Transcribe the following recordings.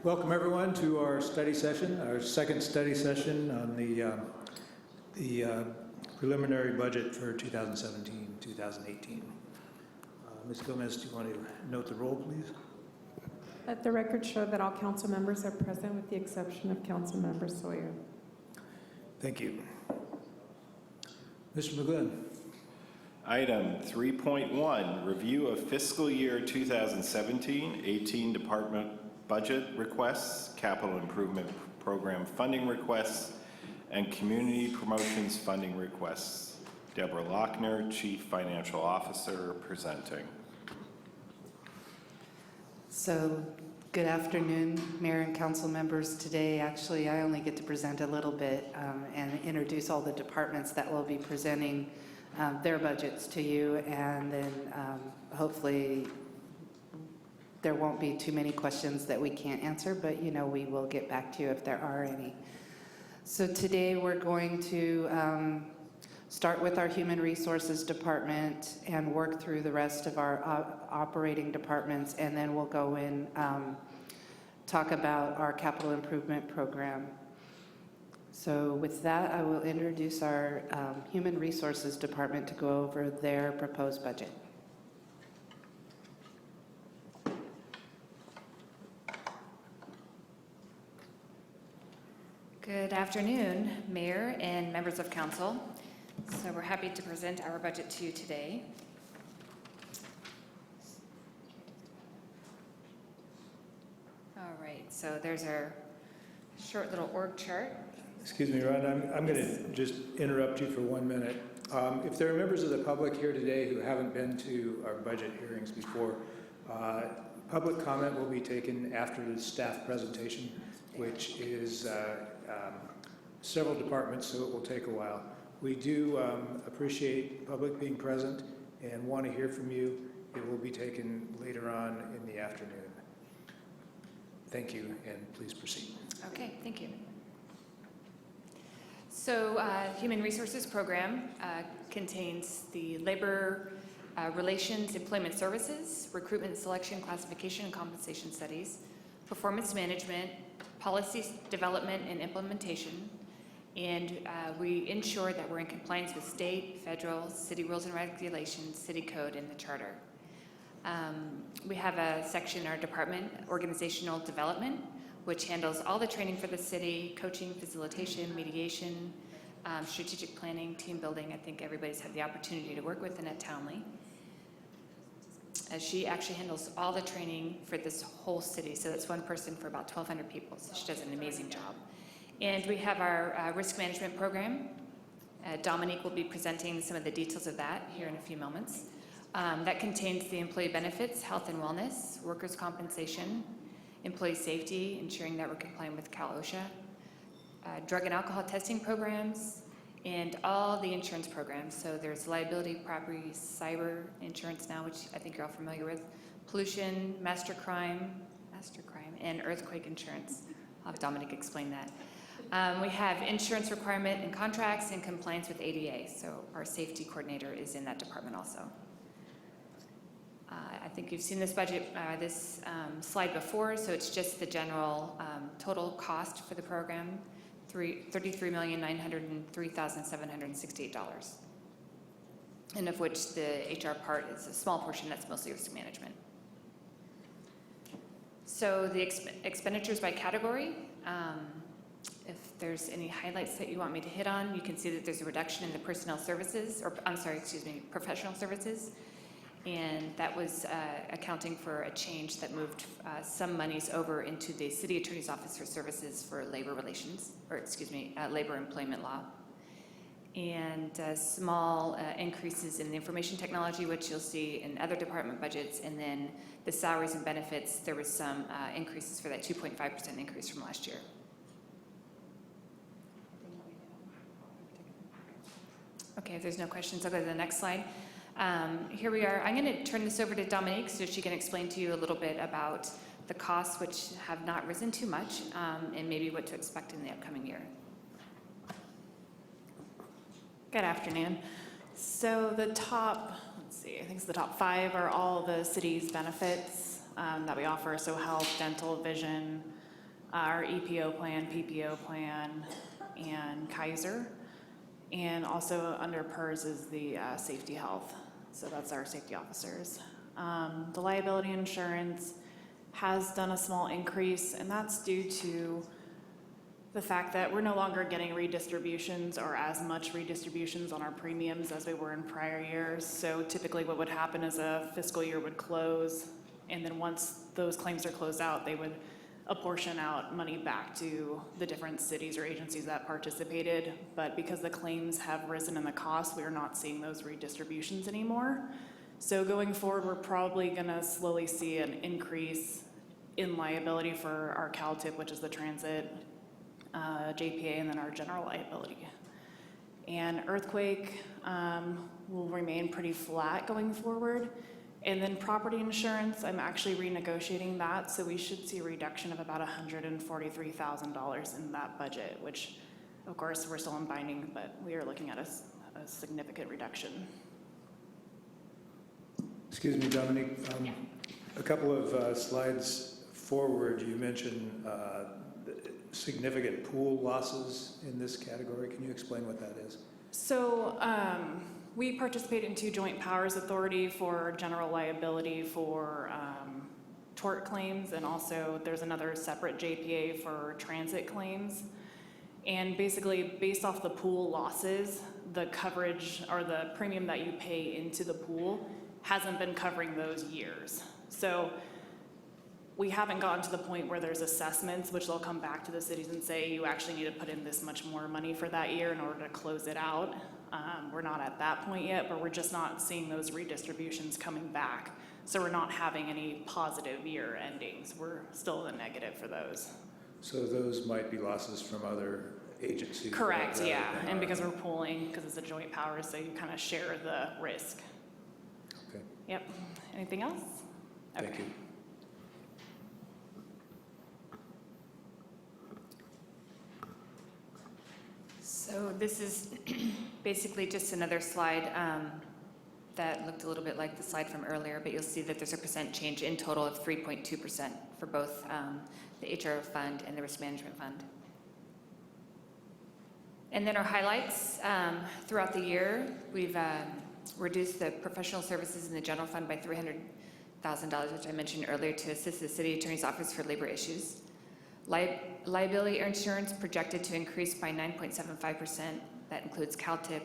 Welcome everyone to our study session, our second study session on the preliminary budget for 2017-2018. Ms. Gomez, do you want to note the roll, please? Let the record show that all council members are present with the exception of Council Member Sawyer. Thank you. Mr. McGlynn. Item 3.1, review of fiscal year 2017-18 department budget requests, capital improvement program funding requests, and community promotions funding requests. Deborah Lochner, Chief Financial Officer, presenting. So, good afternoon, Mayor and Council members. Today, actually, I only get to present a little bit and introduce all the departments that will be presenting their budgets to you, and then hopefully there won't be too many questions that we can't answer, but you know we will get back to you if there are any. So today we're going to start with our Human Resources Department and work through the rest of our operating departments, and then we'll go in talk about our capital improvement program. So with that, I will introduce our Human Resources Department to go over their proposed budget. Good afternoon, Mayor and members of Council. So we're happy to present our budget to you today. All right, so there's our short little org chart. Excuse me, Ron, I'm going to just interrupt you for 1 minute. If there are members of the public here today who haven't been to our budget hearings before, public comment will be taken after the staff presentation, which is several departments, so it will take a while. We do appreciate public being present and want to hear from you. It will be taken later on in the afternoon. Thank you, and please proceed. Okay, thank you. So Human Resources Program contains the Labor Relations, Employment Services, Recruitment, Selection, Classification, and Compensation Studies, Performance Management, Policy Development and Implementation, and we ensure that we're in compliance with state, federal, city rules and regulations, city code, and the charter. We have a section in our department, Organizational Development, which handles all the training for the city, coaching, facilitation, mediation, strategic planning, team building. I think everybody's had the opportunity to work with Annette Townley. She actually handles all the training for this whole city, so that's one person for about 1,200 people, so she does an amazing job. And we have our risk management program. Dominique will be presenting some of the details of that here in a few moments. That contains the employee benefits, health and wellness, workers' compensation, employee safety, ensuring that we're complying with Cal OSHA, drug and alcohol testing programs, and all the insurance programs. So there's liability, property, cyber insurance now, which I think you're all familiar with, pollution, master crime, and earthquake insurance. I'll have Dominic explain that. We have insurance requirement and contracts and compliance with ADA. So our safety coordinator is in that department also. I think you've seen this budget, this slide before, so it's just the general total cost for the program, $33,903,768, and of which the HR part is a small portion. That's mostly risk management. So the expenditures by category, if there's any highlights that you want me to hit on, you can see that there's a reduction in the personnel services, or professional services. And that was accounting for a change that moved some monies over into the City Attorney's Office for services for labor relations, or labor employment law. And small increases in the information technology, which you'll see in other department budgets. And then the salaries and benefits, there was some increases for that 2.5% increase from last year. Okay, if there's no questions, I'll go to the next slide. Here we are. I'm going to turn this over to Dominique so she can explain to you a little bit about the costs, which have not risen too much, and maybe what to expect in the upcoming year. Good afternoon. So the top, I think it's the top 5 are all the city's benefits that we offer. So health, dental, vision, our EPO plan, PPO plan, and Kaiser. And also under PERS is the safety health. So that's our safety officers. The liability insurance has done a small increase, and that's due to the fact that we're no longer getting redistributions or as much redistributions on our premiums as we were in prior years. So typically what would happen is a fiscal year would close, and then once those claims are closed out, they would apportion out money back to the different cities or agencies that participated. But because the claims have risen in the cost, we are not seeing those redistributions anymore. So going forward, we're probably gonna slowly see an increase in liability for our CalTIP, which is the transit, JPA, and then our general liability. And earthquake will remain pretty flat going forward. And then property insurance, I'm actually renegotiating that, so we should see a reduction of about $143,000 in that budget, which, of course, we're still in binding, but we are looking at a significant reduction. Excuse me, Dominique. A couple of slides forward, you mentioned significant pool losses in this category. Can you explain what that is? So we participate in 2 joint powers authority for general liability for tort claims, and also there's another separate JPA for transit claims. And basically, based off the pool losses, the coverage or the premium that you pay into the pool hasn't been covering those years. So we haven't gotten to the point where there's assessments, which they'll come back to the cities and say, you actually need to put in this much more money for that year in order to close it out. We're not at that point yet, but we're just not seeing those redistributions coming back. So we're not having any positive year endings. We're still in the negative for those. So those might be losses from other agencies. Correct, rather yeah. than And because ours. we're pooling, because it's a joint power, so you kind of share the risk. Okay, Yep. Anything else? thank you. So this is basically just another slide that looked a little bit like the slide from earlier, but you'll see that there's a percent change in total of 3.2% for both the HR fund and the risk management fund. And then our highlights throughout the year, we've reduced the professional services in the general fund by $300,000, which I mentioned earlier, to assist the city attorney's office for labor issues. Liability insurance projected to increase by 9.75%. That includes CalTIP.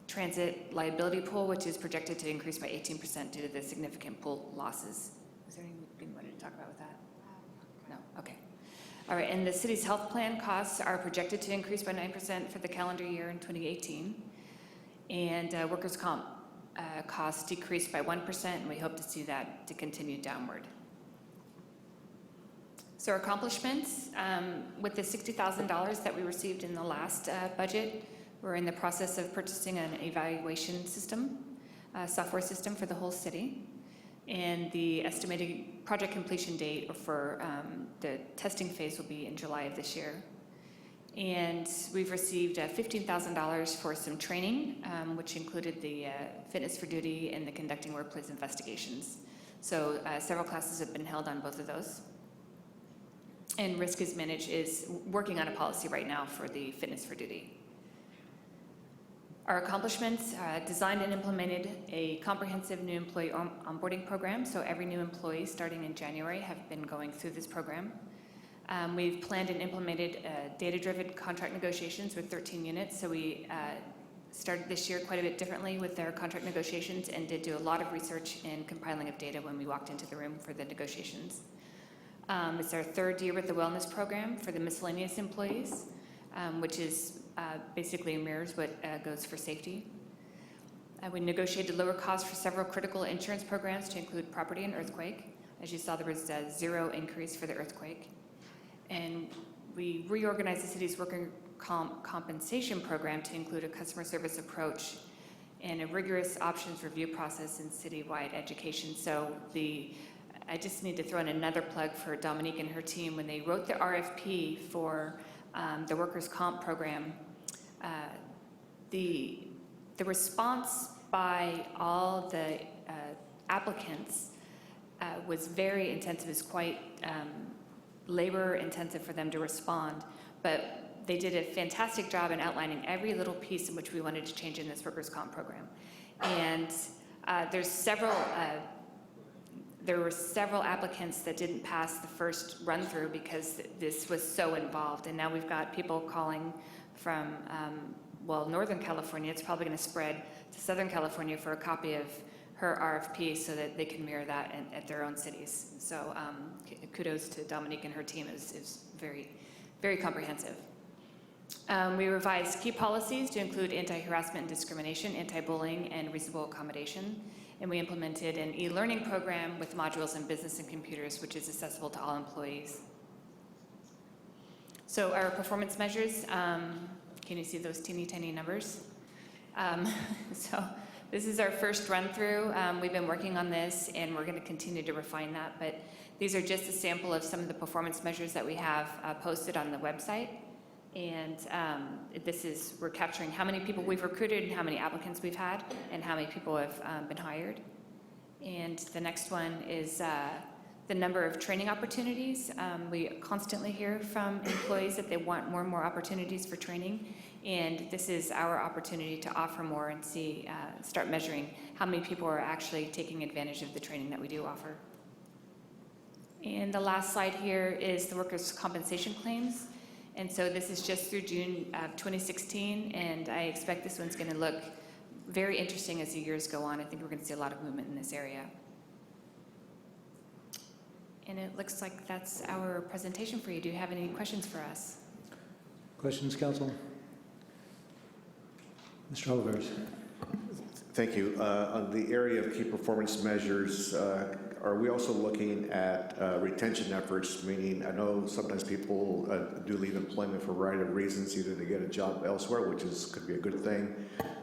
Transit liability pool, which is projected to increase by 18% due to the significant pool losses. Is there anything you wanted to talk about with that? No? Okay. All right, and the city's health plan costs are projected to increase by 9% for the calendar year in 2018. And workers' comp costs decreased by 1%, and we hope to see that to continue downward. So our accomplishments, with the $60,000 that we received in the last budget, we're in the process of purchasing an evaluation system, software system for the whole city. And the estimated project completion date for the testing phase will be in July of this year. And we've received $15,000 for some training, which included the fitness for duty and the conducting workplace investigations. So several classes have been held on both of those. And Risk is Managed is working on a policy right now for the fitness for duty. Our accomplishments, designed and implemented a comprehensive new employee onboarding program. So every new employee starting in January have been going through this program. We've planned and implemented data-driven contract negotiations with 13 units. So we started this year quite a bit differently with their contract negotiations and did do a lot of research and compiling of data when we walked into the room for the negotiations. It's our 3rd year with the wellness program for the miscellaneous employees, which is basically mirrors what goes for safety. We negotiated lower costs for several critical insurance programs to include property and earthquake. As you saw, there was a 0 increase for the earthquake. And we reorganized the city's worker compensation program to include a customer service approach and a rigorous options review process and citywide education. So I just need to throw in another plug for Dominique and her team. When they wrote the RFP for the workers' comp program, the response by all the applicants was very intensive. It's quite labor intensive for them to respond, but they did a fantastic job in outlining every little piece in which we wanted to change in this workers' comp program. And there were several applicants that didn't pass the first run-through because this was so involved. And now we've got people calling from, Northern California. It's probably going to spread to Southern California for a copy of her RFP so that they can mirror that at their own cities. So kudos to Dominique and her team. It was very, very comprehensive. We revised key policies to include anti-harassment and discrimination, anti-bullying, and reasonable accommodation. And we implemented an e-learning program with modules in business and computers, which is accessible to all employees. So our performance measures, can you see those teeny tiny numbers? So this is our first run through. We've been working on this and we're going to continue to refine that, but these are just a sample of some of the performance measures that we have posted on the website. And we're capturing how many people we've recruited and how many applicants we've had and how many people have been hired. And the next one is the number of training opportunities. We constantly hear from employees that they want more and more opportunities for training. And this is our opportunity to offer more and start measuring how many people are actually taking advantage of the training that we do offer. And the last slide here is the workers' compensation claims. And so this is just through June of 2016, and I expect this one's going to look very interesting as the years go on. I think we're going to see a lot of movement in this area. And it looks like that's our presentation for you. Do you have any questions for us? Questions, council? Mr. Oliveris. Thank you. On the area of key performance measures, are we also looking at retention efforts? Meaning, I know sometimes people do leave employment for a variety of reasons, either to get a job elsewhere, which could be a good thing.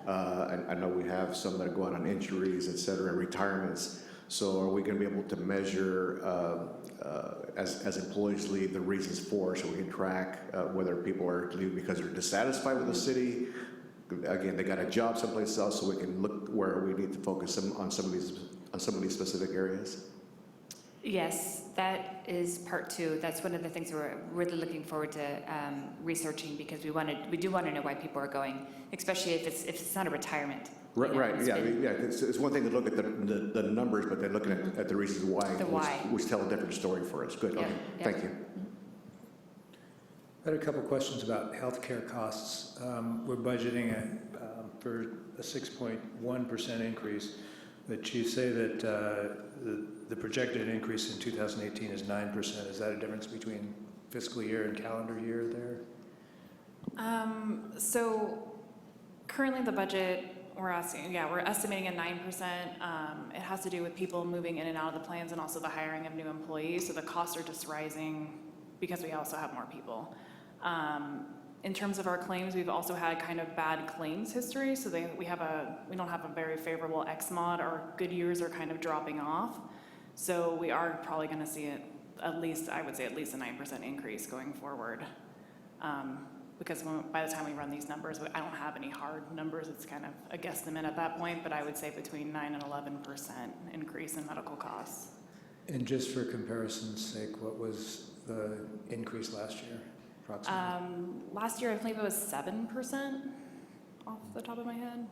I know we have some that go out on injuries, et cetera, and retirements. So are we going to be able to measure, as employees leave, the reasons for, so we can track whether people are leaving because they're dissatisfied with the city? Again, they got a job someplace else, so we can look where we need to focus on some of these specific areas. Yes, that is part two. That's one of the things we're really looking forward to researching, because we do want to know why people are going, especially if it's not a retirement. Right, You know, right. Yeah, it's one thing to look at the numbers, but then looking at the reasons why, which tell a different story for us. Good. Yeah, Okay. yeah. Thank you. I had a couple questions about healthcare costs. We're budgeting for a 6.1% increase. The chief say that the projected increase in 2018 is 9%. Is that a difference between fiscal year and calendar year there? So currently the budget, we're estimating a 9%. It has to do with people moving in and out of the plans and also the hiring of new employees. So the costs are just rising because we also have more people. In terms of our claims, we've also had kind of bad claims history. So we don't have a very favorable XMOD. Our good years are kind of dropping off. So we are probably going to see it at least a 9% increase going forward. Because by the time we run these numbers, I don't have any hard numbers. It's kind of a guesstimate at that point, but I would say between 9 and 11% increase in medical costs. And just for comparison's sake, what was the increase last year, approximately? Last year, I believe it was 7% off the top of my head.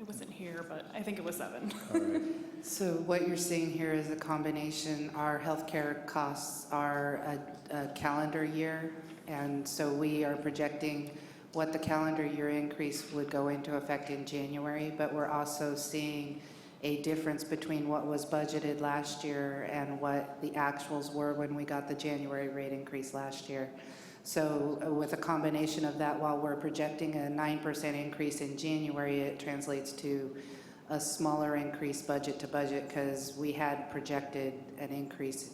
It wasn't here, but I think it was 7. All right. So what you're seeing here is a combination. Our healthcare costs are a calendar year, and so we are projecting what the calendar year increase would go into effect in January, but we're also seeing a difference between what was budgeted last year and what the actuals were when we got the January rate increase last year. So with a combination of that, while we're projecting a 9% increase in January, it translates to a smaller increase budget to budget because we had projected an increase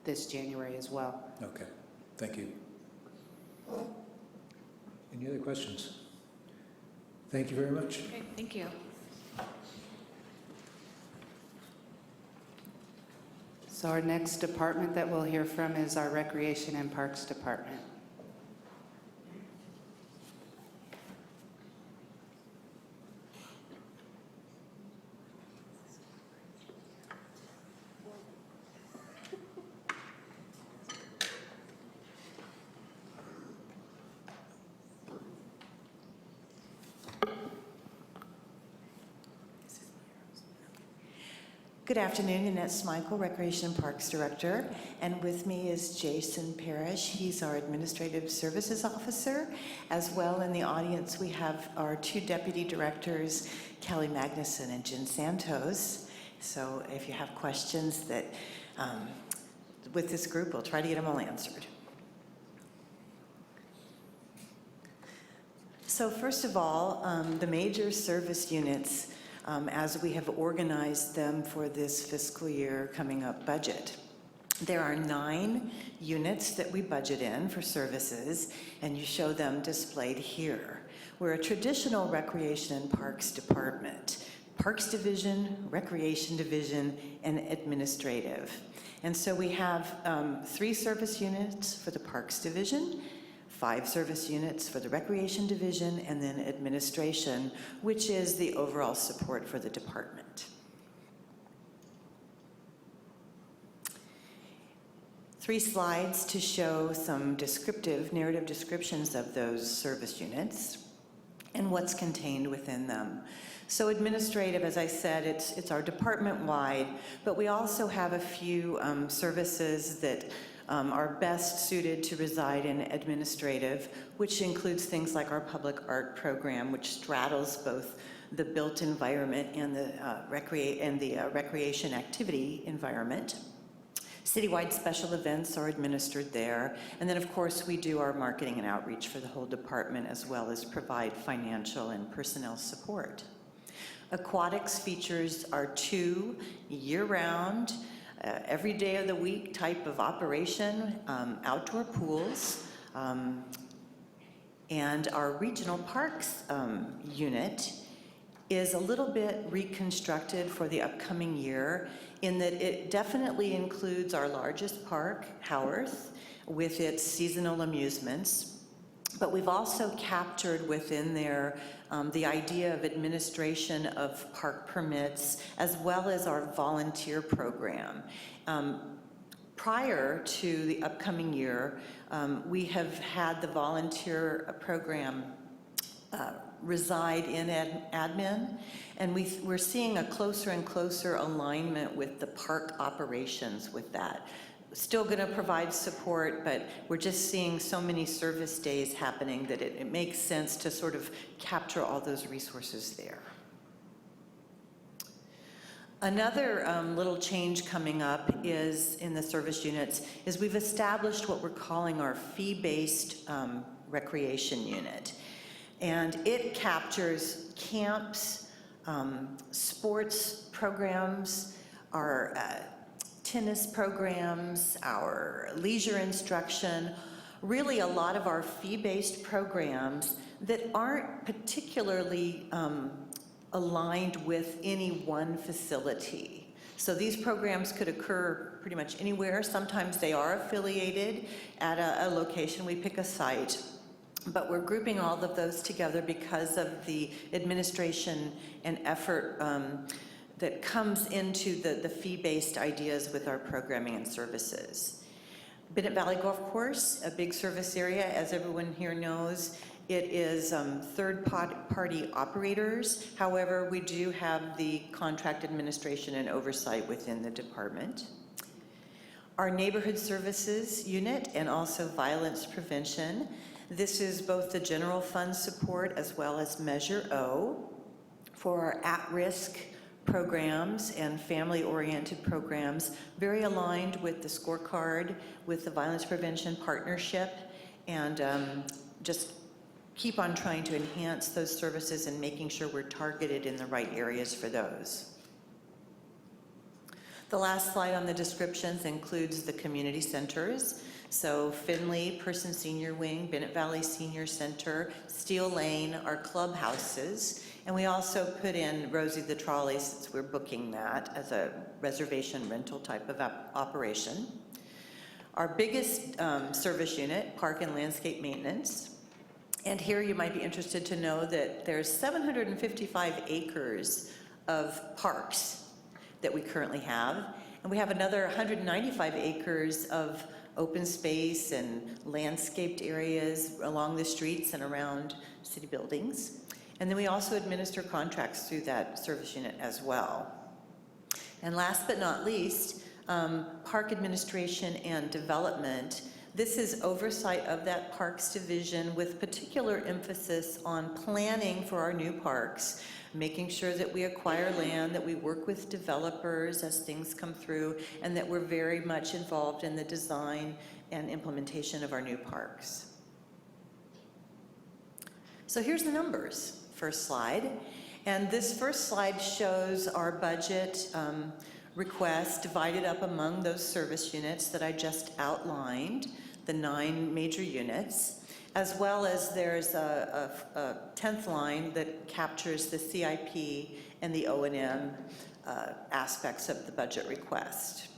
this January as well. Okay, thank you. Any other questions? Thank you very much. Okay, thank you. So our next department that we'll hear from is our Recreation and Parks Department. Good afternoon, Annette Smikle, Recreation and Parks Director, and with me is Jason Parrish. He's our Administrative Services Officer. As well in the audience, we have our two Deputy Directors, Kelly Magnuson and Jen Santos. So if you have questions that with this group, we'll try to get them all answered. So first of all, the major service units, as we have organized them for this fiscal year coming up budget. There are 9 units that we budget in for services, and you show them displayed here. We're a traditional recreation and parks department. Parks Division, Recreation Division, and Administrative. And so we have 3 service units for the Parks Division, 5 service units for the Recreation Division, and then administration, which is the overall support for the department. 3 slides to show some descriptive, narrative descriptions of those service units and what's contained within them. So administrative, as I said, it's our department-wide, but we also have a few services that are best suited to reside in administrative, which includes things like our public art program, which straddles both the built environment and the recreation activity environment. Citywide special events are administered there. And then, of course, we do our marketing and outreach for the whole department, as well as provide financial and personnel support. Aquatics features our 2 year-round, every day of the week type of operation, outdoor pools, and our regional parks unit is a little bit reconstructed for the upcoming year in that it definitely includes our largest park, Howarth, with its seasonal amusements. But we've also captured within there the idea of administration of park permits, as well as our volunteer program. Prior to the upcoming year, we have had the volunteer program reside in admin, and we're seeing a closer and closer alignment with the park operations with that. Still going to provide support, but we're just seeing so many service days happening that it makes sense to sort of capture all those resources there. Another little change coming up is in the service units is we've established what we're calling our fee-based recreation unit. And it captures camps, sports programs, our tennis programs, our leisure instruction, really a lot of our fee-based programs that aren't particularly aligned with any one facility. So these programs could occur pretty much anywhere. Sometimes they are affiliated at a location. We pick a site. But we're grouping all of those together because of the administration and effort that comes into the fee-based ideas with our programming and services. Bennett Valley Golf Course, a big service area, as everyone here knows. It is third-party operators. However, we do have the contract administration and oversight within the department. Our neighborhood services unit and also violence prevention. This is both the general fund support as well as Measure O for our at-risk programs and family-oriented programs, very aligned with the scorecard, with the violence prevention partnership, and just keep on trying to enhance those services and making sure we're targeted in the right areas for those. The last slide on the descriptions includes the community centers. So Finley, Person Senior Wing, Bennett Valley Senior Center, Steel Lane, our clubhouses, and we also put in Rosie the Trolley, since we're booking that as a reservation rental type of operation. Our biggest service unit, Park and Landscape Maintenance. And here you might be interested to know that there's 755 acres of parks that we currently have, and we have another 195 acres of open space and landscaped areas along the streets and around city buildings. And then we also administer contracts through that service unit as well. And last but not least, Park Administration and Development. This is oversight of that Parks Division with particular emphasis on planning for our new parks, making sure that we acquire land, that we work with developers as things come through, and that we're very much involved in the design and implementation of our new parks. So here's the numbers, first slide. And this first slide shows our budget request divided up among those service units that I just outlined, the 9 major units, as well as there's a 10th line that captures the CIP and the O&M aspects of the budget request.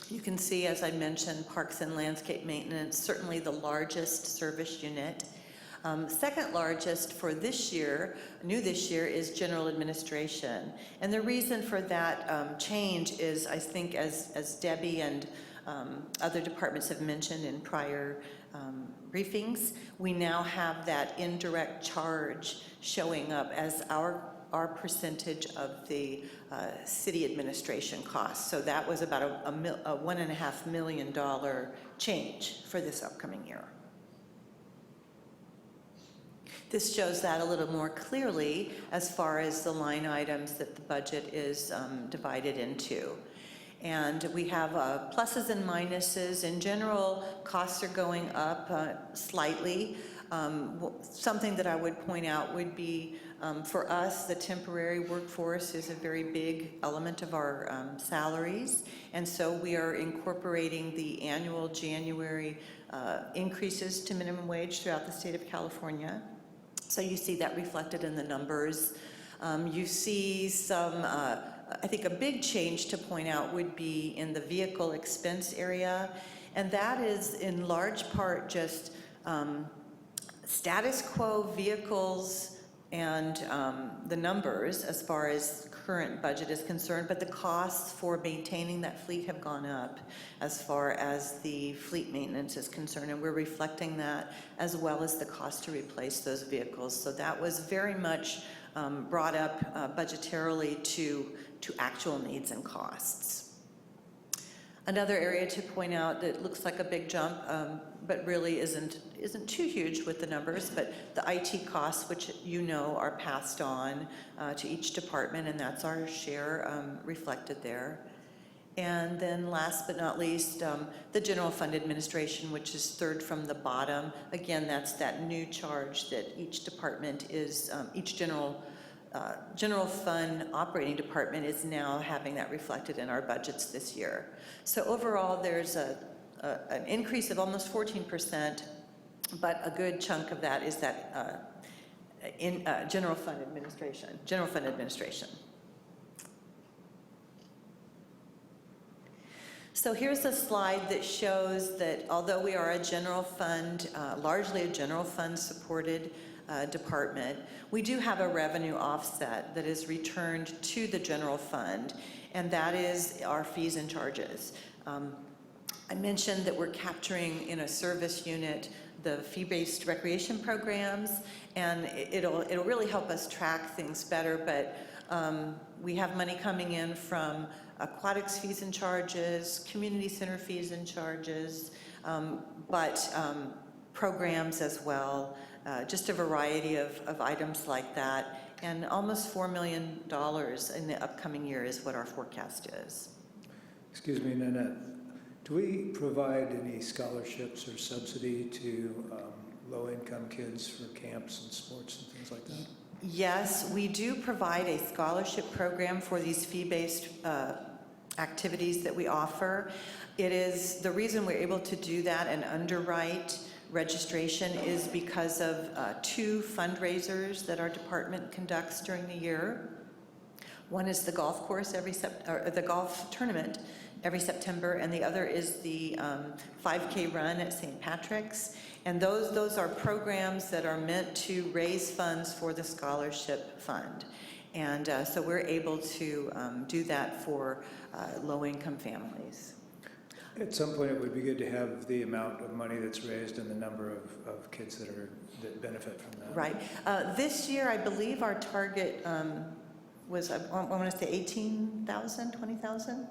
You can see, as I mentioned, Parks and Landscape Maintenance, certainly the largest service unit. Second largest for this year, new this year, is General Administration. And the reason for that change is, I think, as Debbie and other departments have mentioned in prior briefings, we now have that indirect charge showing up as our percentage of the city administration costs. So that was about a $1.5 million change for this upcoming year. This shows that a little more clearly as far as the line items that the budget is divided into. And we have pluses and minuses. In general, costs are going up slightly. Something that I would point out would be, for us, the temporary workforce is a very big element of our salaries. And so we are incorporating the annual January increases to minimum wage throughout the state of California. So you see that reflected in the numbers. You see some, I think a big change to point out would be in the vehicle expense area. And that is in large part just status quo vehicles and the numbers as far as current budget is concerned, but the costs for maintaining that fleet have gone up as far as the fleet maintenance is concerned, and we're reflecting that as well as the cost to replace those vehicles. So that was very much brought up budgetarily to actual needs and costs. Another area to point out that looks like a big jump, but really isn't too huge with the numbers, but the IT costs, which you know are passed on to each department, and that's our share reflected there. And then last but not least, the general fund administration, which is third from the bottom. Again, that's that new charge that each department is, each general fund operating department is now having that reflected in our budgets this year. So overall, there's an increase of almost 14%, but a good chunk of that is that general fund administration. So here's a slide that shows that although we are a general fund, largely a general fund supported department, we do have a revenue offset that is returned to the general fund, and that is our fees and charges. I mentioned that we're capturing in a service unit the fee-based recreation programs, and it'll really help us track things better, but we have money coming in from aquatics fees and charges, community center fees and charges, but programs as well, just a variety of items like that, and almost $4 million in the upcoming year is what our forecast is. Excuse me, Nanette. Do we provide any scholarships or subsidy to low-income kids for camps and sports and things like that? Yes, we do provide a scholarship program for these fee-based activities that we offer. It is the reason we're able to do that and underwrite registration is because of 2 fundraisers that our department conducts during the year. One is the golf course the golf tournament every September, and the other is the 5K run at St. Patrick's. And those are programs that are meant to raise funds for the scholarship fund. And so we're able to do that for low-income families. At some point, it would be good to have the amount of money that's raised and the number of kids that benefit from that. Right. This year, I believe our target was, I want to say 18,000, 20,000?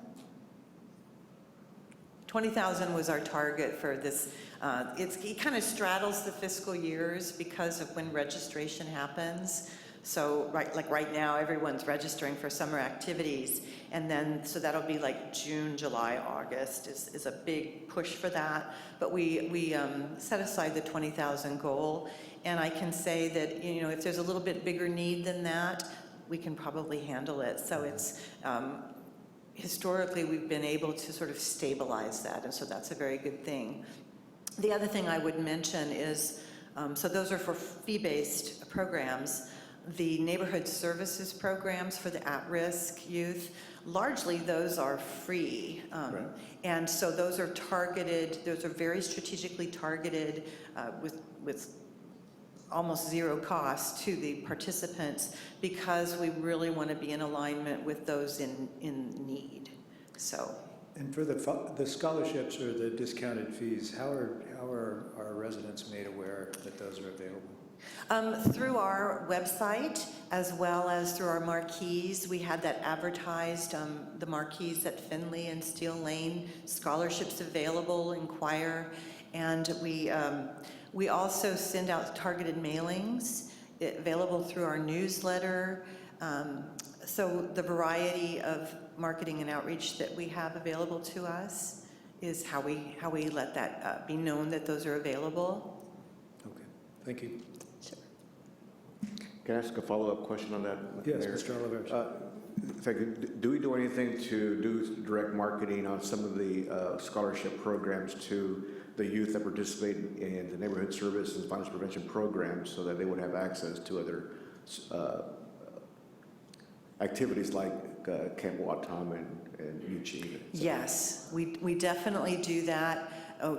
20,000 was our target for this. It kind of straddles the fiscal years because of when registration happens. So right now, everyone's registering for summer activities. And then, so that'll be like June, July, August is a big push for that. But we set aside the 20,000 goal. And I can say that, you know, if there's a little bit bigger need than that, we can probably handle it. So it's, historically, we've been able to sort of stabilize that. And so that's a very good thing. The other thing I would mention is, so those are for fee-based programs. The neighborhood services programs for the at-risk youth, largely those are free. Right. And so those are targeted, those are very strategically targeted with almost zero cost to the participants because we really want to be in alignment with those in need. So. And for the scholarships or the discounted fees, how are our residents made aware that those are available? Through our website, as well as through our marquees. We had that advertised, the marquees at Finley and Steel Lane, scholarships available, inquire. And we also send out targeted mailings available through our newsletter. So the variety of marketing and outreach that we have available to us is how we let that be known that those are available. Okay, thank you. Can I ask a follow-up question on that? Yes, Mayor? Mr. Oliver. Thank you. Do we do anything to do direct marketing on some of the scholarship programs to the youth that participate in the neighborhood service and violence prevention programs so that they would have access to other activities like Camp Watam and Eugene? Yes, we definitely do that.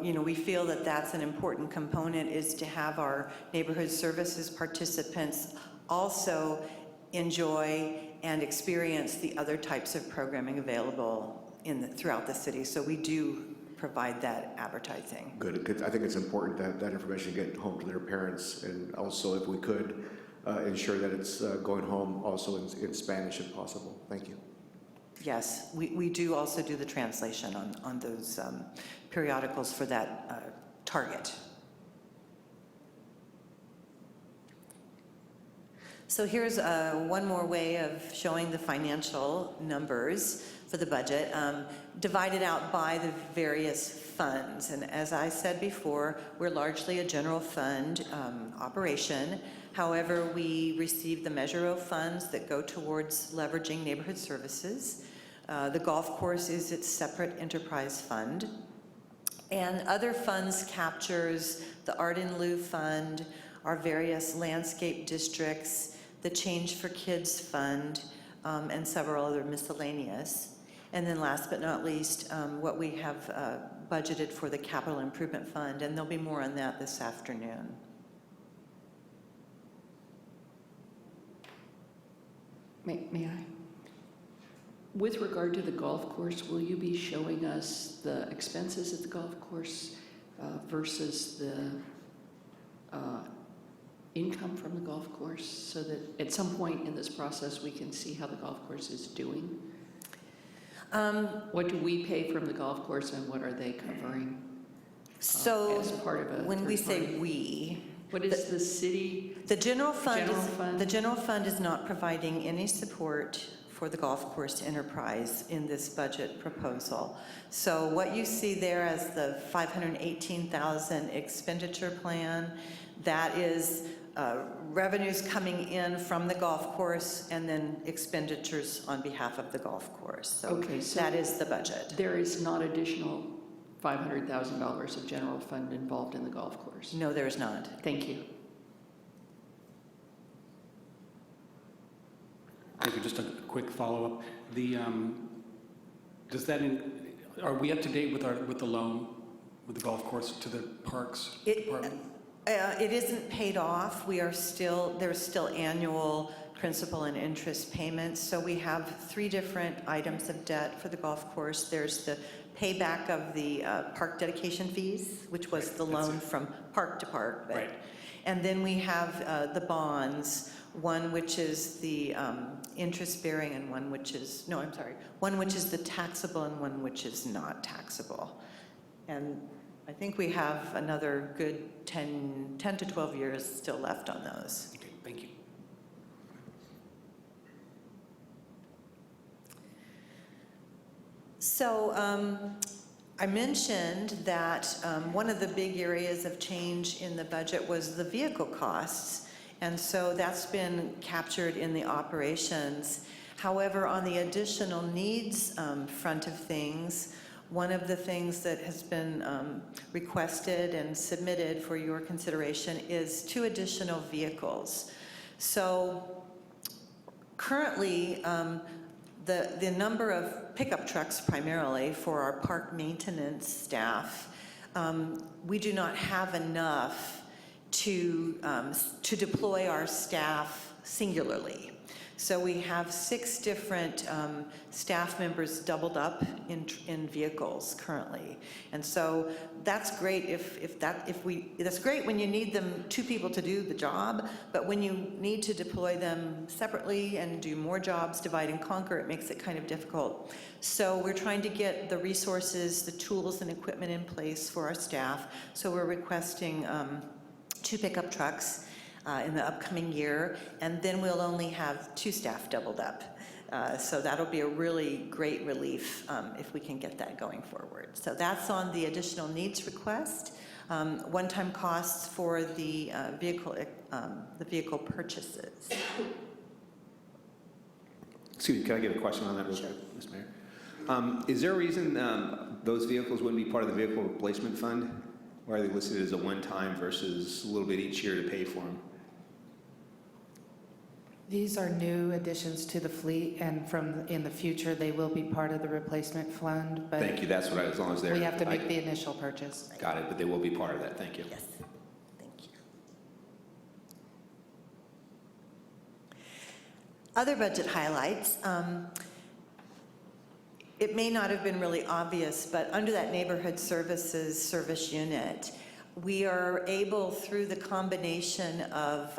You know, we feel that that's an important component, is to have our neighborhood services participants also enjoy and experience the other types of programming available throughout the city. So we do provide that advertising. Good. I think it's important that that information get home to their parents, and also if we could ensure that it's going home also in Spanish if possible. Thank you. Yes, we do also do the translation on those periodicals for that target. So here's one more way of showing the financial numbers for the budget, divided out by the various funds. And as I said before, we're largely a general fund operation. However, we receive the Measure O funds that go towards leveraging neighborhood services. The golf course is its separate enterprise fund. And other funds captures the Art in Lieu Fund, our various landscape districts, the Change for Kids Fund, and several other miscellaneous. And then last but not least, what we have budgeted for the Capital Improvement Fund, and there'll be more on that this afternoon. May I? With regard to the golf course, will you be showing us the expenses at the golf course versus the income from the golf course, so that at some point in this process we can see how the golf course is doing? What do we pay from the golf course and what are they covering as part of a when we third say party? we, What is the city? the general fund, General the general fund is not providing any support for the golf course enterprise in this budget proposal. So what you see there as the 518,000 expenditure plan, that is revenues coming in from the golf course and then expenditures on behalf of the golf course. So, Okay, so that is the budget. there is not additional $500,000 of general fund involved in the golf course? No, there is not. Thank you. Thank you. Just a quick follow-up. Are we up to date with the loan with the golf course to the Parks Department? It isn't paid off. There's still annual principal and interest payments. So we have 3 different items of debt for the golf course. There's the payback of the park dedication fees, which was the loan from park to park. Right. And then we have the bonds, one which is the interest-bearing and one which is, no, I'm sorry, one which is the taxable and one which is not taxable. And I think we have another good 10 to 12 years still left on those. Okay, thank you. So I mentioned that one of the big areas of change in the budget was the vehicle costs. And so that's been captured in the operations. However, on the additional needs front of things, one of the things that has been requested and submitted for your consideration is 2 additional vehicles. So currently, the number of pickup trucks primarily for our park maintenance staff, we do not have enough to deploy our staff singularly. So we have 6 different staff members doubled up in vehicles currently. And so that's great that's great when you need them 2 people to do the job, but when you need to deploy them separately and do more jobs, divide and conquer, it makes it kind of difficult. So we're trying to get the resources, the tools and equipment in place for our staff. So we're requesting 2 pickup trucks in the upcoming year, and then we'll only have 2 staff doubled up. So that'll be a really great relief if we can get that going forward. So that's on the additional needs request. One-time costs for the vehicle purchases. Excuse me, can I get a question on that real quick, Mr. Mayor? Is there a reason those vehicles wouldn't be part of the vehicle replacement fund? Why are they listed as a one-time versus a little bit each year to pay for them? These are new additions to the fleet, and in the future, they will be part of the replacement fund, but Thank you, that's what as long as they're... we have to make the initial purchase. Got it, but they will be part of that, thank you. Yes, thank you. Other budget highlights. It may not have been really obvious, but under that neighborhood services service unit, we are able, through the combination of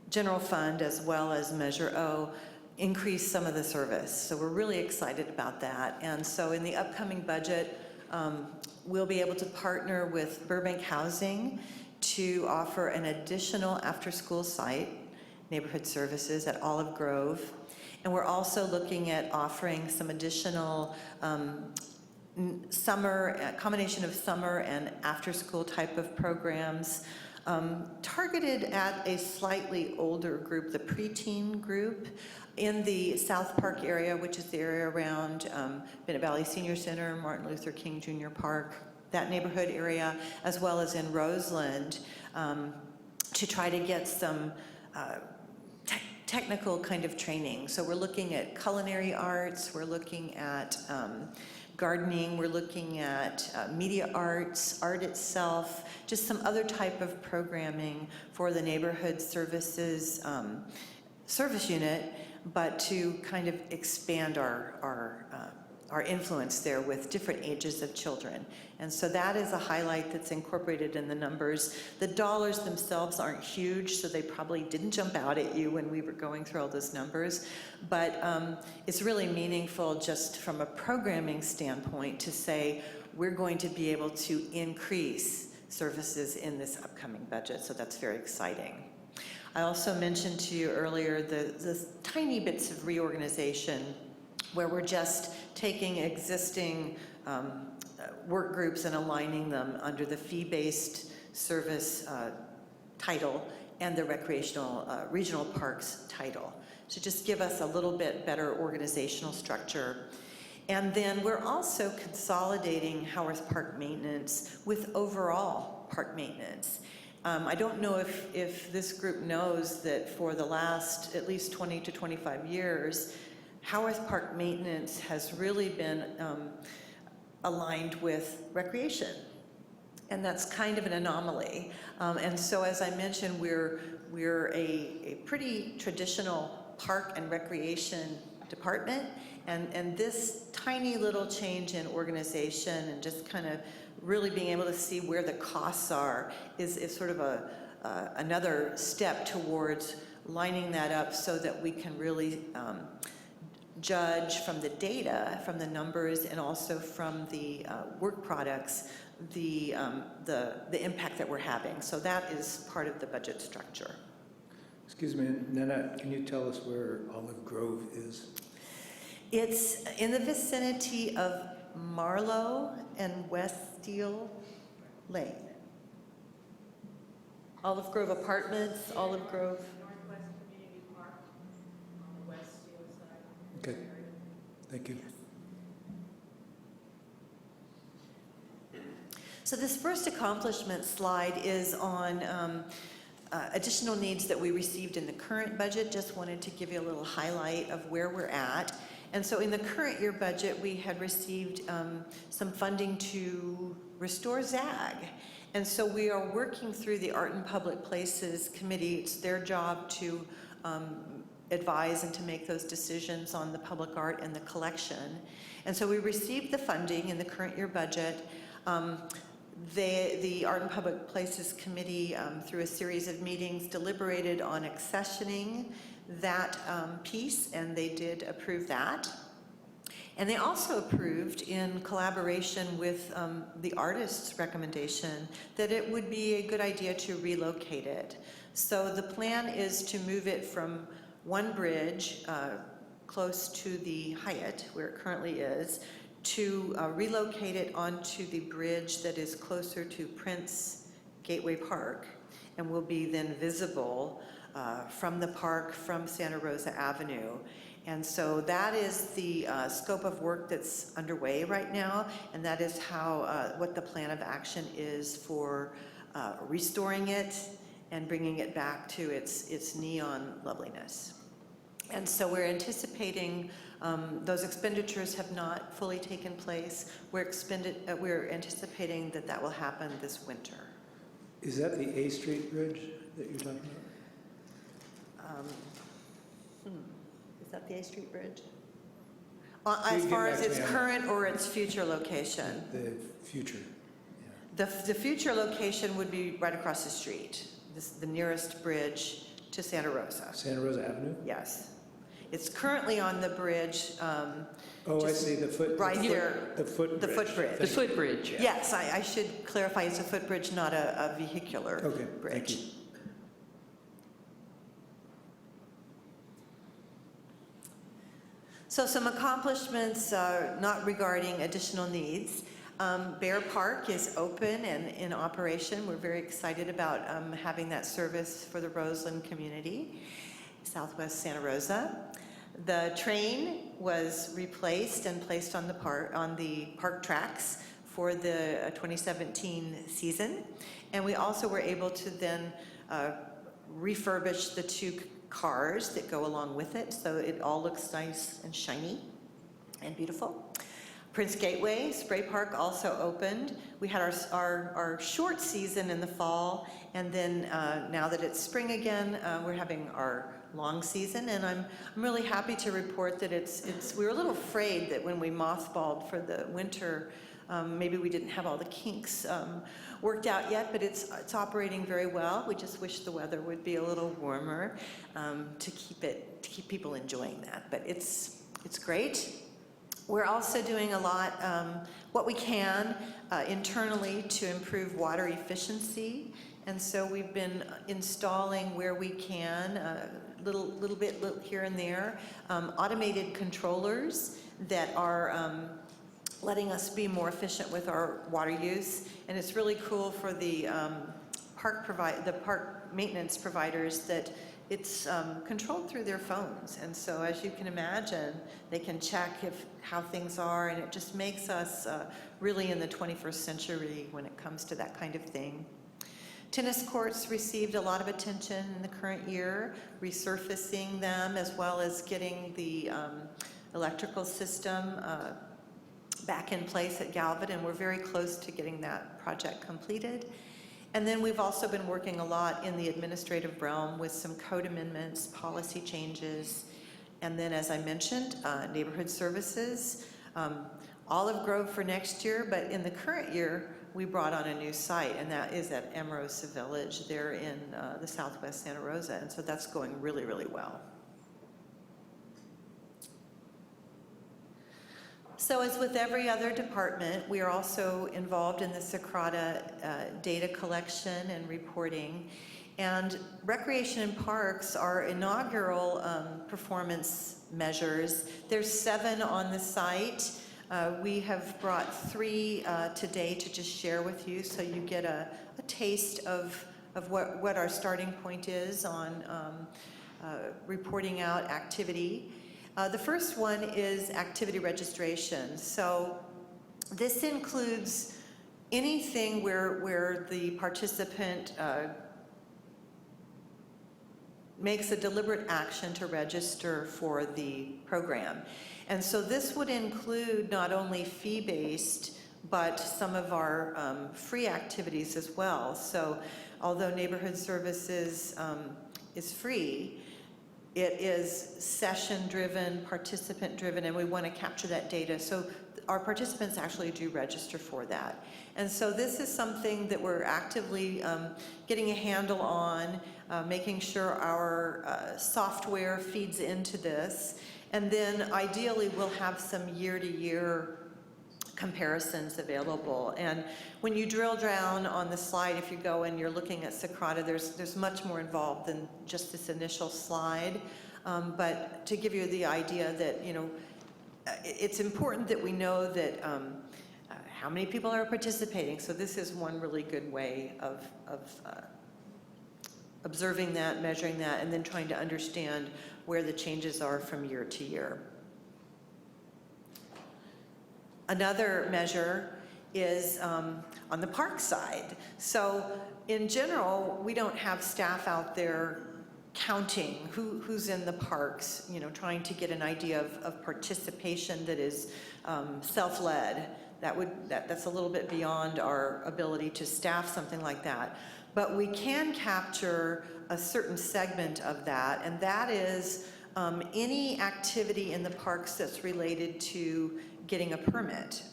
general fund as well as Measure O, increase some of the service. So we're really excited about that. And so in the upcoming budget, we'll be able to partner with Burbank Housing to offer an additional after-school site, neighborhood services at Olive Grove. And we're also looking at offering some additional combination of summer and after-school type of programs targeted at a slightly older group, the preteen group, in the South Park area, which is the area around Bennett Valley Senior Center, Martin Luther King Jr. Park, that neighborhood area, as well as in Roseland, to try to get some technical kind of training. So we're looking at culinary arts, we're looking at gardening, we're looking at media arts, art itself, just some other type of programming for the neighborhood services service unit, but to kind of expand our influence there with different ages of children. And so that is a highlight that's incorporated in the numbers. The dollars themselves aren't huge, so they probably didn't jump out at you when we were going through all those numbers. But it's really meaningful just from a programming standpoint to say we're going to be able to increase services in this upcoming budget, so that's very exciting. I also mentioned to you earlier the tiny bits of reorganization where we're just taking existing work groups and aligning them under the fee-based service title and the recreational regional parks title to just give us a little bit better organizational structure. And then we're also consolidating Howarth Park maintenance with overall park maintenance. I don't know if this group knows that for the last at least 20 to 25 years, Howarth Park maintenance has really been aligned with recreation, and that's kind of an anomaly. And so, as I mentioned, we're a pretty traditional park and recreation department. And this tiny little change in organization and just kind of really being able to see where the costs are is sort of another step towards lining that up so that we can really judge from the data, from the numbers, and also from the work products, the impact that we're having. So that is part of the budget structure. Excuse me, Nanette, can you tell us where Olive Grove is? It's in the vicinity of Marlowe and West Steel Lane. Olive Grove Apartments, Olive Grove. Northwest Community Park on the west Steel side. Okay, thank you. So this first accomplishment slide is on additional needs that we received in the current budget. Just wanted to give you a little highlight of where we're at. And so in the current year budget, we had received some funding to restore ZAG. And so we are working through the Art and Public Places Committee. It's their job to advise and to make those decisions on the public art and the collection. And so we received the funding in the current year budget. The Art and Public Places Committee, through a series of meetings, deliberated on accessioning that piece, and they did approve that. And they also approved, in collaboration with the artist's recommendation, that it would be a good idea to relocate it. So the plan is to move it from one bridge close to the Hyatt, where it currently is, to relocate it onto the bridge that is closer to Prince Gateway Park, and will be then visible from the park, from Santa Rosa Avenue. And so that is the scope of work that's underway right now, and that is how what the plan of action is for restoring it and bringing it back to its neon loveliness. And so we're anticipating, those expenditures have not fully taken place. We're anticipating that will happen this winter. Is that the A Street Bridge that you're talking about? Is that the A Street Bridge? You As get far back as to its me on current or its future location? The future. Yeah. The future location would be right across the street, the nearest bridge to Santa Rosa. Santa Rosa Avenue? Yes. It's currently on the bridge. Oh, I just see, the foot. right there. The footbridge. The footbridge. The footbridge. Yes, I should clarify, it's a footbridge, not a vehicular Okay, bridge. thank you. So some accomplishments not regarding additional needs. Bear Park is open and in operation. We're very excited about having that service for the Roseland community, Southwest Santa Rosa. The train was replaced and placed on the park tracks for the 2017 season. And we also were able to then refurbish the 2 cars that go along with it, so it all looks nice and shiny and beautiful. Prince Gateway Spray Park also opened. We had our short season in the fall, and then now that it's spring again, we're having our long season, and I'm really happy to report that we were a little afraid that when we mothballed for the winter, maybe we didn't have all the kinks worked out yet, but it's operating very well. We just wish the weather would be a little warmer to keep people enjoying that. But it's great. We're also doing a lot, what we can internally to improve water efficiency, and so we've been installing where we can, little bit here and there, automated controllers that are letting us be more efficient with our water use. And it's really cool for the park maintenance providers that it's controlled through their phones. And so as you can imagine, they can check how things are, and it just makes us really in the 21st century when it comes to that kind of thing. Tennis courts received a lot of attention in the current year, resurfacing them as well as getting the electrical system back in place at Galvin, and we're very close to getting that project completed. And then we've also been working a lot in the administrative realm with some code amendments, policy changes, And then, as I mentioned, neighborhood services, Olive Grove for next year, but in the current year, we brought on a new site, and that is at Emerosa Village there in the southwest Santa Rosa, and so that's going really, really well. So as with every other department, we are also involved in the Socrata data collection and reporting. And Recreation and Parks, our inaugural performance measures, there's 7 on the site. We have brought 3 today to just share with you, so you get a taste of what our starting point is on reporting out activity. The first one is activity registration. So this includes anything where the participant makes a deliberate action to register for the program. And so this would include not only fee-based, but some of our free activities as well. So although neighborhood services is free, it is session-driven, participant-driven, and we want to capture that data. So our participants actually do register for that. And so this is something that we're actively getting a handle on, making sure our software feeds into this. And then ideally, we'll have some year-to-year comparisons available. And when you drill down on the slide, if you go and you're looking at Socrata, there's much more involved than just this initial slide. But to give you the idea that, you know, it's important that we know that how many people are participating. So this is one really good way of observing that, measuring that, and then trying to understand where the changes are from year to year. Another measure is on the park side. So in general, we don't have staff out there counting who's in the parks, you know, trying to get an idea of participation that is self-led. That's a little bit beyond our ability to staff something like that. But we can capture a certain segment of that, and that is any activity in the parks that's related to getting a permit.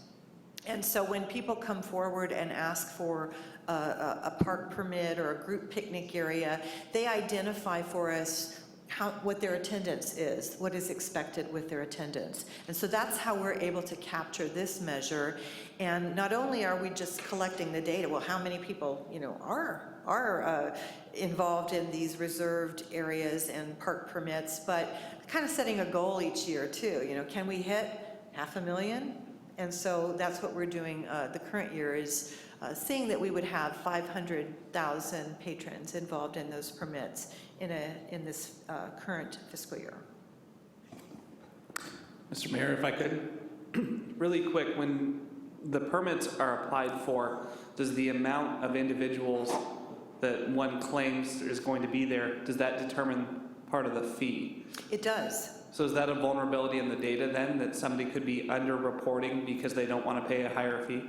And so when people come forward and ask for a park permit or a group picnic area, they identify for us what their attendance is, what is expected with their attendance. And so that's how we're able to capture this measure. And not only are we just collecting the data, well, how many people, you know, are involved in these reserved areas and park permits, but kind of setting a goal each year too. You know, can we hit 500,000? And so that's what we're doing the current year is seeing that we would have 500,000 patrons involved in those permits in this current fiscal year. Mr. Mayor, if I could, really quick, when the permits are applied for, does the amount of individuals that one claims is going to be there, does that determine part of the fee? It does. So is that a vulnerability in the data then, that somebody could be under-reporting because they don't want to pay a higher fee?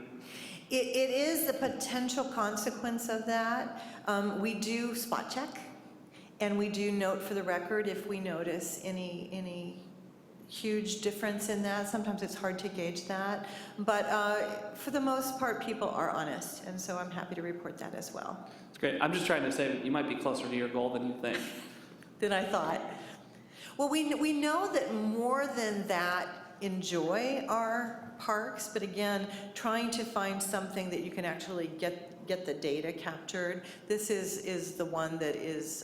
It is the potential consequence of that. We do spot check, and we do note for the record if we notice any huge difference in that. Sometimes it's hard to gauge that, but for the most part, people are honest, and so I'm happy to report that as well. That's great. I'm just trying to say you might be closer to your goal than you think. Than I thought. Well, we know that more than that enjoy our parks, but again, trying to find something that you can actually get the data captured. This is the one that is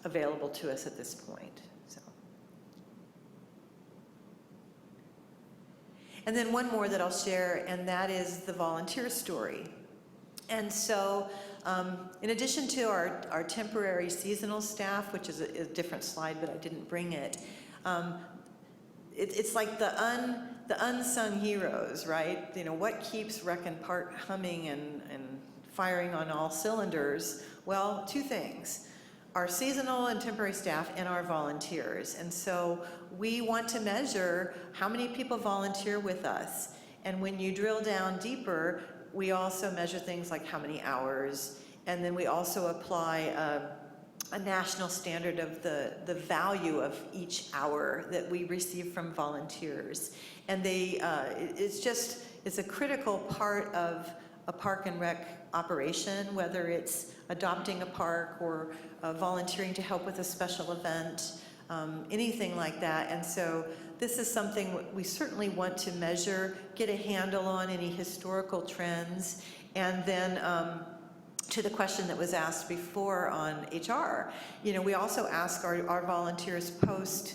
available to us at this point. So. And then one more that I'll share, and that is the volunteer story. And so, in addition to our temporary seasonal staff, which is a different slide, but I didn't bring it, it's like the unsung heroes, right? You know, what keeps Rec and Park humming and firing on all cylinders? Well, 2 things. Our seasonal and temporary staff and our volunteers. And so we want to measure how many people volunteer with us. And when you drill down deeper, we also measure things like how many hours, and then we also apply a national standard of the value of each hour that we receive from volunteers. And it's a critical part of a park and rec operation, whether it's adopting a park or volunteering to help with a special event, anything like that. And so this is something we certainly want to measure, get a handle on any historical trends, and then to the question that was asked before on HR, we also ask our volunteers post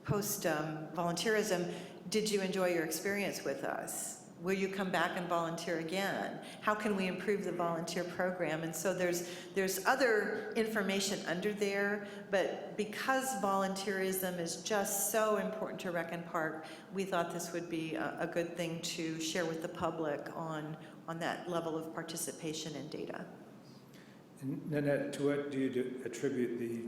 volunteerism, did you enjoy your experience with us? Will you come back and volunteer again? How can we improve the volunteer program? And so there's other information under there, but because volunteerism is just so important to Rec and Park, we thought this would be a good thing to share with the public on that level of participation and data. And Nanette, to what do you attribute the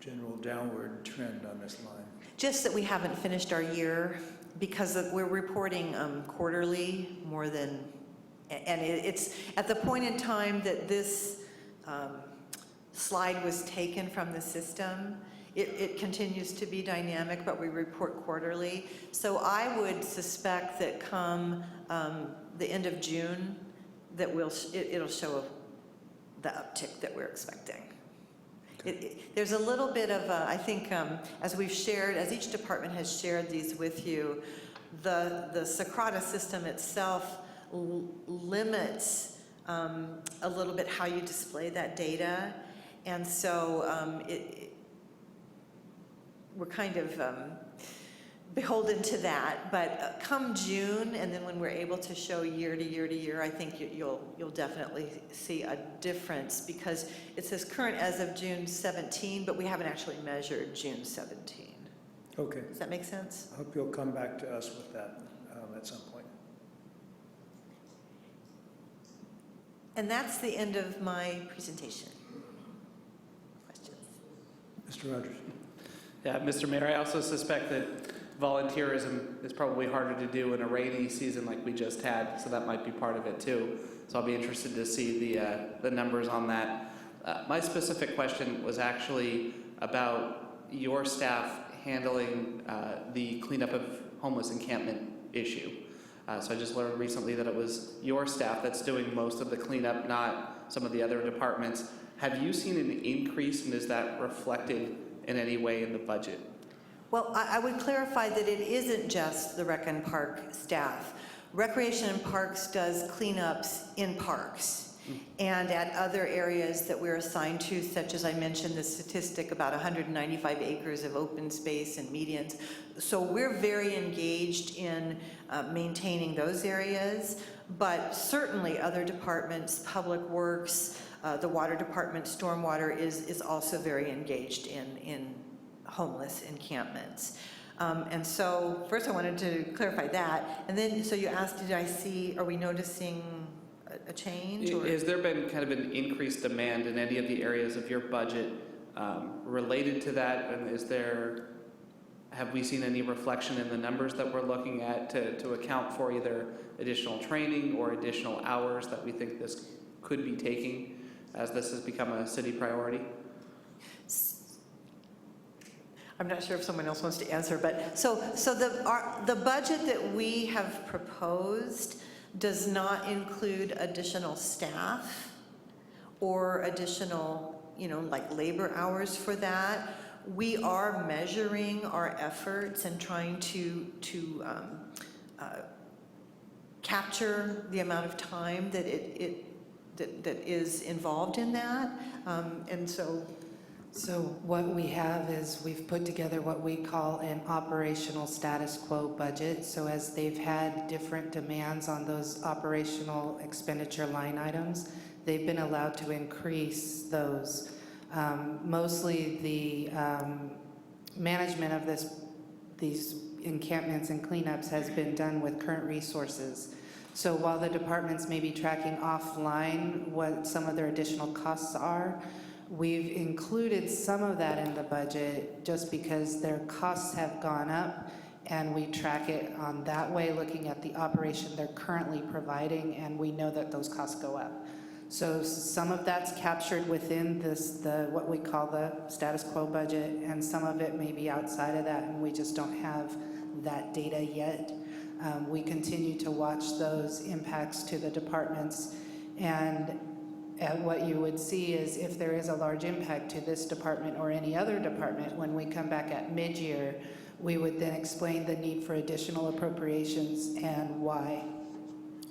general downward trend on this line? Just that we haven't finished our year because we're reporting quarterly more than, and it's at the point in time that this slide was taken from the system, it continues to be dynamic, but we report quarterly. So I would suspect that come the end of June, that it'll show the uptick that we're expecting. There's a little bit of, I think, as we've shared, as each department has shared these with you, the Socrata system itself limits a little bit how you display that data. And so we're kind of beholden to that. But come June, and then when we're able to show year to year to year, I think you'll definitely see a difference, because it says current as of June 17, but we haven't actually measured June 17. Okay. Does that make sense? I hope you'll come back to us with that at some point. And that's the end of my presentation. Questions? Mr. Rogers. Yeah, Mr. Mayor, I also suspect that volunteerism is probably harder to do in a rainy season like we just had, so that might be part of it too. So I'll be interested to see the numbers on that. My specific question was actually about your staff handling the cleanup of homeless encampment issue. So I just learned recently that it was your staff that's doing most of the cleanup, not some of the other departments. Have you seen an increase, and is that reflected in any way in the budget? Well, I would clarify that it isn't just the Rec and Park staff. Recreation and Parks does cleanups in parks and at other areas that we're assigned to, such as I mentioned the statistic about 195 acres of open space and medians. So we're very engaged in maintaining those areas, but certainly other departments, Public Works, the Water Department, Stormwater is also very engaged in homeless encampments. And so first I wanted to clarify that. And then, so you asked, are we noticing a change? Or? Has there been kind of an increased demand in any of the areas of your budget related to that? And have we seen any reflection in the numbers that we're looking at to account for either additional training or additional hours that we think this could be taking as this has become a city priority? I'm not sure if someone else wants to answer, but so the budget that we have proposed does not include additional staff or additional, like labor hours for that. We are measuring our efforts and trying to capture the amount of time that that is involved in that, and so. So what we have is we've put together what we call an operational status quo budget. So as they've had different demands on those operational expenditure line items, they've been allowed to increase those. Mostly the management of these encampments and cleanups has been done with current resources. So while the departments may be tracking offline what some of their additional costs are, we've included some of that in the budget just because their costs have gone up, and we track it on that way, looking at the operation they're currently providing, and we know that those costs go up. So some of that's captured within what we call the status quo budget, and some of it may be outside of that, and we just don't have that data yet. We continue to watch those impacts to the departments, and what you would see is if there is a large impact to this department or any other department, when we come back at mid-year, we would then explain the need for additional appropriations and why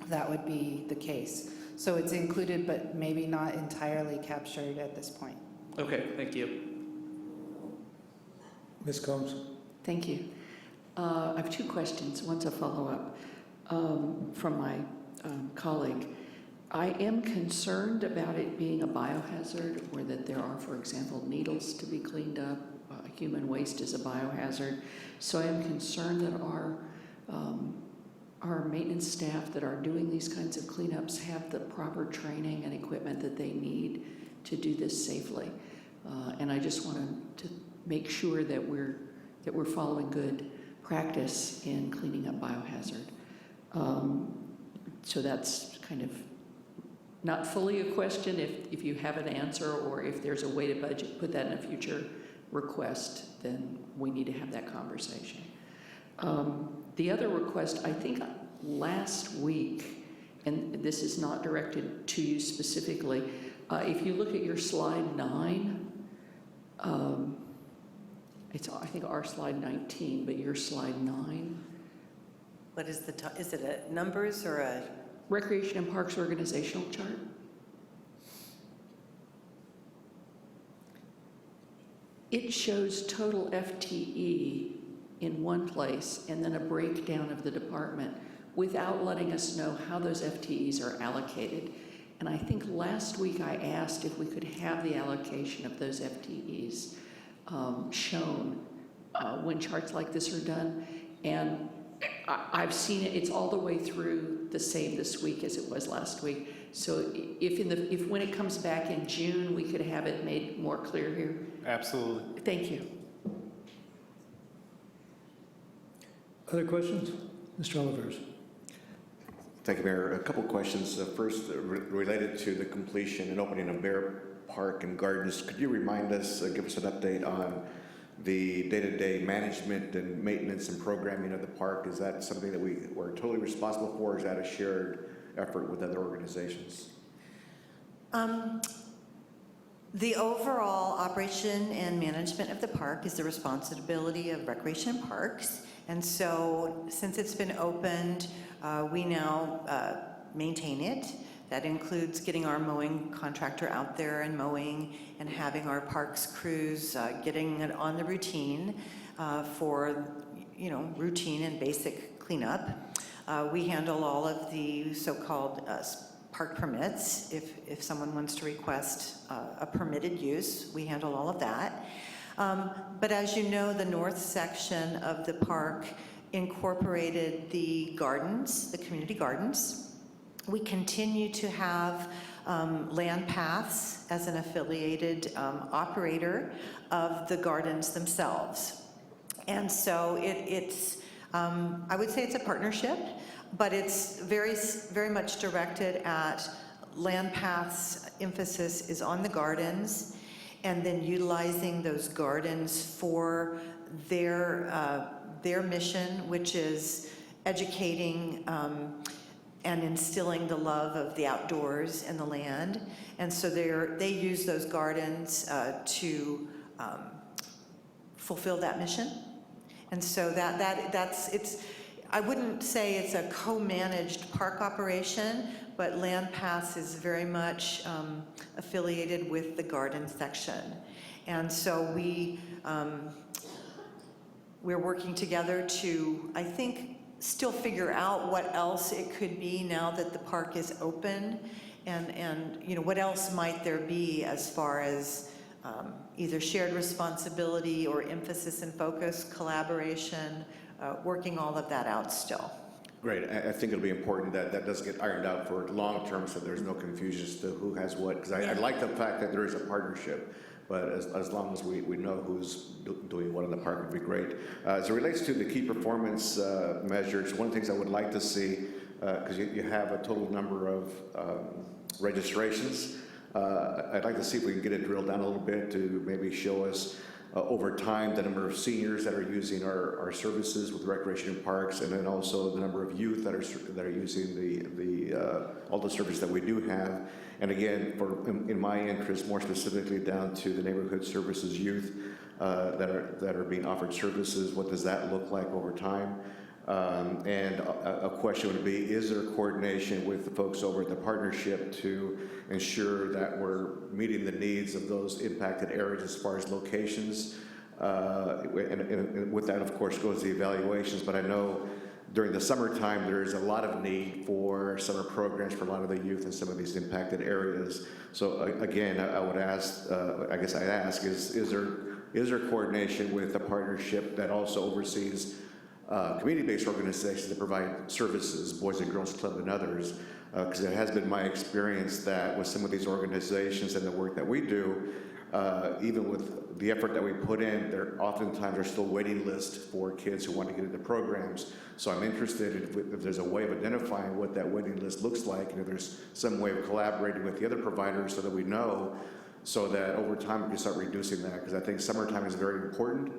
that would be the case. So it's included, but maybe not entirely captured at this point. Okay, thank you. Ms. Combs? Thank you. I have two questions. One's a follow-up from my colleague. I am concerned about it being a biohazard, or that there are, for example, needles to be cleaned up. Human waste is a biohazard. So I am concerned that our maintenance staff that are doing these kinds of cleanups have the proper training and equipment that they need to do this safely. And I just want to make sure that we're following good practice in cleaning up biohazard. So that's kind of not fully a question. If you have an answer, or if there's a way to put that in a future request, then we need to have that conversation. The other request, I think last week, and this is not directed to you specifically, if you look at your slide 9, it's I think our slide 19, but your slide 9. What is is it a numbers or a? Recreation and Parks organizational chart. It shows total FTE in one place and then a breakdown of the department without letting us know how those FTEs are allocated. And I think last week I asked if we could have the allocation of those FTEs shown when charts like this are done. And I've seen it, it's all the way through the same this week as it was last week. So if when it comes back in June, we could have it made more clear here. Absolutely. Thank you. Other questions? Mr. Olivers? Thank you, Mayor. A couple questions. First, related to the completion and opening of Bear Park and Gardens. Could you remind us, give us an update on the day-to-day management and maintenance and programming of the park? Is that something that we are totally responsible for, or is that a shared effort with other organizations? The overall operation and management of the park is the responsibility of Recreation and Parks. And so since it's been opened, we now maintain it. That includes getting our mowing contractor out there and mowing, and having our parks crews getting it on the routine for, routine and basic cleanup. We handle all of the so-called park permits. If someone wants to request a permitted use, we handle all of that. But as you know, the north section of the park incorporated the gardens, the community gardens. We continue to have Land Paths as an affiliated operator of the gardens themselves. And so it's I would say it's a partnership, but it's very, very much directed at Land Paths. Emphasis is on the gardens, and then utilizing those gardens for their mission, which is educating and instilling the love of the outdoors and the land. And so they use those gardens to fulfill that mission. And so it's, I wouldn't say it's a co-managed park operation, but Land Pass is very much affiliated with the garden section. And so we're working together to, I think, still figure out what else it could be now that the park is open, and what else might there be as far as either shared responsibility or emphasis and focus, collaboration, working all of that out still. Great. I think it'll be important that that does get ironed out for long term, so there's no confusion as to who has what, because I like the fact that there is a partnership. But as long as we know who's doing what in the park would be great. As it relates to the key performance measures, one of the things I would like to see because you have a total number of registrations. I'd like to see if we can get it drilled down a little bit to maybe show us over time the number of seniors that are using our services with recreation and parks, and then also the number of youth that are using all the services that we do have. And again, in my interest, more specifically down to the neighborhood services youth that are being offered services. What does that look like over time? And a question would be, is there coordination with the folks over at the partnership to ensure that we're meeting the needs of those impacted areas as far as locations? And with that, of course, goes the evaluations. But I know during the summertime, there's a lot of need for summer programs for a lot of the youth in some of these impacted areas. So again, I would ask, I guess I'd ask, is there coordination with the partnership that also oversees community-based organizations that provide services, Boys and Girls Club and others? Because it has been my experience that with some of these organizations and the work that we do, even with the effort that we put in, there oftentimes are still waiting lists for kids who want to get into programs. So I'm interested if there's a way of identifying what that waiting list looks like, and if there's some way of collaborating with the other providers so that we know, so that over time we can start reducing that, because I think summertime is very important.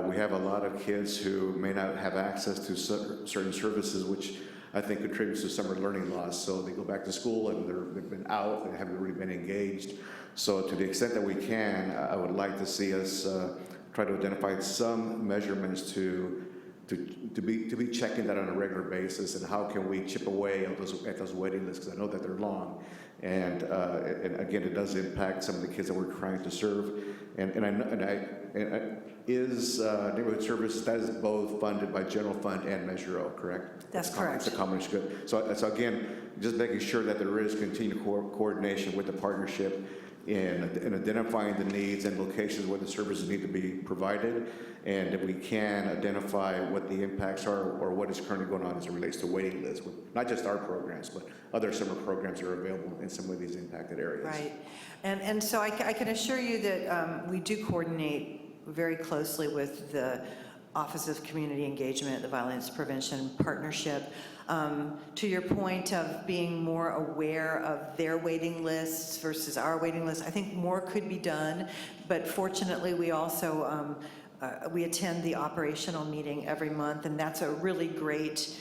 We have a lot of kids who may not have access to certain services, which I think contributes to summer learning loss. So they go back to school and they've been out and haven't really been engaged. So to the extent that we can, I would like to see us try to identify some measurements to be checking that on a regular basis, and how can we chip away at those waiting lists, because I know that they're long. And again, it does impact some of the kids that we're trying to serve. Is neighborhood services, that is both funded by general fund and Measure O, correct? That's correct. It's a combination, good. So again, just making sure that there is continued coordination with the partnership in identifying the needs and locations where the services need to be provided, and if we can identify what the impacts are or what is currently going on as it relates to waiting lists, with not just our programs, but other summer programs that are available in some of these impacted areas. Right. And so I can assure you that we do coordinate very closely with the Office of Community Engagement, the Violence Prevention Partnership. To your point of being more aware of their waiting lists versus our waiting lists, I think more could be done, but fortunately we also we attend the operational meeting every month, and that's a really great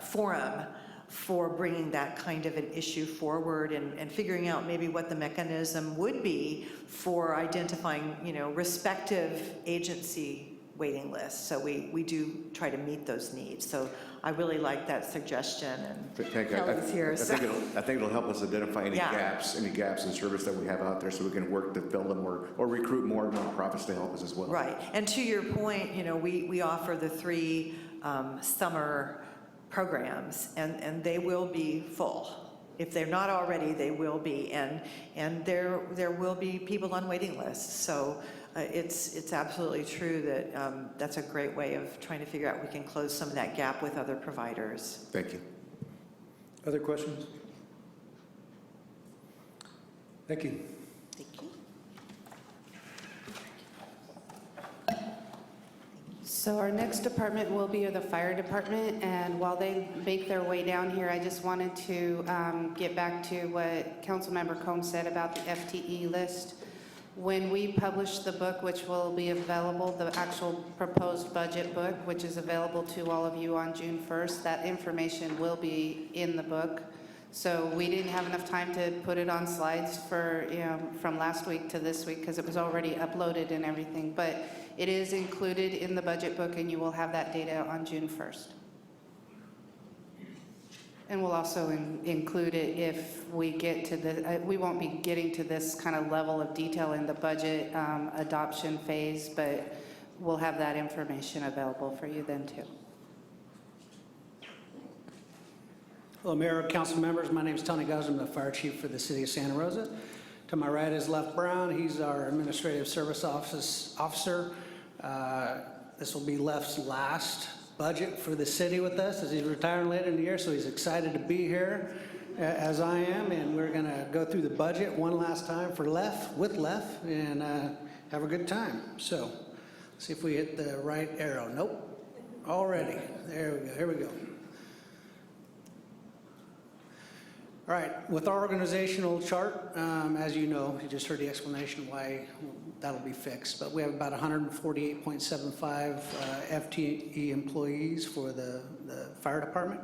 forum for bringing that kind of an issue forward and figuring out maybe what the mechanism would be for identifying, respective agency waiting lists. So we do try to meet those needs. So I really like that suggestion, and Kelly's here. I think it'll help us identify any gaps in service that we have out there, so we can work to fill them or recruit more nonprofits to help us as well. Right. And to your point, we offer the 3 summer programs, and they will be full. If they're not already, they will be, and there will be people on waiting lists. So it's absolutely true that that's a great way of trying to figure out we can close some of that gap with other providers. Thank you. Other questions? Thank you. Thank you. So our next department will be the fire department, and while they make their way down here, I just wanted to get back to what Councilmember Combs said about the FTE list. When we publish the book, which will be available, the actual proposed budget book, which is available to all of you on June 1st, that information will be in the book. So we didn't have enough time to put it on slides for, from last week to this week, because it was already uploaded and everything. But it is included in the budget book, and you will have that data on June 1st. And we'll also include it if we get to the, we won't be getting to this kind of level of detail in the budget adoption phase, but we'll have that information available for you then too. Hello, Mayor, Council members. My name is Tony Guzman. I'm the fire chief for the city of Santa Rosa. To my right is Left Brown. He's our administrative service officer. This will be Left's last budget for the city with us, as he's retiring later in the year, so he's excited to be here, as I am, and we're going to go through the budget one last time for with Left, and have a good time. So, see if we hit the right arrow. Nope. Already. There we go. Here we go. All right, with our organizational chart, as you know, you just heard the explanation why that'll be fixed, but we have about 148.75 FTE employees for the fire department,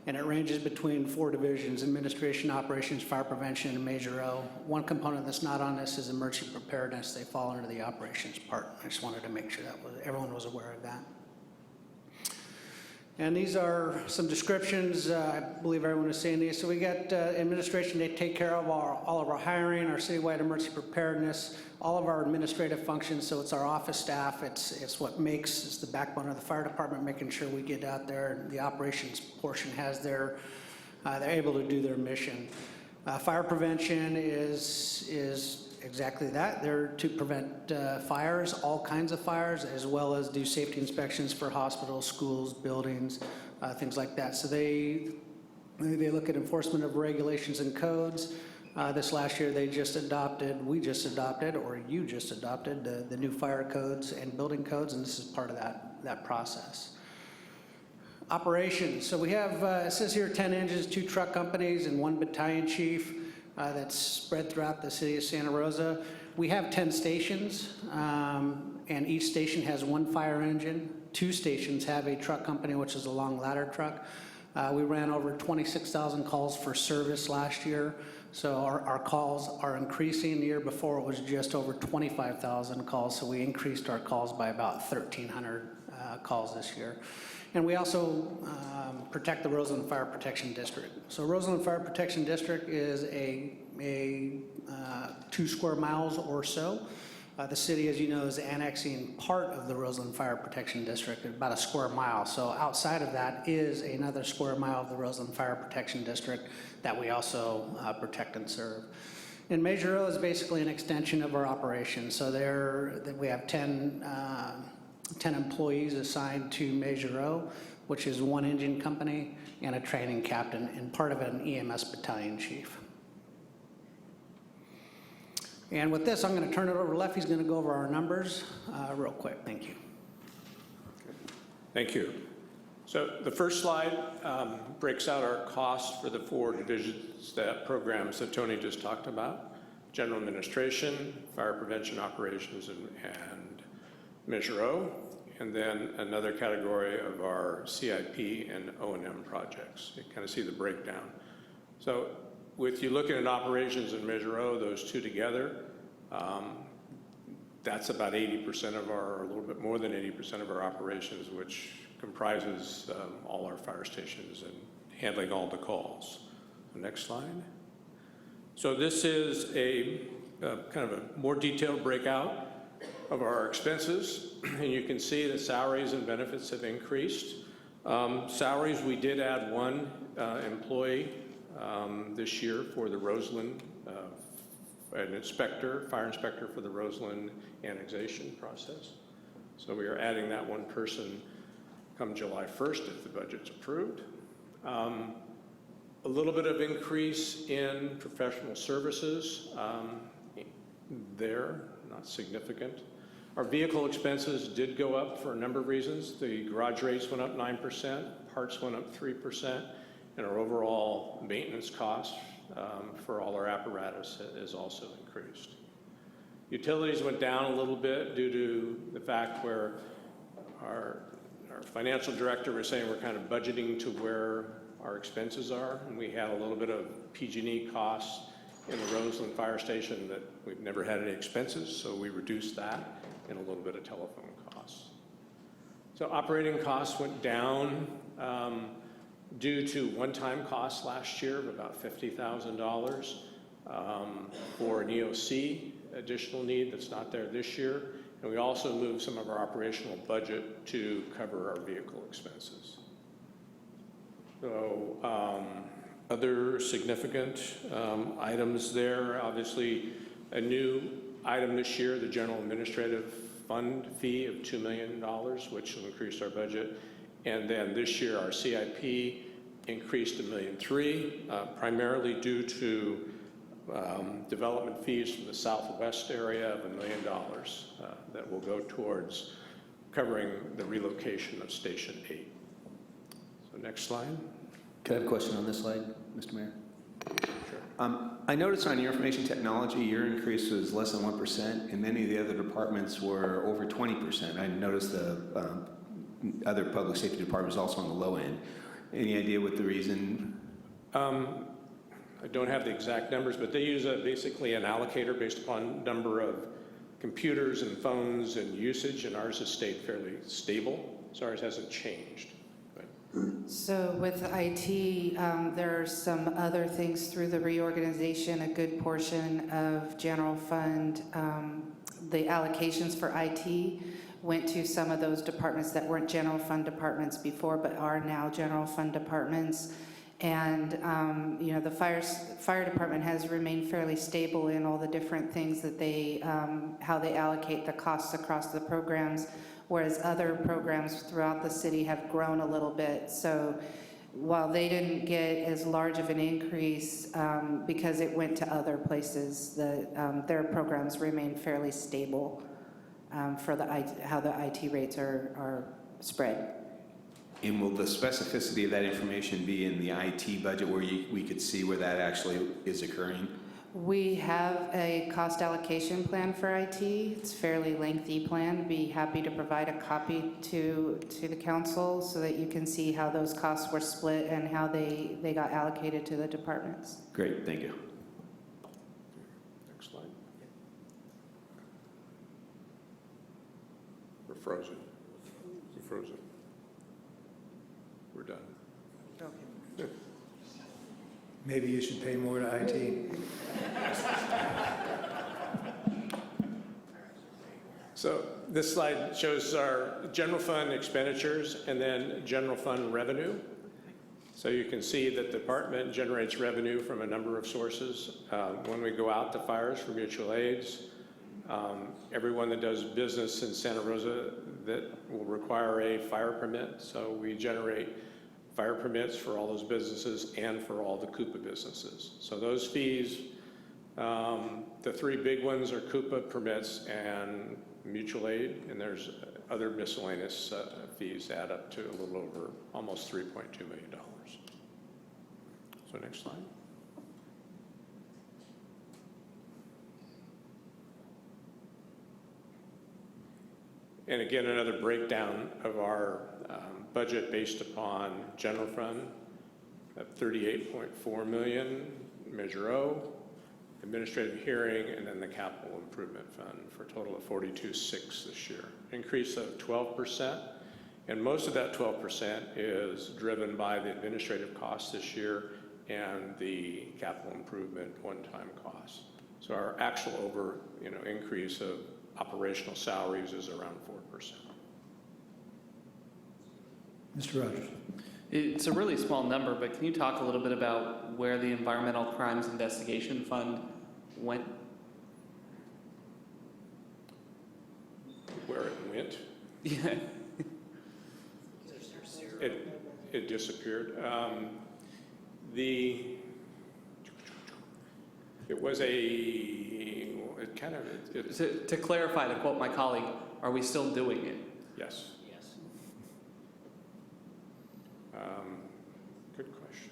and it ranges between 4 divisions: administration, operations, fire prevention, and Major O. One component that's not on this is emergency preparedness. They fall under the operations part. I just wanted to make sure that everyone was aware of that. And these are some descriptions. I believe everyone has seen these. So we got administration, they take care of all of our hiring, our citywide emergency preparedness, all of our administrative functions. So it's our office staff. It's what makes, it's the backbone of the fire department, making sure we get out there. And the operations portion has they're able to do their mission. Fire prevention is exactly that. They're to prevent fires, all kinds of fires, as well as do safety inspections for hospitals, schools, buildings, things like that. So they look at enforcement of regulations and codes. This last year, we just adopted, or you just adopted, the new fire codes and building codes, and this is part of that process. Operations. So we have, it says here 10 engines, 2 truck companies, and 1 battalion chief. That's spread throughout the city of Santa Rosa. We have 10 stations, and each station has 1 fire engine. 2 stations have a truck company, which is a long ladder truck. We ran over 26,000 calls for service last year, so our calls are increasing. The year before, it was just over 25,000 calls, so we increased our calls by about 1,300 calls this year. And we also protect the Roseland Fire Protection District. So Roseland Fire Protection District is a 2 square miles or so. The city, as you know, is annexing part of the Roseland Fire Protection District, about a square mile. So outside of that is another square mile of the Roseland Fire Protection District that we also protect and serve. And Major O is basically an extension of our operation. So we have 10 employees assigned to Major O, which is 1 engine company and a training captain, and part of it an EMS battalion chief. And with this, I'm going to turn it over to Lef. He's going to go over our numbers real quick. Thank you. Thank you. So the first slide breaks out our costs for the 4 divisions, programs that Tony just talked about: general administration, fire prevention operations, and Measure O, and then another category of our CIP and O&M projects. You kind of see the breakdown. So with you looking at operations and Measure O, those 2 together, that's about 80% of our, or a little bit more than 80% of our operations, which comprises all our fire stations and handling all the calls. The next slide. So this is a kind of a more detailed breakout of our expenses, and you can see that salaries and benefits have increased. Salaries, we did add 1 employee this year for the Roseland, an inspector, fire inspector for the Roseland annexation process. So we are adding that 1 person come July 1st if the budget's approved. A little bit of increase in professional services there, not significant. Our vehicle expenses did go up for a number of reasons. The garage rates went up 9%, parts went up 3%, and our overall maintenance cost for all our apparatus is also increased. Utilities went down a little bit due to the fact where our financial director was saying we're kind of budgeting to where our expenses are, and we had a little bit of PG&E costs in the Roseland Fire Station that we've never had any expenses, so we reduced that, and a little bit of telephone costs. So operating costs went down due to one-time costs last year of about $50,000 for an EOC additional need that's not there this year. And we also moved some of our operational budget to cover our vehicle expenses. So other significant items there, obviously a new item this year, the general administrative fund fee of $2 million, which will increase our budget. And then this year, our CIP increased to $1.3 million, primarily due to development fees from the southwest area of $1 million that will go towards covering the relocation of Station 8. So next slide. Could I have a question on this slide, Mr. Mayor? I noticed on your information technology, your increase was less than 1%, and many of the other departments were over 20%. I noticed the other public safety departments also on the low end. Any idea what the reason? I don't have the exact numbers, but they use basically an allocator based upon number of computers and phones and usage, and ours has stayed fairly stable, so ours hasn't changed. So with IT, there are some other things through the reorganization. A good portion of general fund, the allocations for IT went to some of those departments that weren't general fund departments before, but are now general fund departments. And you know, the fire department has remained fairly stable in all the different things that they, how they allocate the costs across the programs, whereas other programs throughout the city have grown a little bit. So while they didn't get as large of an increase because it went to other places, their programs remain fairly stable for how the IT rates are spread. And will the specificity of that information be in the IT budget where we could see where that actually is occurring? We have a cost allocation plan for IT. It's a fairly lengthy plan. Be happy to provide a copy to the council so that you can see how those costs were split and how they got allocated to the departments. Great, thank you. Next slide. We're frozen. We're frozen. We're done. Maybe you should pay more to IT. So this slide shows our general fund expenditures and then general fund revenue. So you can see that the department generates revenue from a number of sources. When we go out to fires for mutual aids, everyone that does business in Santa Rosa that will require a fire permit. So we generate fire permits for all those businesses and for all the Coupa businesses. So those fees, the three big ones are Coupa permits and mutual aid, and there's other miscellaneous fees add up to a little over almost $3.2 million. So next slide. And again, another breakdown of our budget based upon general fund at $38.4 million, Measure O, administrative hearing, and then the capital improvement fund for a total of $42.6 this year. Increase of 12%, and most of that 12% is driven by the administrative costs this year and the capital improvement one-time costs. So our actual increase of operational salaries is around 4%. Mr. Rogers. It's a really small number, but can you talk a little bit about where the Environmental Crimes Investigation Fund went? Where it went? Yeah. It disappeared. To clarify, to quote my colleague, are we still doing it? Yes. Good question.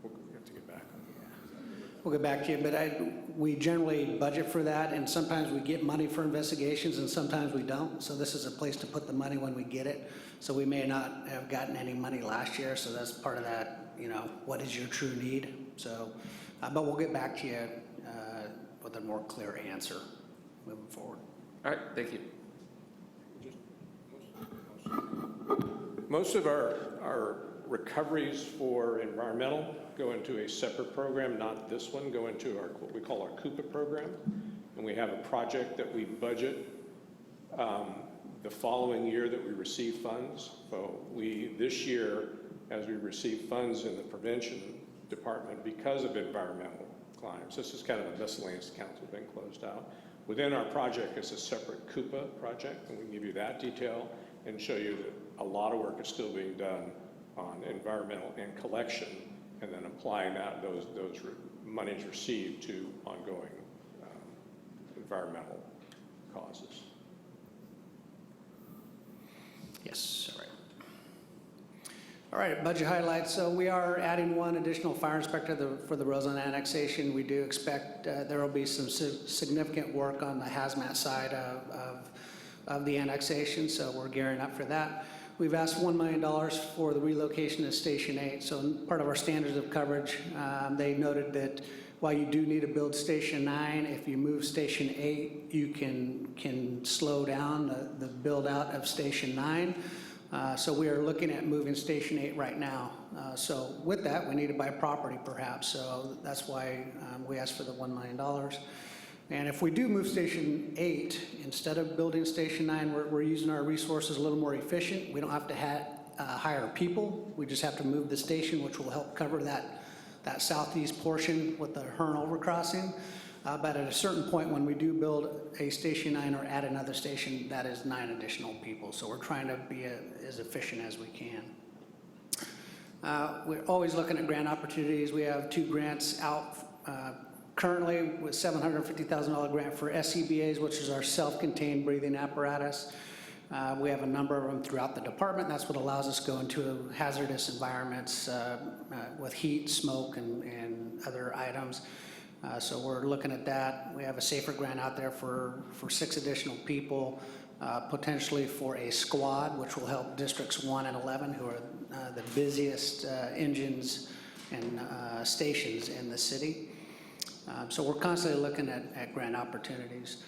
We'll have to get back on that. We'll get back to you, but we generally budget for that, and sometimes we get money for investigations and sometimes we don't. So this is a place to put the money when we get it. So we may not have gotten any money last year, so that's part of that, what is your true need? So, but we'll get back to you with a more clear answer moving forward. All right, thank you. Most of our recoveries for environmental go into a separate program, not this one, go into what we call our Coupa program. And we have a project that we budget the following year that we receive funds. So this year, as we receive funds in the prevention department because of environmental crimes, this is kind of a miscellaneous account that's been closed out. Within our project is a separate Coupa project, and we can give you that detail and show you that a lot of work is still being done on environmental and collection, and then applying those monies received to ongoing environmental causes. Yes, all right. All right, budget highlights. So we are adding one additional fire inspector for the Rosa annexation. We do expect there will be some significant work on the hazmat side of the annexation, so we're gearing up for that. We've asked $1 million for the relocation of Station 8. So part of our standards of coverage, they noted that while you do need to build Station 9, if you move Station 8, you can slow down the build out of Station 9. So we are looking at moving Station 8 right now. So with that, we need to buy property perhaps. So that's why we asked for the $1 million. And if we do move Station 8, instead of building Station 9, we're using our resources a little more efficient. We don't have to hire people. We just have to move the station, which will help cover that southeast portion with the Hearn overcrossing. But at a certain point, when we do build a Station 9 or add another station, that is 9 additional people. So we're trying to be as efficient as we can. We're always looking at grant opportunities. We have 2 grants out currently with $750,000 grant for SCBAs, which is our self-contained breathing apparatus. We have a number of them throughout the department. That's what allows us to go into hazardous environments with heat, smoke, and other items. So we're looking at that. We have a safer grant out there for 6 additional people, potentially for a squad, which will help districts 1 and 11, who are the busiest engines and stations in the city. So we're constantly looking at grant opportunities.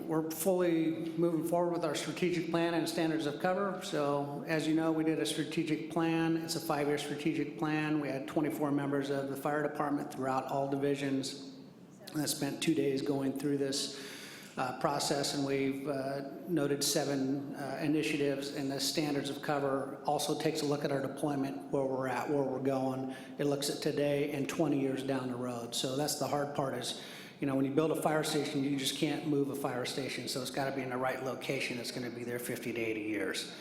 We're fully moving forward with our strategic plan and standards of cover. So as you know, we did a strategic plan. It's a 5-year strategic plan. We had 24 members of the fire department throughout all divisions that spent 2 days going through this process, and we've noted 7 initiatives. And the standards of cover also takes a look at our deployment, where we're at, where we're going. It looks at today and 20 years down the road. So that's the hard part is, you know, when you build a fire station, you just can't move a fire station. So it's got to be in the right location. It's going to be there 50 to 80 years.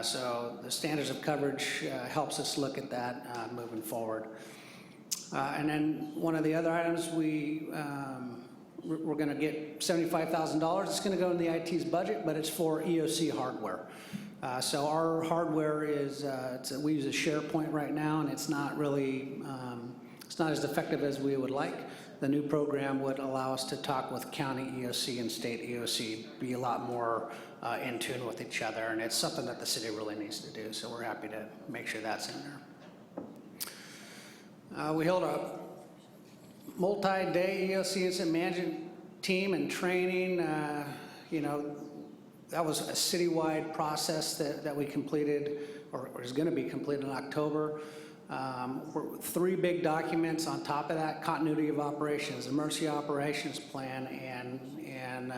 So the standards of coverage helps us look at that moving forward. And then one of the other items, we're going to get $75,000. It's going to go in the IT's budget, but it's for EOC hardware. So our hardware is, we use a SharePoint right now, and it's not really, it's not as effective as we would like. The new program would allow us to talk with county EOC and state EOC, be a lot more in tune with each other, and it's something that the city really needs to do, so we're happy to make sure that's in there. We held a multi-day EOC incident management team and training. You know, that was a citywide process that we completed, or is going to be completed in October. 3 big documents on top of that: continuity of operations, emergency operations plan, and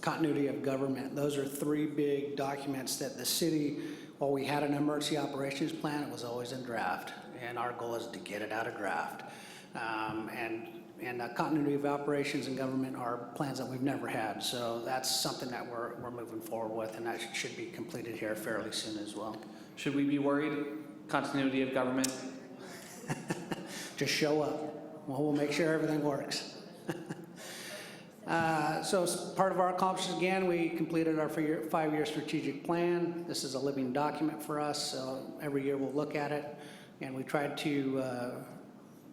continuity of government. Those are 3 big documents that the city, while we had an emergency operations plan, it was always in draft, and our goal is to get it out of draft. And continuity of operations and government are plans that we've never had, so that's something that we're moving forward with, and that should be completed here fairly soon as well. Should we be worried? Continuity of government? Just show up. We'll make sure everything works. So as part of our accomplishments, again, we completed our 5-year strategic plan. This is a living document for us, so every year we'll look at it, and we tried to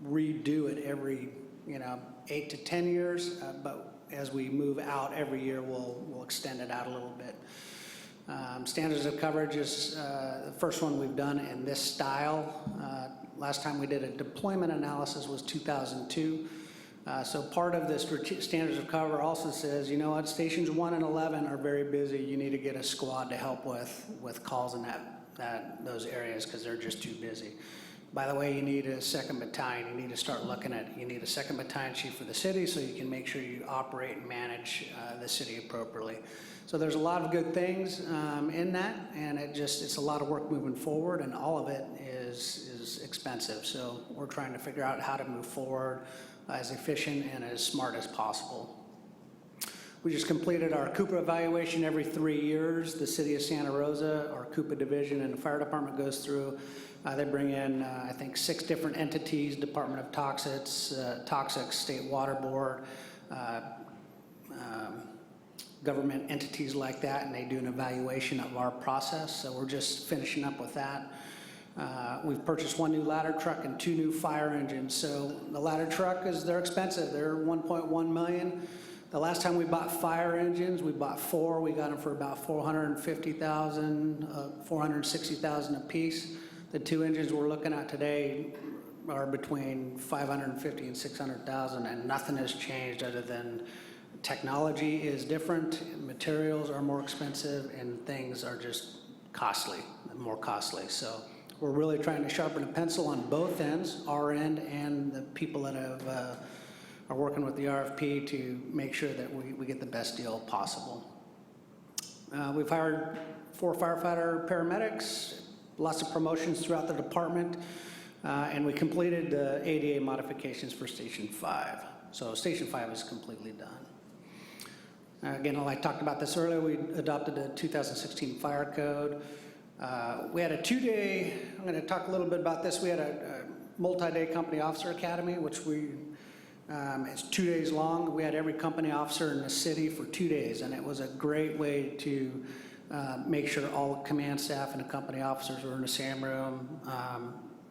redo it every 8 to 10 years, but as we move out every year, we'll extend it out a little bit. Standards of coverage is the first one we've done in this style. Last time we did a deployment analysis was 2002. So part of the standards of cover also says, you know what, stations 1 and 11 are very busy. You need to get a squad to help with calls in those areas because they're just too busy. By the way, you need a 2nd battalion. You need to start looking at, you need a 2nd battalion chief for the city so you can make sure you operate and manage the city appropriately. So there's a lot of good things in that, and it's a lot of work moving forward, and all of it is expensive. So we're trying to figure out how to move forward as efficient and as smart as possible. We just completed our Coupa evaluation every 3 years. The city of Santa Rosa, our Coupa division, and the fire department goes through. They bring in, I think, 6 different entities: Department of Toxics, State Water Board, government entities like that, and they do an evaluation of our process, so we're just finishing up with that. We've purchased 1 new ladder truck and 2 new fire engines. So the ladder truck they're expensive. They're $1.1 million. The last time we bought fire engines, we bought 4. We got them for about $450,000, $460,000 a piece. The 2 engines we're looking at today are between $550,000 and $600,000, and nothing has changed other than technology is different, materials are more expensive, and things are just more costly. So we're really trying to sharpen a pencil on both ends, our end and the people that are working with the RFP, to make sure that we get the best deal possible. We've hired 4 firefighter paramedics, lots of promotions throughout the department, and we completed the ADA modifications for Station 5. So Station 5 is completely done. Again, I talked about this earlier, we adopted a 2016 fire code. We had a 2-day, I'm going to talk a little bit about this, we had a multi-day company officer academy, which it's 2 days long. We had every company officer in the city for 2 days, and it was a great way to make sure all command staff and the company officers were in the same room,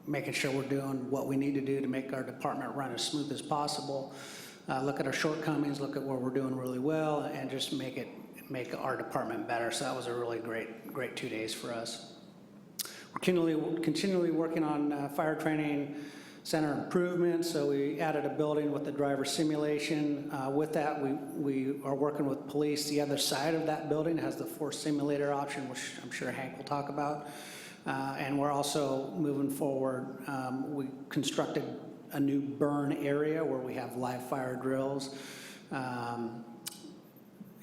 making sure we're doing what we need to do to make our department run as smooth as possible. Look at our shortcomings, look at where we're doing really well, and just make our department better. So that was a really great 2 days for us. We're continually working on fire training center improvements. So we added a building with the driver simulation. With that, we are working with police. The other side of that building has the force simulator option, which I'm sure Hank will talk about. And we're also moving forward. We constructed a new burn area where we have live fire drills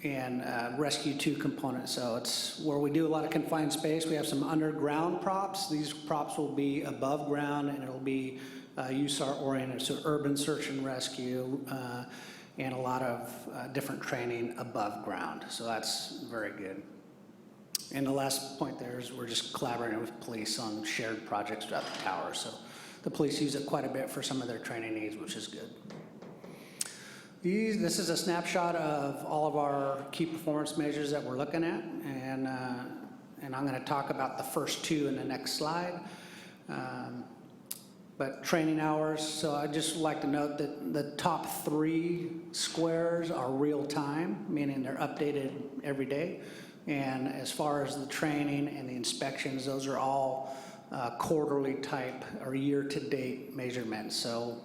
and Rescue 2 components. So it's where we do a lot of confined space. We have some underground props. These props will be above ground, and it'll be USAR oriented, so urban search and rescue, and a lot of different training above ground. So that's very good. And the last point there is we're just collaborating with police on shared projects throughout the tower. So the police use it quite a bit for some of their training needs, which is good. This is a snapshot of all of our key performance measures that we're looking at, and I'm going to talk about the first 2 in the next slide. But training hours, so I'd just like to note that the top 3 squares are real time, meaning they're updated every day. And as far as the training and the inspections, those are all quarterly type or year-to-date measurements. So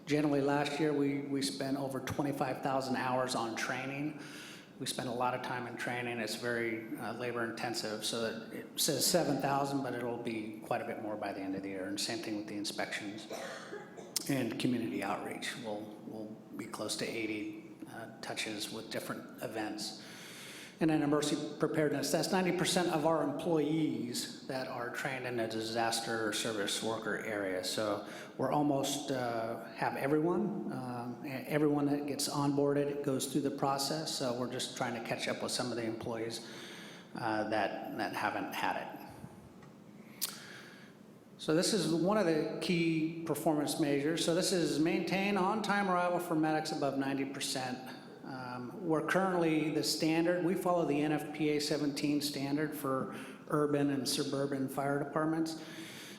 generally last year we spent over 25,000 hours on training. We spend a lot of time in training. It's very labor intensive. So it says 7,000, but it'll be quite a bit more by the end of the year. And same thing with the inspections and community outreach. We'll be close to 80 touches with different events. And then emergency preparedness, that's 90% of our employees that are trained in the disaster service worker area. So we're almost have everyone that gets onboarded goes through the process. So we're just trying to catch up with some of the employees that haven't had it. So this is one of the key performance measures. So this is maintain on-time arrival for medics above 90%. We're currently the standard, we follow the NFPA 17 standard for urban and suburban fire departments.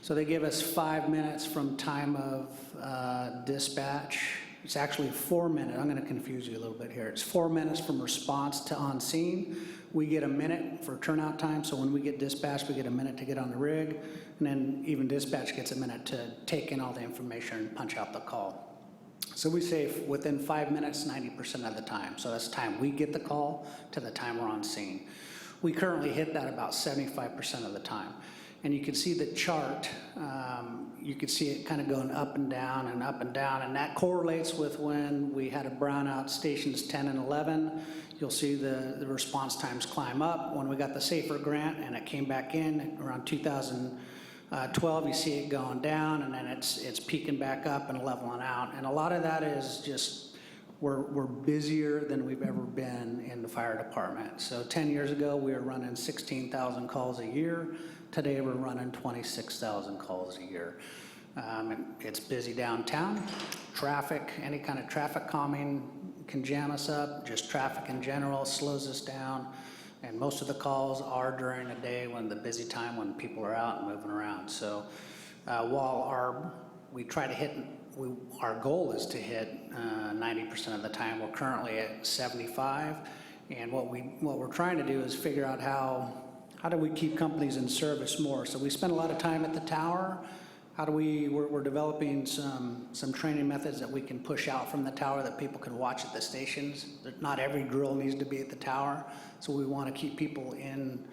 So they give us 5 minutes from time of dispatch. It's actually 4 minutes. I'm going to confuse you a little bit here. It's 4 minutes from response to on scene. We get a minute for turnout time. So when we get dispatched, we get a minute to get on the rig. And then even dispatch gets a minute to take in all the information and punch out the call. So we say within 5 minutes, 90% of the time. So that's the time we get the call to the time we're on scene. We currently hit that about 75% of the time. And you can see the chart, you can see it kind of going up and down and up and down, and that correlates with when we had a brownout stations 10 and 11. You'll see the response times climb up. When we got the SAFER grant and it came back in around 2012, you see it going down, and then it's peaking back up and leveling out. And a lot of that is just we're busier than we've ever been in the fire department. So 10 years ago, we were running 16,000 calls a year. Today, we're running 26,000 calls a year. It's busy downtown. Traffic, any kind of traffic calming can jam us up, just traffic in general slows us down. And most of the calls are during the day when the busy time when people are out and moving around. So while we try to hit, our goal is to hit 90% of the time. We're currently at 75. And what we're trying to do is figure out how do we keep companies in service more. So we spend a lot of time at the tower. We're developing some training methods that we can push out from the tower that people can watch at the stations. Not every drill needs to be at the tower, so we want to keep people in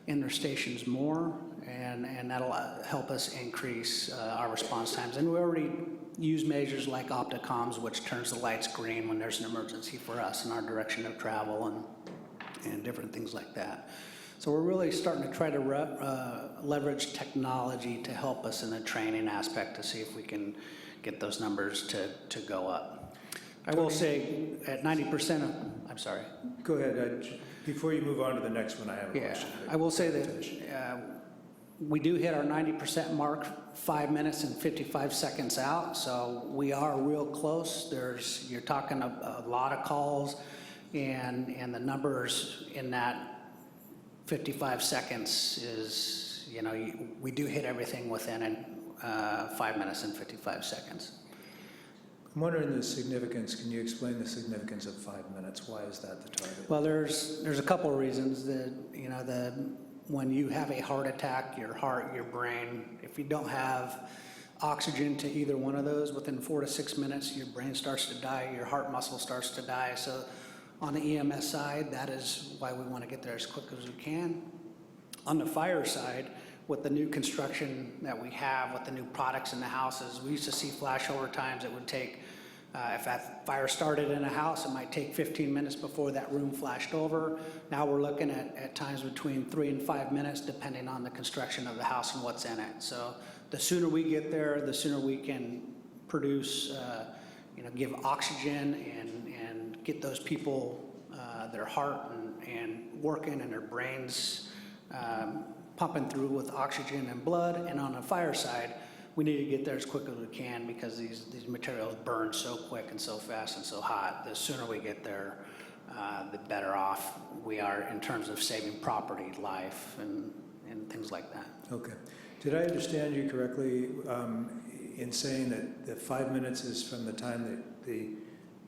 their stations more, and that'll help us increase our response times. And we already use measures like Opticoms, which turns the lights green when there's an emergency for us in our direction of travel and different things like that. So we're really starting to try to leverage technology to help us in the training aspect to see if we can get those numbers to go up. I will say at 90% of, I'm sorry. Go ahead. Before you move on to the next one, I have a question. I will say that we do hit our 90% mark 5 minutes and 55 seconds out, so we are real close. You're talking a lot of calls, and the numbers in that 55 seconds is, we do hit everything within 5 minutes and 55 seconds. I'm wondering the significance. Can you explain the significance of 5 minutes? Why is that the target? Well, there's a couple of reasons that, when you have a heart attack, your heart, your brain, if you don't have oxygen to either one of those, within 4 to 6 minutes, your brain starts to die, your heart muscle starts to die. So on the EMS side, that is why we want to get there as quick as we can. On the fire side, with the new construction that we have, with the new products in the houses, we used to see flashover times. It would take, if that fire started in a house, it might take 15 minutes before that room flashed over. Now we're looking at times between 3 and 5 minutes, depending on the construction of the house and what's in it. So the sooner we get there, the sooner we can produce, give oxygen and get those people, their heart and working and their brains pumping through with oxygen and blood. And on the fire side, we need to get there as quick as we can because these materials burn so quick and so fast and so hot. The sooner we get there, the better off we are in terms of saving property, life, and things like that. Okay. Did I understand you correctly in saying that the 5 minutes is from the time that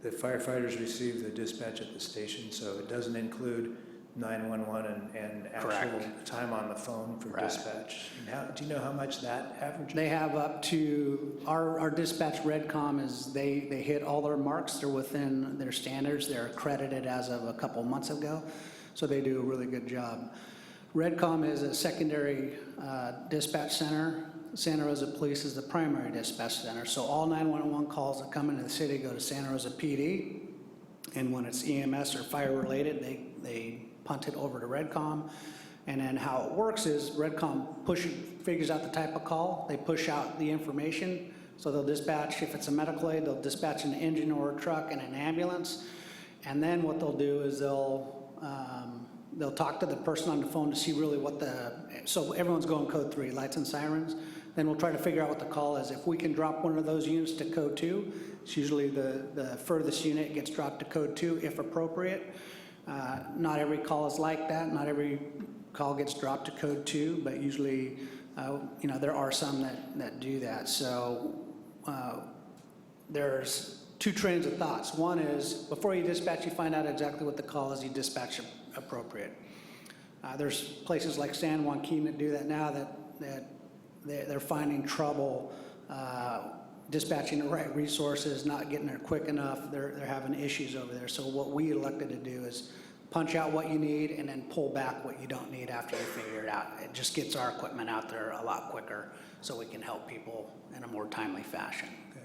the firefighters receive the dispatch at the station, so it doesn't include 911 and actual Correct. time on the phone for dispatch? And do you know how much that averages? They have up to, our dispatch Redcom is, they hit all their marks. They're within their standards. They're accredited as of a couple months ago, so they do a really good job. Redcom is a secondary dispatch center. Santa Rosa Police is the primary dispatch center. So all 911 calls that come into the city go to Santa Rosa PD. And when it's EMS or fire related, they punt it over to Redcom. And then how it works is Redcom figures out the type of call. They push out the information. So they'll dispatch, if it's a medical aid, they'll dispatch an engine or a truck and an ambulance. And then what they'll do is they'll talk to the person on the phone to see really so everyone's going code 3, lights and sirens. Then we'll try to figure out what the call is. If we can drop one of those units to code 2, it's usually the furthest unit gets dropped to code 2 if appropriate. Not every call is like that. Not every call gets dropped to code 2, but usually, there are some that do that. So there's 2 trains of thoughts. One is, before you dispatch, you find out exactly what the call is, you dispatch appropriate. There's places like San Joaquin that do that now that they're finding trouble dispatching the right resources, not getting there quick enough. They're having issues over there. So what we elected to do is punch out what you need and then pull back what you don't need after you figure it out. It just gets our equipment out there a lot quicker so we can help people in a more timely fashion. Okay.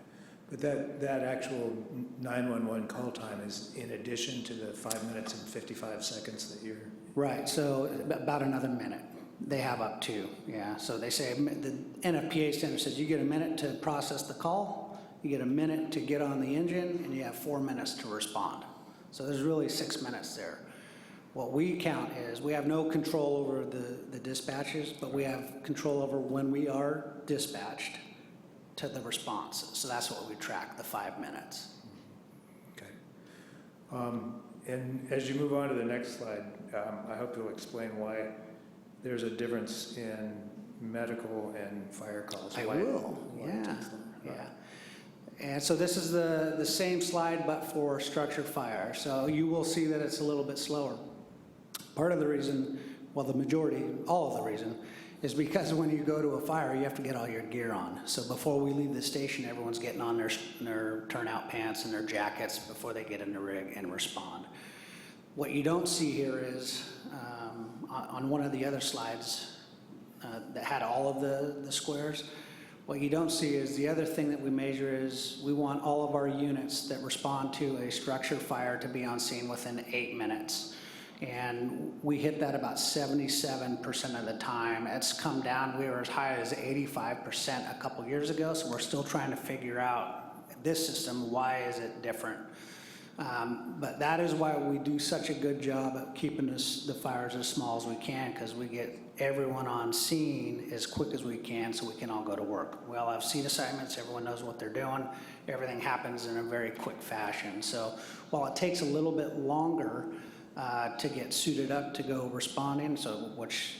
But that actual 911 call time is in addition to the 5 minutes and 55 seconds that you're... Right, so about another minute. They have up to, yeah. So they say, the NFPA standard says you get a minute to process the call, you get a minute to get on the engine, and you have 4 minutes to respond. So there's really 6 minutes there. What we count is we have no control over the dispatches, but we have control over when we are dispatched to the response. So that's what we track, the 5 minutes. Okay. And as you move on to the next slide, I hope you'll explain why there's a difference in medical and fire calls. I Why- will, why it yeah, takes longer. yeah. And so this is the same slide, but for structured fire. So you will see that it's a little bit slower. Part of the reason, well, the majority, all of the reason, is because when you go to a fire, you have to get all your gear on. So before we leave the station, everyone's getting on their turnout pants and their jackets before they get in the rig and respond. What you don't see here is, on one of the other slides that had all of the squares, what you don't see is the other thing that we measure is we want all of our units that respond to a structure fire to be on scene within 8 minutes. And we hit that about 77% of the time. It's come down. We were as high as 85% a couple years ago, so we're still trying to figure out this system, why is it different? But that is why we do such a good job at keeping the fires as small as we can, because we get everyone on scene as quick as we can so we can all go to work. We all have seat assignments, everyone knows what they're doing, everything happens in a very quick fashion. So while it takes a little bit longer to get suited up to go responding, so which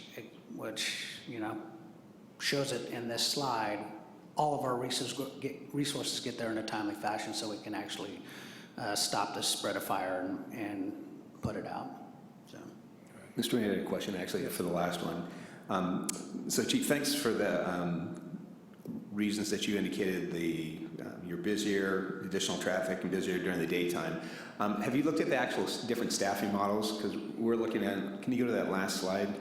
you know shows it in this slide, all of our resources get there in a timely fashion so we can actually stop the spread of fire and put it out. So. Mr. Mayor, I had a question actually for the last one. So Chief, thanks for the reasons that you indicated. You're busier, additional traffic, and busier during the daytime. Have you looked at the actual different staffing models? Because we're looking at, can you go to that last slide?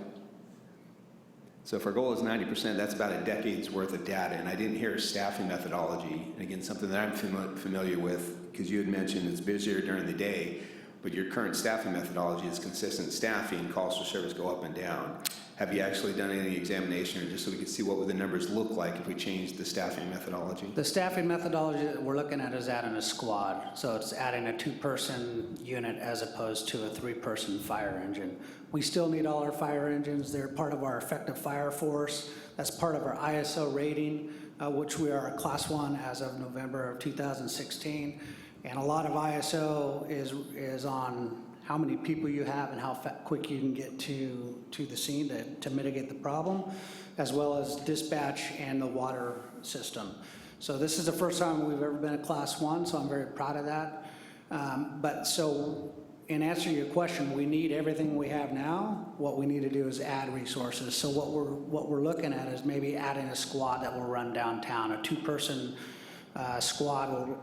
So if our goal is 90%, that's about a decade's worth of data, and I didn't hear a staffing methodology. And again, something that I'm familiar with, because you had mentioned it's busier during the day, but your current staffing methodology is consistent staffing, calls for service go up and down. Have you actually done any examination, or just so we can see what would the numbers look like if we changed the staffing methodology? The staffing methodology that we're looking at is adding a squad. So it's adding a 2-person unit as opposed to a 3-person fire engine. We still need all our fire engines. They're part of our effective fire force. That's part of our ISO rating, which we are a Class 1 as of November of 2016. And a lot of ISO is on how many people you have and how quick you can get to the scene to mitigate the problem, as well as dispatch and the water system. So this is the first time we've ever been a Class 1, so I'm very proud of that. But so in answer to your question, we need everything we have now. What we need to do is add resources. So what we're looking at is maybe adding a squad that will run downtown. A 2-person squad will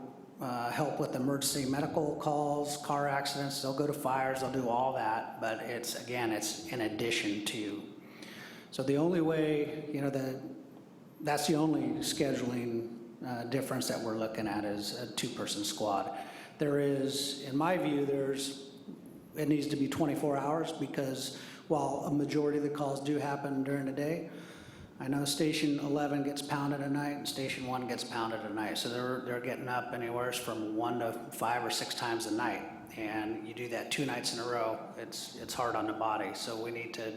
help with emergency medical calls, car accidents. They'll go to fires, they'll do all that, but it's in addition to. So the only way, that's the only scheduling difference that we're looking at is a 2-person squad. There is, in my view, it needs to be 24 hours, because while a majority of the calls do happen during the day, I know Station 11 gets pounded at night and Station 1 gets pounded at night. So they're getting up anywhere from 1 to 5 or 6 times a night. And you do that 2 nights in a row, it's hard on the body. So we need to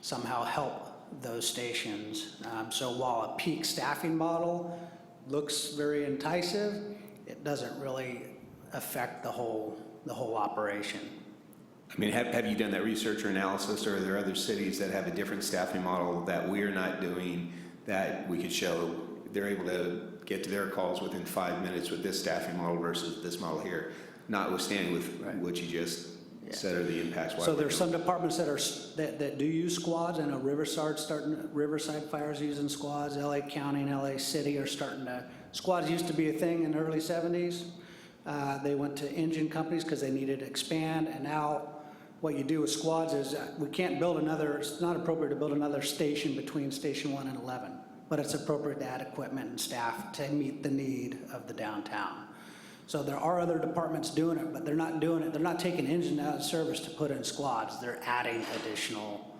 somehow help those stations. So while a peak staffing model looks very enticing, it doesn't really affect the whole operation. I mean, have you done that research or analysis, or are there other cities that have a different staffing model that we're not doing that we could show they're able to get to their calls within 5 minutes with this staffing model versus this model here, notwithstanding with what you just said are the impacts? So there's some departments that do use squads. I know Riverside Fire's using squads. LA County and LA City are starting to. Squads used to be a thing in the early 70s. They went to engine companies because they needed to expand, and now what you do with squads is we can't build it's not appropriate to build another station between Station 1 and 11, but it's appropriate to add equipment and staff to meet the need of the downtown. So there are other departments doing it, but they're not doing it. They're not taking engine out of service to put in squads. They're adding additional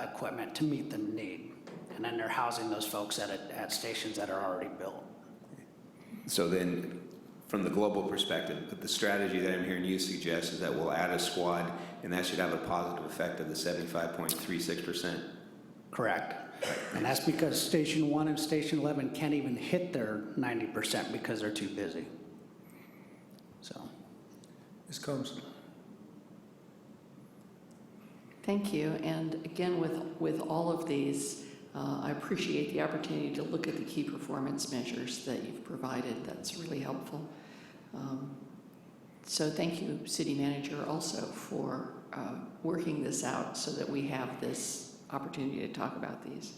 equipment to meet the need. And then they're housing those folks at stations that are already built. So then, from the global perspective, the strategy that I'm hearing you suggest is that we'll add a squad, and that should have a positive effect of the 75.36%. Correct. And that's because Station 1 and Station 11 can't even hit their 90% because they're too busy. So. Ms. Combs? Thank you. And again, with all of these, I appreciate the opportunity to look at the key performance measures that you've provided. That's really helpful. So thank you, City Manager, also for working this out so that we have this opportunity to talk about these.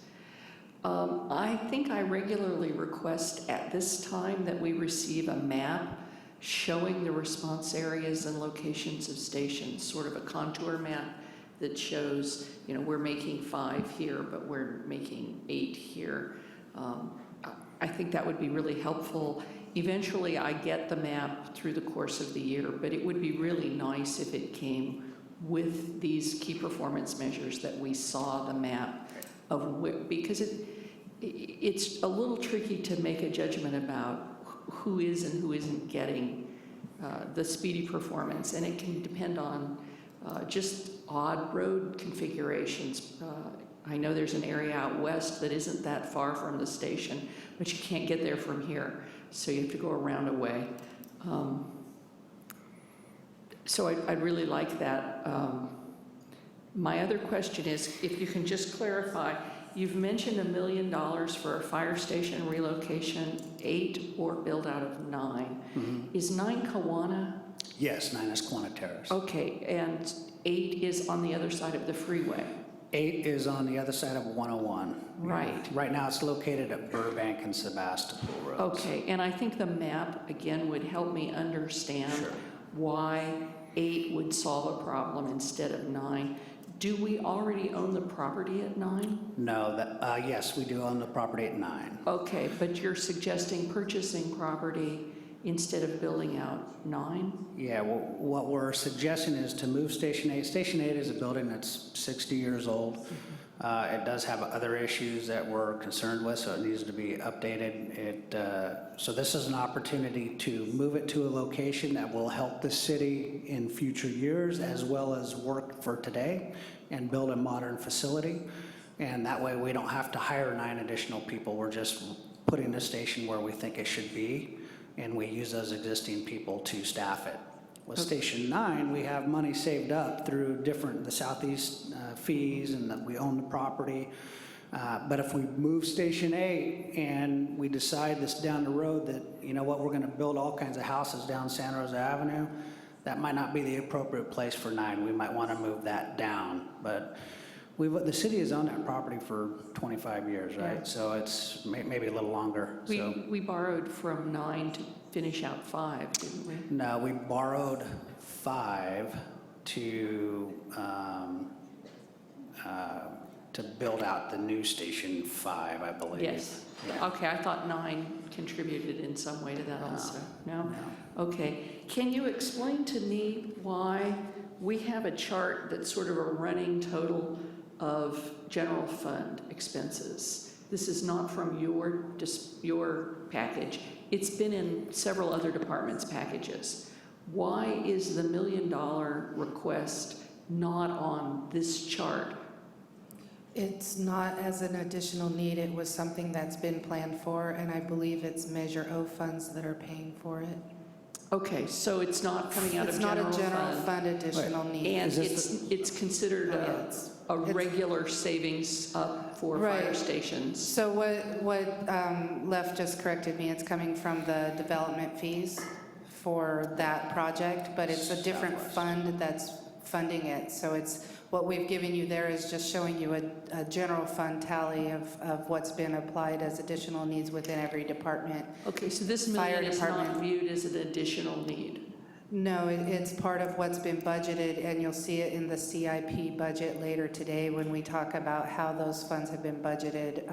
I think I regularly request at this time that we receive a map showing the response areas and locations of stations, sort of a contour map that shows, you know, we're making 5 here, but we're making 8 here. I think that would be really helpful. Eventually, I get the map through the course of the year, but it would be really nice if it came with these key performance measures that we saw the map of, because it's a little tricky to make a judgment about who is and who isn't getting the speedy performance, and it can depend on just odd road configurations. I know there's an area out west that isn't that far from the station, but you can't get there from here, so you have to go around a way. So I'd really like that. My other question is, if you can just clarify, you've mentioned $1 million for a fire station relocation, 8 or build out of 9. Mhm. Is 9 Kawana? Yes, 9 is Quanah Terrace. Okay, and 8 is on the other side of the freeway. 8 is on the other side of 101. Right. Right now, it's located at Burbank and Sebastopol Roads. Okay, and I think the map, again, would help me understand why 8 would solve a problem instead of 9. Do we already own the property at 9? No, yes, we do own the property at 9. Okay, but you're suggesting purchasing property instead of building out 9? Yeah, well, what we're suggesting is to move Station 8. Station 8 is a building that's 60 years old. It does have other issues that we're concerned with, so it needs to be updated. So this is an opportunity to move it to a location that will help the city in future years, as well as work for today, and build a modern facility. And that way we don't have to hire 9 additional people. We're just putting the station where we think it should be, and we use those existing people to staff it. With Station 9, we have money saved up through the Southeast fees, and that we own the property. But if we move Station 8 and we decide this down the road that, you know what, we're gonna build all kinds of houses down Santa Rosa Avenue, that might not be the appropriate place for 9. We might wanna move that down. But the city has owned that property for 25 years, right? Yeah. So it's maybe a little longer. We borrowed from 9 to finish out 5, didn't we? No, we borrowed 5 to build out the new Station 5, I believe. Yes. Yeah. Okay, I thought 9 contributed in some way to that also. No? No. Okay. Can you explain to me why we have a chart that's sort of a running total of general fund expenses? This is not from your package. It's been in several other departments' packages. Why is the $1 million request not on this chart? It's not as an additional need. It was something that's been planned for, and I believe it's Measure O funds that are paying for it. Okay, so it's not coming out of It's general not fund? a general fund additional need. And it's considered a regular savings up for fire Right. stations? So what Left just corrected me, it's coming from the development fees for that project, but it's a different fund that's funding it. So it's, what we've given you there is just showing you a general fund tally of what's been applied as additional needs within every department. Okay, so this $1 Fire million is not department. viewed as an additional need? No, it's part of what's been budgeted, and you'll see it in the CIP budget later today when we talk about how those funds have been budgeted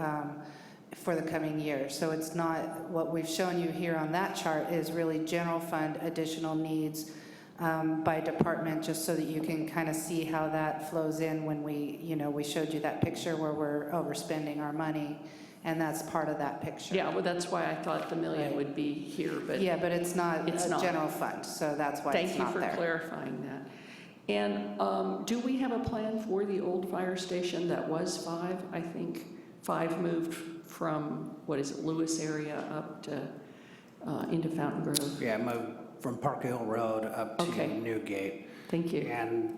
for the coming year. So it's not, what we've shown you here on that chart is really general fund additional needs by department, just so that you can kind of see how that flows in when we showed you that picture where we're overspending our money, and that's part of that picture. Yeah, well, that's why I thought the $1 million would be here, but Yeah, but it's not It's a not. general fund, so that's why it's not there. Thank you for clarifying that. And do we have a plan for the old fire station that was 5? I think 5 moved from, what is it, Lewis area up to into Fountain Grove? Yeah, moved from Park Hill Road up to Okay. Newgate. Thank you. And,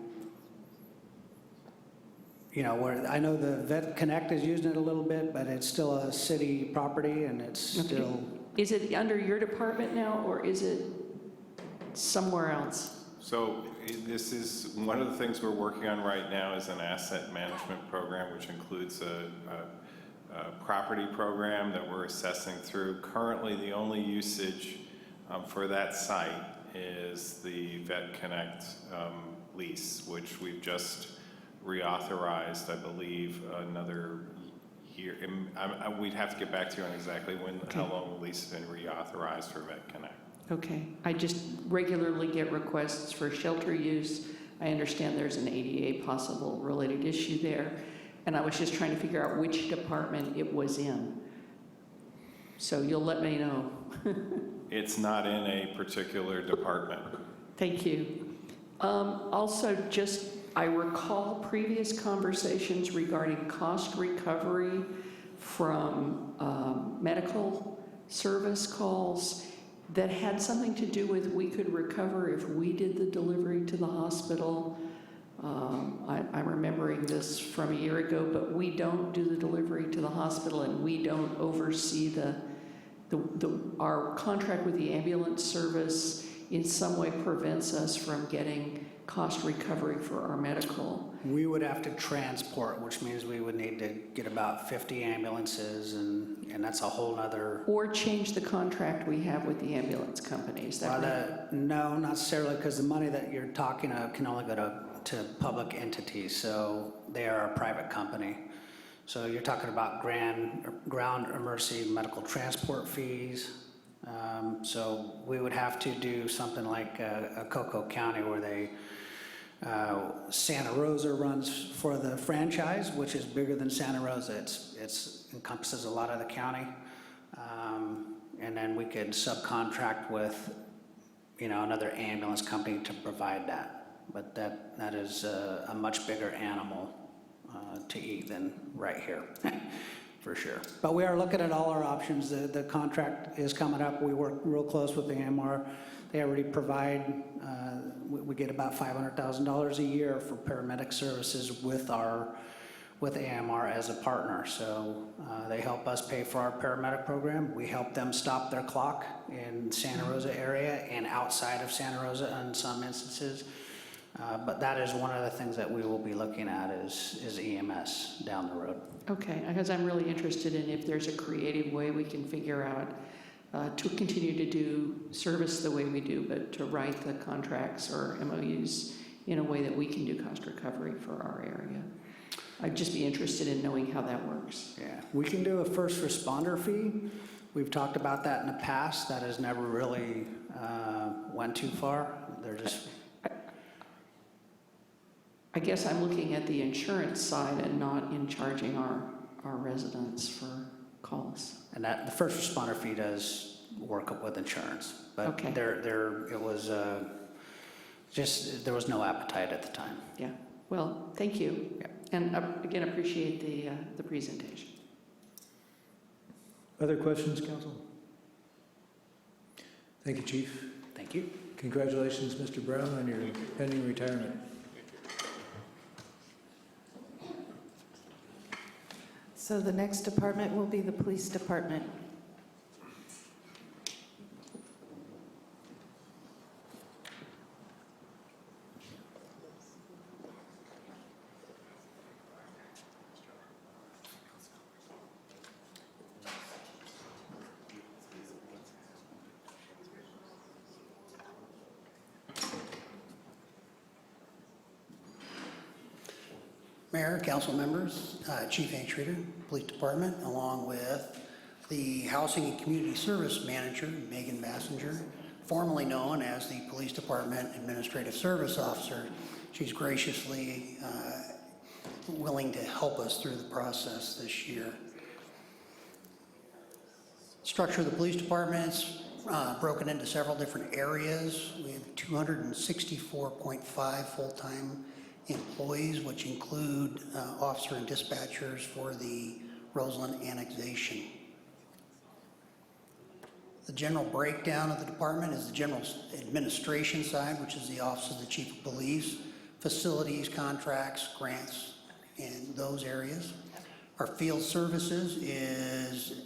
you know, I know the Vet Connect is using it a little bit, but it's still a city property and it's Okay. still, Is it under your department now, or is it somewhere else? So this is, one of the things we're working on right now is an asset management program, which includes a property program that we're assessing through. Currently, the only usage for that site is the Vet Connect lease, which we've just reauthorized, I believe, another year. We'd have to get back to you on exactly when, how long the lease has been reauthorized for Vet Connect. Okay, I just regularly get requests for shelter use. I understand there's an ADA possible related issue there, and I was just trying to figure out which department it was in. So you'll let me know. It's not in a particular department. Thank you. Also, I recall previous conversations regarding cost recovery from medical service calls that had something to do with we could recover if we did the delivery to the hospital. I'm remembering this from a year ago, but we don't do the delivery to the hospital and we don't oversee our contract with the ambulance service in some way prevents us from getting cost recovery for our medical. we would have to transport, which means we would need to get about 50 ambulances and that's a whole nother. Or change the contract we have with the ambulance companies. No, not necessarily, because the money that you're talking of can only go to public entities, so they are a private company. So you're talking about ground emergency medical transport fees. So we would have to do something like a Cocoa County where Santa Rosa runs for the franchise, which is bigger than Santa Rosa. It encompasses a lot of the county. And then we could subcontract with, another ambulance company to provide that. But that is a much bigger animal to eat than right here, for sure. But we are looking at all our options. The contract is coming up. We work real close with the AMR. They already provide, we get about $500,000 a year for paramedic services with AMR as a partner. So they help us pay for our paramedic program. We help them stop their clock in Santa Rosa area and outside of Santa Rosa in some instances. But that is one of the things that we will be looking at is EMS down the road. Okay, because I'm really interested in if there's a creative way we can figure out to continue to do service the way we do, but to write the contracts or MOUs in a way that we can do cost recovery for our area. I'd just be interested in knowing how that works. Yeah, we can do a first responder fee. We've talked about that in the past. That has never really went too far. They're just... I guess I'm looking at the insurance side and not in charging our residents for calls. And that the first responder fee does work up with insurance, but Okay. there was there was no appetite at the time. Yeah, well, thank you. Yeah. And again, appreciate the presentation. Other questions, council? Thank you, Chief. Thank you. Congratulations, Mr. Brown, on your pending retirement. So the next department will be the police department. Mayor, council members, Chief H. Reader, Police Department, along with the Housing and Community Service Manager, Megan Bassinger, formerly known as the Police Department Administrative Service Officer. She's graciously willing to help us through the process this year. Structure of the police department is broken into several different areas. We have 264.5 full-time employees, which include officer and dispatchers for the Roseland annexation. The general breakdown of the department is the general administration side, which is the Office of the Chief of Police, facilities, contracts, grants, and those areas. Our field services is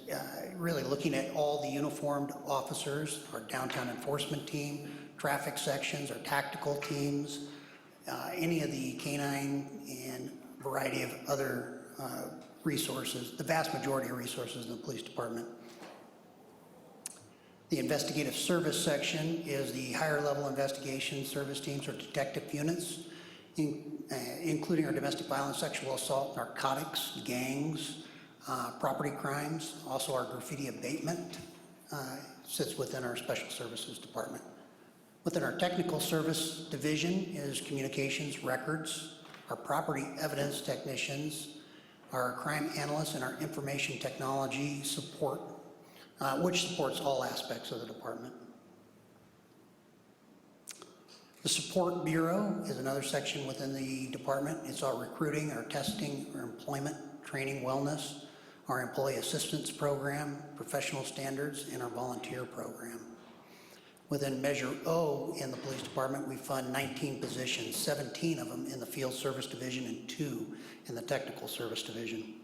really looking at all the uniformed officers, our downtown enforcement team, traffic sections, our tactical teams, any of the canine and variety of other resources, the vast majority of resources in the police department. The investigative service section is the higher level investigation service teams or detective units, including our domestic violence, sexual assault, narcotics, gangs, property crimes. Also our graffiti abatement sits within our special services department. Within our technical service division is communications, records, our property evidence technicians, our crime analysts, and our information technology support, which supports all aspects of the department. The Support Bureau is another section within the department. It's our recruiting, our testing, our employment, training, wellness, our employee assistance program, professional standards, and our volunteer program. Within Measure O in the police department, we fund 19 positions, 17 of them in the field service division and 2 in the technical service division.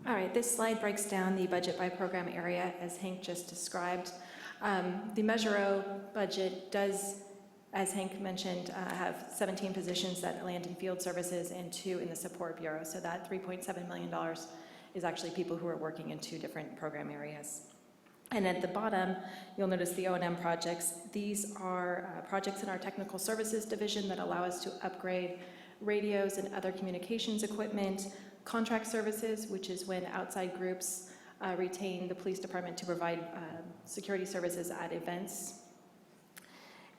All right, this slide breaks down the budget by program area as Hank just described. The Measure O budget does, as Hank mentioned, have 17 positions that land in field services and 2 in the Support Bureau. So that $3.7 million is actually people who are working in 2 different program areas. And at the bottom, you'll notice the O&M projects. These are projects in our technical services division that allow us to upgrade radios and other communications equipment, contract services, which is when outside groups retain the police department to provide security services at events,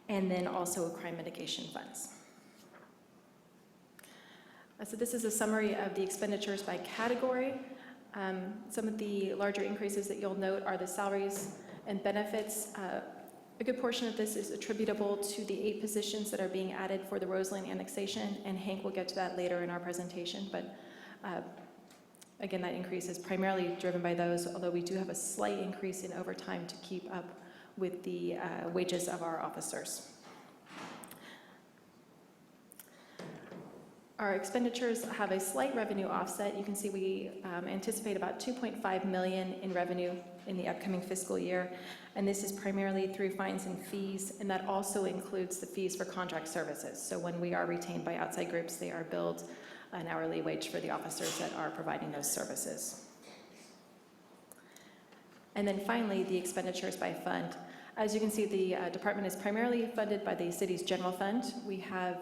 and then also crime mitigation funds. So this is a summary of the expenditures by category. Some of the larger increases that you'll note are the salaries and benefits. A good portion of this is attributable to the 8 positions that are being added for the Roseland annexation, and Hank will get to that later in our presentation, but again, that increase is primarily driven by those, although we do have a slight increase in overtime to keep up with the wages of our officers. Our expenditures have a slight revenue offset. You can see we anticipate about $2.5 million in revenue in the upcoming fiscal year, and this is primarily through fines and fees, and that also includes the fees for contract services. So when we are retained by outside groups, they are billed an hourly wage for the officers that are providing those services. And then finally, the expenditures by fund. As you can see, the department is primarily funded by the city's general fund. We have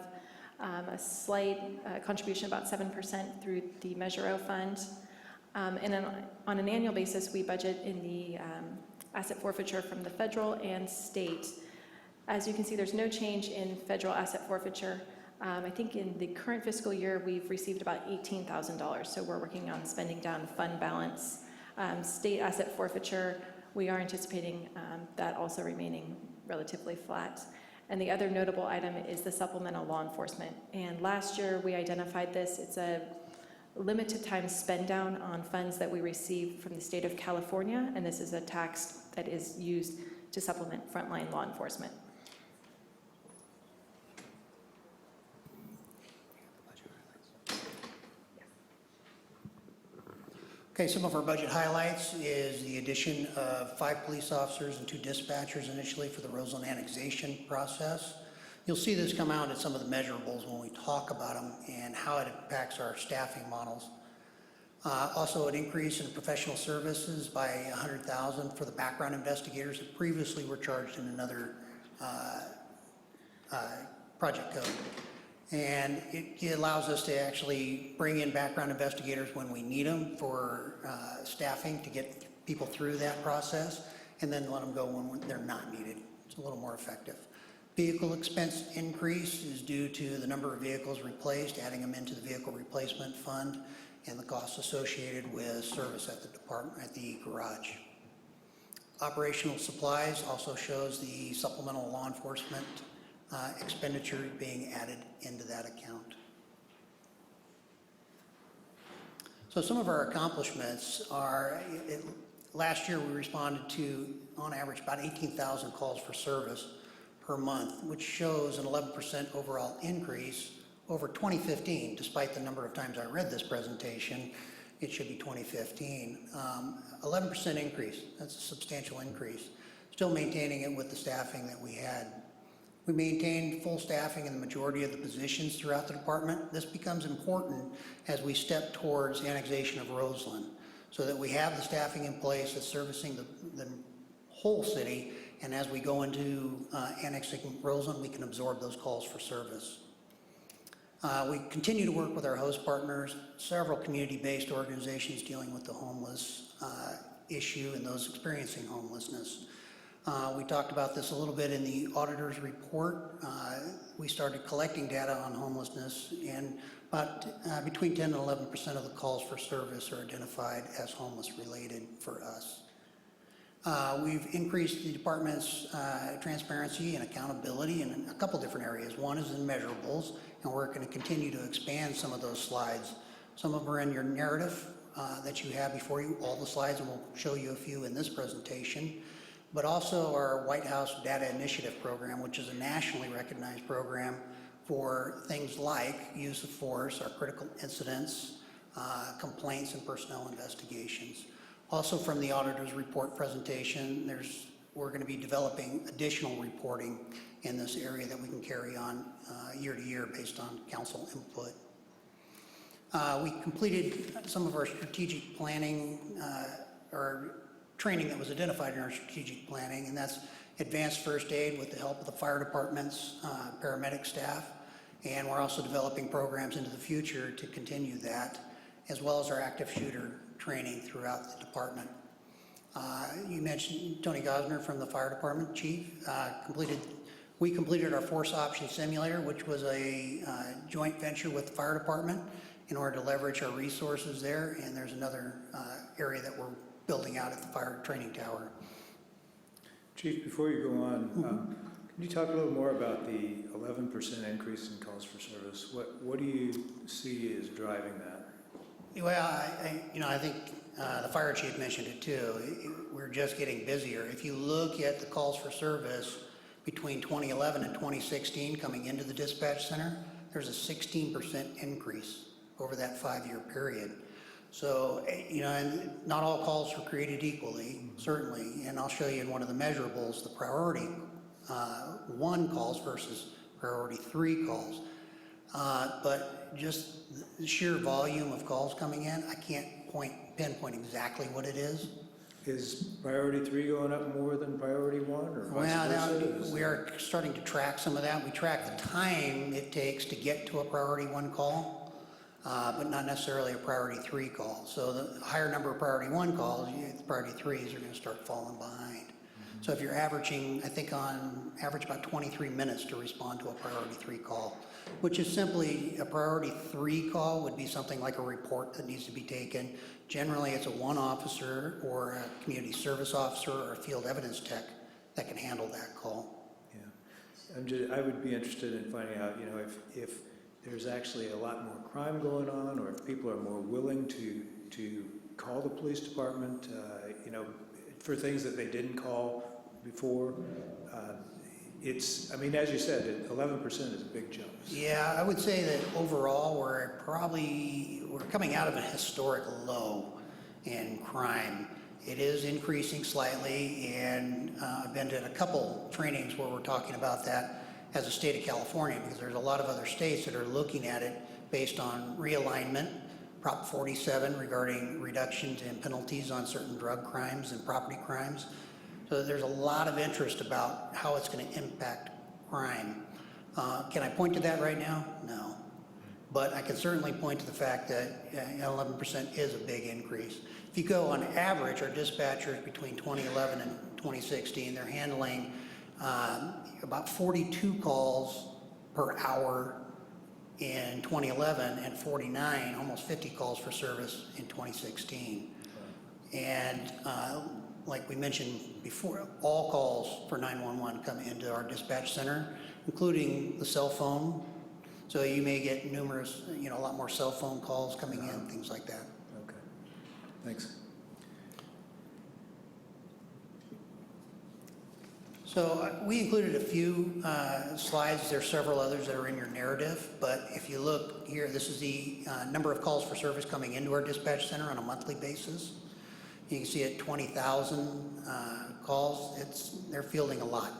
a slight contribution, about 7% through the Measure O fund. And then on an annual basis, we budget in the asset forfeiture from the federal and state. As you can see, there's no change in federal asset forfeiture. I think in the current fiscal year, we've received about $18,000, so we're working on spending down fund balance. State asset forfeiture, we are anticipating that also remaining relatively flat. And the other notable item is the supplemental law enforcement. And last year, we identified this. It's a limited time spend down on funds that we received from the state of California, and this is a tax that is used to supplement frontline law enforcement. Okay, some of our budget highlights is the addition of 5 police officers and 2 dispatchers initially for the Roseland annexation process. You'll see this come out in some of the measurables when we talk about them and how it impacts our staffing models. Also an increase in professional services by $100,000 for the background investigators that previously were charged in another project code. And it allows us to actually bring in background investigators when we need them for staffing to get people through that process, and then let them go when they're not needed. It's a little more effective. Vehicle expense increase is due to the number of vehicles replaced, adding them into the vehicle replacement fund, and the costs associated with service at the department, at the garage. Operational supplies also shows the supplemental law enforcement expenditure being added into that account. So some of our accomplishments are, last year we responded to, on average, about 18,000 calls for service per month, which shows an 11% overall increase over 2015, despite the number of times I read this presentation. It should be 2015. 11% increase, that's a substantial increase. Still maintaining it with the staffing that we had. We maintained full staffing in the majority of the positions throughout the department. This becomes important as we step towards annexation of Roseland, so that we have the staffing in place that's servicing the whole city, and as we go into annexing Roseland, we can absorb those calls for service. We continue to work with our host partners, several community-based organizations dealing with the homeless issue and those experiencing homelessness. We talked about this a little bit in the auditor's report. We started collecting data on homelessness, and about between 10 and 11% of the calls for service are identified as homeless related for us. We've increased the department's transparency and accountability in a couple different areas. One is in measurables, and we're going to continue to expand some of those slides. Some of them are in your narrative that you have before you, all the slides, and we'll show you a few in this presentation. But also our White House Data Initiative program, which is a nationally recognized program for things like use of force, our critical incidents, complaints, and personnel investigations. Also from the auditor's report presentation, we're going to be developing additional reporting in this area that we can carry on year to year based on council input. We completed some of our strategic planning, or training that was identified in our strategic planning, and that's advanced first aid with the help of the fire department's paramedic staff. And we're also developing programs into the future to continue that, as well as our active shooter training throughout the department. You mentioned Tony Gosner from the fire department, chief. We completed our force option simulator, which was a joint venture with the fire department in order to leverage our resources there. And there's another area that we're building out at the fire training tower. Chief, before you go on, can you talk a little more about the 11% increase in calls for service? What do you see as driving that? Well, I think the fire chief mentioned it too. We're just getting busier. If you look at the calls for service between 2011 and 2016 coming into the dispatch center, there's a 16% increase over that 5-year period. So, and not all calls were created equally, certainly, and I'll show you in one of the measurables the priority 1 calls versus priority 3 calls. But just the sheer volume of calls coming in, I can't pinpoint exactly what it is. Is priority 3 going up more than priority 1, or well, now we are starting to track some of that. We track the time it takes to get to a priority 1 call. But not necessarily a priority 3 call. So the higher number of priority 1 calls, the priority 3s are going to start falling behind. So if you're averaging, I think on average about 23 minutes to respond to a priority 3 call, which is simply a priority 3 call would be something like a report that needs to be taken. Generally, it's a 1 officer or a community service officer or a field evidence tech that can handle that call. Yeah, I would be interested in finding out, if there's actually a lot more crime going on, or if people are more willing to call the police department, for things that they didn't call before. As you said, 11% is a big jump. Yeah, I would say that overall we're coming out of a historic low in crime. It is increasing slightly, and I've been to a couple trainings where we're talking about that as a state of California, because there's a lot of other states that are looking at it based on realignment, Prop 47 regarding reductions in penalties on certain drug crimes and property crimes. So there's a lot of interest about how it's going to impact crime. Can I point to that right now? No. But I can certainly point to the fact that 11% is a big increase. If you go on average, our dispatchers between 2011 and 2016, they're handling about 42 calls per hour in 2011 and 49, almost 50 calls for service in 2016. And like we mentioned before, all calls for 911 come into our dispatch center, including the cell phone. So you may get numerous, a lot more cell phone calls coming in, things like that. Thanks. So we included a few slides. There are several others that are in your narrative, but if you look here, this is the number of calls for service coming into our dispatch center on a monthly basis. You can see at 20,000 calls, they're fielding a lot.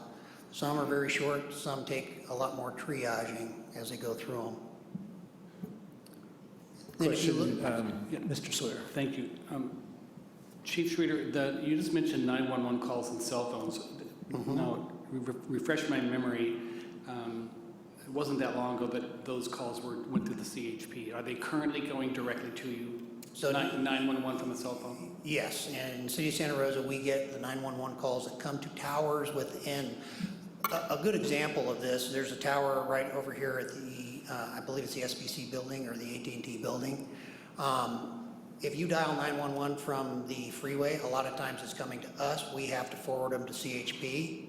Some are very short, some take a lot more triaging as they go through them. Then if you Question, Yeah. Mr. Sawyer. Thank you. Chief Schrader, you just mentioned 911 calls and cell phones. Now, refresh my memory, it wasn't that long ago that those calls went through the CHP. Are they currently going directly to you? So 911 from a cell phone? Yes, in the city of Santa Rosa, we get the 911 calls that come to towers within. A good example of this, there's a tower right over here at the, I believe it's the SBC building or the AT&T building. If you dial 911 from the freeway, a lot of times it's coming to us. We have to forward them to CHP.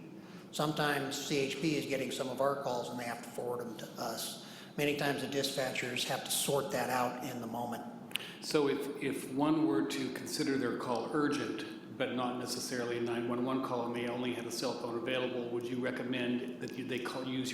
Sometimes CHP is getting some of our calls and they have to forward them to us. Many times the dispatchers have to sort that out in the moment. So if one were to consider their call urgent, but not necessarily a 911 call, and they only had a cell phone available, would you recommend that they use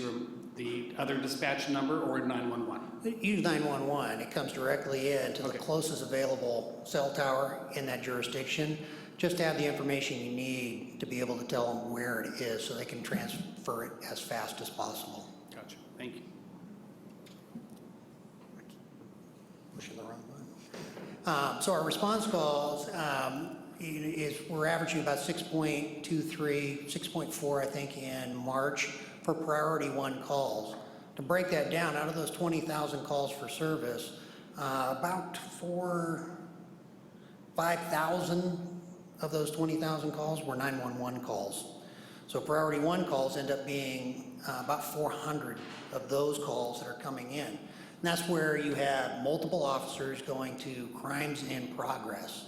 the other dispatch number or 911? Use 911. It comes directly in to the closest available cell tower in that jurisdiction. Just to have the information you need to be able to tell them where it is so they can transfer it as fast as possible. Gotcha. Thank you. Pushing the wrong button. So our response calls we're averaging about 6.23, 6.4, I think, in March for priority 1 calls. To break that down, out of those 20,000 calls for service, about 5,000 of those 20,000 calls were 911 calls. So priority 1 calls end up being about 400 of those calls that are coming in. And that's where you have multiple officers going to crimes in progress.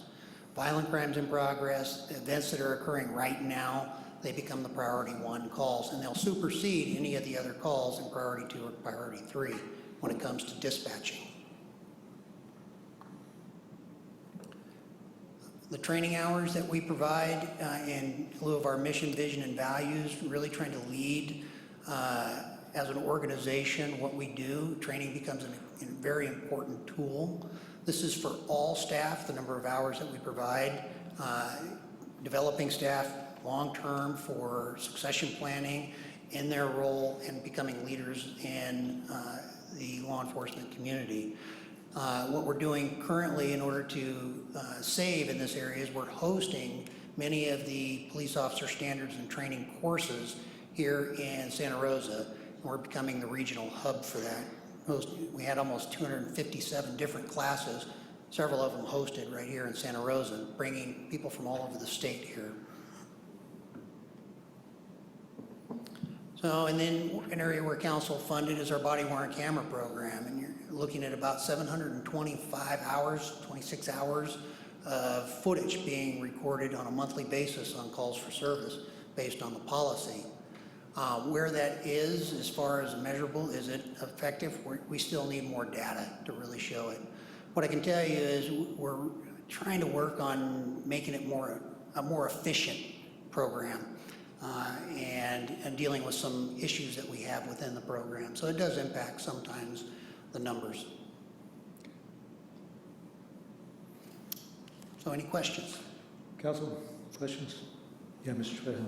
Violent crimes in progress, events that are occurring right now, they become the priority 1 calls, and they'll supersede any of the other calls in priority 2 or priority 3 when it comes to dispatching. The training hours that we provide in lieu of our mission, vision, and values, really trying to lead as an organization what we do. Training becomes a very important tool. This is for all staff, the number of hours that we provide, developing staff long-term for succession planning in their role and becoming leaders in the law enforcement community. What we're doing currently in order to save in this area is we're hosting many of the police officer standards and training courses here in Santa Rosa, and we're becoming the regional hub for that. We had almost 257 different classes, several of them hosted right here in Santa Rosa, bringing people from all over the state here. So, and then an area where council funded is our body-worn camera program, and you're looking at about 725 hours, 26 hours of footage being recorded on a monthly basis on calls for service based on the policy. Where that is, as far as measurable, is it effective? We still need more data to really show it. What I can tell you is we're trying to work on making it a more efficient program and dealing with some issues that we have within the program. So it does impact sometimes the numbers. So any questions? Council, questions? Yeah, Mr. Trejo.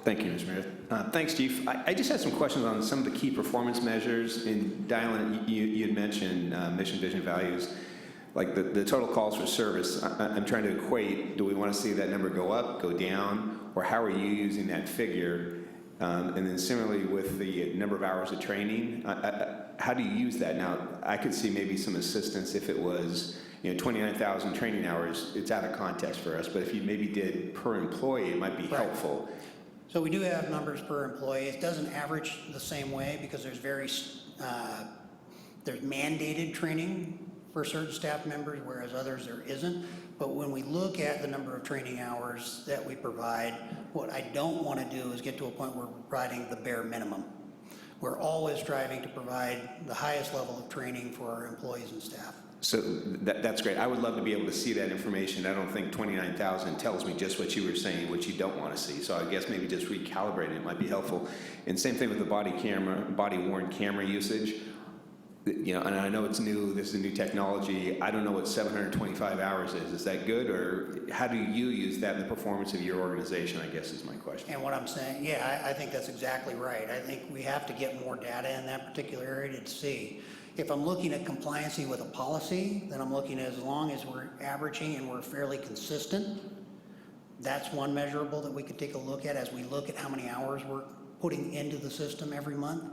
Thank you, Mr. Mayor. Thanks, Chief. I just had some questions on some of the key performance measures. In dialing, you had mentioned mission, vision, values, like the total calls for service. I'm trying to equate, do we want to see that number go up, go down, or how are you using that figure? And then similarly with the number of hours of training, how do you use that? Now, I could see maybe some assistance if it was 29,000 training hours. It's out of context for us, but if you maybe did per employee, it might be helpful. So we do have numbers per employee. It doesn't average the same way because there's mandated training for certain staff members, whereas others there isn't. But when we look at the number of training hours that we provide, what I don't want to do is get to a point where we're providing the bare minimum. We're always striving to provide the highest level of training for our employees and staff. So that's great. I would love to be able to see that information. I don't think 29,000 tells me just what you were saying, what you don't want to see. So I guess maybe just recalibrating it might be helpful. And same thing with the body-worn camera usage. You know, and I know it's new, this is a new technology. I don't know what 725 hours is. Is that good, or how do you use that in the performance of your organization, I guess is my question. And what I'm saying, yeah, I think that's exactly right. I think we have to get more data in that particular area to see. If I'm looking at compliancy with a policy, then I'm looking at as long as we're averaging and we're fairly consistent. That's one measurable that we could take a look at as we look at how many hours we're putting into the system every month.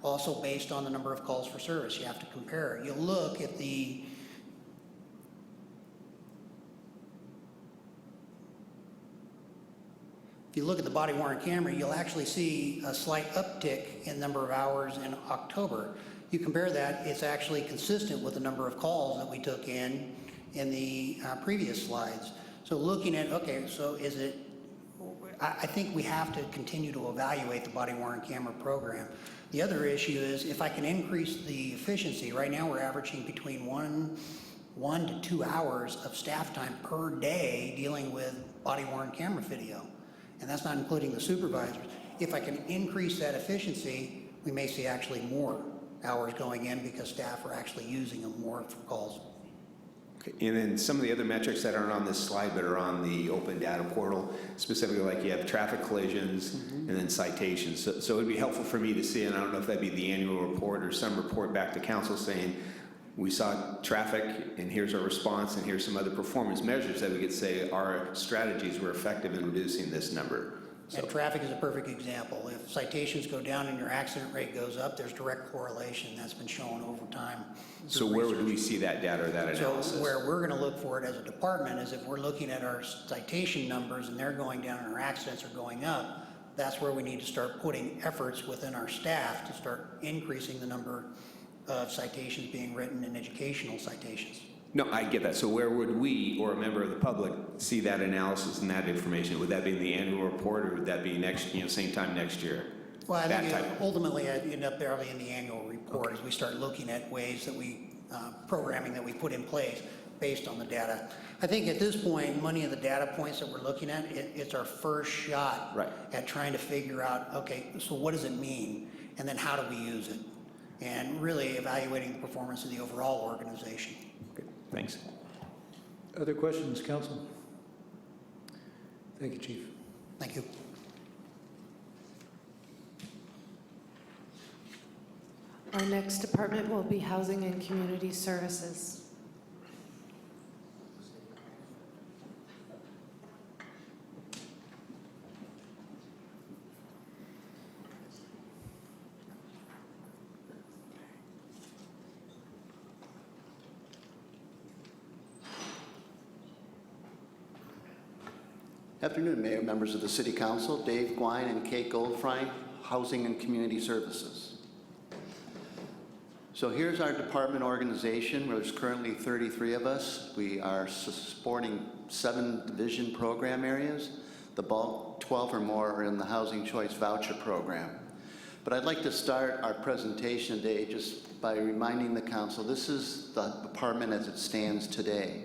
Also based on the number of calls for service, you have to compare. You'll look at the If you look at the body-worn camera, you'll actually see a slight uptick in number of hours in October. You compare that, it's actually consistent with the number of calls that we took in the previous slides. So looking at, okay, so is it, I think we have to continue to evaluate the body-worn camera program. The other issue is if I can increase the efficiency, right now we're averaging between one to 2 hours of staff time per day dealing with body-worn camera video. And that's not including the supervisors. If I can increase that efficiency, we may see actually more hours going in because staff are actually using them more for calls. Okay. And then some of the other metrics that aren't on this slide but are on the open data portal, specifically like you have traffic collisions and then citations. So it would be helpful for me to see, and I don't know if that'd be the annual report or some report back to council saying, we saw traffic and here's our response and here's some other performance measures that we could say our strategies were effective in reducing this number. So And traffic is a perfect example. If citations go down and your accident rate goes up, there's direct correlation. That's been shown over time. So where would we see that data or that analysis? So where we're going to look for it as a department is if we're looking at our citation numbers and they're going down and our accidents are going up, that's where we need to start putting efforts within our staff to start increasing the number of citations being written and educational citations. No, I get that. So where would we or a member of the public see that analysis and that information? Would that be in the annual report or would that be next, same time next year? Well, I think ultimately I'd end up probably in the annual report as we start looking at ways that we, programming that we put in place based on the data. I think at this point, many of the data points that we're looking at, it's our first shot at trying to figure out, okay, so what does it mean? And then how do we use it? And really evaluating the performance of the overall organization. Okay, thanks. Other questions, council? Thank you, Chief. Thank you. Our next department will be Housing and Community Services. Afternoon, Mayor, members of the City Council, Dave Gwine and Kate Goldfrein, Housing and Community Services. So here's our department organization, where there's currently 33 of us. We are supporting 7 division program areas. The bulk, 12 or more, are in the Housing Choice Voucher Program. But I'd like to start our presentation today just by reminding the council, this is the department as it stands today.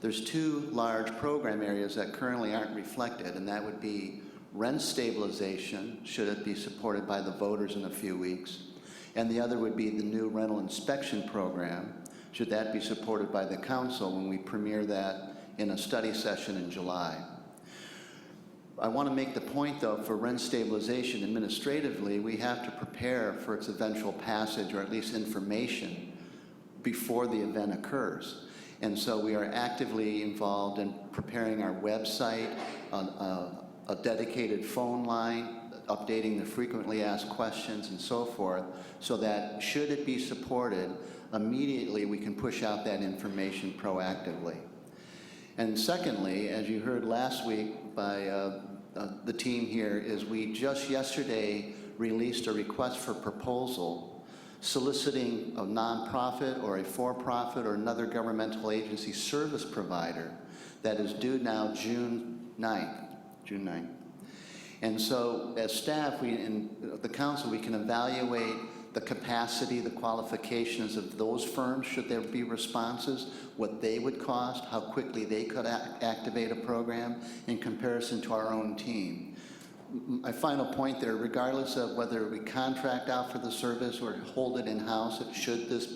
There's 2 large program areas that currently aren't reflected, and that would be rent stabilization, should it be supported by the voters in a few weeks, and the other would be the new rental inspection program, should that be supported by the council when we premiere that in a study session in July. I want to make the point, though, for rent stabilization administratively, we have to prepare for its eventual passage, or at least information, before the event occurs. And so we are actively involved in preparing our website, a dedicated phone line, updating the frequently asked questions and so forth, so that should it be supported, immediately we can push out that information proactively. And secondly, as you heard last week by the team here, is we just yesterday released a request for proposal soliciting a nonprofit or a for-profit or another governmental agency service provider that is due now June 9th. And so as staff, in the council, we can evaluate the capacity, the qualifications of those firms, should there be responses, what they would cost, how quickly they could activate a program in comparison to our own team. My final point there, regardless of whether we contract out for the service or hold it in-house, should this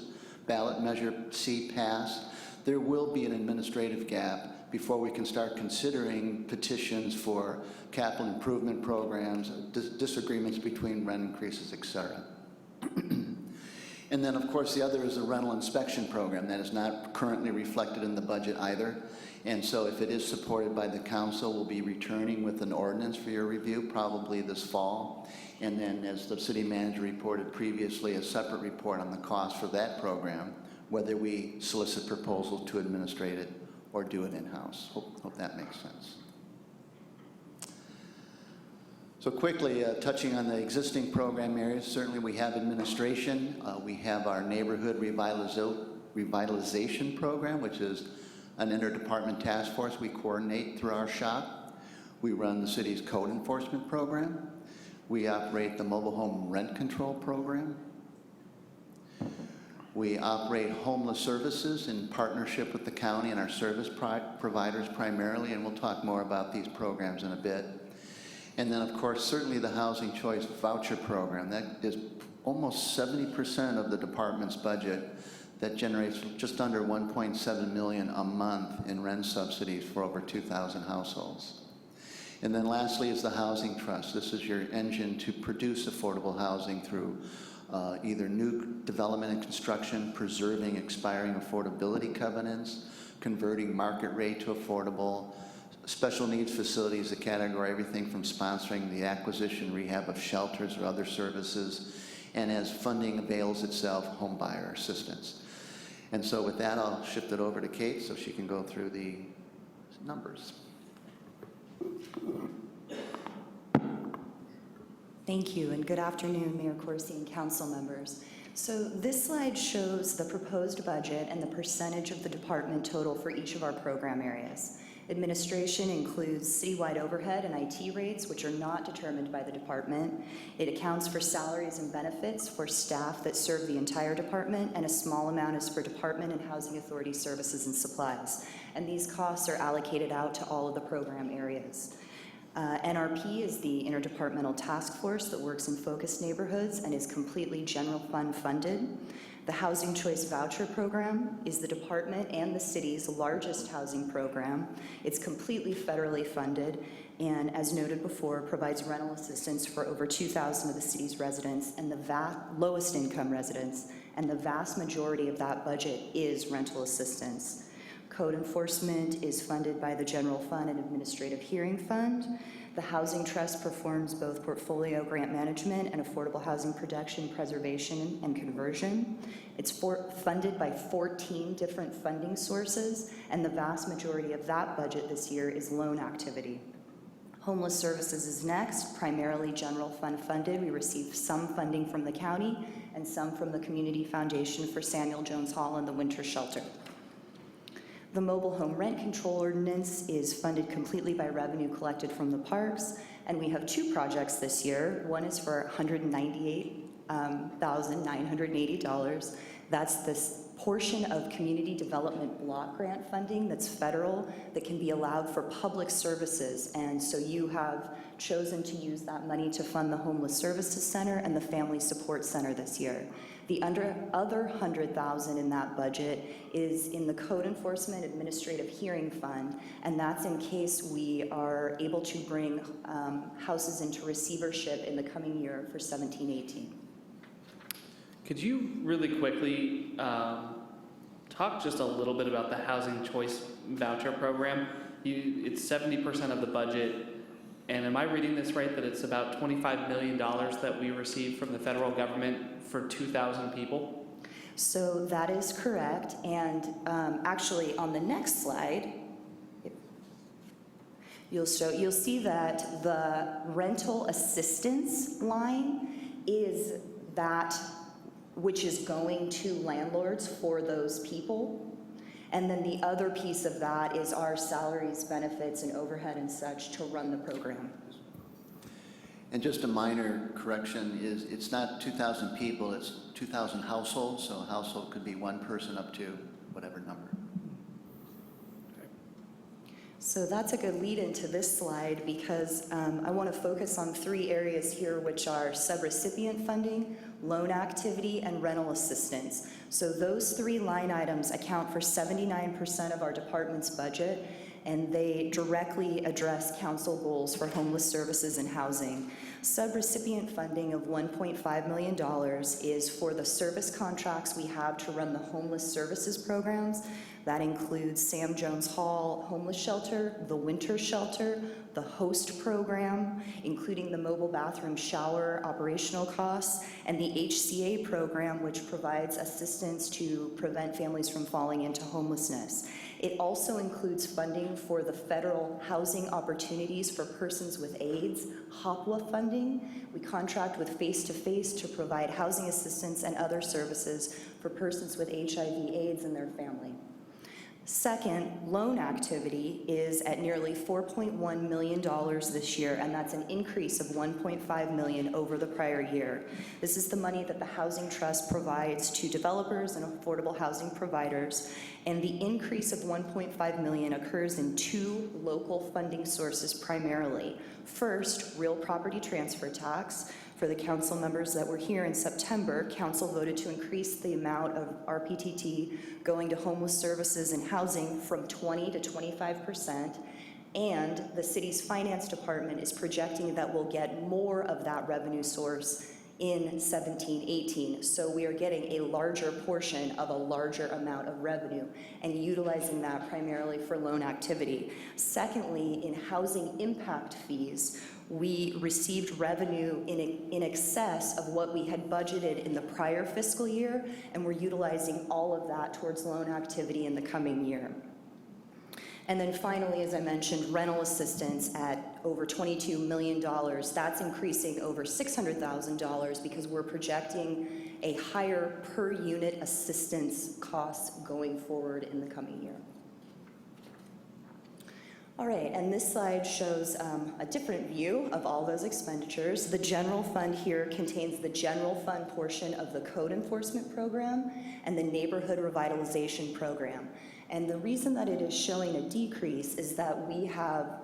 ballot measure C pass, there will be an administrative gap before we can start considering petitions for capital improvement programs, disagreements between rent increases, et cetera. And then, of course, the other is the rental inspection program. That is not currently reflected in the budget either. And so if it is supported by the council, we'll be returning with an ordinance for your review, probably this fall. And then, as the city manager reported previously, a separate report on the cost for that program, whether we solicit proposals to administrate it or do it in-house. Hope that makes sense. So quickly, touching on the existing program areas, certainly we have administration. We have our neighborhood revitalization program, which is an interdepartment task force we coordinate through our shop. We run the city's code enforcement program. We operate the mobile home rent control program. We operate homeless services in partnership with the county and our service providers primarily, and we'll talk more about these programs in a bit. And then, of course, certainly the Housing Choice Voucher Program. That is almost 70% of the department's budget that generates just under $1.7 million a month in rent subsidies for over 2,000 households. And then lastly is the Housing Trust. This is your engine to produce affordable housing through either new development and construction, preserving expiring affordability covenants, converting market rate to affordable, special needs facilities, a category, everything from sponsoring the acquisition, rehab of shelters or other services, and as funding avails itself, home buyer assistance. And so with that, I'll shift it over to Kate so she can go through the numbers. Thank you, and good afternoon, Mayor Corsi and council members. So this slide shows the proposed budget and the percentage of the department total for each of our program areas. Administration includes citywide overhead and IT rates, which are not determined by the department. It accounts for salaries and benefits for staff that serve the entire department, and a small amount is for department and housing authority services and supplies. And these costs are allocated out to all of the program areas. NRP is the interdepartmental task force that works in focused neighborhoods and is completely general fund funded. The Housing Choice Voucher Program is the department and the city's largest housing program. It's completely federally funded and, as noted before, provides rental assistance for over 2,000 of the city's residents and the lowest income residents, and the vast majority of that budget is rental assistance. Code enforcement is funded by the General Fund and Administrative Hearing Fund. The Housing Trust performs both portfolio grant management and affordable housing production, preservation, and conversion. It's funded by 14 different funding sources, and the vast majority of that budget this year is loan activity. Homeless Services is next, primarily general fund funded. We receive some funding from the county and some from the Community Foundation for Samuel Jones Hall and the Winter Shelter. The mobile home rent control ordinance is funded completely by revenue collected from the parks, and we have two projects this year. One is for $198,980. That's this portion of community development block grant funding that's federal that can be allowed for public services, and so you have chosen to use that money to fund the Homeless Services Center and the Family Support Center this year. The other $100,000 in that budget is in the Code Enforcement Administrative Hearing Fund, and that's in case we are able to bring houses into receivership in the coming year for 17-18. Could you really quickly talk just a little bit about the Housing Choice Voucher Program? It's 70% of the budget, and am I reading this right, that it's about $25 million that we receive from the federal government for 2,000 people? So that is correct, and actually on the next slide, you'll see that the rental assistance line is that which is going to landlords for those people. And then the other piece of that is our salaries, benefits, and overhead and such to run the program. And just a minor correction is it's not 2,000 people, it's 2,000 households, so a household could be one person up to whatever number. So that's a good lead into this slide because I want to focus on 3 areas here, which are subrecipient funding, loan activity, and rental assistance. So those 3 line items account for 79% of our department's budget, and they directly address council goals for homeless services and housing. Subrecipient funding of $1.5 million is for the service contracts we have to run the homeless services programs. That includes Sam Jones Hall Homeless Shelter, the Winter Shelter, the HOST program, including the mobile bathroom shower operational costs, and the HCA program, which provides assistance to prevent families from falling into homelessness. It also includes funding for the Federal Housing Opportunities for Persons with AIDS, HOPWA funding. We contract with Face to Face to provide housing assistance and other services for persons with HIV/AIDS and their family. Second, loan activity is at nearly $4.1 million this year, and that's an increase of $1.5 million over the prior year. This is the money that the Housing Trust provides to developers and affordable housing providers, and the increase of $1.5 million occurs in 2 local funding sources primarily. First, real property transfer tax. For the council members that were here in September, council voted to increase the amount of RPTT going to homeless services and housing from 20 to 25%, and the city's finance department is projecting that we'll get more of that revenue source in 17-18. So we are getting a larger portion of a larger amount of revenue and utilizing that primarily for loan activity. Secondly, in housing impact fees, we received revenue in excess of what we had budgeted in the prior fiscal year, and we're utilizing all of that towards loan activity in the coming year. And then finally, as I mentioned, rental assistance at over $22 million. That's increasing over $600,000 because we're projecting a higher per unit assistance cost going forward in the coming year. All right, and this slide shows a different view of all those expenditures. The general fund here contains the general fund portion of the code enforcement program and the neighborhood revitalization program. And the reason that it is showing a decrease is that we have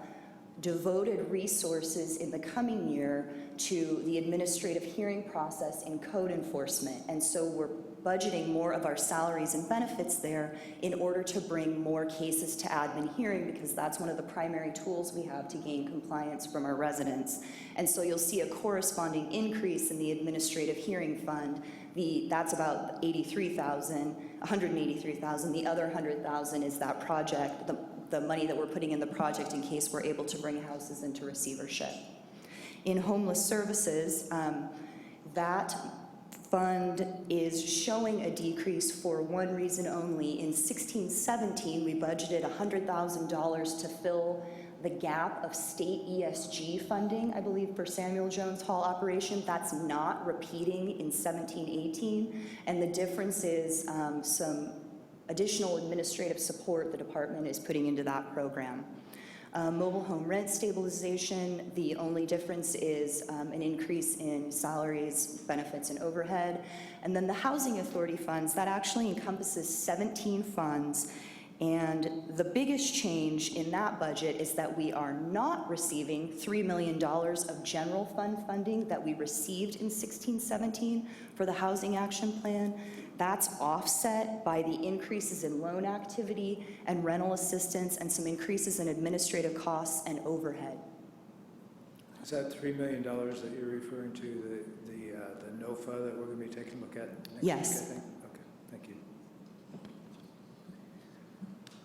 devoted resources in the coming year to the administrative hearing process in code enforcement. And so we're budgeting more of our salaries and benefits there in order to bring more cases to admin hearing, because that's one of the primary tools we have to gain compliance from our residents. And so you'll see a corresponding increase in the administrative hearing fund. That's about $183,000. The other $100,000 is that project, the money that we're putting in the project in case we're able to bring houses into receivership. In homeless services, that fund is showing a decrease for one reason only. In 16-17, we budgeted $100,000 to fill the gap of state ESG funding, I believe, for Samuel Jones Hall operation. That's not repeating in 17-18, and the difference is some additional administrative support the department is putting into that program. Mobile home rent stabilization, the only difference is an increase in salaries, benefits, and overhead. And then the housing authority funds, that actually encompasses 17 funds. And the biggest change in that budget is that we are not receiving $3 million of general fund funding that we received in 16-17 for the Housing Action Plan. That's offset by the increases in loan activity and rental assistance and some increases in administrative costs and overhead. Is that $3 million that you're referring to, the NOFA that we're going to be taking a look at next Yes. week, I think? Okay, thank you.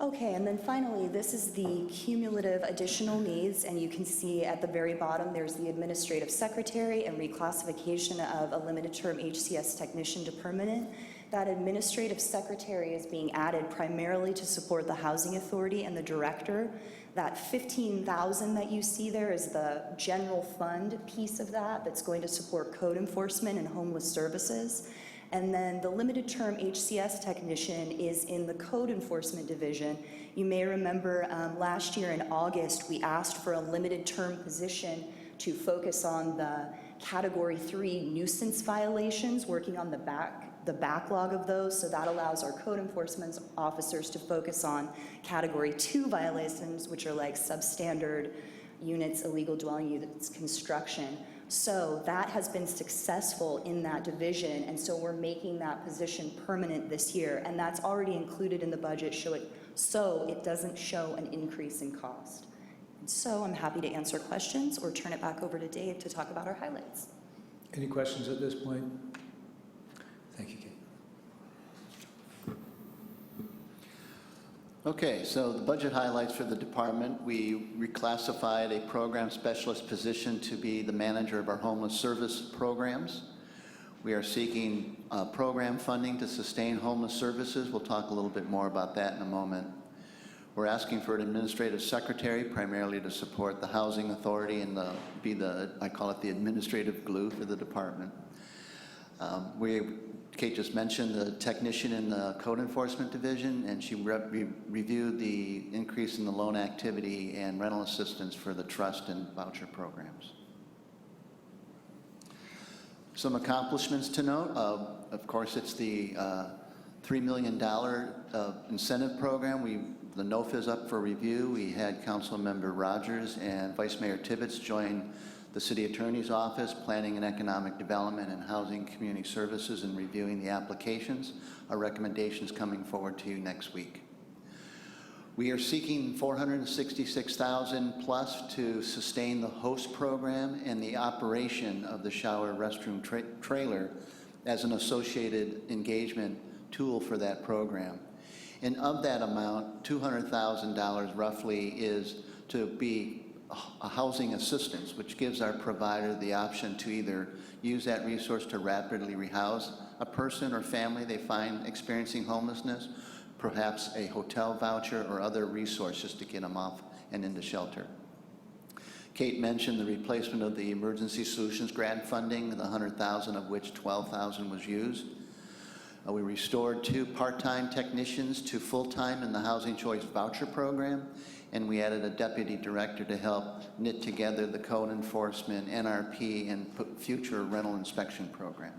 Okay, and then finally, this is the cumulative additional needs, and you can see at the very bottom there's the administrative secretary and reclassification of a limited term HCS technician to permanent. That administrative secretary is being added primarily to support the housing authority and the director. That $15,000 that you see there is the general fund piece of that that's going to support code enforcement and homeless services. And then the limited term HCS technician is in the code enforcement division. You may remember last year in August, we asked for a limited term position to focus on the Category 3 nuisance violations, working on the backlog of those. So that allows our code enforcement officers to focus on Category 2 violations, which are like substandard units, illegal dwelling units, construction. So that has been successful in that division, and so we're making that position permanent this year, and that's already included in the budget, so it doesn't show an increase in cost. And so I'm happy to answer questions or turn it back over to Dave to talk about our highlights. Any questions at this point? Thank you, Kate. Okay, so the budget highlights for the department, we reclassified a program specialist position to be the manager of our homeless service programs. We are seeking program funding to sustain homeless services. We'll talk a little bit more about that in a moment. We're asking for an administrative secretary, primarily to support the housing authority and be the, I call it the administrative glue for the department. Kate just mentioned the technician in the code enforcement division, and she reviewed the increase in the loan activity and rental assistance for the trust and voucher programs. Some accomplishments to note, of course, it's the $3 million incentive program. The NOFA is up for review. We had Councilmember Rogers and Vice Mayor Tibbetts join the City Attorney's Office, Planning and Economic Development and Housing Community Services, and reviewing the applications. Our recommendations coming forward to you next week. We are seeking $466,000 plus to sustain the host program and the operation of the shower restroom trailer as an associated engagement tool for that program. And of that amount, $200,000 roughly is to be a housing assistance, which gives our provider the option to either use that resource to rapidly rehouse a person or family they find experiencing homelessness, perhaps a hotel voucher or other resources to get them off and into shelter. Kate mentioned the replacement of the Emergency Solutions Grant funding, the $100,000 of which $12,000 was used. We restored 2 part-time technicians to full-time in the Housing Choice Voucher Program, and we added a deputy director to help knit together the code enforcement, NRP, and future rental inspection program.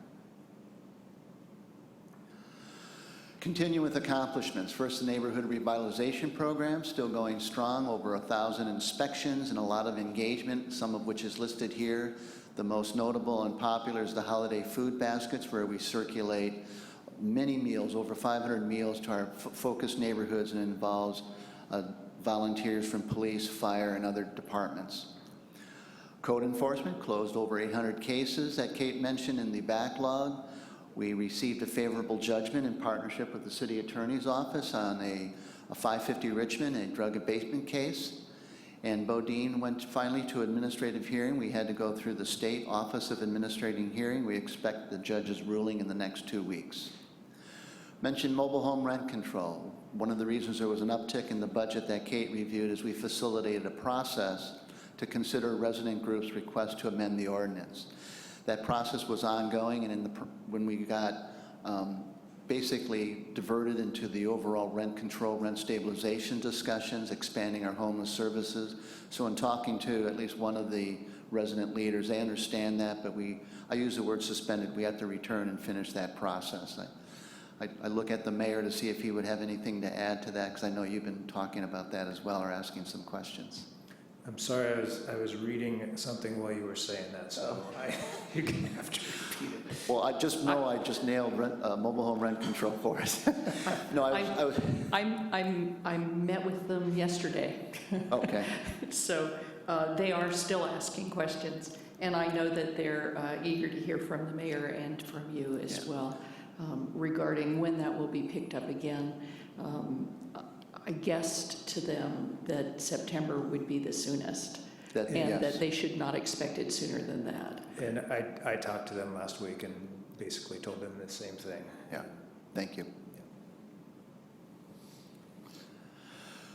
Continue with accomplishments. First, the Neighborhood Revitalization Program, still going strong, over 1,000 inspections and a lot of engagement, some of which is listed here. The most notable and popular is the holiday food baskets, where we circulate many meals, over 500 meals to our focus neighborhoods, and involves volunteers from police, fire, and other departments. Code enforcement closed over 800 cases that Kate mentioned in the backlog. We received a favorable judgment in partnership with the City Attorney's Office on a 550 Richmond, a drug abatement case. And Bodine went finally to administrative hearing. We had to go through the State Office of Administrative Hearing. We expect the judge's ruling in the next 2 weeks. Mentioned mobile home rent control. One of the reasons there was an uptick in the budget that Kate reviewed is we facilitated a process to consider resident groups' request to amend the ordinance. That process was ongoing, and when we got basically diverted into the overall rent control, rent stabilization discussions, expanding our homeless services. So in talking to at least one of the resident leaders, they understand that, but I use the word suspended. We have to return and finish that process. I look at the mayor to see if he would have anything to add to that, because I know you've been talking about that as well, or asking some questions. I'm sorry, I was reading something while you were saying that, so you're going to have to repeat it. Well, I just nailed mobile home rent control for us. No, I met with them yesterday. Okay. So they are still asking questions, and I know that they're eager to hear from the mayor and from you as well regarding when that will be picked up again. I guessed to them that September would be the soonest, that they should not expect it sooner than that. And I talked to them last week and basically told them the same thing. Yeah, thank you.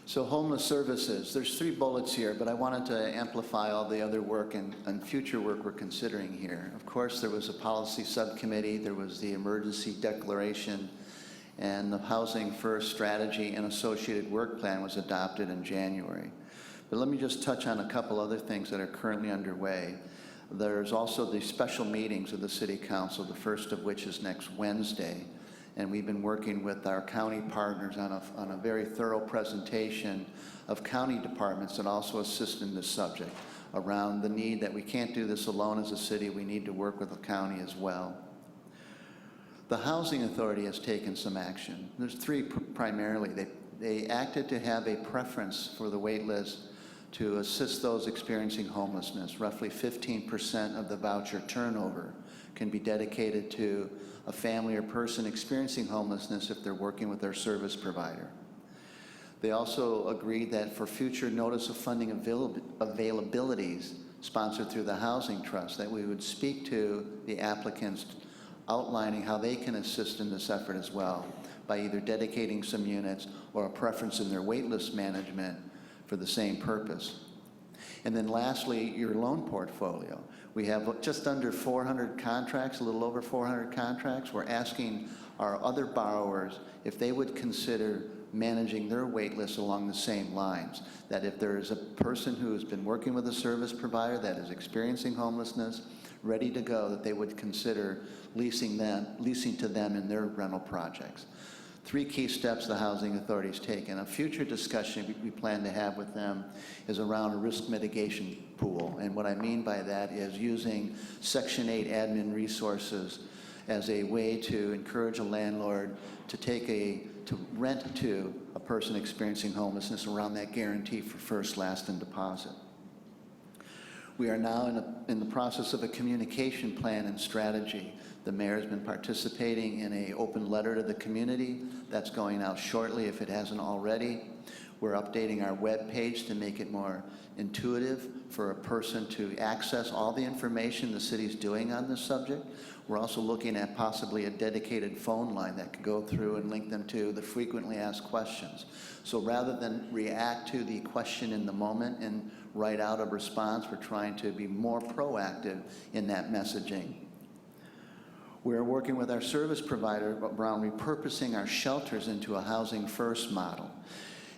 So homeless services, there's 3 bullets here, but I wanted to amplify all the other work and future work we're considering here. Of course, there was a policy subcommittee, there was the emergency declaration, and the Housing First strategy and associated work plan was adopted in January. But let me just touch on a couple other things that are currently underway. There's also the special meetings of the City Council, the first of which is next Wednesday. And we've been working with our county partners on a very thorough presentation of county departments that also assist in this subject, around the need that we can't do this alone as a city, we need to work with the county as well. The Housing Authority has taken some action. There's three primarily. They acted to have a preference for the wait list to assist those experiencing homelessness. Roughly 15% of the voucher turnover can be dedicated to a family or person experiencing homelessness if they're working with their service provider. They also agreed that for future notice of funding availabilities sponsored through the Housing Trust, that we would speak to the applicants outlining how they can assist in this effort as well, by either dedicating some units or a preference in their waitlist management for the same purpose. And then lastly, your loan portfolio. We have just under 400 contracts, a little over 400 contracts. We're asking our other borrowers if they would consider managing their wait list along the same lines. That if there is a person who has been working with a service provider that is experiencing homelessness, ready to go, that they would consider leasing to them in their rental projects. Three key steps the Housing Authority has taken. A future discussion we plan to have with them is around a risk mitigation pool. And what I mean by that is using Section 8 admin resources as a way to encourage a landlord to rent to a person experiencing homelessness around that guarantee for first, last, and deposit. We are now in the process of a communication plan and strategy. The mayor has been participating in an open letter to the community. That's going out shortly if it hasn't already. We're updating our web page to make it more intuitive for a person to access all the information the city's doing on this subject. We're also looking at possibly a dedicated phone line that could go through and link them to the frequently asked questions. So rather than react to the question in the moment and write out a response, we're trying to be more proactive in that messaging. We're working with our service provider around repurposing our shelters into a housing first model.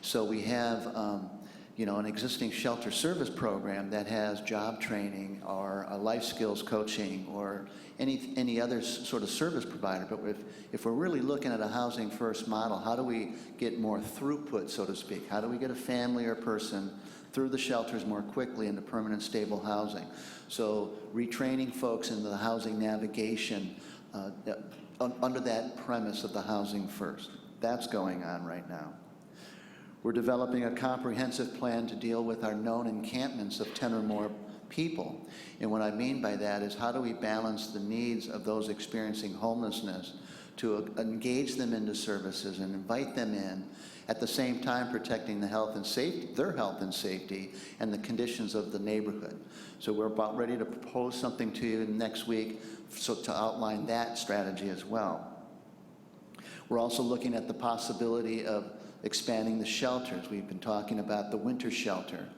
So we have an existing shelter service program that has job training or life skills coaching or any other sort of service provider. But if we're really looking at a housing first model, how do we get more throughput, so to speak? How do we get a family or person through the shelters more quickly into permanent stable housing? So retraining folks into the housing navigation under that premise of the housing first. That's going on right now. We're developing a comprehensive plan to deal with our known encampments of 10 or more people. And what I mean by that is, how do we balance the needs of those experiencing homelessness to engage them into services and invite them in, at the same time protecting the health and safety, their health and safety, and the conditions of the neighborhood. So we're about ready to propose something to you next week to outline that strategy as well. We're also looking at the possibility of expanding the shelters. We've been talking about the winter shelter.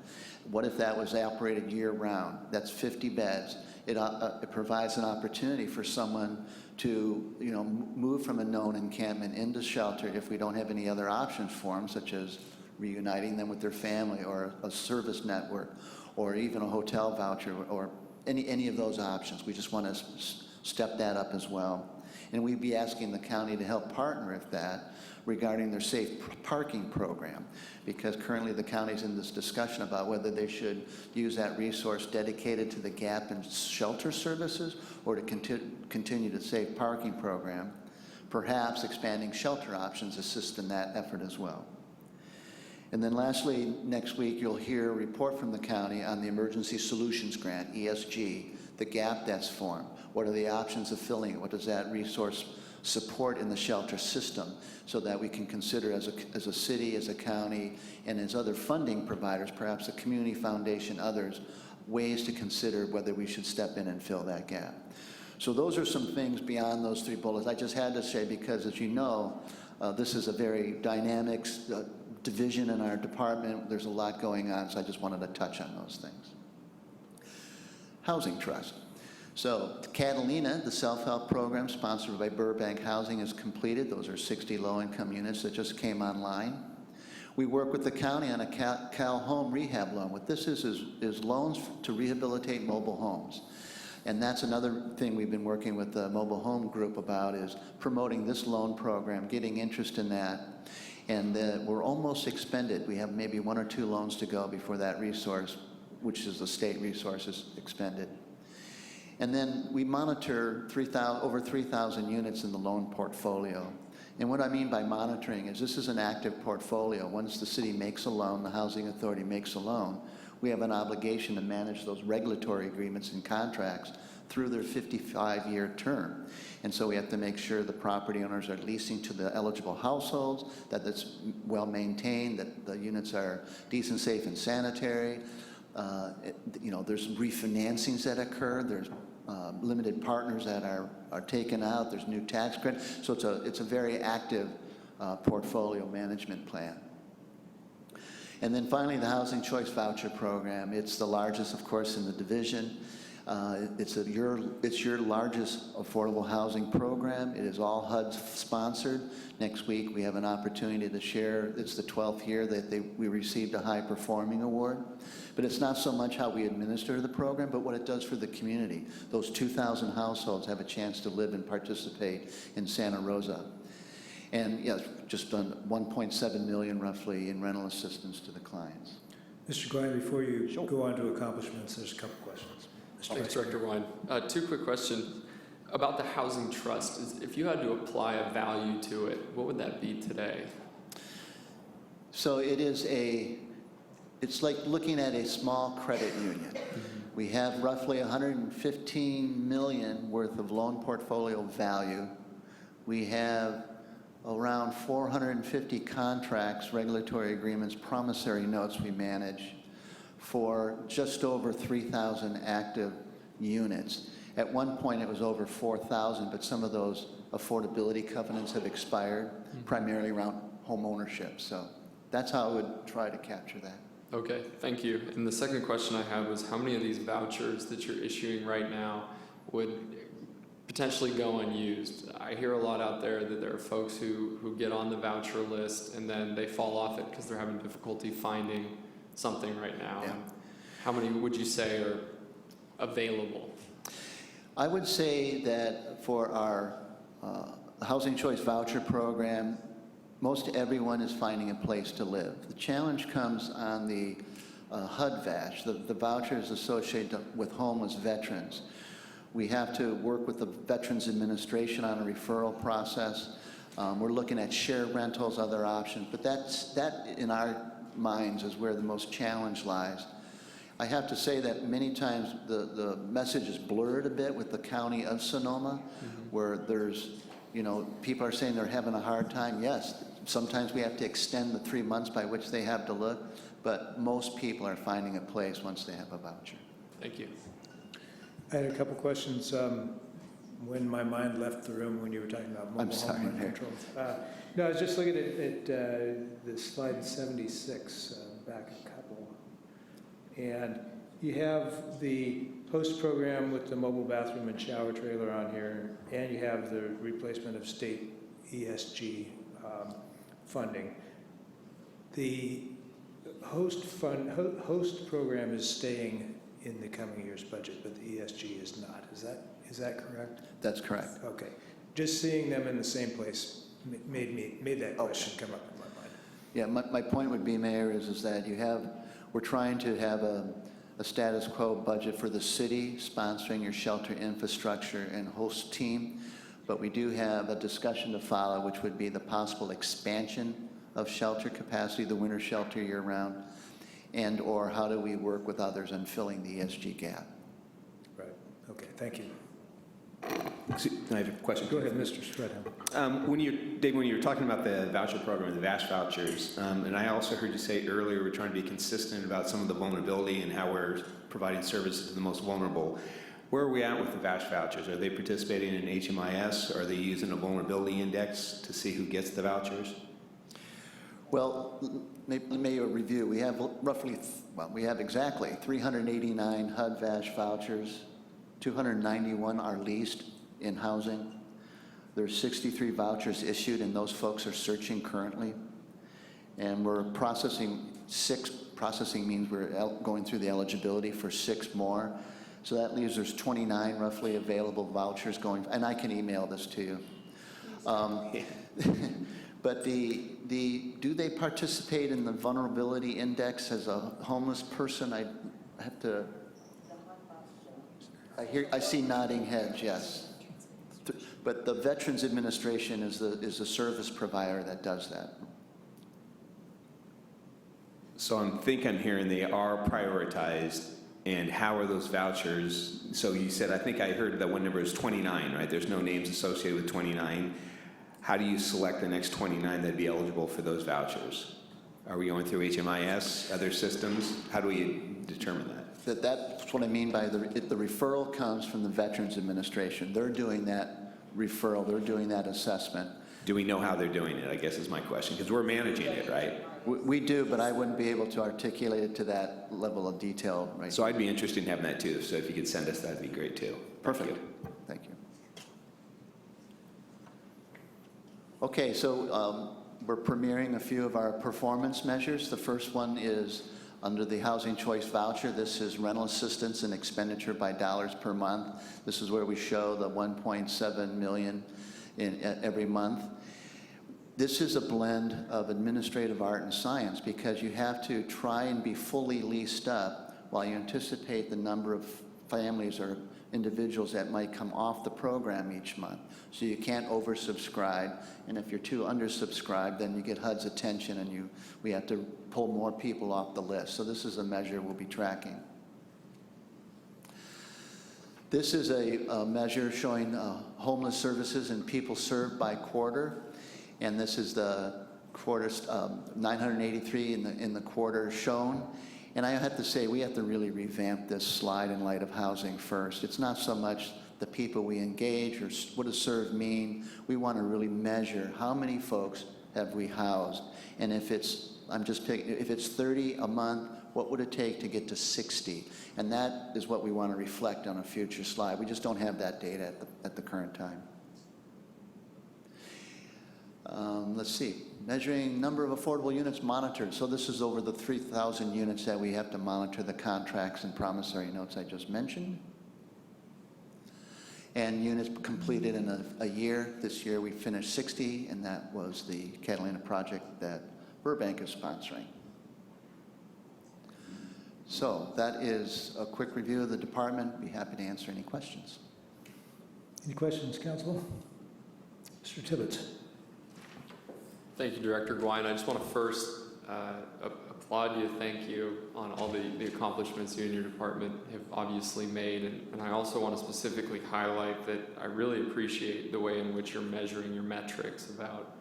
What if that was operated year-round? That's 50 beds. It provides an opportunity for someone to move from a known encampment into shelter if we don't have any other options for them, such as reuniting them with their family or a service network or even a hotel voucher or any of those options. We just want to step that up as well. And we'd be asking the county to help partner with that regarding their safe parking program, because currently the county's in this discussion about whether they should use that resource dedicated to the gap and shelter services or to continue the safe parking program. Perhaps expanding shelter options assist in that effort as well. And then lastly, next week you'll hear a report from the county on the Emergency Solutions Grant, ESG, the gap that's formed. What are the options of filling it? What does that resource support in the shelter system, so that we can consider as a city, as a county, and as other funding providers, perhaps a community foundation, others, ways to consider whether we should step in and fill that gap. So those are some things beyond those three bullets. I just had to say, because as you know, this is a very dynamic division in our department. There's a lot going on, so I just wanted to touch on those things. Housing Trust. So Catalina, the self-help program sponsored by Burbank Housing, is completed. Those are 60 low-income units that just came online. We work with the county on a Cal Home Rehab loan. What this is loans to rehabilitate mobile homes. And that's another thing we've been working with the mobile home group about, is promoting this loan program, getting interest in that. And we're almost expended. We have maybe 1 or 2 loans to go before that resource, which is the state resource, is expended. And then we monitor over 3,000 units in the loan portfolio. And what I mean by monitoring is this is an active portfolio. Once the city makes a loan, the housing authority makes a loan, we have an obligation to manage those regulatory agreements and contracts through their 55-year term. And so we have to make sure the property owners are leasing to the eligible households, that it's well maintained, that the units are decent, safe, and sanitary. You know, there's refinancings that occur. There's limited partners that are taken out. There's new tax credits. So it's a very active portfolio management plan. And then finally, the Housing Choice Voucher Program. It's the largest, of course, in the division. It's your largest affordable housing program. It is all HUD sponsored. Next week, we have an opportunity to share. It's the 12th year that we received a high performing award. But it's not so much how we administer the program, but what it does for the community. Those 2,000 households have a chance to live and participate in Santa Rosa. And yes, just done $1.7 million roughly in rental assistance to the clients. Mr. Gwine, before you go on to accomplishments, there's a couple questions. Thanks, Director Wine. 2 quick questions. About the housing trust, if you had to apply a value to it, what would that be today? So it's like looking at a small credit union. We have roughly $115 million worth of loan portfolio value. We have around 450 contracts, regulatory agreements, promissory notes we manage for just over 3,000 active units. At one point it was over 4,000, but some of those affordability covenants have expired, primarily around home ownership. So that's how I would try to capture that. Okay, thank you. And the second question I had was, how many of these vouchers that you're issuing right now would potentially go unused? I hear a lot out there that there are folks who get on the voucher list and then they fall off it because they're having difficulty finding something right now. Yeah. How many would you say are available? I would say that for our Housing Choice Voucher Program, most everyone is finding a place to live. The challenge comes on the HUD VASH, the vouchers associated with homeless veterans. We have to work with the Veterans Administration on a referral process. We're looking at shared rentals, other options, but that in our minds is where the most challenge lies. I have to say that many times the message is blurred a bit with the County of Sonoma, where there's, you know, people are saying they're having a hard time. Yes, sometimes we have to extend the 3 months by which they have to look, but most people are finding a place once they have a voucher. Thank you. I had a couple questions when my mind left the room when you were talking about mobile home rent controls. No, I was just looking at the slide 76, back a couple. And you have the host program with the mobile bathroom and shower trailer on here, and you have the replacement of state ESG funding. The host program is staying in the coming year's budget, but the ESG is not. Is that correct? That's correct. Okay. Just seeing them in the same place made that question come up in my mind. Yeah, my point would be, Mayor, is that we're trying to have a status quo budget for the city, sponsoring your shelter infrastructure and host team, but we do have a discussion to follow, which would be the possible expansion of shelter capacity, the winter shelter year-round, and or how do we work with others on filling the ESG gap. Right. Okay, thank you. I have a question. Go ahead, Mr. Stredham. Dave, when you were talking about the voucher program, the VASH vouchers, and I also heard you say earlier we're trying to be consistent about some of the vulnerability and how we're providing services to the most vulnerable. Where are we at with the VASH vouchers? Are they participating in HMIS? Are they using a vulnerability index to see who gets the vouchers? Well, let me review. We have we have exactly 389 HUD VASH vouchers. 291 are leased in housing. There's 63 vouchers issued, and those folks are searching currently. And we're processing 6, processing means we're going through the eligibility for 6 more. So that leaves there's 29 roughly available vouchers going, and I can email this to you. But do they participate in the vulnerability index as a homeless person? I have to, I see nodding heads, yes. But the Veterans Administration is the service provider that does that. So I'm hearing they are prioritized, and how are those vouchers? So you said, I think I heard that one number is 29, right? There's no names associated with 29. How do you select the next 29 that'd be eligible for those vouchers? Are we going through HMIS, other systems? How do we determine that? That's what I mean by the referral comes from the Veterans Administration. They're doing that referral, they're doing that assessment. Do we know how they're doing it, I guess is my question, because we're managing it, right? We do, but I wouldn't be able to articulate it to that level of detail right So I'd be interested in having that too, so if you could send us, that'd be great too. Perfect. Thank you. Okay, so we're premiering a few of our performance measures. The first one is under the Housing Choice Voucher. This is rental assistance and expenditure by dollars per month. This is where we show the 1.7 million in every month. This is a blend of administrative art and science because you have to try and be fully leased up while you anticipate the number of families or individuals that might come off the program each month. So you can't oversubscribe, and if you're too undersubscribed, then you get HUD's attention and we have to pull more people off the list. So this is a measure we'll be tracking. This is a measure showing homeless services and people served by quarter, and this is the quarter, 983 in the quarter shown. And I have to say, we have to really revamp this slide in light of housing first. It's not so much the people we engage or what does serve mean. We want to really measure how many folks have we housed. And if it's, if it's 30 a month, what would it take to get to 60? And that is what we want to reflect on a future slide. We just don't have that data at the current time. Let's see, measuring number of affordable units monitored. So this is over the 3,000 units that we have to monitor the contracts and promissory notes I just mentioned. And units completed in a year. This year we finished 60, and that was the Catalina project that Burbank is sponsoring. So that is a quick review of the department. Be happy to answer any questions. Any questions, Council? Mr. Tibbetts. Thank you, Director Gwine. I just want to first applaud you, thank you on all the accomplishments you and your department have obviously made. And I also want to specifically highlight that I really appreciate the way in which you're measuring your metrics about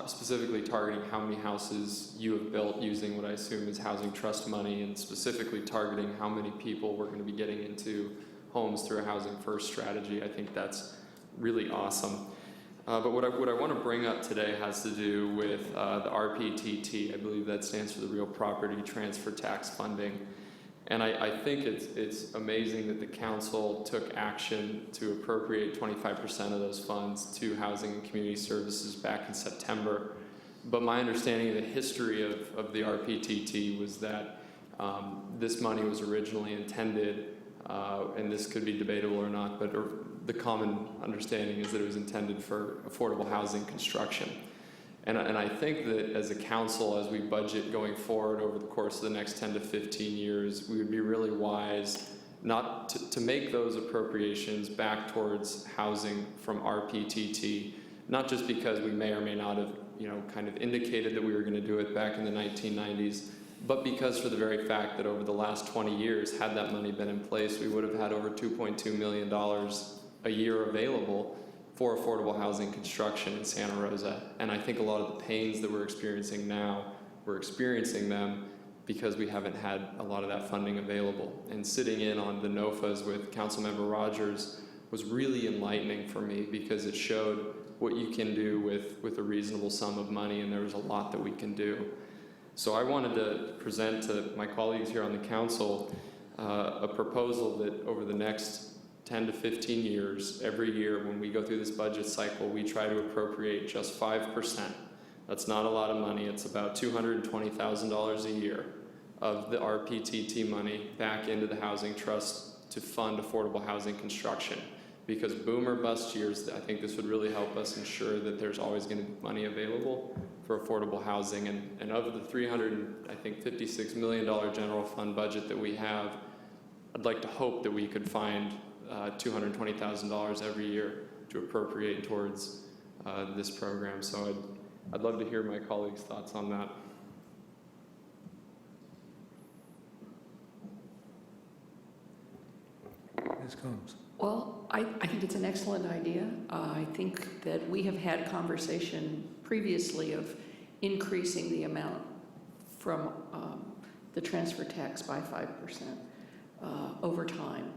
specifically targeting how many houses you have built using what I assume is housing trust money, and specifically targeting how many people we're going to be getting into homes through a housing first strategy. I think that's really awesome. But what I want to bring up today has to do with the RPTT. I believe that stands for the Real Property Transfer Tax Funding. And I think it's amazing that the council took action to appropriate 25% of those funds to Housing and Community Services back in September. But my understanding of the history of the RPTT was that this money was originally intended, and this could be debatable or not, but the common understanding is that it was intended for affordable housing construction. And I think that as a council, as we budget going forward over the course of the next 10 to 15 years, we would be really wise not to make those appropriations back towards housing from RPTT, not just because we may or may not have, kind of indicated that we were going to do it back in the 1990s, but because for the very fact that over the last 20 years, had that money been in place, we would have had over $2.2 million a year available for affordable housing construction in Santa Rosa. And I think a lot of the pains that we're experiencing now, we're experiencing them because we haven't had a lot of that funding available. And sitting in on the NOFAs with Councilmember Rogers was really enlightening for me because it showed what you can do with a reasonable sum of money, and there was a lot that we can do. So I wanted to present to my colleagues here on the council a proposal that over the next 10 to 15 years, every year when we go through this budget cycle, we try to appropriate just 5% That's not a lot of money. It's about $220,000 a year of the RPTT money back into the housing trust to fund affordable housing construction. Because boom or bust years, I think this would really help us ensure that there's always going to be money available for affordable housing. And of the $56 million general fund budget that we have, I'd like to hope that we could find $220,000 every year to appropriate towards this program. So I'd love to hear my colleagues' thoughts on that. Ms. Combs. Well, I think it's an excellent idea. I think that we have had conversation previously of increasing the amount from the transfer tax by 5% over time.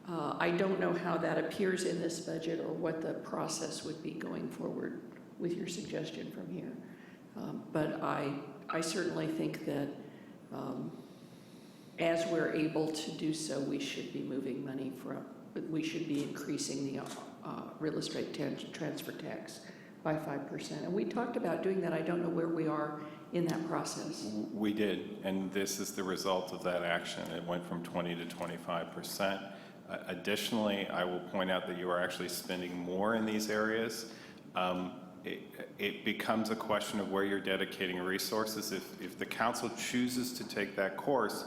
I don't know how that appears in this budget or what the process would be going forward with your suggestion from here. But I certainly think that as we're able to do so, we should be moving money we should be increasing the real estate transfer tax by 5%. And we talked about doing that. I don't know where we are in that process. We did, and this is the result of that action. It went from 20 to 25%. Additionally, I will point out that you are actually spending more in these areas. It becomes a question of where you're dedicating resources. If the council chooses to take that course,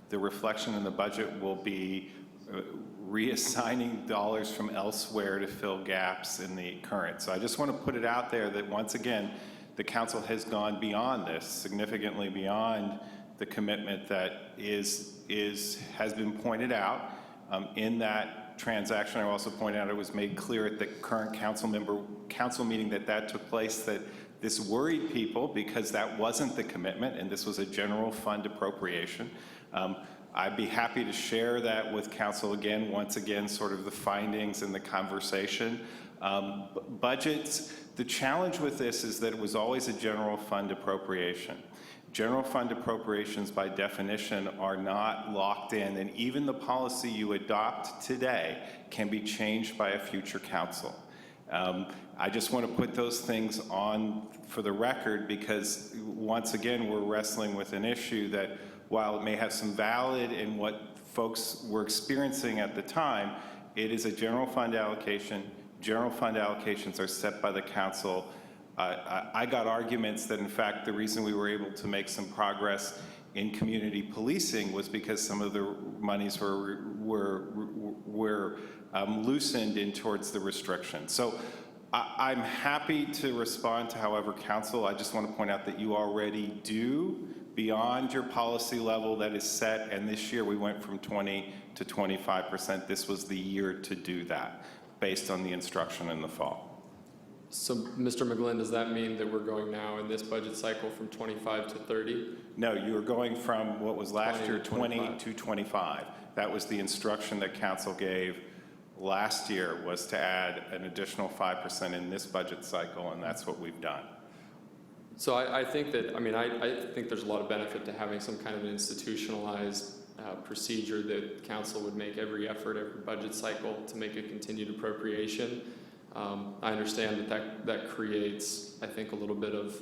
the reflection in the budget will be reassigning dollars from elsewhere to fill gaps in the current. So I just want to put it out there that once again, the council has gone beyond this, significantly beyond the commitment that has been pointed out in that transaction. I also pointed out it was made clear at the current council meeting that took place, that this worried people because that wasn't the commitment and this was a general fund appropriation. I'd be happy to share that with council again, once again, sort of the findings and the conversation. Budgets, the challenge with this is that it was always a general fund appropriation. General fund appropriations by definition are not locked in, and even the policy you adopt today can be changed by a future council. I just want to put those things on for the record because once again we're wrestling with an issue that while it may have some valid in what folks were experiencing at the time, it is a general fund allocation. General fund allocations are set by the council. I got arguments that in fact the reason we were able to make some progress in community policing was because some of the monies were loosened in towards the restrictions. So I'm happy to respond to however council. I just want to point out that you already do beyond your policy level that is set, and this year we went from 20 to 25%. This was the year to do that based on the instruction in the fall. So, Mr. McGlynn, does that mean that we're going now in this budget cycle from 25 to 30? No, you are going from what was last year 20 25. to 25. That was the instruction that council gave last year, was to add an additional 5% in this budget cycle, and that's what we've done. So I think that, I think there's a lot of benefit to having some kind of an institutionalized procedure that council would make every effort, every budget cycle to make a continued appropriation. I understand that creates, I think, a little bit of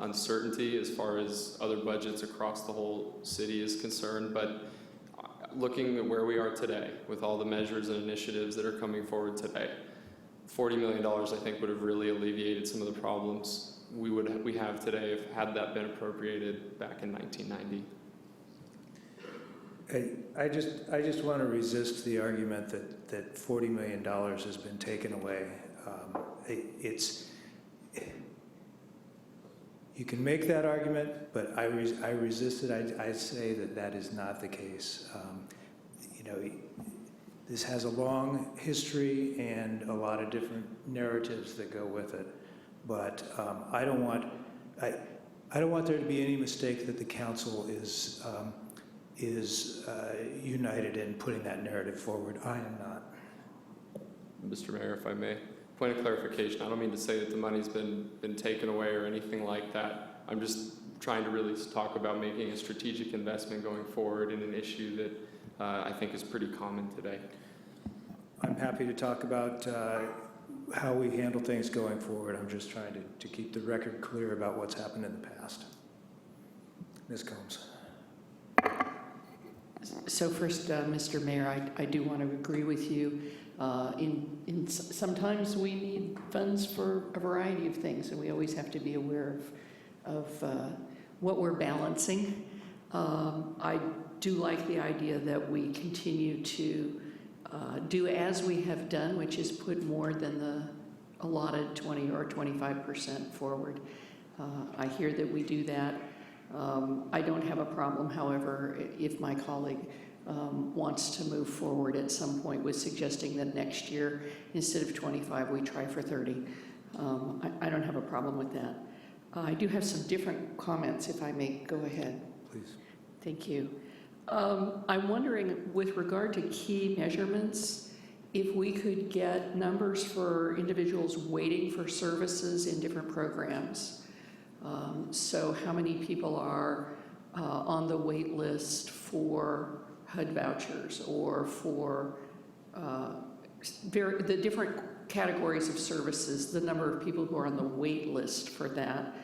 uncertainty as far as other budgets across the whole city is concerned, but looking at where we are today with all the measures and initiatives that are coming forward today, $40 million I think would have really alleviated some of the problems we have today if had that been appropriated back in 1990. I just want to resist the argument that $40 million has been taken away. You can make that argument, but I resist it. I say that is not the case. This has a long history and a lot of different narratives that go with it. But I don't want there to be any mistake that the council is united in putting that narrative forward. I am not. Mr. Mayor, if I may, point of clarification. I don't mean to say that the money's been taken away or anything like that. I'm just trying to really talk about making a strategic investment going forward in an issue that I think is pretty common today. I'm happy to talk about how we handle things going forward. I'm just trying to keep the record clear about what's happened in the past. Ms. Combs. So first, Mr. Mayor, I do want to agree with you. Sometimes we need funds for a variety of things, and we always have to be aware of what we're balancing. I do like the idea that we continue to do as we have done, which is put more than the allotted 20 or 25% forward. I hear that we do that. I don't have a problem, however, if my colleague wants to move forward at some point with suggesting that next year, instead of 25, we try for 30. I don't have a problem with that. I do have some different comments, if I may go ahead. Please. Thank you. I'm wondering, with regard to key measurements, if we could get numbers for individuals waiting for services in different programs. So how many people are on the wait list for HUD vouchers or for the different categories of services, the number of people who are on the wait list for that.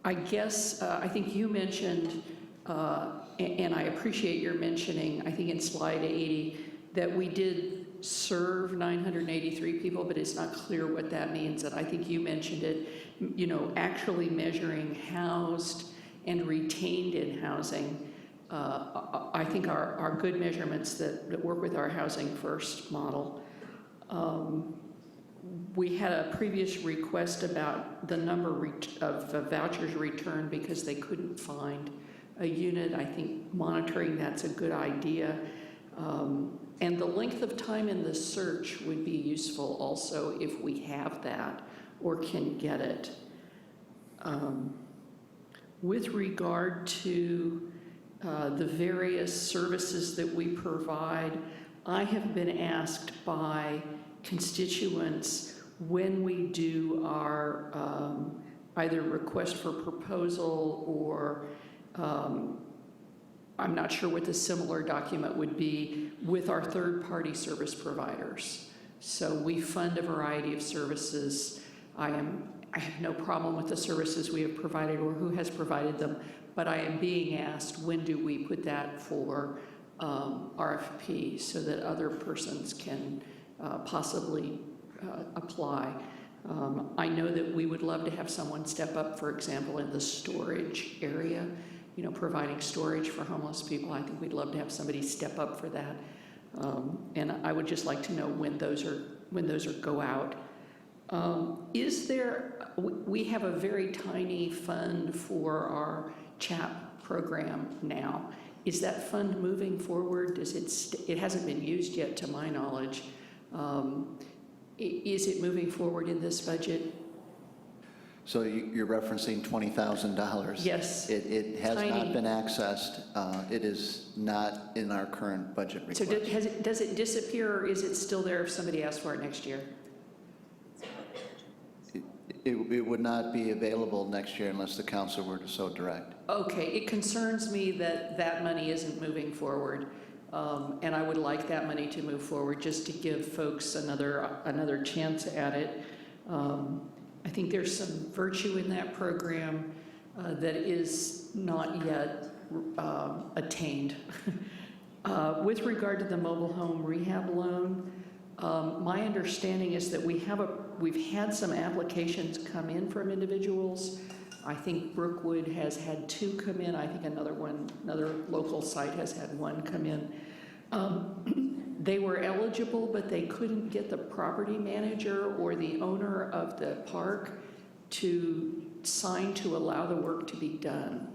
I guess, I think you mentioned, and I appreciate your mentioning, I think in slide 80, that we did serve 983 people, but it's not clear what that means. And I think you mentioned it, you know, actually measuring housed and retained in housing. I think are good measurements that work with our Housing First model. We had a previous request about the number of vouchers returned because they couldn't find a unit. I think monitoring that's a good idea. And the length of time in the search would be useful also if we have that or can get it. With regard to the various services that we provide, I have been asked by constituents when we do our either request for proposal or I'm not sure what the similar document would be with our third-party service providers. So we fund a variety of services. I have no problem with the services we have provided or who has provided them, but I am being asked when do we put that for RFP so that other persons can possibly apply. I know that we would love to have someone step up, for example, in the storage area, you know, providing storage for homeless people. I think we'd love to have somebody step up for that. And I would just like to know when those are go out. Is there, we have a very tiny fund for our CHAP program now. Is that fund moving forward? Does it hasn't been used yet to my knowledge. Is it moving forward in this budget? So you're referencing $20,000? Yes. It has Tiny. not been accessed. It is not in our current budget request. So does it disappear or is it still there if somebody asks for it next year? It would not be available next year unless the council were to so direct. Okay, it concerns me that that money isn't moving forward. And I would like that money to move forward just to give folks another chance at it. I think there's some virtue in that program that is not yet attained. With regard to the mobile home rehab loan, my understanding is that we've had some applications come in from individuals. I think Brookwood has had 2 come in. I think another local site has had 1 come in. They were eligible, but they couldn't get the property manager or the owner of the park to sign to allow the work to be done.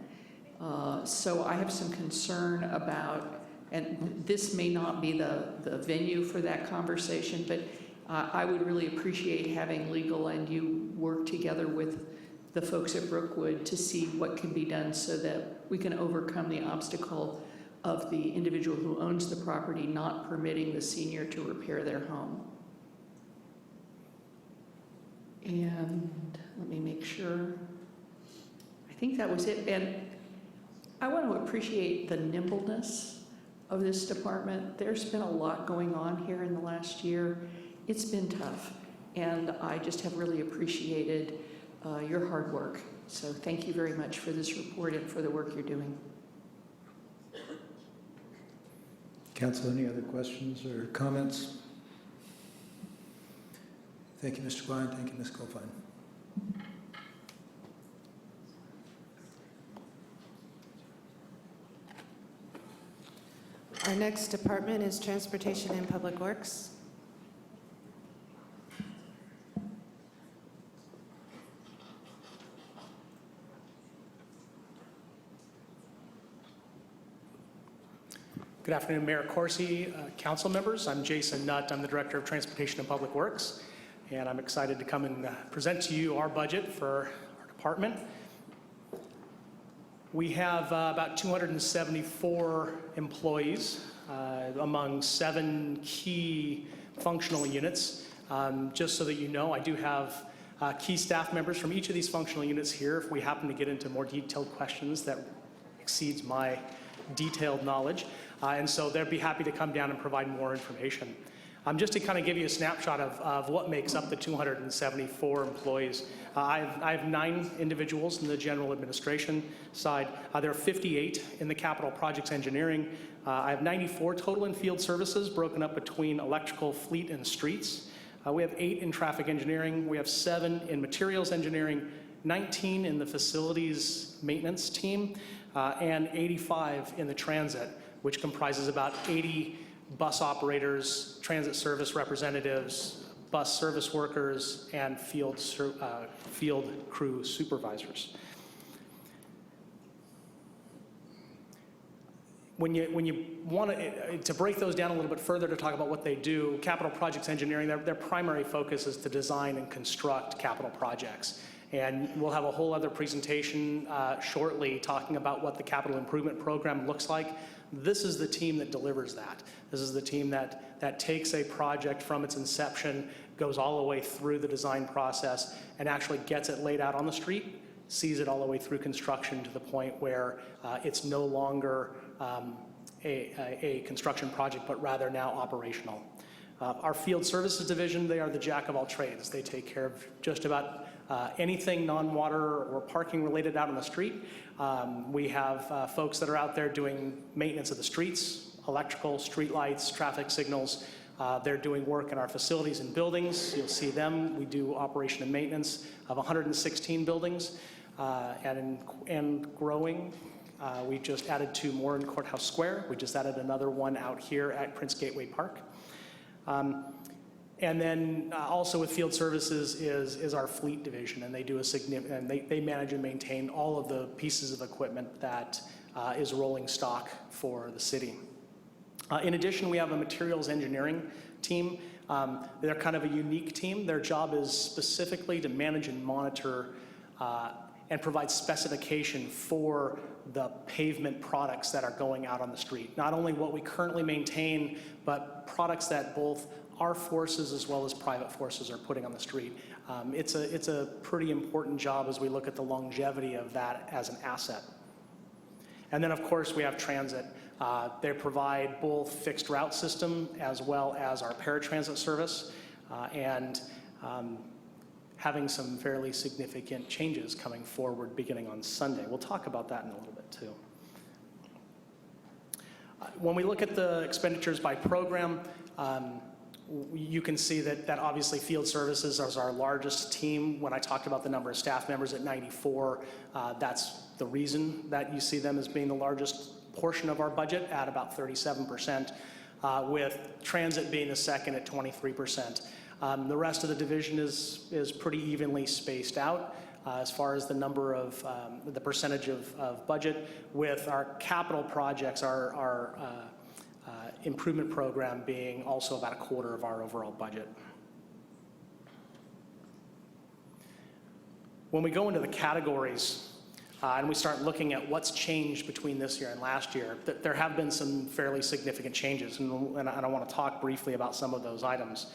So I have some concern about, and this may not be the venue for that conversation, but I would really appreciate having legal and you work together with the folks at Brookwood to see what can be done so that we can overcome the obstacle of the individual who owns the property not permitting the senior to repair their home. And let me make sure. I think that was it. And I want to appreciate the nimbleness of this department. There's been a lot going on here in the last year. It's been tough, and I just have really appreciated your hard work. So thank you very much for this report and for the work you're doing. Council, any other questions or comments? Thank you, Mr. Klein. Thank you, Ms. Colfine. Our next department is Transportation and Public Works. Good afternoon, Mayor Corsi, council members. I'm Jason Nutt. I'm the Director of Transportation and Public Works, and I'm excited to come and present to you our budget for our department. We have about 274 employees among 7 key functional units. Just so that you know, I do have key staff members from each of these functional units here if we happen to get into more detailed questions that exceeds my detailed knowledge. And so they'll be happy to come down and provide more information. Just to kind of give you a snapshot of what makes up the 274 employees, I have 9 individuals in the general administration side. There are 58 in the capital projects engineering. I have 94 total in field services, broken up between electrical, fleet, and streets. We have 8 in traffic engineering. We have 7 in materials engineering, 19 in the facilities maintenance team, and 85 in the transit, which comprises about 80 bus operators, transit service representatives, bus service workers, and field crew supervisors. When you want to break those down a little bit further to talk about what they do, capital projects engineering, their primary focus is to design and construct capital projects. And we'll have a whole other presentation shortly talking about what the capital improvement program looks like. This is the team that delivers that. This is the team that takes a project from its inception, goes all the way through the design process, and actually gets it laid out on the street, sees it all the way through construction to the point where it's no longer a construction project, but rather now operational. Our field services division, they are the jack of all trades. They take care of just about anything non-water or parking related out on the street. We have folks that are out there doing maintenance of the streets, electrical, street lights, traffic signals. They're doing work in our facilities and buildings. You'll see them. We do operation and maintenance of 116 buildings and growing. We just added 2 more in Courthouse Square. We just added another one out here at Prince Gateway Park. And then also with field services is our fleet division, and they do a significant, and they manage and maintain all of the pieces of equipment that is rolling stock for the city. In addition, we have a materials engineering team. They're kind of a unique team. Their job is specifically to manage and monitor and provide specification for the pavement products that are going out on the street. Not only what we currently maintain, but products that both our forces as well as private forces are putting on the street. It's a pretty important job as we look at the longevity of that as an asset. And then of course we have transit. They provide both fixed route system as well as our paratransit service, and having some fairly significant changes coming forward beginning on Sunday. We'll talk about that in a little bit too. When we look at the expenditures by program, you can see that obviously field services is our largest team. When I talked about the number of staff members at 94, that's the reason that you see them as being the largest portion of our budget at about 37%, with transit being the second at 23%. The rest of the division is pretty evenly spaced out as far as the number of, the percentage of budget, with our capital projects, our improvement program being also about a quarter of our overall budget. When we go into the categories and we start looking at what's changed between this year and last year, there have been some fairly significant changes, and I want to talk briefly about some of those items.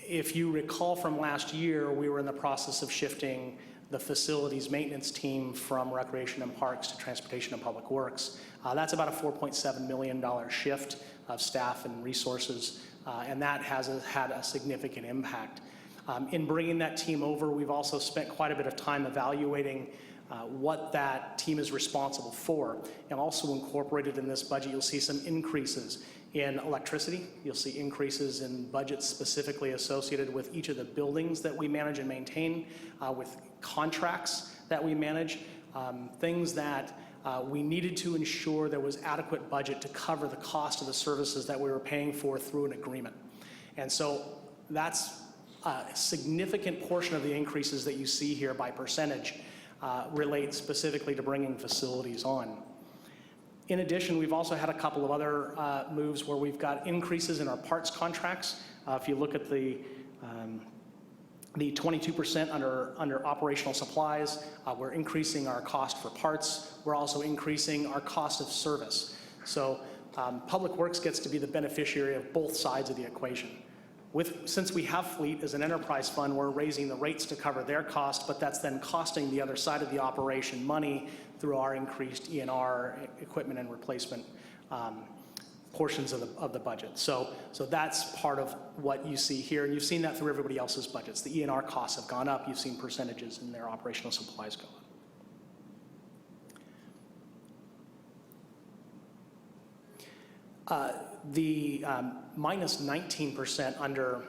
If you recall from last year, we were in the process of shifting the facilities maintenance team from Recreation and Parks to Transportation and Public Works. That's about a $4.7 million shift of staff and resources, and that has had a significant impact. In bringing that team over, we've also spent quite a bit of time evaluating what that team is responsible for, and also incorporated in this budget, you'll see some increases in electricity. You'll see increases in budgets specifically associated with each of the buildings that we manage and maintain, with contracts that we manage, things that we needed to ensure there was adequate budget to cover the cost of the services that we were paying for through an agreement. And so that's a significant portion of the increases that you see here by percentage relate specifically to bringing facilities on. In addition, we've also had a couple of other moves where we've got increases in our parts contracts. If you look at the 22% under operational supplies, we're increasing our cost for parts. We're also increasing our cost of service. So Public Works gets to be the beneficiary of both sides of the equation. Since we have fleet as an enterprise fund, we're raising the rates to cover their cost, but that's then costing the other side of the operation money through our increased E&R equipment and replacement portions of the budget. So that's part of what you see here, and you've seen that through everybody else's budgets. The E&R costs have gone up. You've seen percentages in their operational supplies go up. The minus 19% under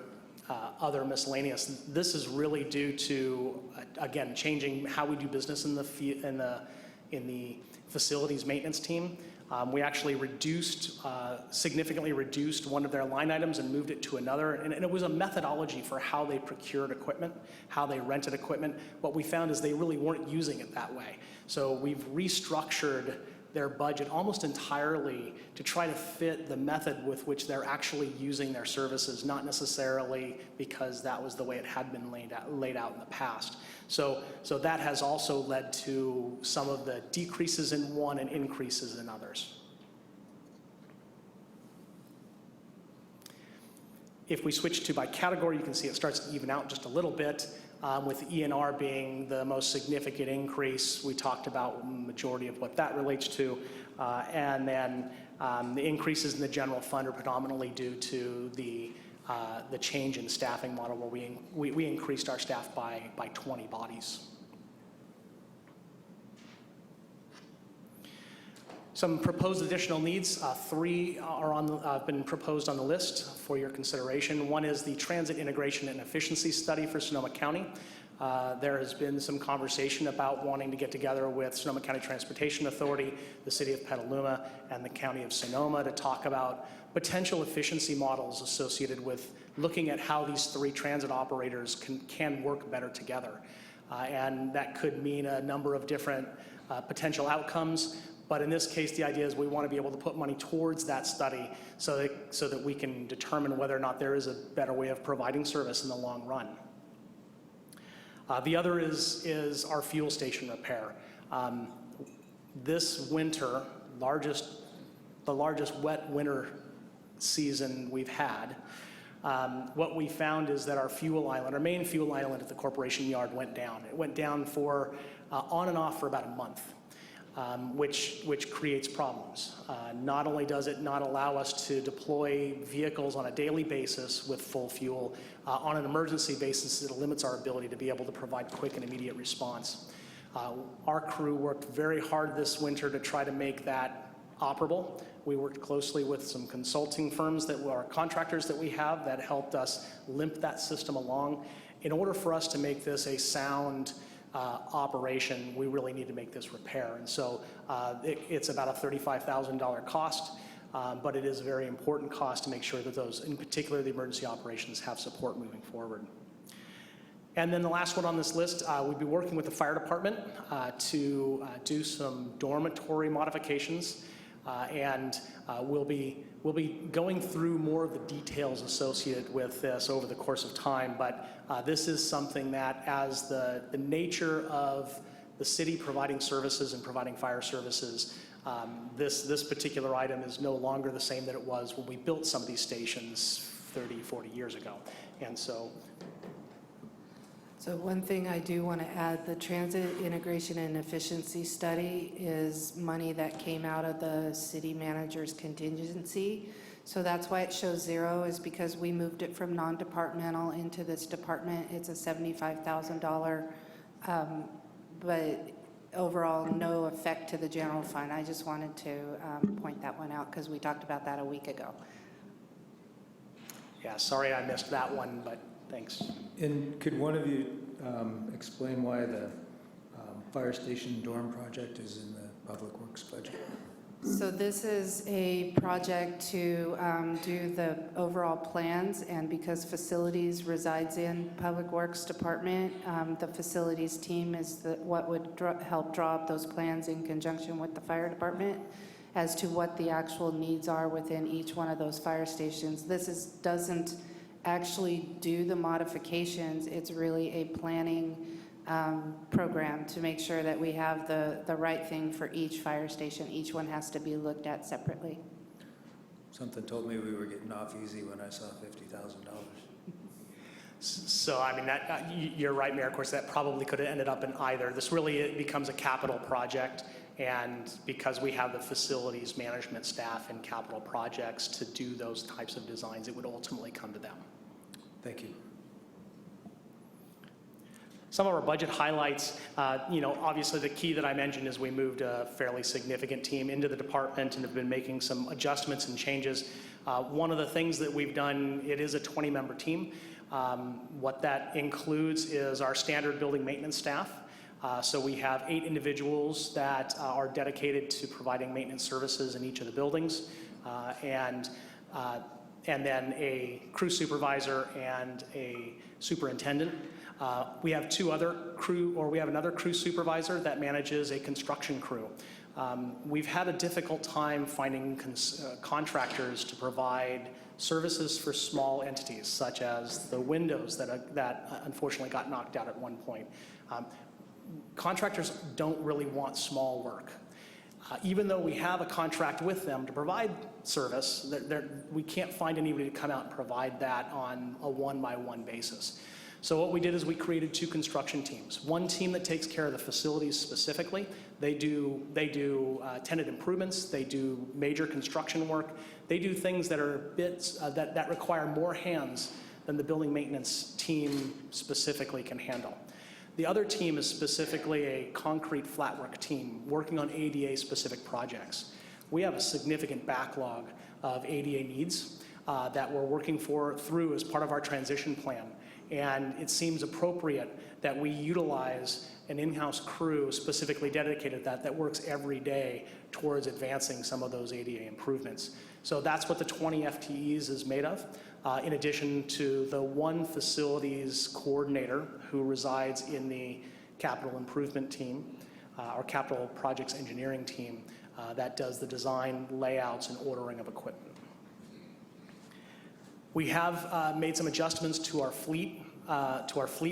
other miscellaneous, this is really due to, again, changing how we do business in the facilities maintenance team. We actually significantly reduced one of their line items and moved it to another. And it was a methodology for how they procured equipment, how they rented equipment. What we found is they really weren't using it that way. So we've restructured their budget almost entirely to try to fit the method with which they're actually using their services, not necessarily because that was the way it had been laid out in the past. So that has also led to some of the decreases in one and increases in others. If we switch to by category, you can see it starts to even out just a little bit. With E&R being the most significant increase, we talked about the majority of what that relates to. And then the increases in the general fund are predominantly due to the change in staffing model where we increased our staff by 20 bodies. Some proposed additional needs, 3 are been proposed on the list for your consideration. One is the Transit Integration and Efficiency Study for Sonoma County. There has been some conversation about wanting to get together with Sonoma County Transportation Authority, the City of Petaluma, and the County of Sonoma to talk about potential efficiency models associated with looking at how these 3 transit operators can work better together. And that could mean a number of different potential outcomes. But in this case, the idea is we want to be able to put money towards that study so that we can determine whether or not there is a better way of providing service in the long run. The other is our fuel station repair. This winter, the largest wet winter season we've had, what we found is that our main fuel island at the corporation yard went down. It went down for on and off for about a month. Which creates problems. Not only does it not allow us to deploy vehicles on a daily basis with full fuel, on an emergency basis, it limits our ability to be able to provide quick and immediate response. Our crew worked very hard this winter to try to make that operable. We worked closely with some consulting firms that were contractors that we have that helped us limp that system along. In order for us to make this a sound operation, we really need to make this repair. And so it's about a $35,000 cost, but it is a very important cost to make sure that those, in particular the emergency operations, have support moving forward. And then the last one on this list, we'll be working with the fire department to do some dormitory modifications, and we'll be going through more of the details associated with this over the course of time, but this is something that, as the nature of the city providing services and providing fire services, this particular item is no longer the same that it was when we built some of these stations 30, 40 years ago. And so So one thing I do want to add, the transit integration and efficiency study is money that came out of the city manager's contingency. So that's why it shows 0, is because we moved it from non-departmental into this department. It's a $75,000, but overall no effect to the general fund. I just wanted to point that one out because we talked about that a week ago. Yeah, sorry I missed that one, but thanks. And could one of you explain why the fire station dorm project is in the Public Works budget? So this is a project to do the overall plans, and because facilities resides in Public Works Department, the facilities team is what would help draw up those plans in conjunction with the fire department as to what the actual needs are within each one of those fire stations. This doesn't actually do the modifications. It's really a planning program to make sure that we have the right thing for each fire station. Each one has to be looked at separately. Something told me we were getting off easy when I saw $50,000. So, I mean, you're right, Mayor. Of course, that probably could have ended up in either. This really it becomes a capital project, and because we have the facilities management staff and capital projects to do those types of designs, it would ultimately come to them. Thank you. Some of our budget highlights, obviously the key that I mentioned is we moved a fairly significant team into the department and have been making some adjustments and changes. One of the things that we've done, it is a 20-member team. What that includes is our standard building maintenance staff. So we have 8 individuals that are dedicated to providing maintenance services in each of the buildings, and then a crew supervisor and a superintendent. We have another crew supervisor that manages a construction crew. We've had a difficult time finding contractors to provide services for small entities, such as the windows that unfortunately got knocked out at one point. Contractors don't really want small work. Even though we have a contract with them to provide service, we can't find anybody to come out and provide that on a one-by-one basis. So what we did is we created 2 construction teams. One team that takes care of the facilities specifically. They do tenant improvements. They do major construction work. They do things that are bits that require more hands than the building maintenance team specifically can handle. The other team is specifically a concrete flatwork team working on ADA-specific projects. We have a significant backlog of ADA needs that we're working through as part of our transition plan. And it seems appropriate that we utilize an in-house crew specifically dedicated to that works every day towards advancing some of those ADA improvements. So that's what the 20 FTEs is made of, in addition to the 1 facilities coordinator who resides in the capital improvement team, or capital projects engineering team, that does the design, layouts, and ordering of equipment. We have made some adjustments to our fleet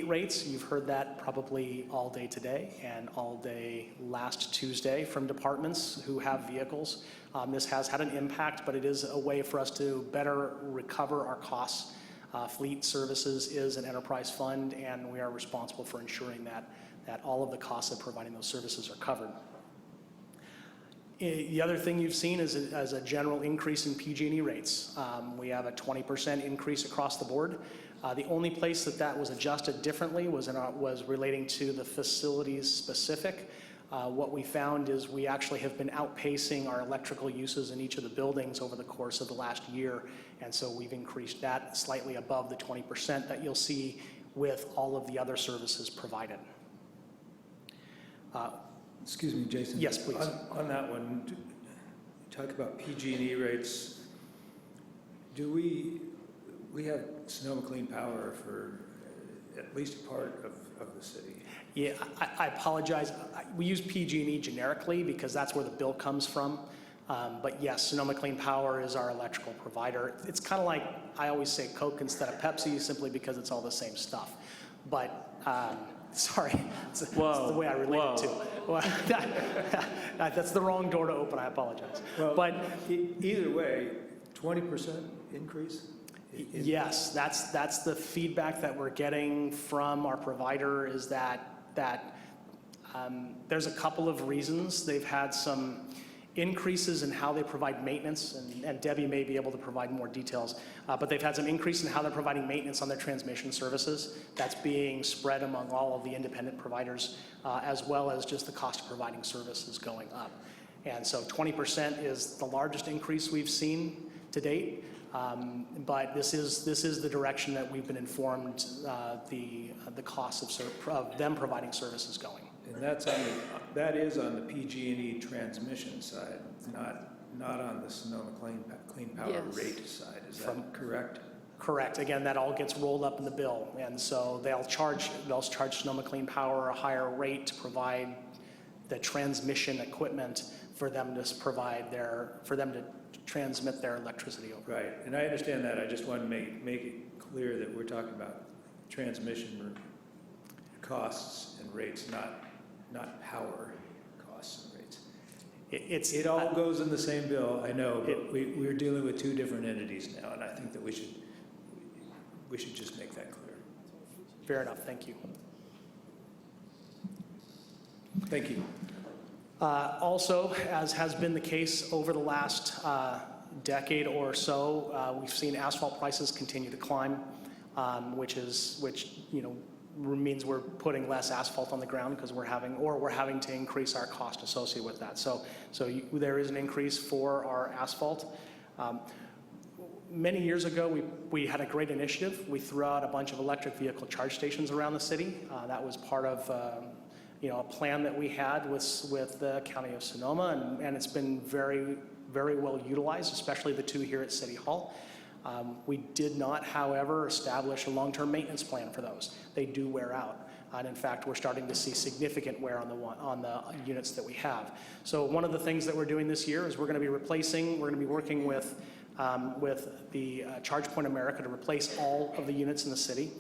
rates. You've heard that probably all day today and all day last Tuesday from departments who have vehicles. This has had an impact, but it is a way for us to better recover our costs. Fleet services is an enterprise fund, and we are responsible for ensuring that all of the costs of providing those services are covered. The other thing you've seen is a general increase in PG&E rates. We have a 20% increase across the board. The only place that was adjusted differently was relating to the facilities specific. What we found is we actually have been outpacing our electrical uses in each of the buildings over the course of the last year, and so we've increased that slightly above the 20% that you'll see with all of the other services provided. Excuse me, Jason. Yes, please. On that one, talk about PG&E rates. Do we have Sonoma Clean Power for at least part of the city? Yeah, I apologize. We use PG&E generically because that's where the bill comes from. But yes, Sonoma Clean Power is our electrical provider. It's kind of like, I always say Coke instead of Pepsi simply because it's all the same stuff. But sorry, that's the way I relate it to. That's the wrong door to open, I apologize. Well, but either way, 20% increase? Yes, that's the feedback that we're getting from our provider, is that there's a couple of reasons. They've had some increases in how they provide maintenance, and Debbie may be able to provide more details, but they've had some increase in how they're providing maintenance on their transmission services. That's being spread among all of the independent providers, as well as just the cost of providing services going up. And so 20% is the largest increase we've seen to date. But this is the direction that we've been informed the cost of them providing services going. And that is on the PG&E transmission side, not on the Sonoma Clean Power Yes. rate side. Is that correct? Correct. Again, that all gets rolled up in the bill, and so they'll charge Sonoma Clean Power a higher rate to provide the transmission equipment for them to transmit their electricity over. Right, and I understand that. I just want to make it clear that we're talking about transmission costs and rates, not power costs and rates. It all goes in the same bill, I know, but we're dealing with two different entities now, and I think that we should just make that clear. Fair enough. Thank you. Thank you. Also, as has been the case over the last decade or so, we've seen asphalt prices continue to climb, which means we're putting less asphalt on the ground because we're having to increase our cost associated with that. So there is an increase for our asphalt. Many years ago, we had a great initiative. We threw out a bunch of electric vehicle charge stations around the city. That was part of a plan that we had with the County of Sonoma, and it's been very, very well utilized, especially the two here at City Hall. We did not, however, establish a long-term maintenance plan for those. They do wear out. And in fact, we're starting to see significant wear on the units that we have. So one of the things that we're doing this year is we're going to be working with the ChargePoint America to replace all of the units in the city.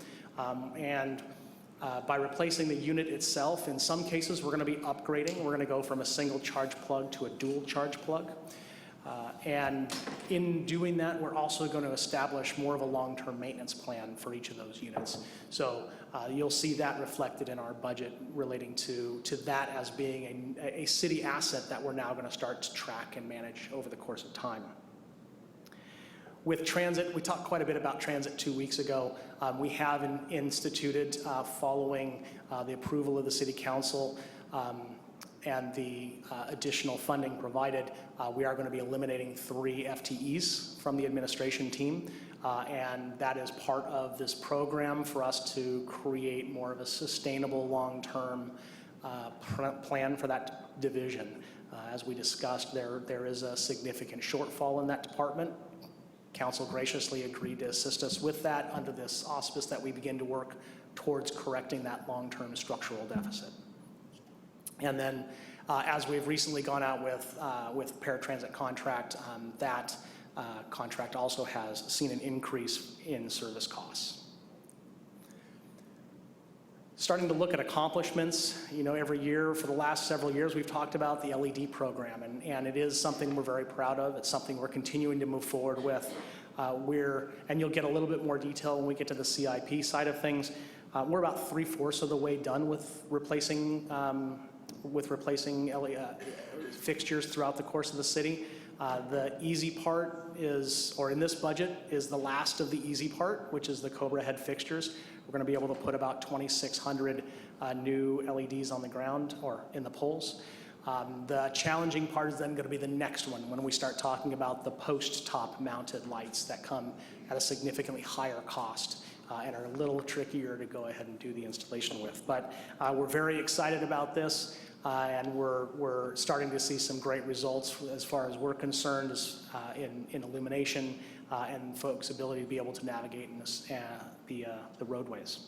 By replacing the unit itself, in some cases, we're going to be upgrading. We're going to go from a single charge plug to a dual charge plug. And in doing that, we're also going to establish more of a long-term maintenance plan for each of those units. So you'll see that reflected in our budget relating to that as being a city asset that we're now going to start to track and manage over the course of time. With transit, we talked quite a bit about transit 2 weeks ago. We have instituted, following the approval of the City Council and the additional funding provided, we are going to be eliminating 3 FTEs from the administration team. And that is part of this program for us to create more of a sustainable long-term plan for that division. As we discussed, there is a significant shortfall in that department. Council graciously agreed to assist us with that under this auspice that we begin to work towards correcting that long-term structural deficit. And then, as we've recently gone out with paratransit contract, that contract also has seen an increase in service costs. Starting to look at accomplishments, every year for the last several years, we've talked about the LED program, and it is something we're very proud of. It's something we're continuing to move forward with. And you'll get a little bit more detail when we get to the CIP side of things. We're about 3/4 of the way done with replacing LED fixtures throughout the course of the city. The easy part in this budget, is the last of the easy part, which is the Cobra head fixtures. We're going to be able to put about 2,600 new LEDs on the ground or in the poles. The challenging part is then going to be the next one, when we start talking about the post-top mounted lights that come at a significantly higher cost and are a little trickier to go ahead and do the installation with. But we're very excited about this, and we're starting to see some great results as far as we're concerned in illumination and folks' ability to be able to navigate in the roadways.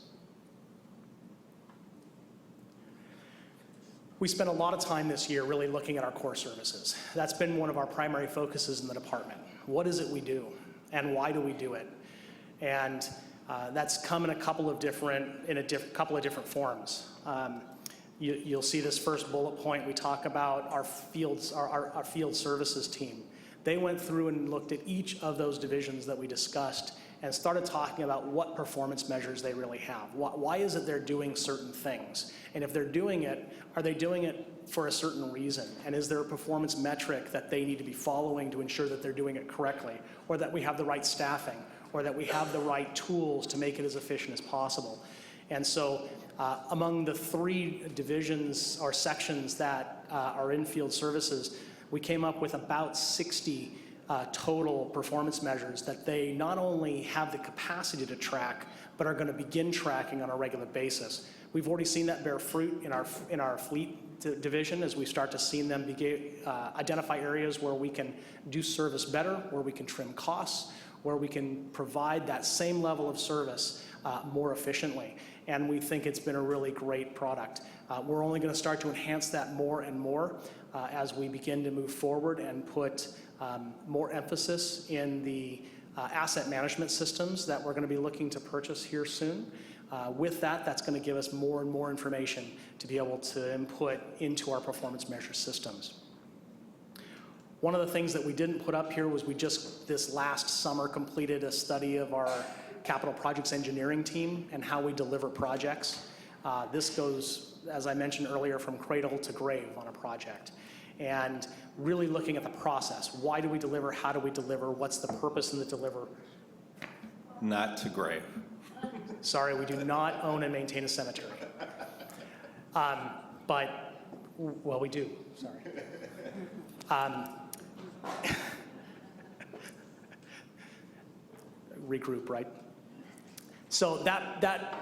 We spent a lot of time this year really looking at our core services. That's been one of our primary focuses in the department. What is it we do, and why do we do it? And that's come in a couple of different forms. You'll see this first bullet point. We talk about our field services team. They went through and looked at each of those divisions that we discussed and started talking about what performance measures they really have. Why is it they're doing certain things? And if they're doing it, are they doing it for a certain reason? And is there a performance metric that they need to be following to ensure that they're doing it correctly, or that we have the right staffing, or that we have the right tools to make it as efficient as possible? And so among the 3 divisions or sections that are in field services, we came up with about 60 total performance measures that they not only have the capacity to track, but are going to begin tracking on a regular basis. We've already seen that bear fruit in our fleet division as we start to see them identify areas where we can do service better, where we can trim costs, where we can provide that same level of service more efficiently. And we think it's been a really great product. We're only going to start to enhance that more and more as we begin to move forward and put more emphasis in the asset management systems that we're going to be looking to purchase here soon. With that, that's going to give us more and more information to be able to input into our performance measure systems. One of the things that we didn't put up here was we just this last summer completed a study of our capital projects engineering team and how we deliver projects. This goes, as I mentioned earlier, from cradle to grave on a project. And really looking at the process. Why do we deliver? How do we deliver? What's the purpose in the deliver? Not to grave. Sorry, we do not own and maintain a cemetery. But, well, we do, sorry. Regroup, right? So that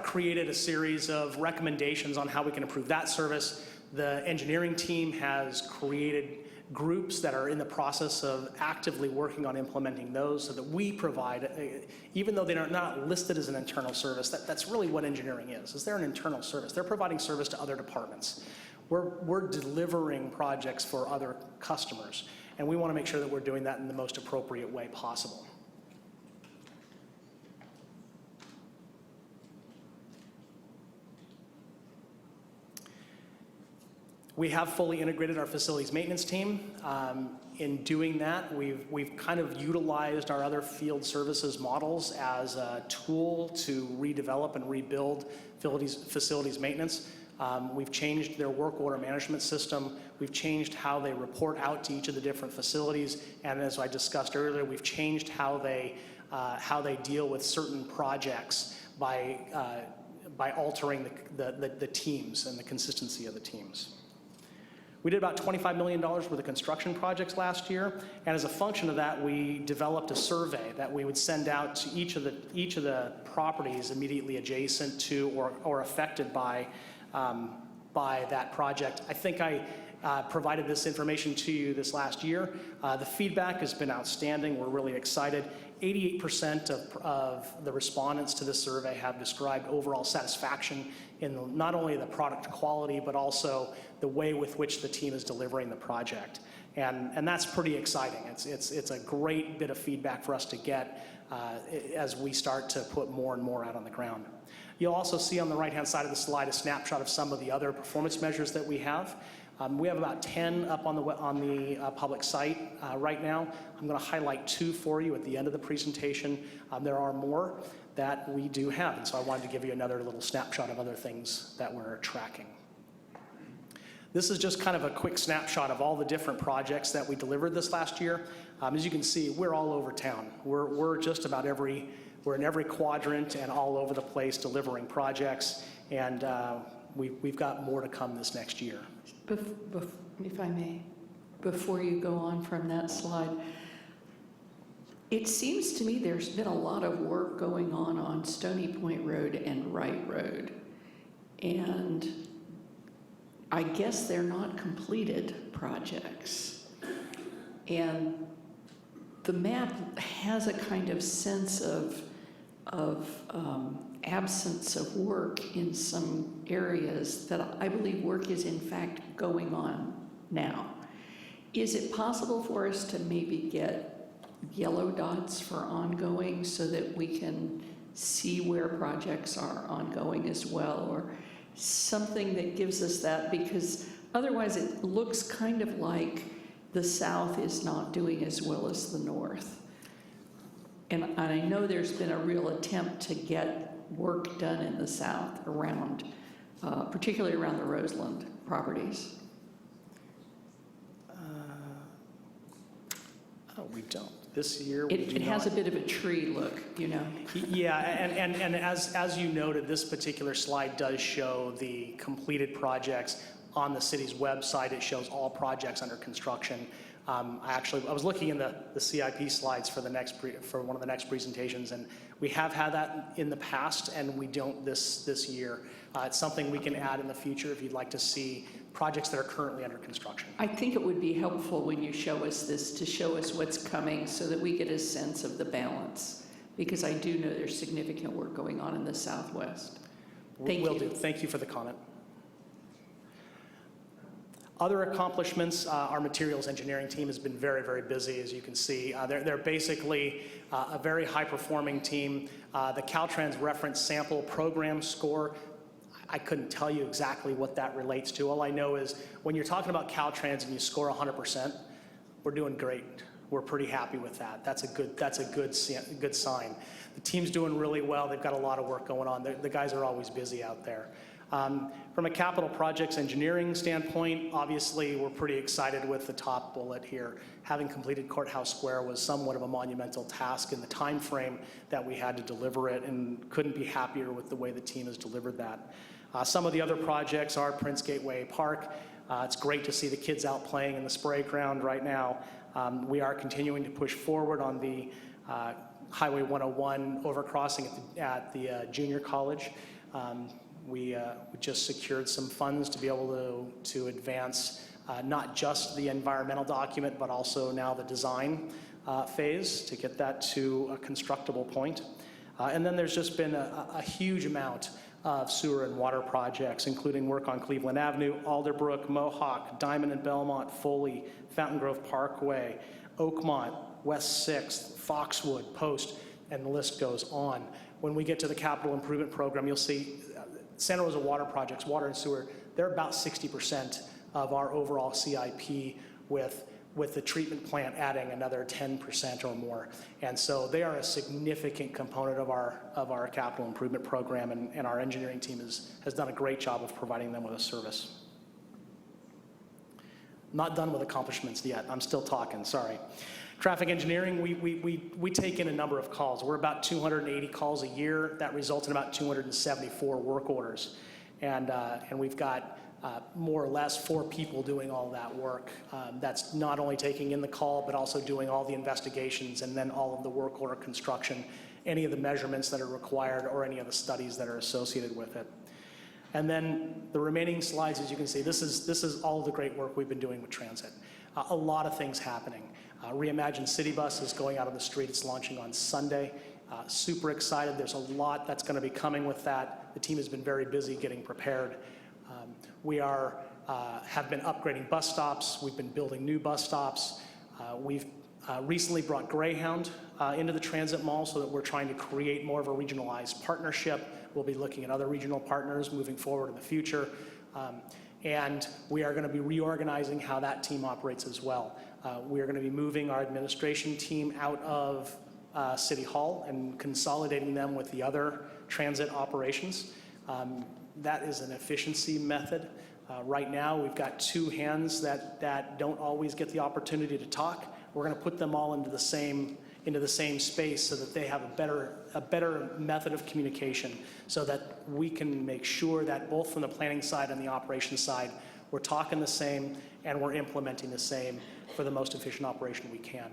created a series of recommendations on how we can improve that service. The engineering team has created groups that are in the process of actively working on implementing those so that we provide, even though they're not listed as an internal service, that's really what engineering is they're an internal service. They're providing service to other departments. We're delivering projects for other customers, and we want to make sure that we're doing that in the most appropriate way possible. We have fully integrated our facilities maintenance team. In doing that, we've kind of utilized our other field services models as a tool to redevelop and rebuild facilities maintenance. We've changed their work order management system. We've changed how they report out to each of the different facilities. And as I discussed earlier, we've changed how they deal with certain projects by altering the teams and the consistency of the teams. We did about $25 million worth of construction projects last year, and as a function of that, we developed a survey that we would send out to each of the properties immediately adjacent to or affected by that project. I think I provided this information to you this last year. The feedback has been outstanding. We're really excited. 88% of the respondents to this survey have described overall satisfaction in not only the product quality, but also the way with which the team is delivering the project. And that's pretty exciting. It's a great bit of feedback for us to get as we start to put more and more out on the ground. You'll also see on the right-hand side of the slide a snapshot of some of the other performance measures that we have. We have about 10 up on the public site right now. I'm going to highlight 2 for you at the end of the presentation. There are more that we do have, and so I wanted to give you another little snapshot of other things that we're tracking. This is just kind of a quick snapshot of all the different projects that we delivered this last year. As you can see, we're all over town. We're just about we're in every quadrant and all over the place delivering projects, and we've got more to come this next year. If I may, before you go on from that slide, it seems to me there's been a lot of work going on Stony Point Road and Wright Road, and I guess they're not completed projects. And the map has a kind of sense of absence of work in some areas that I believe work is in fact going on now. Is it possible for us to maybe get yellow dots for ongoing so that we can see where projects are ongoing as well, or something that gives us that? Because otherwise it looks kind of like the south is not doing as well as the north. And I know there's been a real attempt to get work done in the south around, particularly around the Roseland properties. Oh, we don't. This year, we do It has a not. bit of a tree look, you know. Yeah, and as you noted, this particular slide does show the completed projects on the city's website. It shows all projects under construction. I was looking in the CIP slides for for one of the next presentations, and we have had that in the past, and we don't this year. It's something we can add in the future if you'd like to see projects that are currently under construction. I think it would be helpful when you show us this to show us what's coming so that we get a sense of the balance, because I do know there's significant work going on in the Southwest. Thank you. Will do. Thank you for the comment. Other accomplishments, our materials engineering team has been very, very busy, as you can see. They're basically a very high-performing team. The Caltrans reference sample program score, I couldn't tell you exactly what that relates to. All I know is when you're talking about Caltrans and you score 100%, we're doing great. We're pretty happy with that. That's a good sign. The team's doing really well. They've got a lot of work going on. The guys are always busy out there. From a capital projects engineering standpoint, obviously we're pretty excited with the top bullet here. Having completed Courthouse Square was somewhat of a monumental task in the time frame that we had to deliver it, and couldn't be happier with the way the team has delivered that. Some of the other projects are Prince Gateway Park. It's great to see the kids out playing in the spray ground right now. We are continuing to push forward on the Highway 101 overcrossing at the junior college. We just secured some funds to be able to advance not just the environmental document, but also now the design phase to get that to a constructible point. And then there's just been a huge amount of sewer and water projects, including work on Cleveland Avenue, Alderbrook, Mohawk, Diamond and Belmont, Foley, Fountain Grove Parkway, Oakmont, West 6th, Foxwood, Post, and the list goes on. When we get to the capital improvement program, you'll see Santa Rosa water projects, water and sewer, they're about 60% of our overall CIP, with the treatment plant adding another 10% or more. And so they are a significant component of our capital improvement program, and our engineering team has done a great job of providing them with a service. Not done with accomplishments yet. I'm still talking, sorry. Traffic engineering, we take in a number of calls. We're about 280 calls a year. That results in about 274 work orders. And we've got more or less 4 people doing all that work. That's not only taking in the call, but also doing all the investigations and then all of the work order construction, any of the measurements that are required, or any of the studies that are associated with it. And then the remaining slides, as you can see, this is all of the great work we've been doing with transit. A lot of things happening. Reimagine City Bus is going out on the street. It's launching on Sunday. Super excited. There's a lot that's going to be coming with that. The team has been very busy getting prepared. We have been upgrading bus stops. We've been building new bus stops. We've recently brought Greyhound into the transit mall, so that we're trying to create more of a regionalized partnership. We'll be looking at other regional partners moving forward in the future. And we are going to be reorganizing how that team operates as well. We are going to be moving our administration team out of City Hall and consolidating them with the other transit operations. That is an efficiency method. Right now, we've got 2 hands that don't always get the opportunity to talk. We're going to put them all into the same space so that they have a better method of communication, so that we can make sure that both from the planning side and the operations side, we're talking the same and we're implementing the same for the most efficient operation we can.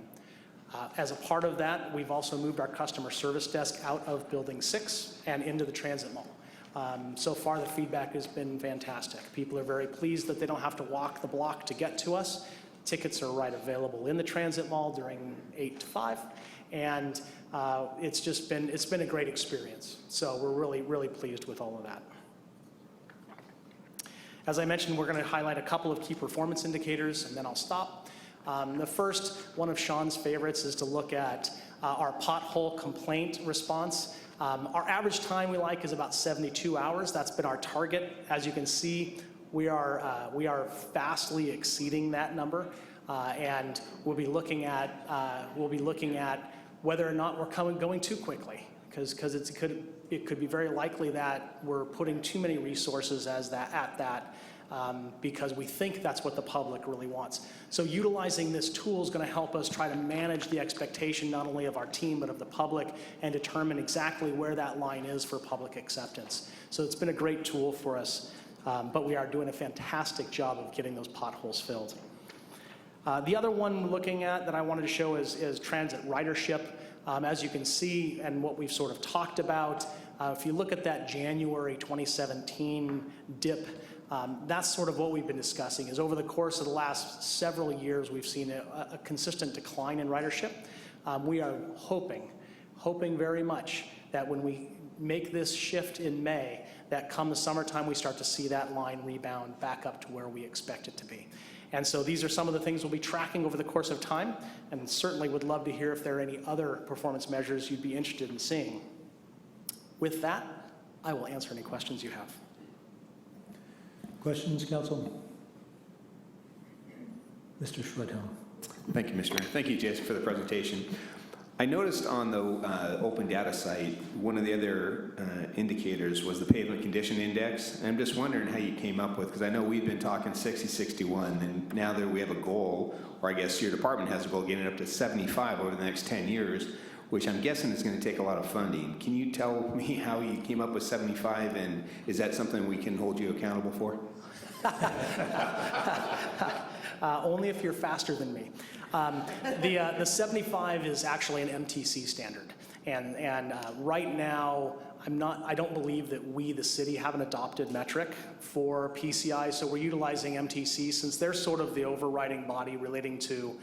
As a part of that, we've also moved our customer service desk out of Building 6 and into the transit mall. So far, the feedback has been fantastic. People are very pleased that they don't have to walk the block to get to us. Tickets are right available in the transit mall during 8 to 5, and it's been a great experience. So we're really, really pleased with all of that. As I mentioned, we're going to highlight a couple of key performance indicators, and then I'll stop. The first, one of Sean's favorites, is to look at our pothole complaint response. Our average time we like is about 72 hours. That's been our target. As you can see, we are vastly exceeding that number. And we'll be looking at whether or not we're going too quickly, because it could be very likely that we're putting too many resources at that. Because we think that's what the public really wants. So utilizing this tool is going to help us try to manage the expectation not only of our team but of the public and determine exactly where that line is for public acceptance. So it's been a great tool for us, but we are doing a fantastic job of getting those potholes filled. The other one we're looking at that I wanted to show is transit ridership. As you can see, and what we've sort of talked about, if you look at that January 2017 dip, that's sort of what we've been discussing, is over the course of the last several years, we've seen a consistent decline in ridership. We are hoping very much that when we make this shift in May, that come the summertime, we start to see that line rebound back up to where we expect it to be. And so these are some of the things we'll be tracking over the course of time, and certainly would love to hear if there are any other performance measures you'd be interested in seeing. With that, I will answer any questions you have. Questions, Council? Mr. Schwedhelm. Thank you, Mr. Mayor. Thank you, Jason, for the presentation. I noticed on the open data site, one of the other indicators was the pavement condition index. And I'm just wondering how you came up with, because I know we've been talking 60, 61, and now that we have a goal, or I guess your department has a goal, getting it up to 75 over the next 10 years, which I'm guessing is going to take a lot of funding. Can you tell me how you came up with 75, and is that something we can hold you accountable for? Only if you're faster than me. The 75 is actually an MTC standard, and right now I don't believe that we, the city, have an adopted metric for PCI. So we're utilizing MTC since they're sort of the overriding body relating to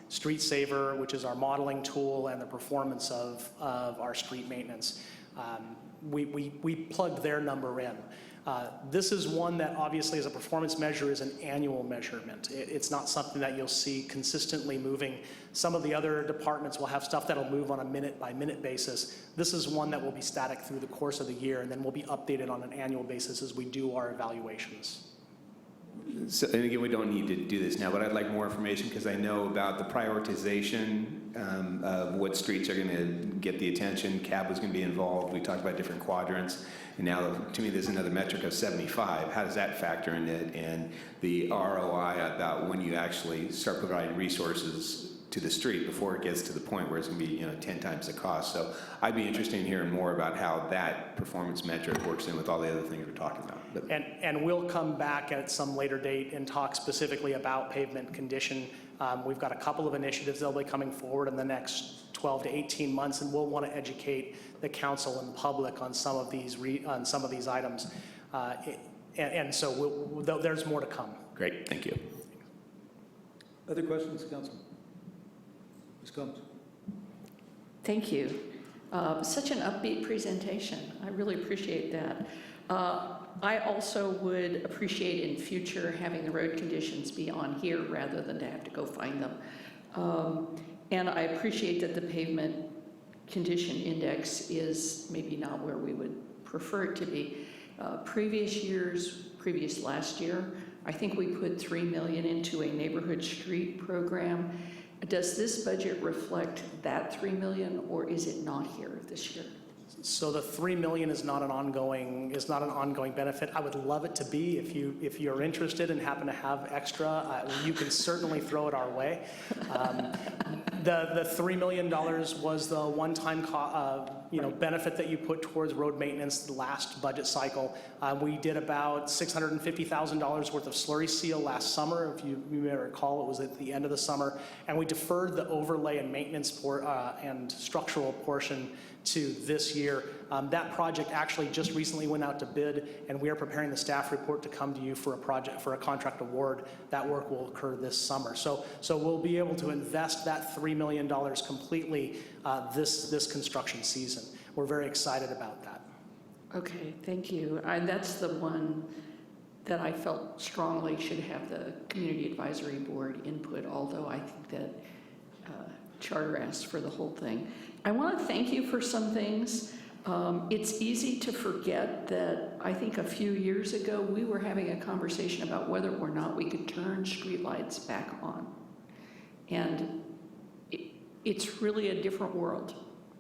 Street Saver, which is our modeling tool, and the performance of our street maintenance. We plugged their number in. This is one that obviously as a performance measure is an annual measurement. It's not something that you'll see consistently moving. Some of the other departments will have stuff that'll move on a minute-by-minute basis. This is one that will be static through the course of the year, and then will be updated on an annual basis as we do our evaluations. So, and again, we don't need to do this now, but I'd like more information because I know about the prioritization of what streets are going to get the attention. CAB was going to be involved. We talked about different quadrants. And now, to me, there's another metric of 75. How does that factor in it? And the ROI about when you actually start providing resources to the street before it gets to the point where it's going to be 10 times the cost. So I'd be interested in hearing more about how that performance metric works in with all the other things we're talking about. But, and we'll come back at some later date and talk specifically about pavement condition. We've got a couple of initiatives that'll be coming forward in the next 12 to 18 months, and we'll want to educate the council and public on some of these items. And so there's more to come. Great, thank you. Other questions, Council? Ms. Combs. Thank you. Such an upbeat presentation. I really appreciate that. I also would appreciate in future having the road conditions be on here rather than to have to go find them. And I appreciate that the pavement condition index is maybe not where we would prefer it to be. Previous last year, I think we put $3 million into a neighborhood street program. Does this budget reflect that $3 million, or is it not here this year? So the $3 million is not an ongoing benefit. I would love it to be. If you're interested and happen to have extra, you can certainly throw it our way. The $3 million was the one-time benefit that you put towards road maintenance the last budget cycle. We did about $650,000 worth of slurry seal last summer. If you may recall, it was at the end of the summer, and we deferred the overlay and maintenance and structural portion to this year. That project actually just recently went out to bid, and we are preparing the staff report to come to you for a contract award. That work will occur this summer. So we'll be able to invest that $3 million completely this construction season. We're very excited about that. Okay, thank you. That's the one that I felt strongly should have the Community Advisory Board input, although I think that Charter asked for the whole thing. I want to thank you for some things. It's easy to forget that I think a few years ago, we were having a conversation about whether or not we could turn streetlights back on. And it's really a different world.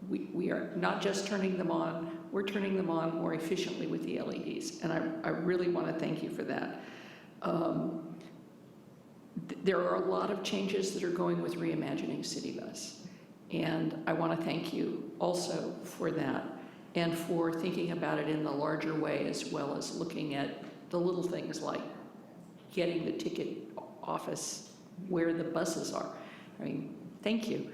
We are not just turning them on, we're turning them on more efficiently with the LEDs. And I really want to thank you for that. There are a lot of changes that are going with Reimagining City Bus. And I want to thank you also for that and for thinking about it in the larger way, as well as looking at the little things like getting the ticket office where the buses are. I mean, thank you.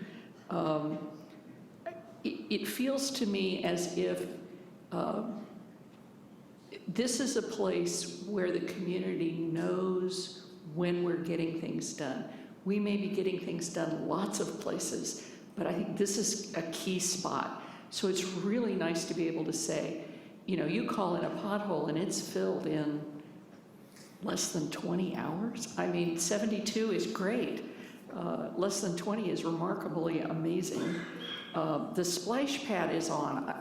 It feels to me as if this is a place where the community knows when we're getting things done. We may be getting things done lots of places, but I think this is a key spot. So it's really nice to be able to say, you know, you call in a pothole and it's filled in less than 20 hours. I mean, 72 is great. Less than 20 is remarkably amazing. The splash pad is on.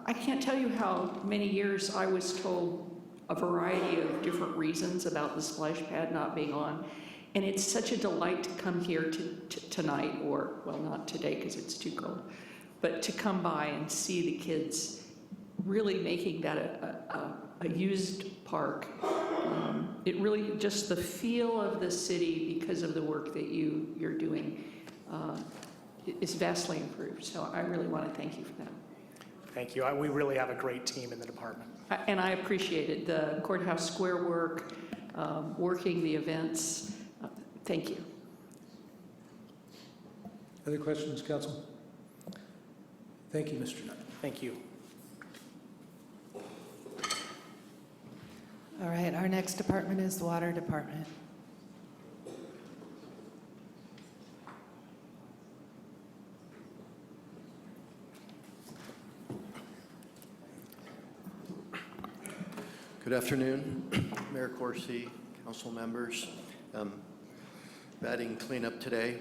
I can't tell you how many years I was told a variety of different reasons about the splash pad not being on. And it's such a delight to come here tonight, or, well, not today because it's too cold, but to come by and see the kids really making that a used park. It really, just the feel of the city because of the work that you're doing is vastly improved. So I really want to thank you for that. Thank you. We really have a great team in the department. And I appreciated the courthouse square work, working the events. Thank you. Other questions, council? Thank you, Mr. Knight. Thank you. All right, our next department is the Water Department. Good afternoon, Mayor Corsi, council members. Batting cleanup today.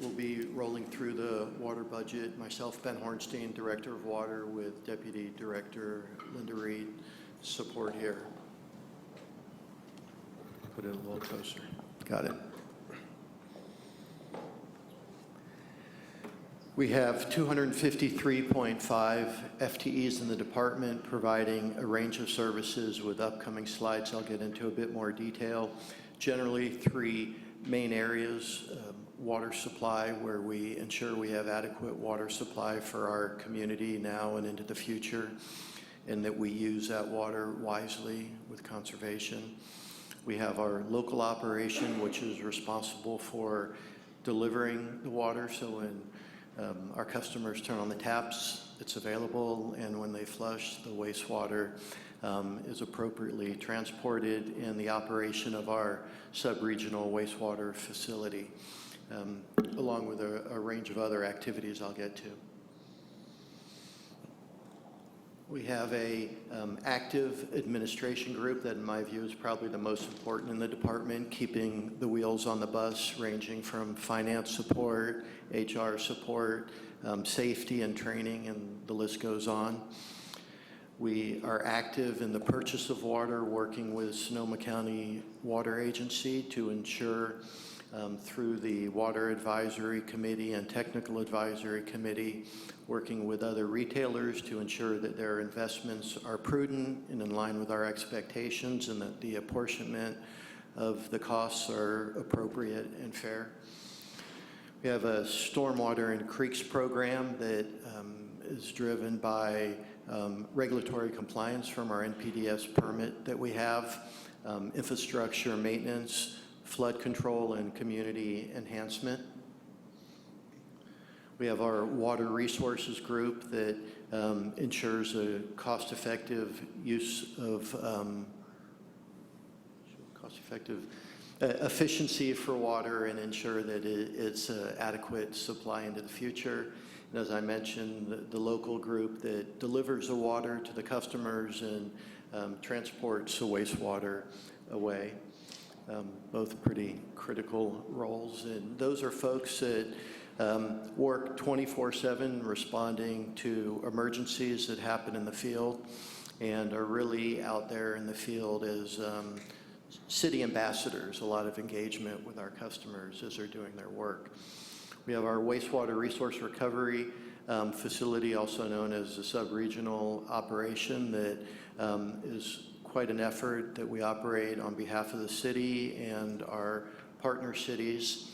We'll be rolling through the water budget. Myself, Ben Hornstein, Director of Water, with Deputy Director Linda Reed, support here. Put it a little closer. Got it. We have 253.5 FTEs in the department, providing a range of services. With upcoming slides, I'll get into a bit more detail. Generally, three main areas: water supply, where we ensure we have adequate water supply for our community now and into the future, and that we use that water wisely with conservation. We have our local operation, which is responsible for delivering the water, so when our customers turn on the taps, it's available, and when they flush, the wastewater is appropriately transported in the operation of our sub-regional wastewater facility, along with a range of other activities I'll get to. We have a active administration group that, in my view, is probably the most important in the department, keeping the wheels on the bus, ranging from finance support, HR support, safety and training, and the list goes on. We are active in the purchase of water, working with Sonoma County Water Agency to ensure, through the Water Advisory Committee and Technical Advisory Committee, working with other retailers to ensure that their investments are prudent and in line with our expectations, and that the apportionment of the costs are appropriate and fair. We have a stormwater and creeks program that is driven by regulatory compliance from our NPDES permit that we have, infrastructure maintenance, flood control, and community enhancement. We have our water resources group that ensures a cost-effective use of efficiency for water, and ensure that it's adequate supply into the future. And as I mentioned, the local group that delivers the water to the customers and transports the wastewater away. Both pretty critical roles. And those are folks that work 24/7 responding to emergencies that happen in the field, and are really out there in the field as city ambassadors, a lot of engagement with our customers as they're doing their work. We have our wastewater resource recovery facility, also known as a sub-regional operation, that is quite an effort that we operate on behalf of the city and our partner cities.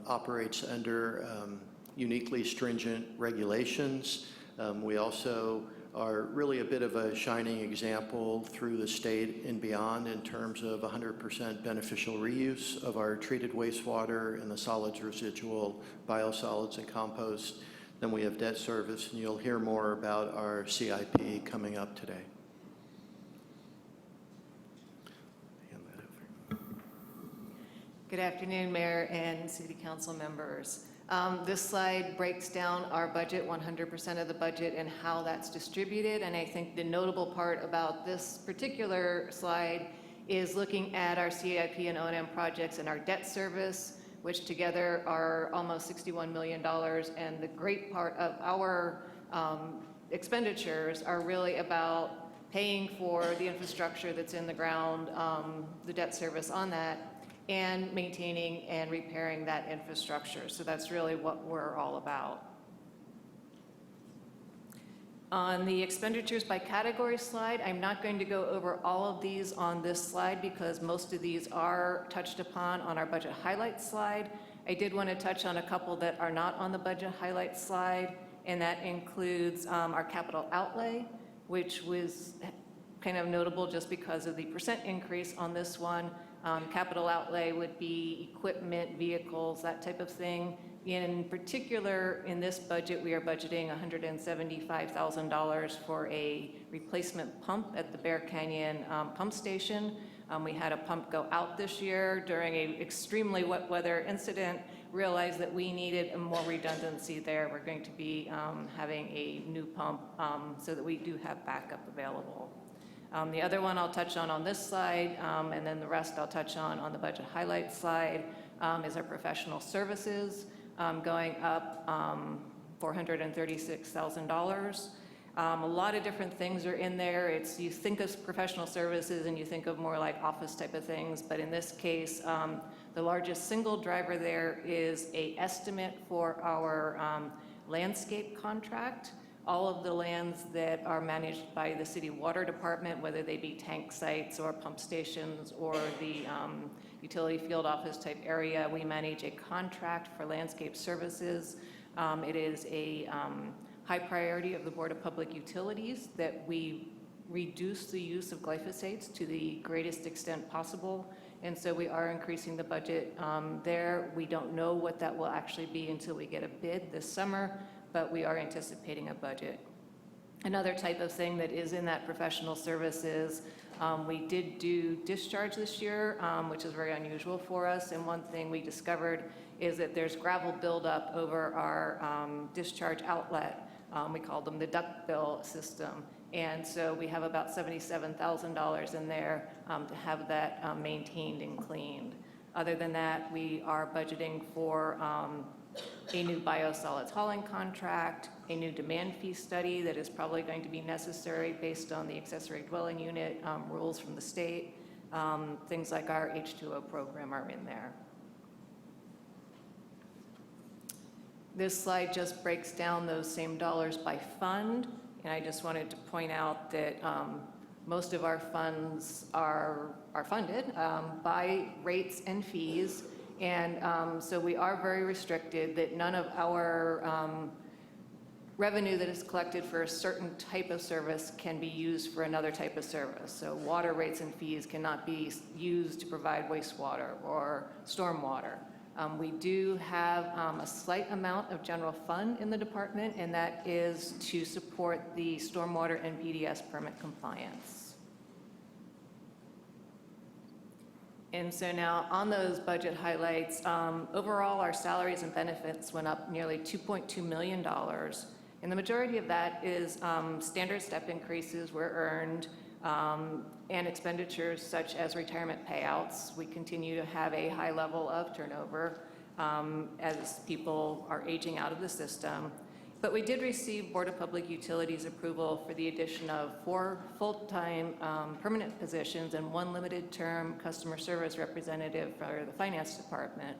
Operates under uniquely stringent regulations. We also are really a bit of a shining example through the state and beyond in terms of 100% beneficial reuse of our treated wastewater and the solids residual, biosolids, and compost. Then we have debt service, and you'll hear more about our CIP coming up today. Hand that over. Good afternoon, Mayor and City Council members. This slide breaks down our budget, 100% of the budget, and how that's distributed. And I think the notable part about this particular slide is looking at our CIP and O&M projects and our debt service, which together are almost $61 million. And the great part of our expenditures are really about paying for the infrastructure that's in the ground, the debt service on that, and maintaining and repairing that infrastructure. So that's really what we're all about. On the expenditures by category slide, I'm not going to go over all of these on this slide because most of these are touched upon on our budget highlights slide. I did want to touch on a couple that are not on the budget highlights slide, and that includes our capital outlay, which was kind of notable just because of the percent increase on this one. Capital outlay would be equipment, vehicles, that type of thing. In particular, in this budget, we are budgeting $175,000 for a replacement pump at the Bear Canyon pump station. We had a pump go out this year during an extremely wet weather incident, realized that we needed more redundancy there. We're going to be having a new pump so that we do have backup available. The other one I'll touch on this slide, and then the rest I'll touch on the budget highlights slide, is our professional services, going up $436,000. A lot of different things are in there. You think of professional services and you think of more like office type of things, but in this case, the largest single driver there is an estimate for our landscape contract. All of the lands that are managed by the city water department, whether they be tank sites or pump stations or the utility field office type area, we manage a contract for landscape services. It is a high priority of the Board of Public Utilities that we reduce the use of glyphosates to the greatest extent possible. And so we are increasing the budget there. We don't know what that will actually be until we get a bid this summer, but we are anticipating a budget. Another type of thing that is in that professional services, we did do discharge this year, which is very unusual for us. And one thing we discovered is that there's gravel buildup over our discharge outlet. We call them the ductbill system. And so we have about $77,000 in there to have that maintained and cleaned. Other than that, we are budgeting for a new biosolids hauling contract, a new demand fee study that is probably going to be necessary based on the accessory dwelling unit rules from the state. Things like our H2O program are in there. This slide just breaks down those same dollars by fund, and I just wanted to point out that most of our funds are funded by rates and fees. And so we are very restricted that none of our revenue that is collected for a certain type of service can be used for another type of service. So water rates and fees cannot be used to provide wastewater or stormwater. We do have a slight amount of general fund in the department, and that is to support the stormwater and BDS permit compliance. And so now on those budget highlights, overall our salaries and benefits went up nearly $2.2 million. And the majority of that is standard step increases were earned and expenditures such as retirement payouts. We continue to have a high level of turnover. as people are aging out of the system. But we did receive Board of Public Utilities approval for the addition of 4 full-time permanent positions and 1 limited-term customer service representative for the finance department.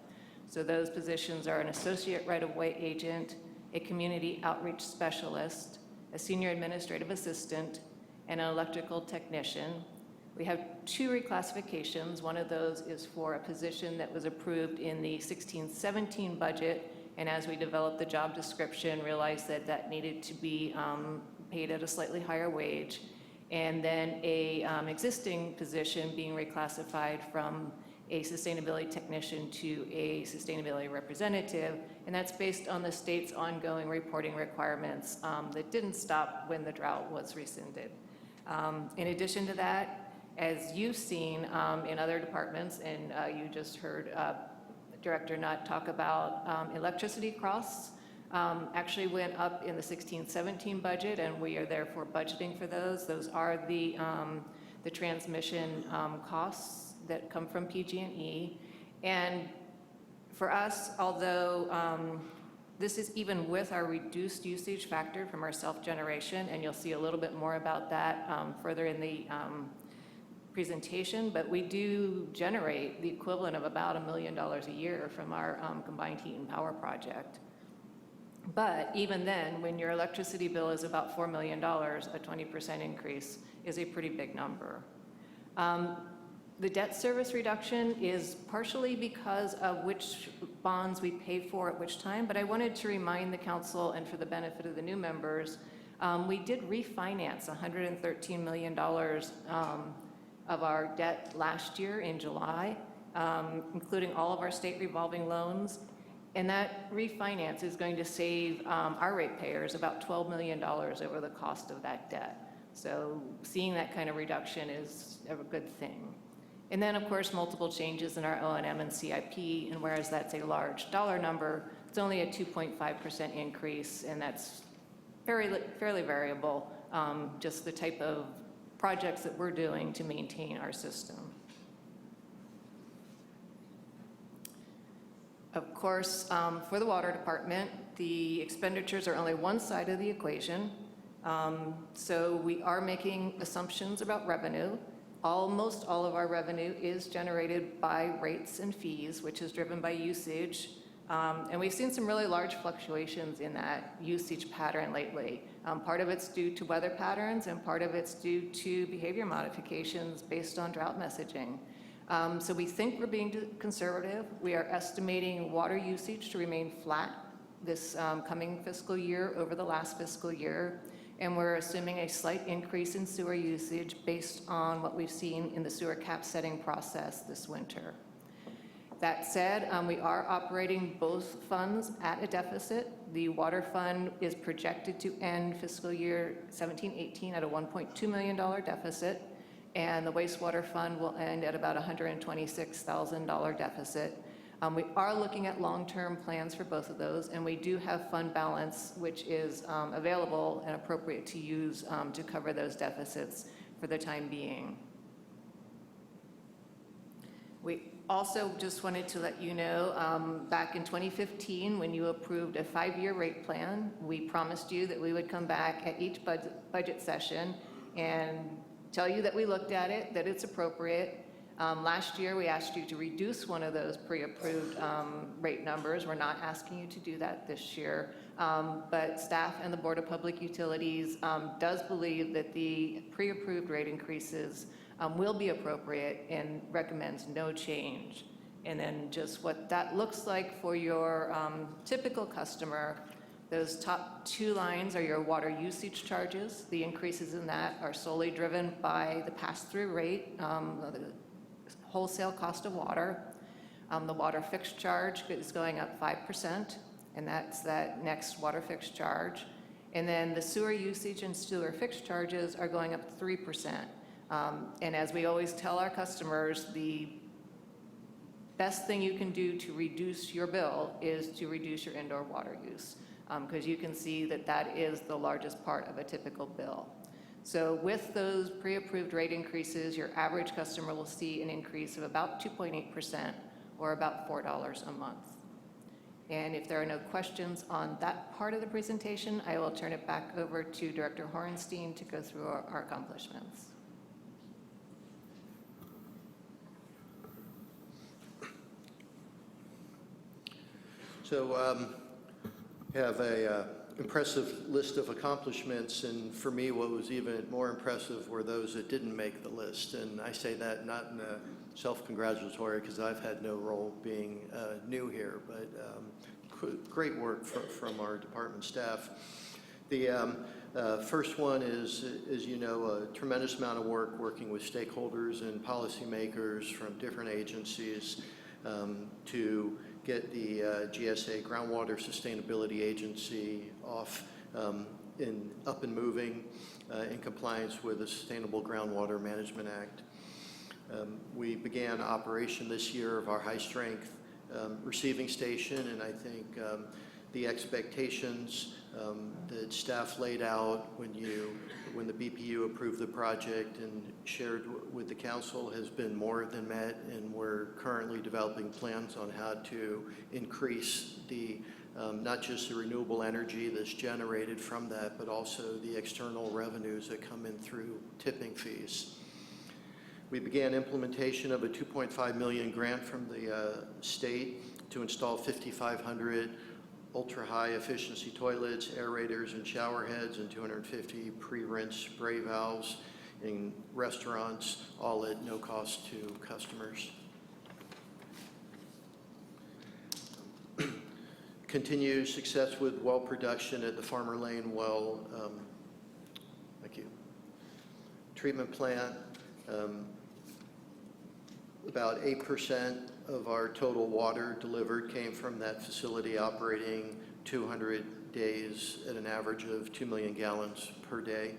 So those positions are an associate right-of-way agent, a community outreach specialist, a senior administrative assistant, and an electrical technician. We have 2 reclassifications. One of those is for a position that was approved in the 16-17 budget, and as we developed the job description, realized that that needed to be paid at a slightly higher wage. And then a existing position being reclassified from a sustainability technician to a sustainability representative, and that's based on the state's ongoing reporting requirements that didn't stop when the drought was rescinded. In addition to that, as you've seen in other departments, and you just heard Director Nutt talk about electricity costs, actually went up in the 16-17 budget, and we are therefore budgeting for those. Those are the transmission costs that come from PG&E. And for us, although this is even with our reduced usage factor from our self-generation, and you'll see a little bit more about that further in the presentation, but we do generate the equivalent of about $1 million a year from our combined heat and power project. But even then, when your electricity bill is about $4 million, a 20% increase is a pretty big number. The debt service reduction is partially because of which bonds we pay for at which time, but I wanted to remind the council, and for the benefit of the new members, we did refinance $113 million of our debt last year in July, including all of our state revolving loans. And that refinance is going to save our ratepayers about $12 million over the cost of that debt. So seeing that kind of reduction is a good thing. And then, of course, multiple changes in our O&M and CIP, and whereas that's a large dollar number, it's only a 2.5% increase, and that's fairly variable, just the type of projects that we're doing to maintain our system. Of course, for the water department, the expenditures are only one side of the equation. So we are making assumptions about revenue. Almost all of our revenue is generated by rates and fees, which is driven by usage. And we've seen some really large fluctuations in that usage pattern lately. Part of it's due to weather patterns, and part of it's due to behavior modifications based on drought messaging. So we think we're being conservative. We are estimating water usage to remain flat this coming fiscal year over the last fiscal year. And we're assuming a slight increase in sewer usage based on what we've seen in the sewer cap setting process this winter. That said, we are operating both funds at a deficit. The water fund is projected to end fiscal year 17-18 at a $1.2 million deficit, and the wastewater fund will end at about $126,000 deficit. We are looking at long-term plans for both of those, and we do have fund balance, which is available and appropriate to use to cover those deficits for the time being. We also just wanted to let you know, back in 2015, when you approved a 5-year rate plan, we promised you that we would come back at each budget session and tell you that we looked at it, that it's appropriate. Last year, we asked you to reduce one of those pre-approved rate numbers. We're not asking you to do that this year, but staff and the Board of Public Utilities does believe that the pre-approved rate increases will be appropriate and recommends no change. And then just what that looks like for your typical customer, those top 2 lines are your water usage charges. The increases in that are solely driven by the pass-through rate, the wholesale cost of water. The water fixed charge is going up 5%, and that's that next water fixed charge. And then the sewer usage and sewer fixed charges are going up 3%. And as we always tell our customers, the best thing you can do to reduce your bill is to reduce your indoor water use, because you can see that that is the largest part of a typical bill. So with those pre-approved rate increases, your average customer will see an increase of about 2.8%, or about $4 a month. And if there are no questions on that part of the presentation, I will turn it back over to Director Horenstein to go through our accomplishments. So have a impressive list of accomplishments, and for me what was even more impressive were those that didn't make the list. And I say that not in a self-congratulatory, because I've had no role being new here, but great work from our department staff. The first one is, as you know, a tremendous amount of work working with stakeholders and policymakers from different agencies to get the GSA, Groundwater Sustainability Agency, off up and moving in compliance with the Sustainable Groundwater Management Act. We began operation this year of our high-strength receiving station, and I think the expectations that staff laid out when the BPU approved the project and shared with the council has been more than met, and we're currently developing plans on how to increase the not just the renewable energy that's generated from that, but also the external revenues that come in through tipping fees. We began implementation of a $2.5 million grant from the state to install 5,500 ultra-high efficiency toilets, aerators, and shower heads, and 250 pre-rinse spray valves in restaurants, all at no cost to customers. Continued success with well production at the Farmer Lane well. Thank you. Treatment plant. About 8% of our total water delivered came from that facility, operating 200 days at an average of 2 million gallons per day.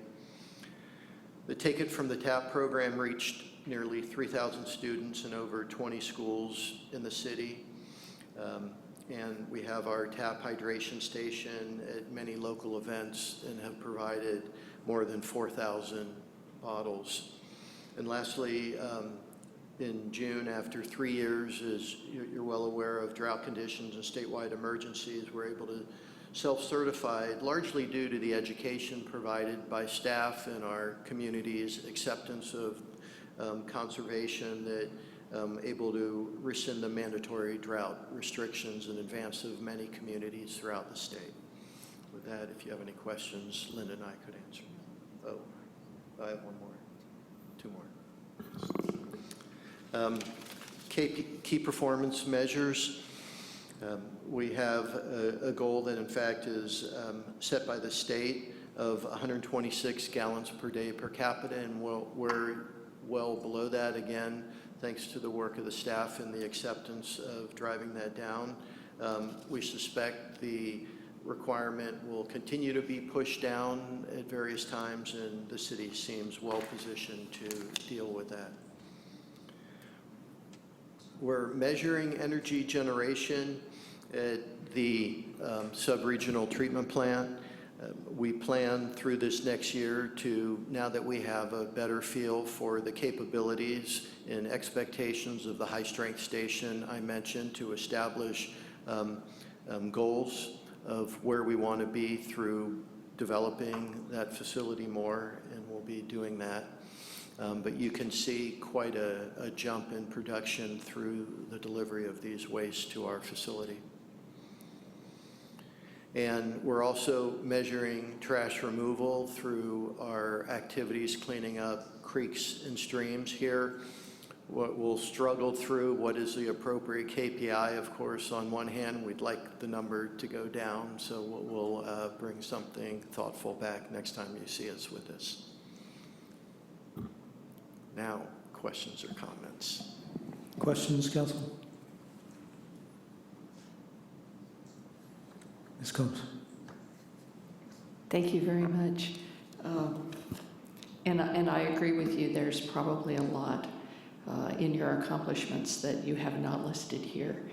The Take It From the Tap program reached nearly 3,000 students in over 20 schools in the city. And we have our tap hydration station at many local events and have provided more than 4,000 bottles. And lastly, in June, after 3 years, as you're well aware of drought conditions and statewide emergencies, we're able to self-certify, largely due to the education provided by staff and our community's acceptance of conservation, that able to rescind the mandatory drought restrictions in advance of many communities throughout the state. With that, if you have any questions, Linda and I could answer. Oh, I have one more, two more. Key performance measures. We have a goal that in fact is set by the state of 126 gallons per day per capita, and we're well below that, again, thanks to the work of the staff and the acceptance of driving that down. We suspect the requirement will continue to be pushed down at various times, and the city seems well positioned to deal with that. We're measuring energy generation at the sub-regional treatment plant. We plan through this next year to, now that we have a better feel for the capabilities and expectations of the high-strength station I mentioned, to establish goals of where we want to be through developing that facility more, and we'll be doing that. But you can see quite a jump in production through the delivery of these wastes to our facility. And we're also measuring trash removal through our activities cleaning up creeks and streams here. What we'll struggle through, what is the appropriate KPI? Of course, on one hand, we'd like the number to go down, so we'll bring something thoughtful back next time you see us with this. Now, questions or comments? Questions, Council? Ms. Combs. Thank you very much. And I agree with you, there's probably a lot in your accomplishments that you have not listed here.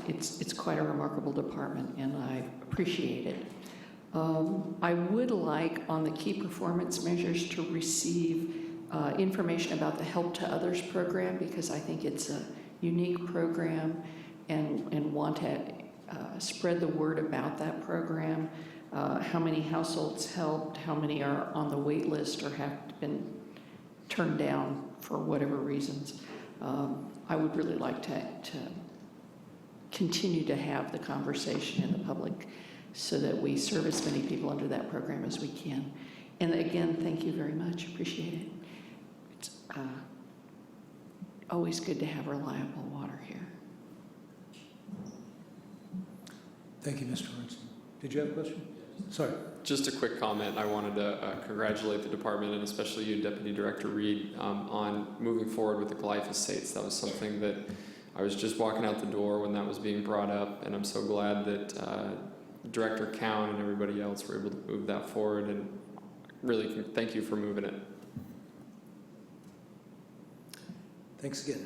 It's quite a remarkable department, and I appreciate it. I would like, on the key performance measures, to receive information about the Help to Others program, because I think it's a unique program and want to spread the word about that program, how many households helped, how many are on the wait list or have been turned down for whatever reasons. I would really like to continue to have the conversation in the public so that we serve as many people under that program as we can. And again, thank you very much. Appreciate it. It's always good to have reliable water here. Thank you, Mr. Hornstein. Did you have a question? Sorry. Just a quick comment. I wanted to congratulate the department and especially you, Deputy Director Reed, on moving forward with the glyphosates. That was something that I was just walking out the door when that was being brought up, and I'm so glad that Director Cowan and everybody else were able to move that forward, and really thank you for moving it. Thanks again.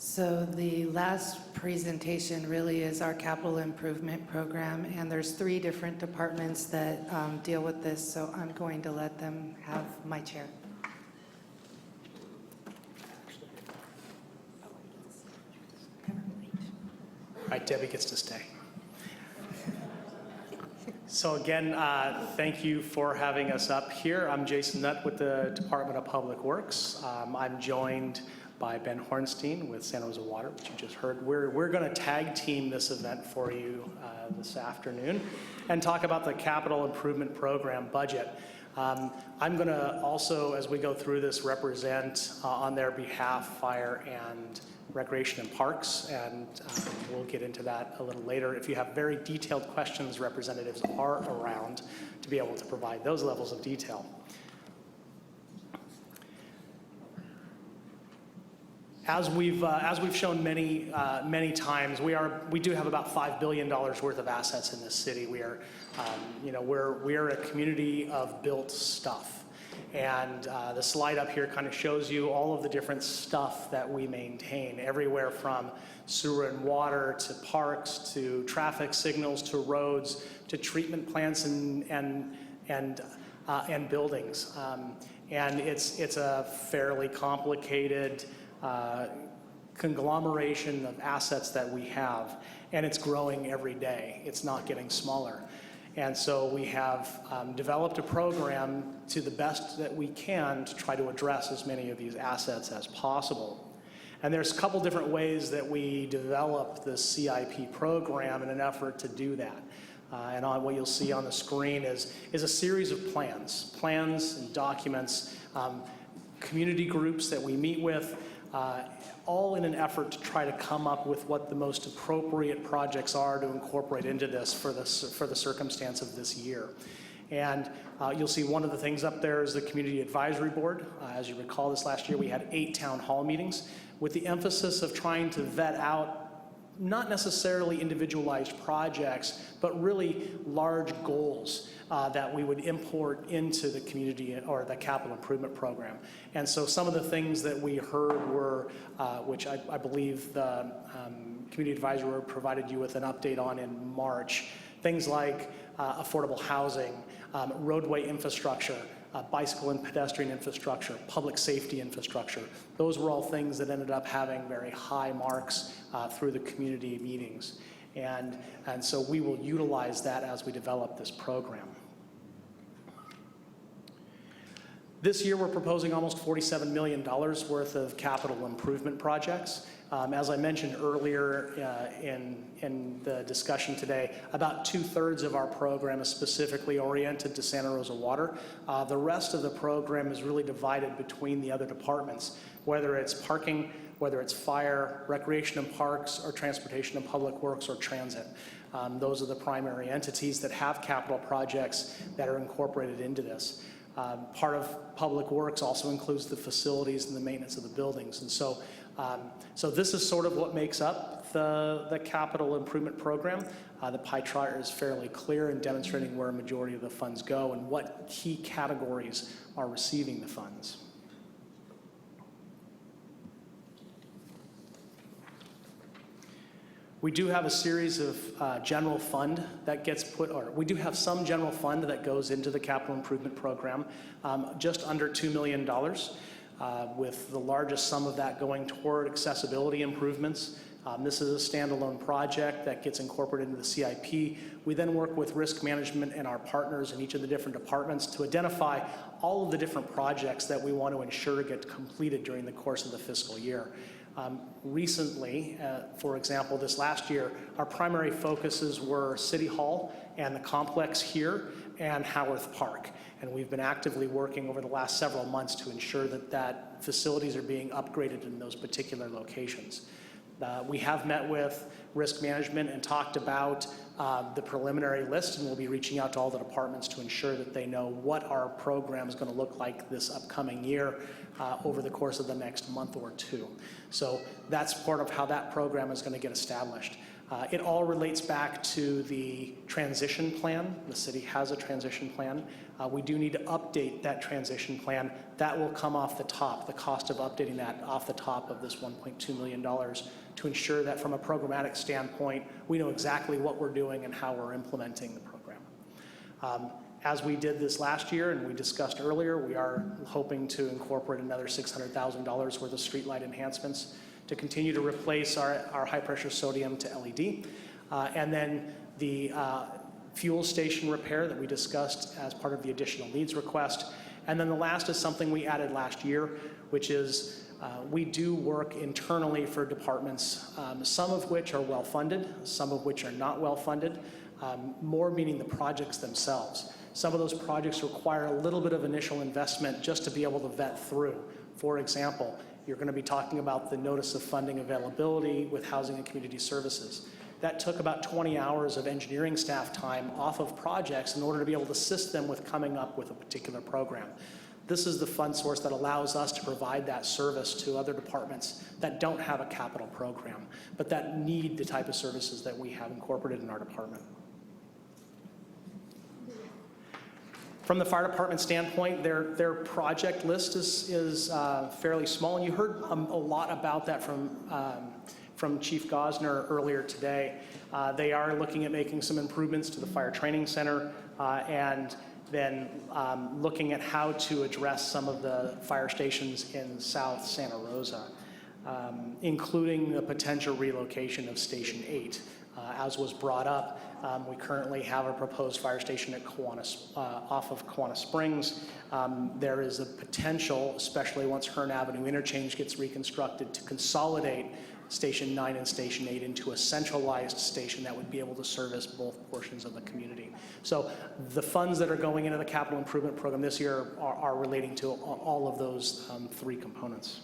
So the last presentation really is our capital improvement program, and there's 3 different departments that deal with this, so I'm going to let them have my chair. All right, Debbie gets to stay. So again, thank you for having us up here. I'm Jason Nutt with the Department of Public Works. I'm joined by Ben Hornstein with Santa Rosa Water, which you just heard. We're going to tag team this event for you this afternoon and talk about the capital improvement program budget. I'm going to also, as we go through this, represent on their behalf Fire and Recreation and Parks, and we'll get into that a little later. If you have very detailed questions, representatives are around to be able to provide those levels of detail. As we've shown many times, we do have about $5 billion worth of assets in this city. We are a community of built stuff, and the slide up here kind of shows you all of the different stuff that we maintain, everywhere from sewer and water to parks to traffic signals to roads to treatment plants and buildings, and it's a fairly complicated conglomeration of assets that we have, and it's growing every day. It's not getting smaller. And so we have developed a program to the best that we can to try to address as many of these assets as possible. And there's a couple different ways that we develop the CIP program in an effort to do that. And what you'll see on the screen is a series of plans and documents, community groups that we meet with, all in an effort to try to come up with what the most appropriate projects are to incorporate into this for the circumstance of this year. And you'll see one of the things up there is the Community Advisory Board. As you recall, this last year we had 8 town hall meetings with the emphasis of trying to vet out not necessarily individualized projects, but really large goals that we would import into the community or the capital improvement program. And so some of the things that we heard were, which I believe the Community Advisory Board provided you with an update on in March, things like affordable housing, roadway infrastructure, bicycle and pedestrian infrastructure, public safety infrastructure. Those were all things that ended up having very high marks through the community meetings. And so we will utilize that as we develop this program. This year, we're proposing almost $47 million worth of capital improvement projects. As I mentioned earlier in the discussion today, about 2/3 of our program is specifically oriented to Santa Rosa Water. The rest of the program is really divided between the other departments, whether it's parking, whether it's fire, recreation and parks, or transportation and public works, or transit. Those are the primary entities that have capital projects that are incorporated into this. Part of public works also includes the facilities and the maintenance of the buildings. And so this is sort of what makes up the capital improvement program. The pie chart is fairly clear in demonstrating where a majority of the funds go and what key categories are receiving the funds. We do have a series of general fund that gets put, or we do have some general fund that goes into the capital improvement program, just under $2 million, with the largest sum of that going toward accessibility improvements. This is a standalone project that gets incorporated into the CIP. We then work with risk management and our partners in each of the different departments to identify all of the different projects that we want to ensure get completed during the course of the fiscal year. Recently, for example, this last year, our primary focuses were City Hall and the complex here and Howarth Park. And we've been actively working over the last several months to ensure that facilities are being upgraded in those particular locations. We have met with risk management and talked about the preliminary list, and we'll be reaching out to all the departments to ensure that they know what our program is going to look like this upcoming year over the course of the next month or two. So that's part of how that program is going to get established. It all relates back to the transition plan. The city has a transition plan. We do need to update that transition plan. That will come off the top, the cost of updating that off the top of this $1.2 million to ensure that from a programmatic standpoint, we know exactly what we're doing and how we're implementing the program. As we did this last year and we discussed earlier, we are hoping to incorporate another $600,000 worth of streetlight enhancements to continue to replace our high-pressure sodium to LED. And then the fuel station repair that we discussed as part of the additional needs request. And then the last is something we added last year, which is we do work internally for departments, some of which are well-funded, some of which are not well-funded, more meaning the projects themselves. Some of those projects require a little bit of initial investment just to be able to vet through. For example, you're going to be talking about the notice of funding availability with Housing and Community Services. That took about 20 hours of engineering staff time off of projects in order to be able to assist them with coming up with a particular program. This is the fund source that allows us to provide that service to other departments that don't have a capital program, but that need the type of services that we have incorporated in our department. From the fire department standpoint, their project list is fairly small, and you heard a lot about that from Chief Gosner earlier today. They are looking at making some improvements to the fire training center and then looking at how to address some of the fire stations in South Santa Rosa, including the potential relocation of Station 8. As was brought up, we currently have a proposed fire station at off of Kiwanis Springs. There is a potential, especially once Hearn Avenue interchange gets reconstructed, to consolidate Station 9 and Station 8 into a centralized station that would be able to service both portions of the community. So the funds that are going into the capital improvement program this year are relating to all of those three components.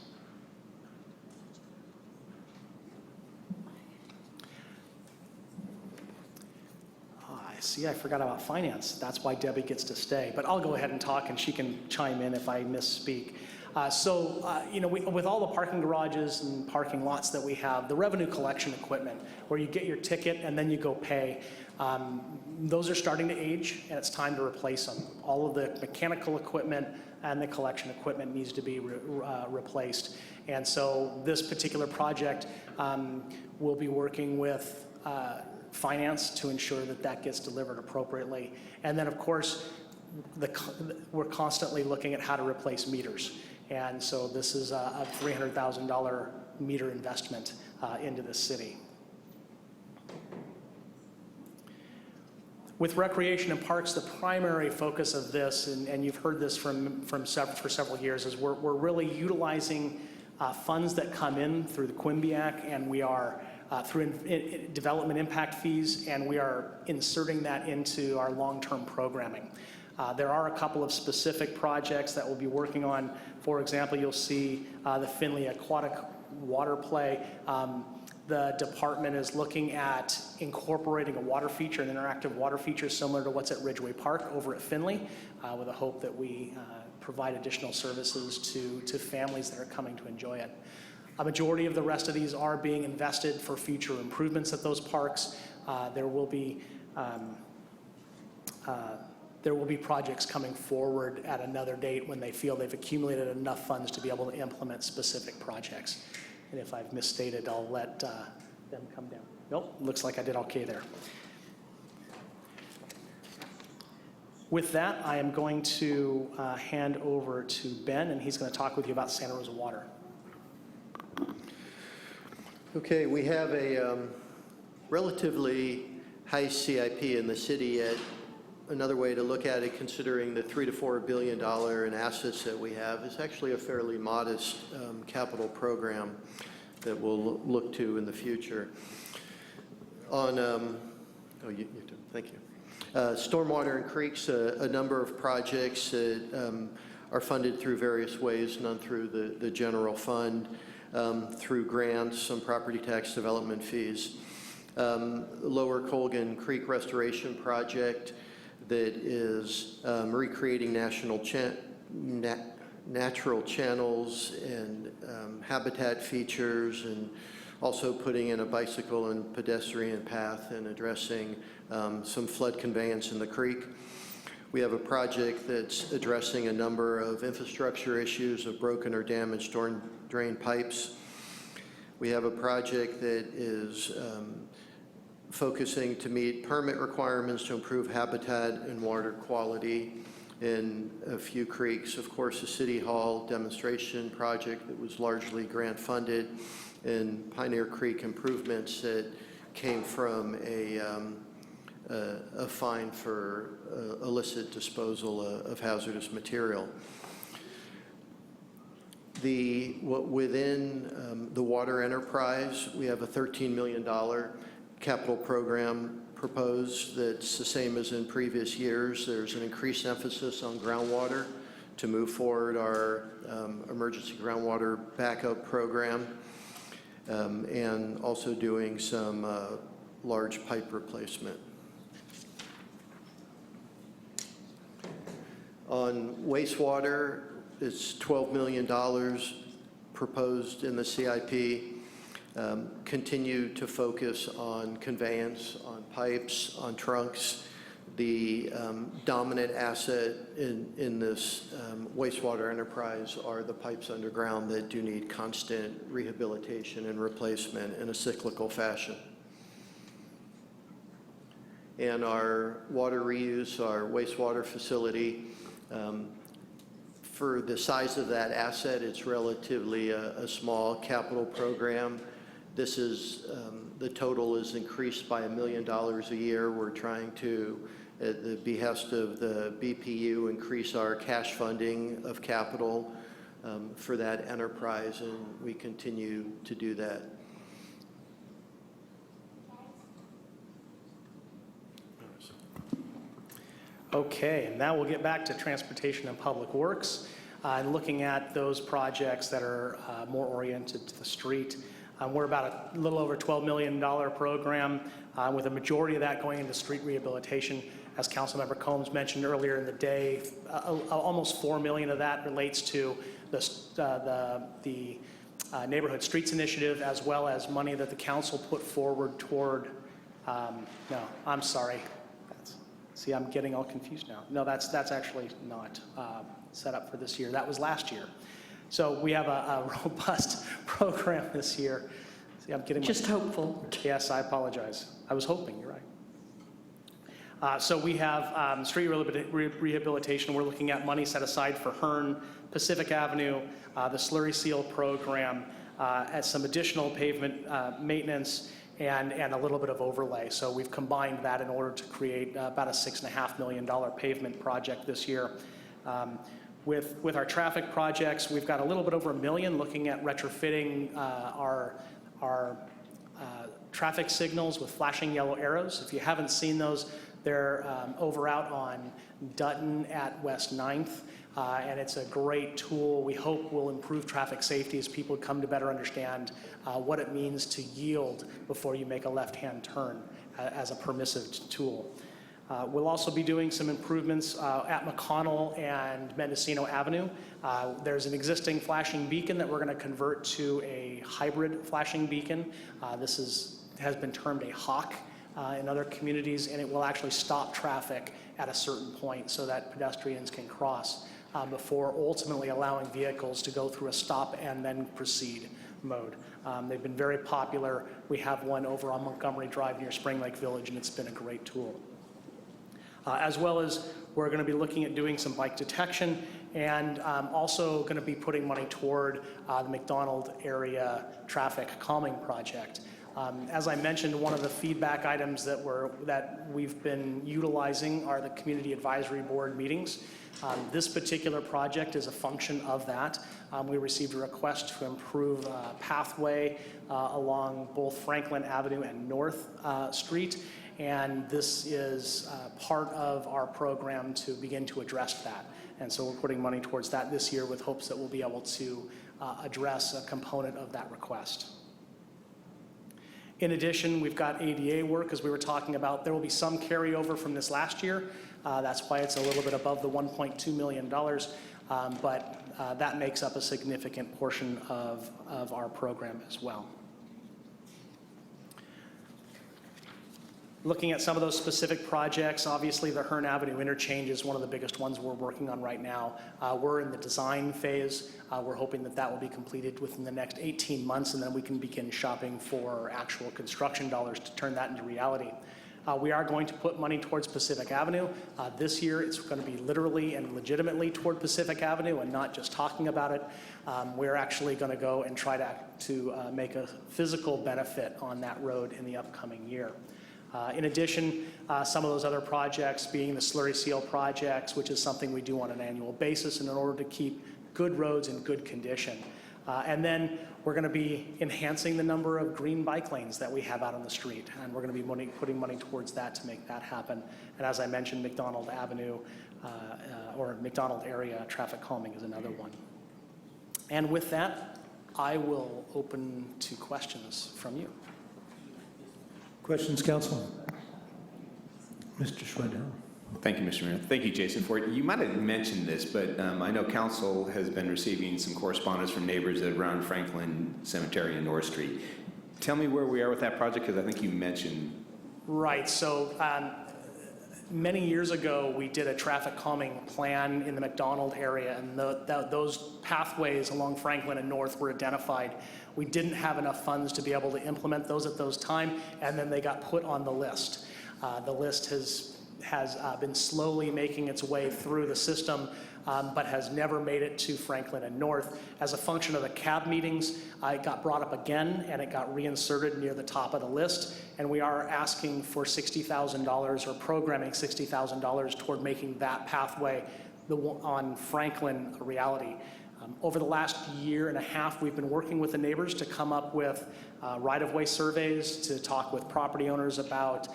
See, I forgot about finance. That's why Debbie gets to stay. But I'll go ahead and talk, and she can chime in if I misspeak. With all the parking garages and parking lots that we have, the revenue collection equipment, where you get your ticket and then you go pay, those are starting to age, and it's time to replace them. All of the mechanical equipment and the collection equipment needs to be replaced. And so this particular project will be working with finance to ensure that gets delivered appropriately. And then, of course, we're constantly looking at how to replace meters. And so this is a $300,000 meter investment into the city. With recreation and parks, the primary focus of this, and you've heard this for several years, is we're really utilizing funds that come in through the Quimby-Ac, and we are through development impact fees, and we are inserting that into our long-term programming. There are a couple of specific projects that we'll be working on. For example, you'll see the Finley Aquatic Water Play. The department is looking at incorporating a water feature, an interactive water feature similar to what's at Ridgeway Park over at Finley, with a hope that we provide additional services to families that are coming to enjoy it. A majority of the rest of these are being invested for future improvements at those parks. There will be projects coming forward at another date when they feel they've accumulated enough funds to be able to implement specific projects. And if I've misstated, I'll let them come down. Nope, looks like I did okay there. With that, I am going to hand over to Ben, and he's going to talk with you about Santa Rosa Water. Okay, we have a relatively high CIP in the city, yet another way to look at it, considering the $3 to $4 billion in assets that we have, is actually a fairly modest capital program that we'll look to in the future. On, thank you. Stormwater and creeks, a number of projects that are funded through various ways, none through the general fund, through grants, some property tax development fees. Lower Colgan Creek Restoration Project that is recreating natural channels and habitat features, and also putting in a bicycle and pedestrian path and addressing some flood conveyance in the creek. We have a project that's addressing a number of infrastructure issues of broken or damaged storm drain pipes. We have a project that is focusing to meet permit requirements to improve habitat and water quality in a few creeks. Of course, the City Hall demonstration project that was largely grant funded, and Pioneer Creek improvements that came from a fine for illicit disposal of hazardous material. Within the water enterprise, we have a $13 million capital program proposed that's the same as in previous years. There's an increased emphasis on groundwater to move forward our emergency groundwater backup program, and also doing some large pipe replacement. On wastewater, it's $12 million proposed in the CIP. Continue to focus on conveyance, on pipes, on trunks. The dominant asset in this wastewater enterprise are the pipes underground that do need constant rehabilitation and replacement in a cyclical fashion. And our water reuse, our wastewater facility, for the size of that asset, it's relatively a small capital program. This is, the total is increased by $1 million a year. We're trying to, at the behest of the BPU, increase our cash funding of capital for that enterprise, and we continue to do that. Okay, and now we'll get back to Transportation and Public Works and looking at those projects that are more oriented to the street. We're about a little over $12 million program, with a majority of that going into street rehabilitation. As Councilmember Combs mentioned earlier in the day, almost $4 million of that relates to the Neighborhood Streets Initiative, as well as money that the council put forward toward, no, I'm sorry. See, I'm getting all confused now. No, that's actually not set up for this year. That was last year. So we have a robust program this year. See, I'm getting just hopeful. Yes, I apologize. I was hoping, you're right. So we have street rehabilitation. We're looking at money set aside for Hearn, Pacific Avenue, the Slurry Seal program, as some additional pavement maintenance, and a little bit of overlay. So we've combined that in order to create about a $6.5 million pavement project this year. With our traffic projects, we've got a little bit over $1 million looking at retrofitting our traffic signals with flashing yellow arrows. If you haven't seen those, they're over out on Dutton at West 9th. And it's a great tool. We hope will improve traffic safety as people come to better understand what it means to yield before you make a left-hand turn as a permissive tool. We'll also be doing some improvements at McConnell and Mendocino Avenue. There's an existing flashing beacon that we're going to convert to a hybrid flashing beacon. This has been termed a hawk in other communities, and it will actually stop traffic at a certain point so that pedestrians can cross before ultimately allowing vehicles to go through a stop and then proceed mode. They've been very popular. We have one over on Montgomery Drive near Spring Lake Village, and it's been a great tool. As well as we're going to be looking at doing some bike detection, and also going to be putting money toward the McDonald area traffic calming project. As I mentioned, one of the feedback items that we've been utilizing are the community advisory board meetings. This particular project is a function of that. We received a request to improve a pathway along both Franklin Avenue and North Street, and this is part of our program to begin to address that. And so we're putting money towards that this year with hopes that we'll be able to address a component of that request. In addition, we've got ADA work, as we were talking about. There will be some carryover from this last year. That's why it's a little bit above the $1.2 million, but that makes up a significant portion of our program as well. Looking at some of those specific projects, obviously the Hearn Avenue interchange is one of the biggest ones we're working on right now. We're in the design phase. We're hoping that that will be completed within the next 18 months, and then we can begin shopping for actual construction dollars to turn that into reality. We are going to put money towards Pacific Avenue. This year, it's going to be literally and legitimately toward Pacific Avenue and not just talking about it. We're actually going to go and try to make a physical benefit on that road in the upcoming year. In addition, some of those other projects being the slurry seal projects, which is something we do on an annual basis in order to keep good roads in good condition. And then we're going to be enhancing the number of green bike lanes that we have out on the street, and we're going to be putting money towards that to make that happen. And as I mentioned, McDonald Avenue or McDonald area traffic calming is another one. And with that, I will open to questions from you. Questions, Council? Mr. Schwedel. Thank you, Mr. Mayor. Thank you, Jason, for it. You might have mentioned this, but I know Council has been receiving some correspondence from neighbors around Franklin Cemetery and North Street. Tell me where we are with that project, because I think you mentioned. Right. So many years ago, we did a traffic calming plan in the McDonald area, and those pathways along Franklin and North were identified. We didn't have enough funds to be able to implement those at those time, and then they got put on the list. The list has been slowly making its way through the system, but has never made it to Franklin and North. As a function of the CAB meetings, it got brought up again, and it got reinserted near the top of the list, and we are asking for $60,000 or programming $60,000 toward making that pathway on Franklin a reality. Over the last year and a half, we've been working with the neighbors to come up with right-of-way surveys, to talk with property owners about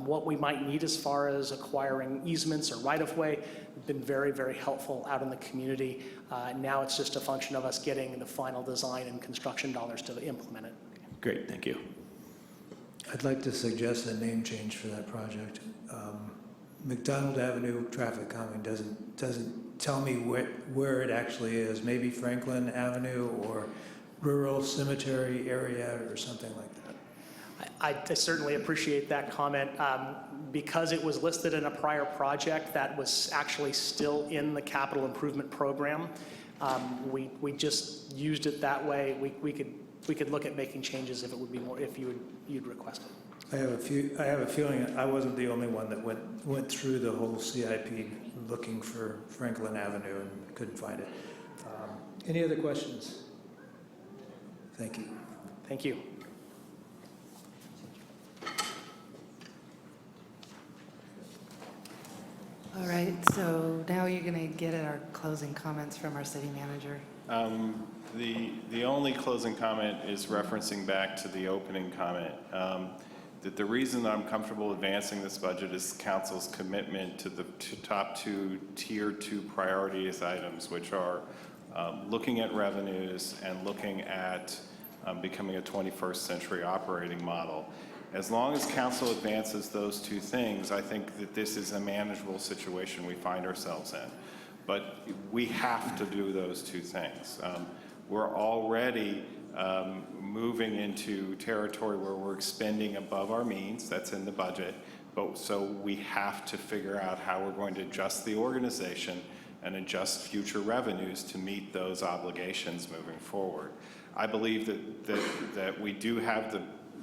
what we might need as far as acquiring easements or right-of-way. It's been very, very helpful out in the community. Now it's just a function of us getting the final design and construction dollars to implement it. Great, thank you. I'd like to suggest a name change for that project. McDonald Avenue traffic calming doesn't tell me where it actually is. Maybe Franklin Avenue or rural cemetery area or something like that. I certainly appreciate that comment. Because it was listed in a prior project that was actually still in the capital improvement program, we just used it that way. We could look at making changes if it would be more, if you'd request it. I have a feeling I wasn't the only one that went through the whole CIP looking for Franklin Avenue and couldn't find it. Any other questions? Thank you. Thank you. All right, so now you're going to get at our closing comments from our city manager. The only closing comment is referencing back to the opening comment. That the reason that I'm comfortable advancing this budget is council's commitment to the top two tier 2 priorities items, which are looking at revenues and looking at becoming a 21st century operating model. As long as council advances those two things, I think that this is a manageable situation we find ourselves in. But we have to do those two things. We're already moving into territory where we're expending above our means. That's in the budget. But so we have to figure out how we're going to adjust the organization and adjust future revenues to meet those obligations moving forward. I believe that we do have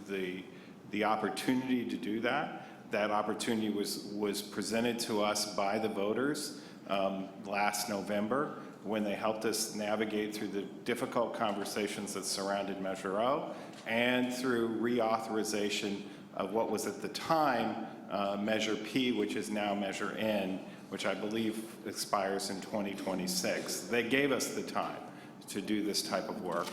the opportunity to do that. That opportunity was presented to us by the voters last November when they helped us navigate through the difficult conversations that surrounded Measure O and through reauthorization of what was at the time Measure P, which is now Measure N, which I believe expires in 2026. They gave us the time to do this type of work,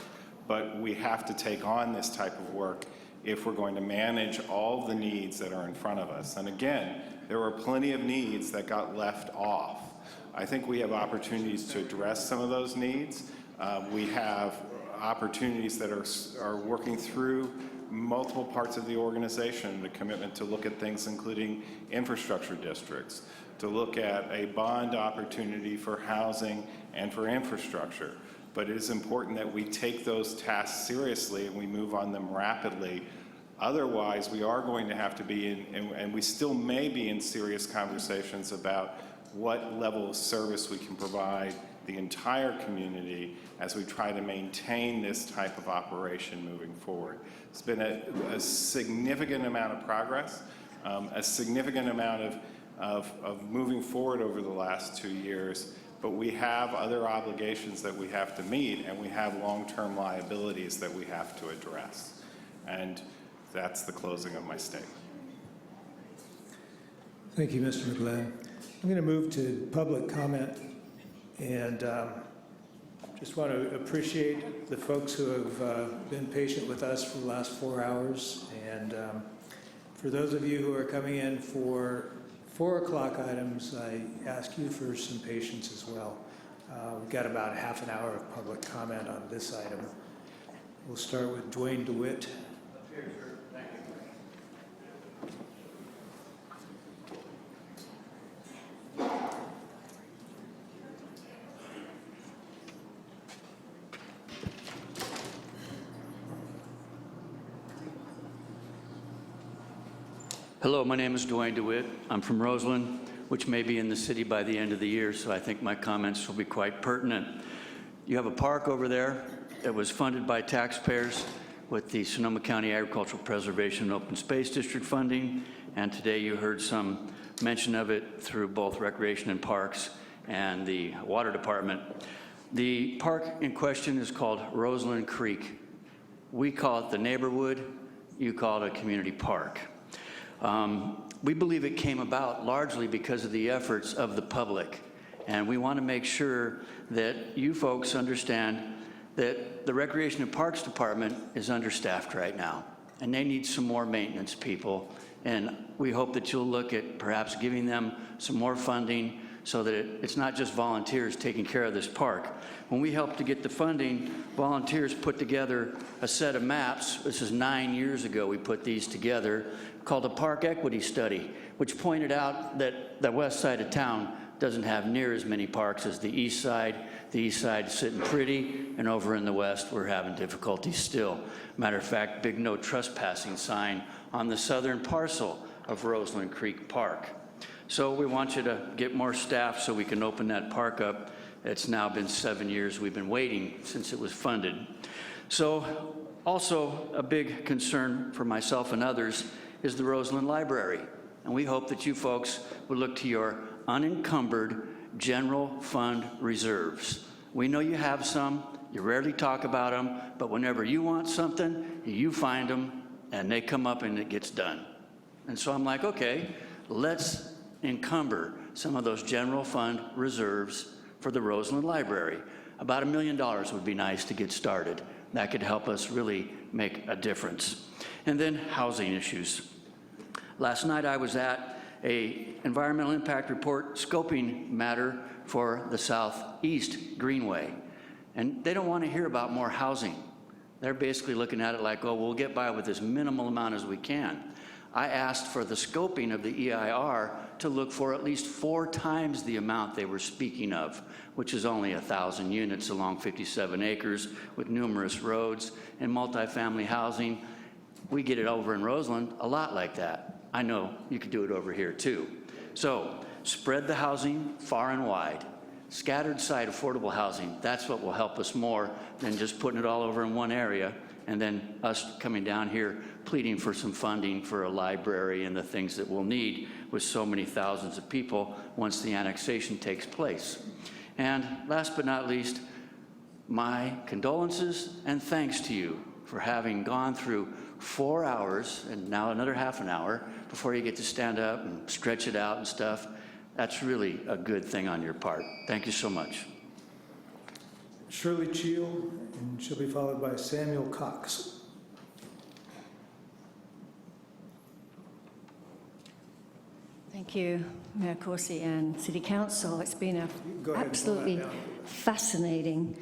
but we have to take on this type of work if we're going to manage all the needs that are in front of us. And again, there were plenty of needs that got left off. I think we have opportunities to address some of those needs. We have opportunities that are working through multiple parts of the organization, the commitment to look at things including infrastructure districts, to look at a bond opportunity for housing and for infrastructure. But it is important that we take those tasks seriously and we move on them rapidly. Otherwise, we are going to have to be in, and we still may be in serious conversations about what level of service we can provide the entire community as we try to maintain this type of operation moving forward. It's been a significant amount of progress, a significant amount of moving forward over the last 2 years, but we have other obligations that we have to meet, and we have long-term liabilities that we have to address. And that's the closing of my statement. Thank you, Mr. McGlynn. I'm going to move to public comment, and just want to appreciate the folks who have been patient with us for the last 4 hours. And for those of you who are coming in for 4 o'clock items, I ask you for some patience as well. We've got about half an hour of public comment on this item. We'll start with Dwayne DeWitt. Hello, my name is Dwayne DeWitt. I'm from Roseland, which may be in the city by the end of the year, so I think my comments will be quite pertinent. You have a park over there that was funded by taxpayers with the Sonoma County Agricultural Preservation and Open Space District funding, and today you heard some mention of it through both Recreation and Parks and the Water Department. The park in question is called Roseland Creek. We call it the Neighborwood, you call it a community park. We believe it came about largely because of the efforts of the public, and we want to make sure that you folks understand that the Recreation and Parks Department is understaffed right now, and they need some more maintenance people, and we hope that you'll look at perhaps giving them some more funding so that it's not just volunteers taking care of this park. When we helped to get the funding, volunteers put together a set of maps. This is 9 years ago we put these together, called a Park Equity Study, which pointed out that the west side of town doesn't have near as many parks as the east side. The east side is sitting pretty, and over in the west, we're having difficulties still. Matter of fact, big no trespassing sign on the southern parcel of Roseland Creek Park. So we want you to get more staff so we can open that park up. It's now been 7 years we've been waiting since it was funded. So also a big concern for myself and others is the Roseland Library. And we hope that you folks would look to your unencumbered general fund reserves. We know you have some, you rarely talk about them, but whenever you want something, you find them and they come up and it gets done. And so I'm like, okay, let's encumber some of those general fund reserves for the Roseland Library. About $1 million would be nice to get started. That could help us really make a difference. And then housing issues. Last night I was at a environmental impact report scoping matter for the Southeast Greenway. And they don't want to hear about more housing. They're basically looking at it like, oh, we'll get by with as minimal amount as we can. I asked for the scoping of the EIR to look for at least 4 times the amount they were speaking of, which is only 1,000 units along 57 acres with numerous roads and multifamily housing. We get it over in Roseland a lot like that. I know you could do it over here too. So spread the housing far and wide. scattered site affordable housing. That's what will help us more than just putting it all over in one area and then us coming down here pleading for some funding for a library and the things that we'll need with so many thousands of people once the annexation takes place. And last but not least, my condolences and thanks to you for having gone through 4 hours and now another half an hour before you get to stand up and stretch it out and stuff. That's really a good thing on your part. Thank you so much. Shirley Cheel, and she'll be followed by Samuel Cox. Thank you, Mayor Corsi and City Council. It's been an absolutely fascinating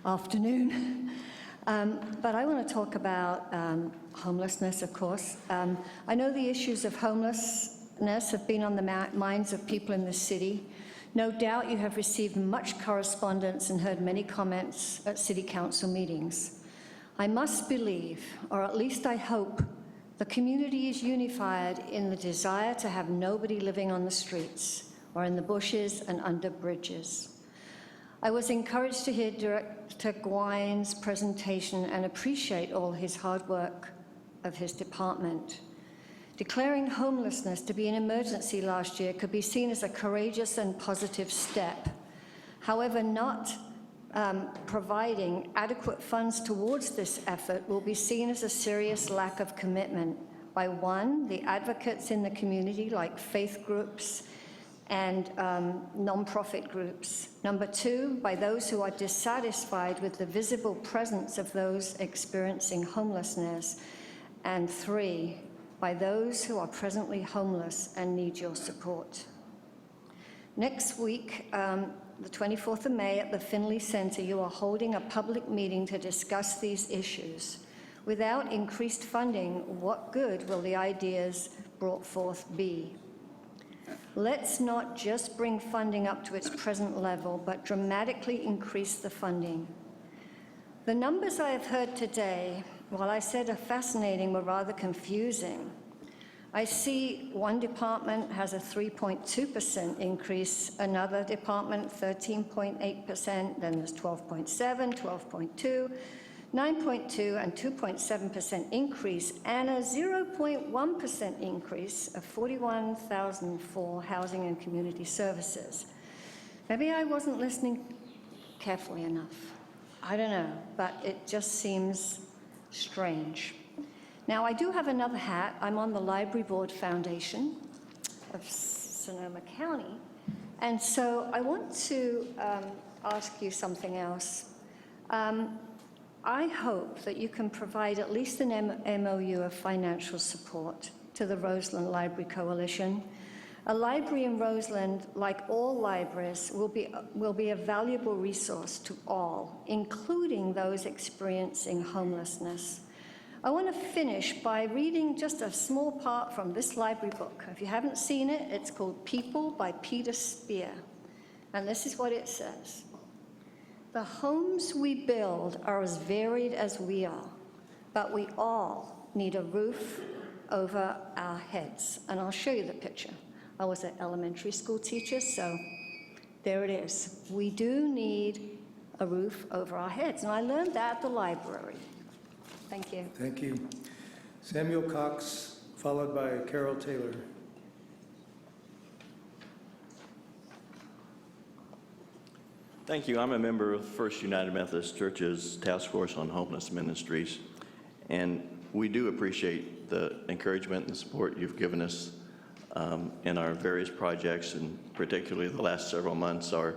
afternoon. But I want to talk about homelessness, of course. I know the issues of homelessness have been on the minds of people in the city. No doubt you have received much correspondence and heard many comments at City Council meetings. I must believe, or at least I hope, the community is unified in the desire to have nobody living on the streets or in the bushes and under bridges. I was encouraged to hear Director Gwine's presentation and appreciate all his hard work of his department. Declaring homelessness to be an emergency last year could be seen as a courageous and positive step. However, not providing adequate funds towards this effort will be seen as a serious lack of commitment by, one, the advocates in the community like faith groups and non-profit groups. Number two, by those who are dissatisfied with the visible presence of those experiencing homelessness. And three, by those who are presently homeless and need your support. Next week, the 24th of May at the Finley Center, you are holding a public meeting to discuss these issues. Without increased funding, what good will the ideas brought forth be? Let's not just bring funding up to its present level, but dramatically increase the funding. The numbers I have heard today, while I said are fascinating, were rather confusing. I see one department has a 3.2% increase, another department 13.8%, then there's 12.7, 12.2, 9.2, and 2.7% increase, and a 0.1% increase of 41,000 for housing and community services. Maybe I wasn't listening carefully enough. I don't know, but it just seems strange. Now, I do have another hat. I'm on the Library Board Foundation of Sonoma County, and so I want to ask you something else. I hope that you can provide at least an MOU of financial support to the Roseland Library Coalition. A library in Roseland, like all libraries, will be a valuable resource to all, including those experiencing homelessness. I want to finish by reading just a small part from this library book. If you haven't seen it, it's called People by Peter Spear. And this is what it says. The homes we build are as varied as we are, but we all need a roof over our heads. And I'll show you the picture. I was an elementary school teacher, so there it is. We do need a roof over our heads. And I learned that at the library. Thank you. Thank you. Samuel Cox, followed by Carol Taylor. Thank you. I'm a member of First United Methodist Church's Task Force on Homeless Ministries, and we do appreciate the encouragement and support you've given us in our various projects, and particularly the last several months, our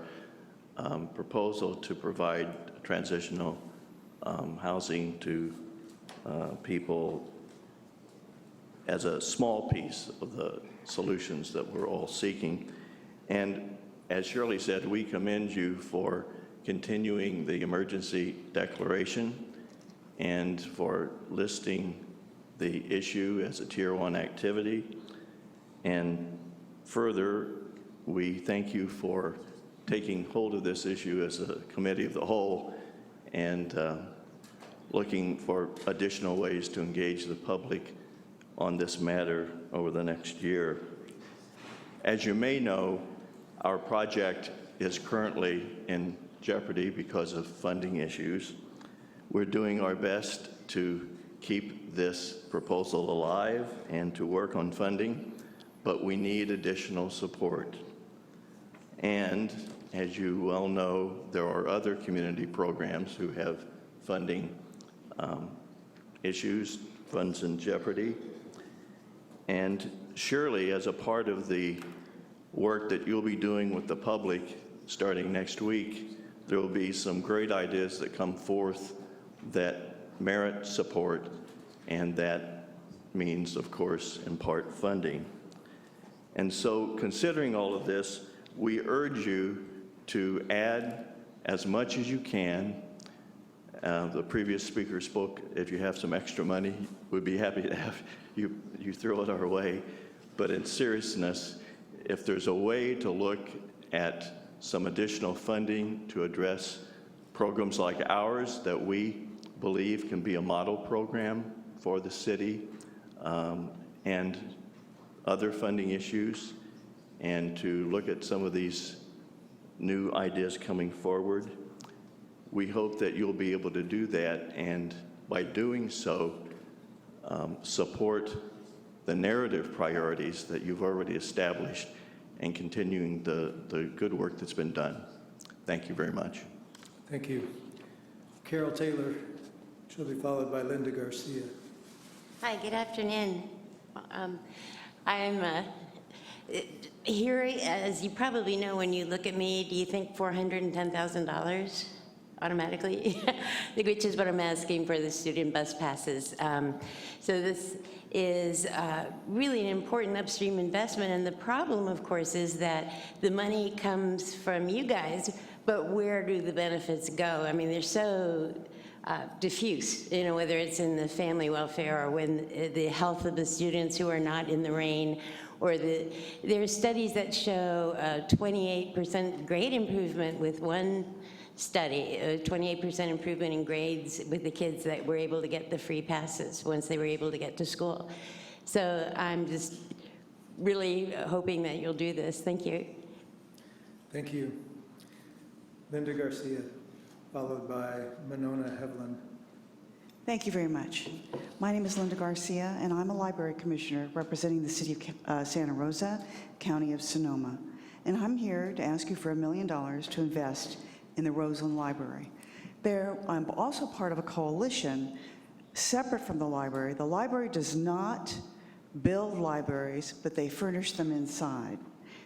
proposal to provide transitional housing to people as a small piece of the solutions that we're all seeking. And as Shirley said, we commend you for continuing the emergency declaration and for listing the issue as a Tier 1 activity. And further, we thank you for taking hold of this issue as a committee of the whole and looking for additional ways to engage the public on this matter over the next year. As you may know, our project is currently in jeopardy because of funding issues. We're doing our best to keep this proposal alive and to work on funding, but we need additional support. And as you well know, there are other community programs who have funding issues, funds in jeopardy. And surely, as a part of the work that you'll be doing with the public starting next week, there will be some great ideas that come forth that merit support, and that means, of course, in part funding. And so, considering all of this, we urge you to add as much as you can. The previous speaker spoke, if you have some extra money, we'd be happy to have you throw it our way. But in seriousness, if there's a way to look at some additional funding to address programs like ours that we believe can be a model program for the city, and other funding issues, and to look at some of these new ideas coming forward, we hope that you'll be able to do that, and by doing so, support the narrative priorities that you've already established and continuing the good work that's been done. Thank you very much. Thank you. Carol Taylor, she'll be followed by Linda Garcia. Hi, good afternoon. I'm here, as you probably know, when you look at me, do you think $410,000 automatically? Which is what I'm asking for the student bus passes. So this is really an important upstream investment, and the problem, of course, is that the money comes from you guys, but where do the benefits go? I mean, they're so diffuse, you know, whether it's in the family welfare or when the health of the students who are not in the rain, or there are studies that show a 28% grade improvement with one study, a 28% improvement in grades with the kids that were able to get the free passes once they were able to get to school. So I'm just really hoping that you'll do this. Thank you. Thank you. Linda Garcia, followed by Monona Hevlin. Thank you very much. My name is Linda Garcia, and I'm a library commissioner representing the city of Santa Rosa, county of Sonoma. And I'm here to ask you for $1 million to invest in the Roseland Library. I'm also part of a coalition separate from the library. The library does not build libraries, but they furnish them inside.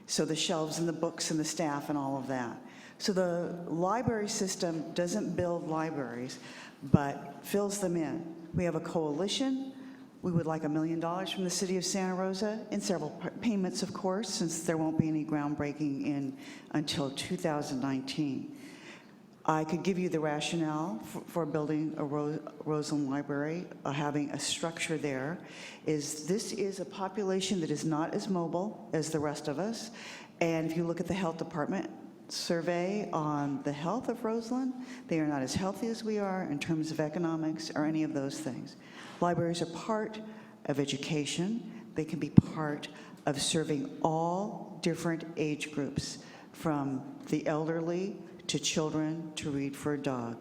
So the shelves and the books and the staff and all of that. So the library system doesn't build libraries, but fills them in. We have a coalition. We would like $1 million from the city of Santa Rosa in several payments, of course, since there won't be any groundbreaking until 2019. I could give you the rationale for building a Roseland Library, having a structure there. This is a population that is not as mobile as the rest of us. And if you look at the health department survey on the health of Roseland, they are not as healthy as we are in terms of economics or any of those things. Libraries are part of education. They can be part of serving all different age groups, from the elderly to children to read for a dog.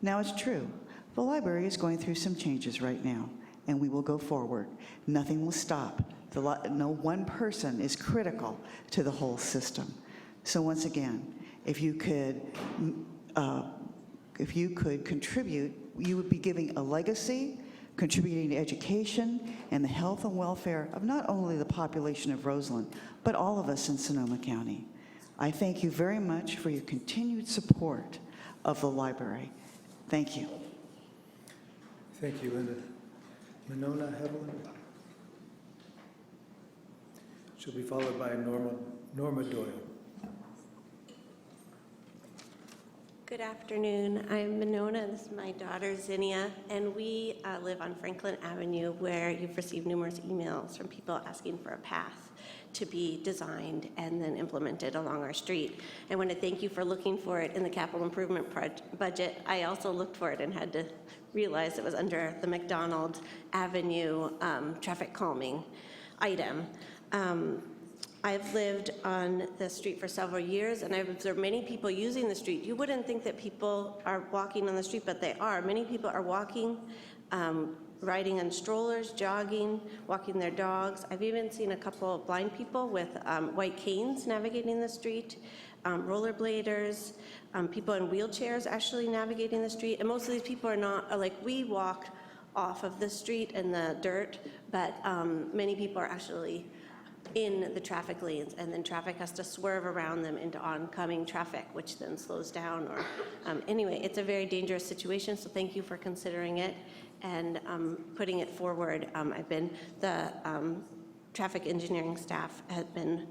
Now, it's true, the library is going through some changes right now, and we will go forward. Nothing will stop. No one person is critical to the whole system. So once again, if you could contribute, you would be giving a legacy, contributing to education and the health and welfare of not only the population of Roseland, but all of us in Sonoma County. I thank you very much for your continued support of the library. Thank you. Thank you, Linda. Monona Hevlin. She'll be followed by Norma Doyle. Good afternoon. I'm Monona. This is my daughter, Zinnia, and we live on Franklin Avenue, where you've received numerous emails from people asking for a path to be designed and then implemented along our street. I want to thank you for looking for it in the capital improvement budget. I also looked for it and had to realize it was under the McDonald Avenue traffic calming item. I've lived on the street for several years, and I've observed many people using the street. You wouldn't think that people are walking on the street, but they are. Many people are walking, riding on strollers, jogging, walking their dogs. I've even seen a couple of blind people with white canes navigating the street, rollerbladers, people in wheelchairs actually navigating the street. And most of these people are not, like, we walk off of the street in the dirt, but many people are actually in the traffic lanes, and then traffic has to swerve around them into oncoming traffic, which then slows down. Or anyway, it's a very dangerous situation, so thank you for considering it and putting it forward. The traffic engineering staff has been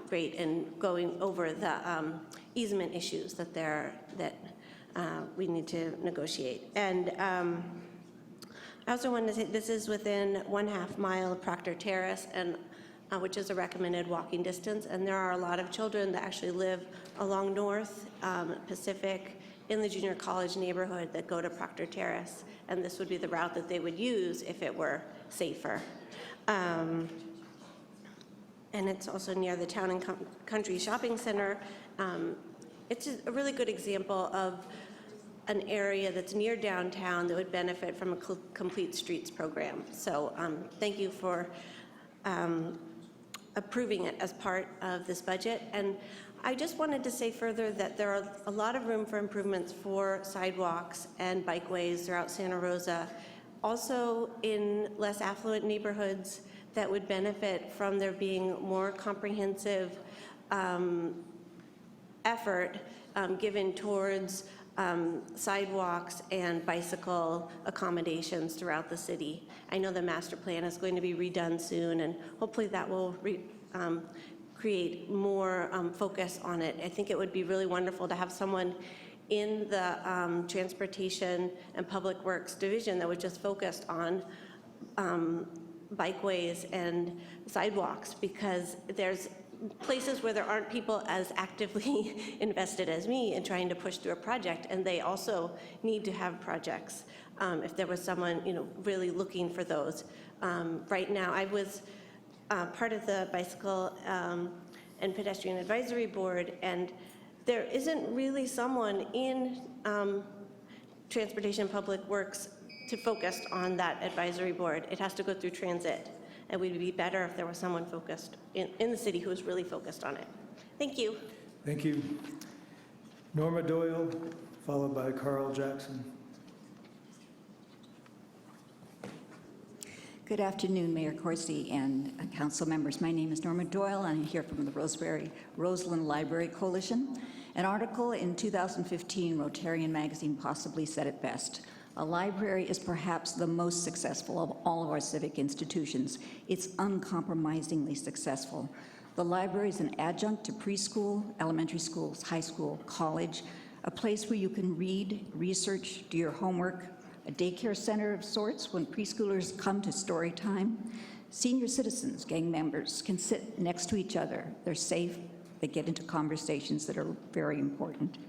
great in going over the easement issues that we need to negotiate. And I also wanted to say this is within 1/2 mile of Proctor Terrace, and which is a recommended walking distance. And there are a lot of children that actually live along North Pacific in the junior college neighborhood that go to Proctor Terrace. And this would be the route that they would use if it were safer. And it's also near the Town and Country Shopping Center. It's a really good example of an area that's near downtown that would benefit from a complete streets program. So thank you for approving it as part of this budget. And I just wanted to say further that there are a lot of room for improvements for sidewalks and bikeways throughout Santa Rosa. Also in less affluent neighborhoods that would benefit from there being more comprehensive effort given towards sidewalks and bicycle accommodations throughout the city. I know the master plan is going to be redone soon, and hopefully that will create more focus on it. I think it would be really wonderful to have someone in the Transportation and Public Works Division that was just focused on bikeways and sidewalks, because there's places where there aren't people as actively invested as me in trying to push through a project, and they also need to have projects. If there was someone, really looking for those. Right now, I was part of the Bicycle and Pedestrian Advisory Board, and there isn't really someone in Transportation and Public Works to focus on that advisory board. It has to go through transit. And we'd be better if there was someone focused in the city who was really focused on it. Thank you. Thank you. Norma Doyle, followed by Carl Jackson. Good afternoon, Mayor Corsi and council members. My name is Norma Doyle. I'm here from the Roseland Library Coalition. An article in 2015 Rotarian magazine possibly said it best. A library is perhaps the most successful of all of our civic institutions. It's uncompromisingly successful. The library is an adjunct to preschool, elementary schools, high school, college, a place where you can read, research, do your homework, a daycare center of sorts when preschoolers come to story time. Senior citizens, gang members, can sit next to each other. They're safe. They get into conversations that are very important.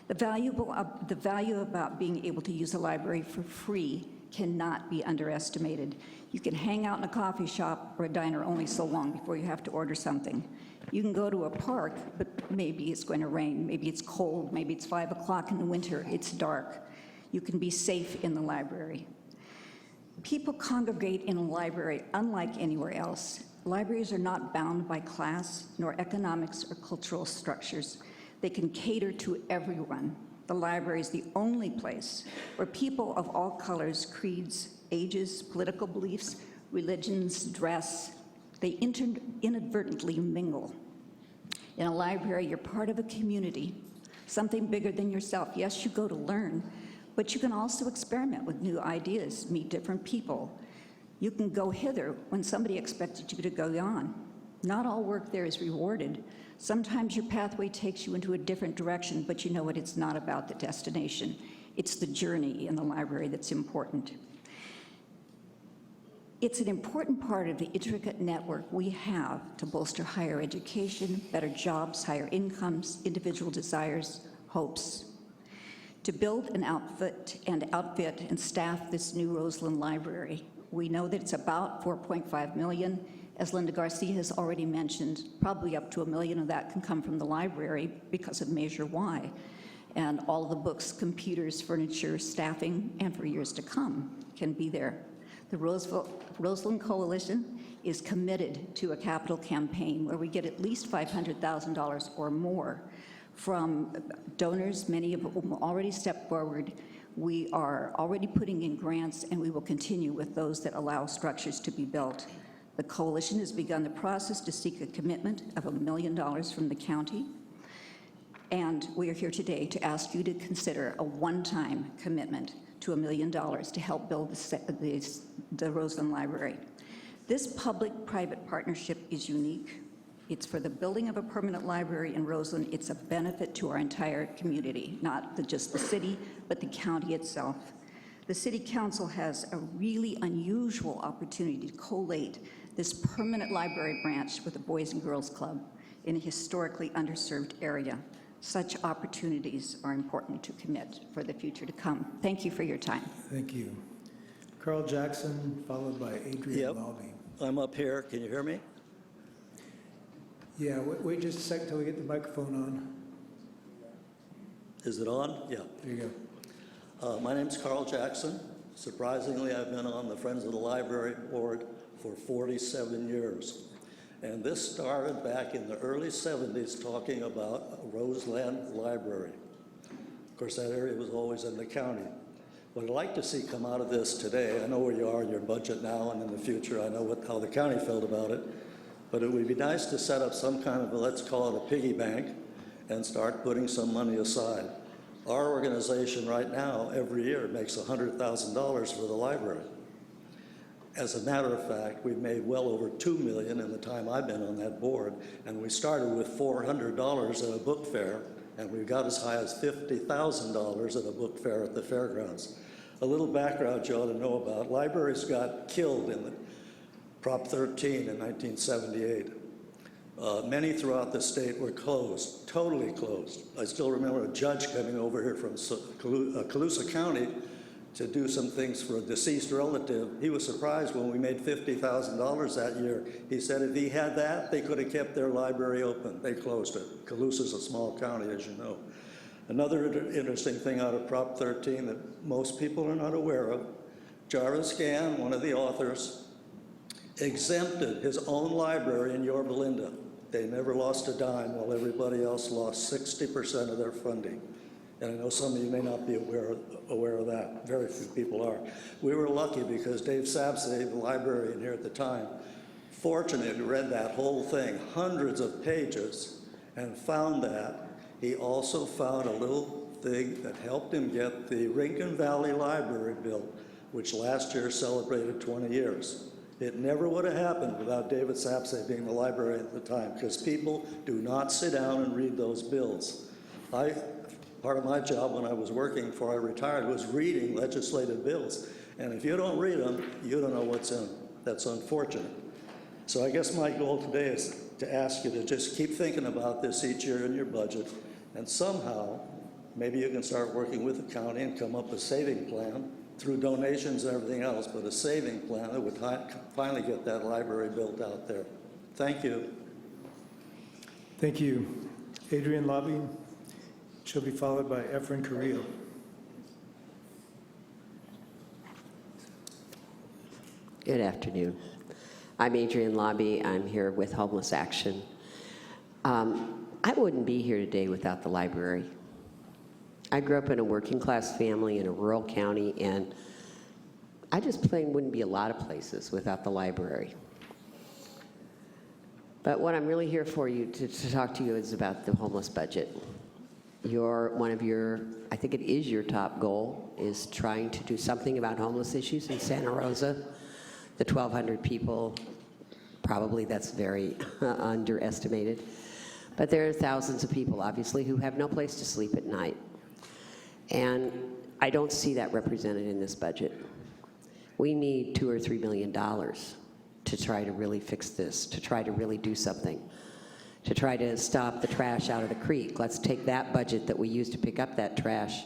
The value about being able to use a library for free cannot be underestimated. You can hang out in a coffee shop or a diner only so long before you have to order something. You can go to a park, but maybe it's going to rain, maybe it's cold, maybe it's 5 o'clock in the winter, it's dark. You can be safe in the library. People congregate in a library unlike anywhere else. Libraries are not bound by class, nor economics or cultural structures. They can cater to everyone. The library is the only place where people of all colors, creeds, ages, political beliefs, religions, dress, they inadvertently mingle. In a library, you're part of a community, something bigger than yourself. Yes, you go to learn, but you can also experiment with new ideas, meet different people. You can go hither when somebody expected you to go yon. Not all work there is rewarded. Sometimes your pathway takes you into a different direction, but you know what? It's not about the destination. It's the journey in the library that's important. It's an important part of the intricate network we have to bolster higher education, better jobs, higher incomes, individual desires, hopes. To build an outfit and staff this new Roseland Library, we know that it's about $4.5 million. As Linda Garcia has already mentioned, probably up to $1 million of that can come from the library because of Measure Y. And all of the books, computers, furniture, staffing, and for years to come can be there. The Roseland Coalition is committed to a capital campaign where we get at least $500,000 or more from donors, many of whom already stepped forward. We are already putting in grants, and we will continue with those that allow structures to be built. The coalition has begun the process to seek a commitment of $1 million from the county. And we are here today to ask you to consider a one-time commitment to $1 million to help build the Roseland Library. This public-private partnership is unique. It's for the building of a permanent library in Roseland. It's a benefit to our entire community, not just the city, but the county itself. The City Council has a really unusual opportunity to collate this permanent library branch with the Boys and Girls Club in a historically underserved area. Such opportunities are important to commit for the future to come. Thank you for your time. Thank you. Carl Jackson, followed by Adrian Lobby. I'm up here. Can you hear me? Yeah, wait just a second till we get the microphone on. Is it on? Yeah. There you go. My name's Carl Jackson. Surprisingly, I've been on the Friends of the Library Board for 47 years. And this started back in the early 70s talking about a Roseland Library. Of course, that area was always in the county. What I'd like to see come out of this today, I know where you are in your budget now and in the future, I know how the county felt about it, but it would be nice to set up some kind of, let's call it a piggy bank, and start putting some money aside. Our organization right now, every year, makes $100,000 for the library. As a matter of fact, we've made well over $2 million in the time I've been on that board, and we started with $400 at a book fair, and we got as high as $50,000 at a book fair at the fairgrounds. A little background you ought to know about. Libraries got killed in the Prop 13 in 1978. Many throughout the state were closed, totally closed. I still remember a judge coming over here from Colusa County to do some things for a deceased relative. He was surprised when we made $50,000 that year. He said if he had that, they could have kept their library open. They closed it. Colusa's a small county, as you know. Another interesting thing out of Prop 13 that most people are not aware of, Jarvis Gann, one of the authors, exempted his own library in Yorba Linda. They never lost a dime while everybody else lost 60% of their funding. And I know some of you may not be aware of that. Very few people are. We were lucky because Dave Sapsay, the librarian here at the time, fortunately read that whole thing, hundreds of pages, and found that. He also found a little thing that helped him get the Rincon Valley Library built, which last year celebrated 20 years. It never would have happened without David Sapsay being the librarian at the time, because people do not sit down and read those bills. Part of my job when I was working before I retired was reading legislative bills. And if you don't read them, you don't know what's in them. That's unfortunate. So I guess my goal today is to ask you to just keep thinking about this each year in your budget, and somehow, maybe you can start working with the county and come up with a saving plan through donations and everything else, but a saving plan that would finally get that library built out there. Thank you. Thank you. Adrian Lobby. She'll be followed by Efren Carrillo. Good afternoon. I'm Adrian Lobby. I'm here with Homeless Action. I wouldn't be here today without the library. I grew up in a working class family in a rural county, and I just plain wouldn't be a lot of places without the library. But what I'm really here for you to talk to you is about the homeless budget. One of your, I think it is your top goal, is trying to do something about homeless issues in Santa Rosa. The 1,200 people, probably that's very underestimated. But there are thousands of people, obviously, who have no place to sleep at night. And I don't see that represented in this budget. We need $2 or $3 million to try to really fix this, to try to really do something, to try to stop the trash out of the creek. Let's take that budget that we use to pick up that trash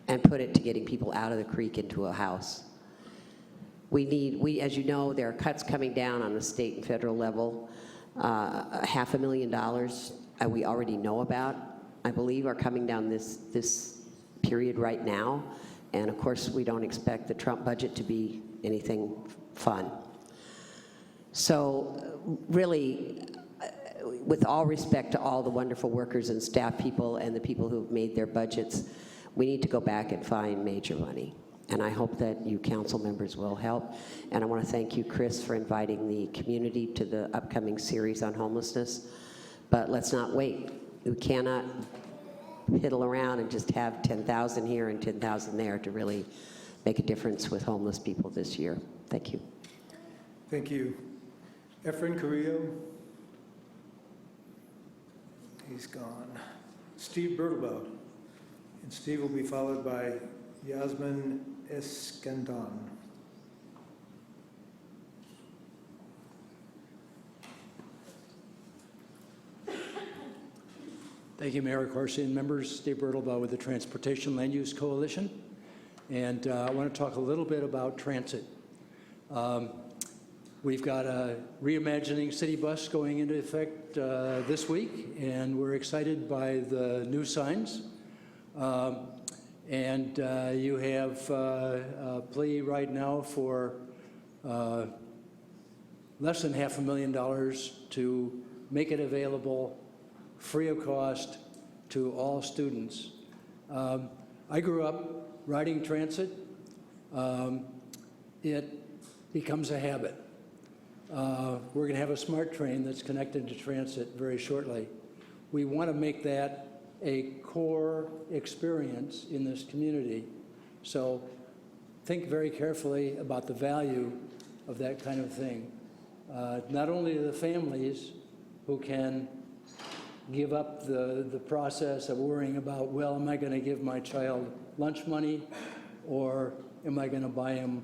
and put it to getting people out of the creek into a house. As you know, there are cuts coming down on the state and federal level. $500,000 we already know about, I believe, are coming down this period right now. And of course, we don't expect the Trump budget to be anything fun. So really, with all respect to all the wonderful workers and staff people and the people who've made their budgets, we need to go back and find major money. And I hope that you council members will help. And I want to thank you, Chris, for inviting the community to the upcoming series on homelessness. But let's not wait. We cannot piddle around and just have 10,000 here and 10,000 there to really make a difference with homeless people this year. Thank you. Thank you. Efren Carrillo. He's gone. Steve Bertelbaum. And Steve will be followed by Yasmin Escandon. Thank you, Mayor Corsi and members. Steve Bertelbaum with the Transportation Land Use Coalition. And I want to talk a little bit about transit. We've got a reimagining city bus going into effect this week, and we're excited by the new signs. And you have a plea right now for less than $500,000 to make it available free of cost to all students. I grew up riding transit. It becomes a habit. We're going to have a smart train that's connected to transit very shortly. We want to make that a core experience in this community. So think very carefully about the value of that kind of thing. Not only to the families who can give up the process of worrying about, well, am I going to give my child lunch money, or am I going to buy him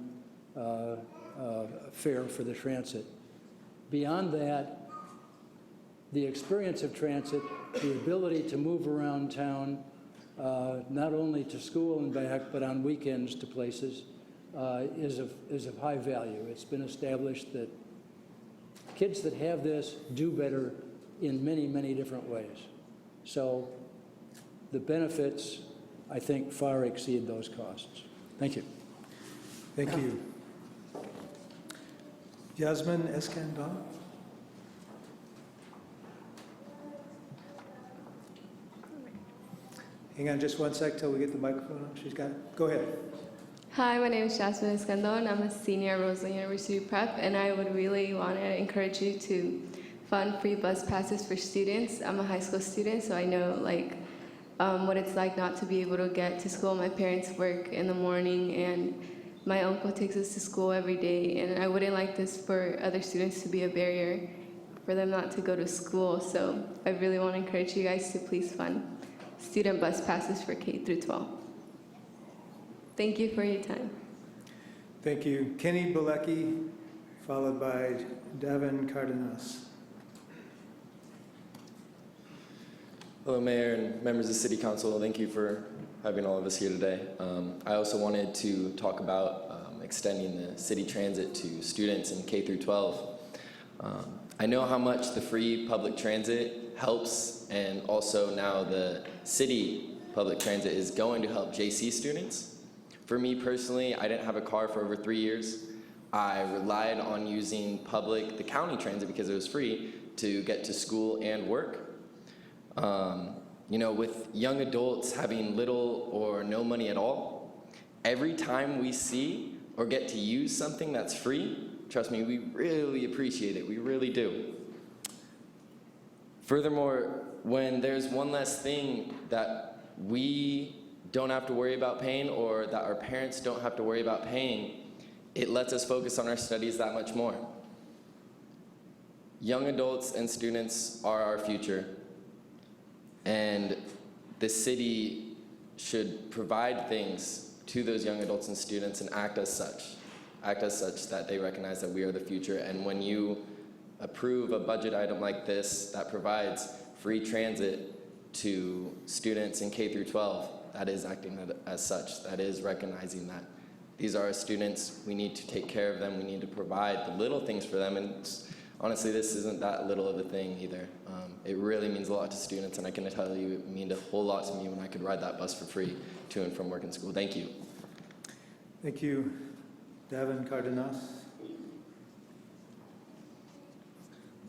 fare for the transit? Beyond that, the experience of transit, the ability to move around town, not only to school and back, but on weekends to places, is of high value. It's been established that kids that have this do better in many, many different ways. So the benefits, I think, far exceed those costs. Thank you. Thank you. Yasmin Escandon. Hang on just one sec till we get the microphone on. She's got it. Go ahead. Hi, my name is Jasmine Escandon. I'm a senior at Rosa University Prep, and I would really want to encourage you to fund free bus passes for students. I'm a high school student, so I know what it's like not to be able to get to school. My parents work in the morning, and my uncle takes us to school every day, and I wouldn't like this for other students to be a barrier for them not to go to school. So I really want to encourage you guys to please fund student bus passes for K through 12. Thank you for your time. Thank you. Kenny Bilecki, followed by Davin Cardenas. Hello, Mayor and members of the City Council. Thank you for having all of us here today. I also wanted to talk about extending the city transit to students in K through 12. I know how much the free public transit helps, and also now the city public transit is going to help JC students. For me personally, I didn't have a car for over 3 years. I relied on using the county transit because it was free to get to school and work. With young adults having little or no money at all, every time we see or get to use something that's free, trust me, we really appreciate it. We really do. Furthermore, when there's one less thing that we don't have to worry about paying, or that our parents don't have to worry about paying, it lets us focus on our studies that much more. Young adults and students are our future, and the city should provide things to those young adults and students and act as such that they recognize that we are the future. And when you approve a budget item like this that provides free transit to students in K through 12, that is acting as such. That is recognizing that these are our students. We need to take care of them. We need to provide the little things for them. And honestly, this isn't that little of a thing either. It really means a lot to students, and I can tell you it meant a whole lot to me when I could ride that bus for free to and from work and school. Thank you. Thank you. Davin Cardenas.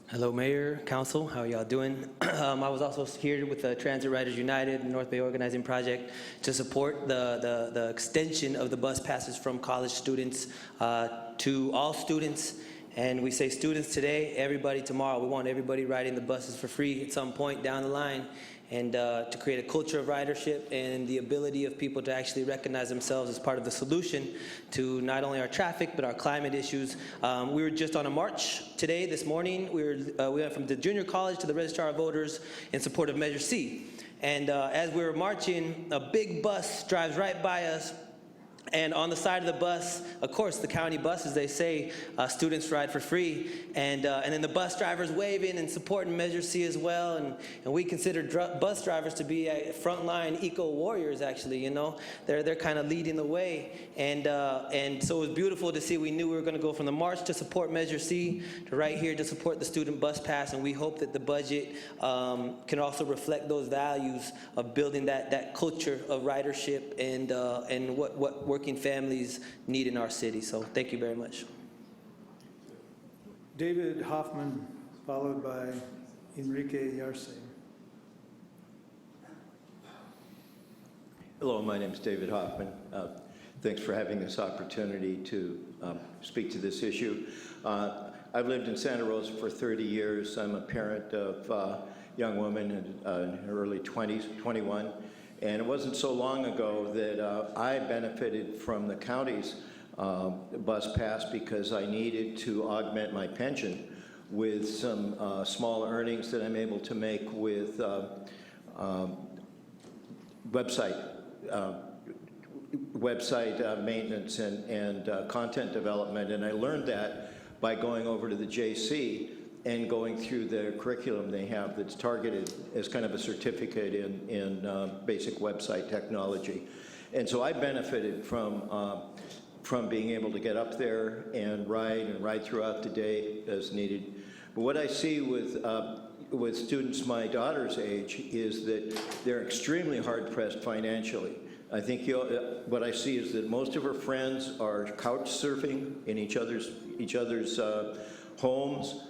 Hello, Mayor, Council. How are y'all doing? I was also here with the Transit Riders United North Bay Organizing Project to support the extension of the bus passes from college students to all students. And we say students today, everybody tomorrow. We want everybody riding the buses for free at some point down the line, and to create a culture of ridership and the ability of people to actually recognize themselves as part of the solution to not only our traffic but our climate issues. We were just on a march today, this morning. We went from the junior college to the Registrar of Voters in support of Measure C. And as we were marching, a big bus drives right by us. And on the side of the bus, of course, the county buses, they say students ride for free. And then the bus drivers waving and supporting Measure C as well. And we consider bus drivers to be frontline eco-warriors, actually, you know. They're kind of leading the way. And so it was beautiful to see. We knew we were going to go from the march to support Measure C to right here to support the student bus pass. And we hope that the budget can also reflect those values of building that culture of ridership and what working families need in our city. So thank you very much. David Hoffman, followed by Enrique Yarse. Hello, my name is David Hoffman. Thanks for having this opportunity to speak to this issue. I've lived in Santa Rosa for 30 years. I'm a parent of a young woman in her early 20s, 21. And it wasn't so long ago that I benefited from the county's bus pass because I needed to augment my pension with some small earnings that I'm able to make with website maintenance and content development. And I learned that by going over to the JC and going through the curriculum they have that's targeted as kind of a certificate in basic website technology. And so I benefited from being able to get up there and ride throughout the day as needed. But what I see with students my daughter's age is that they're extremely hard-pressed financially. I think what I see is that most of her friends are couch surfing in each other's homes.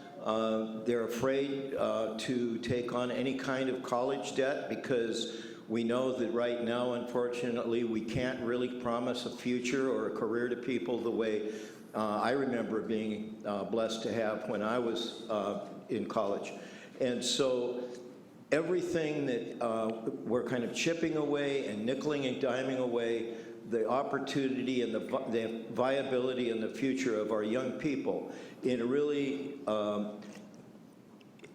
They're afraid to take on any kind of college debt because we know that right now, unfortunately, we can't really promise a future or a career to people the way I remember being blessed to have when I was in college. And so everything that we're kind of chipping away and nickeling and diming away, the opportunity and the viability and the future of our young people in a really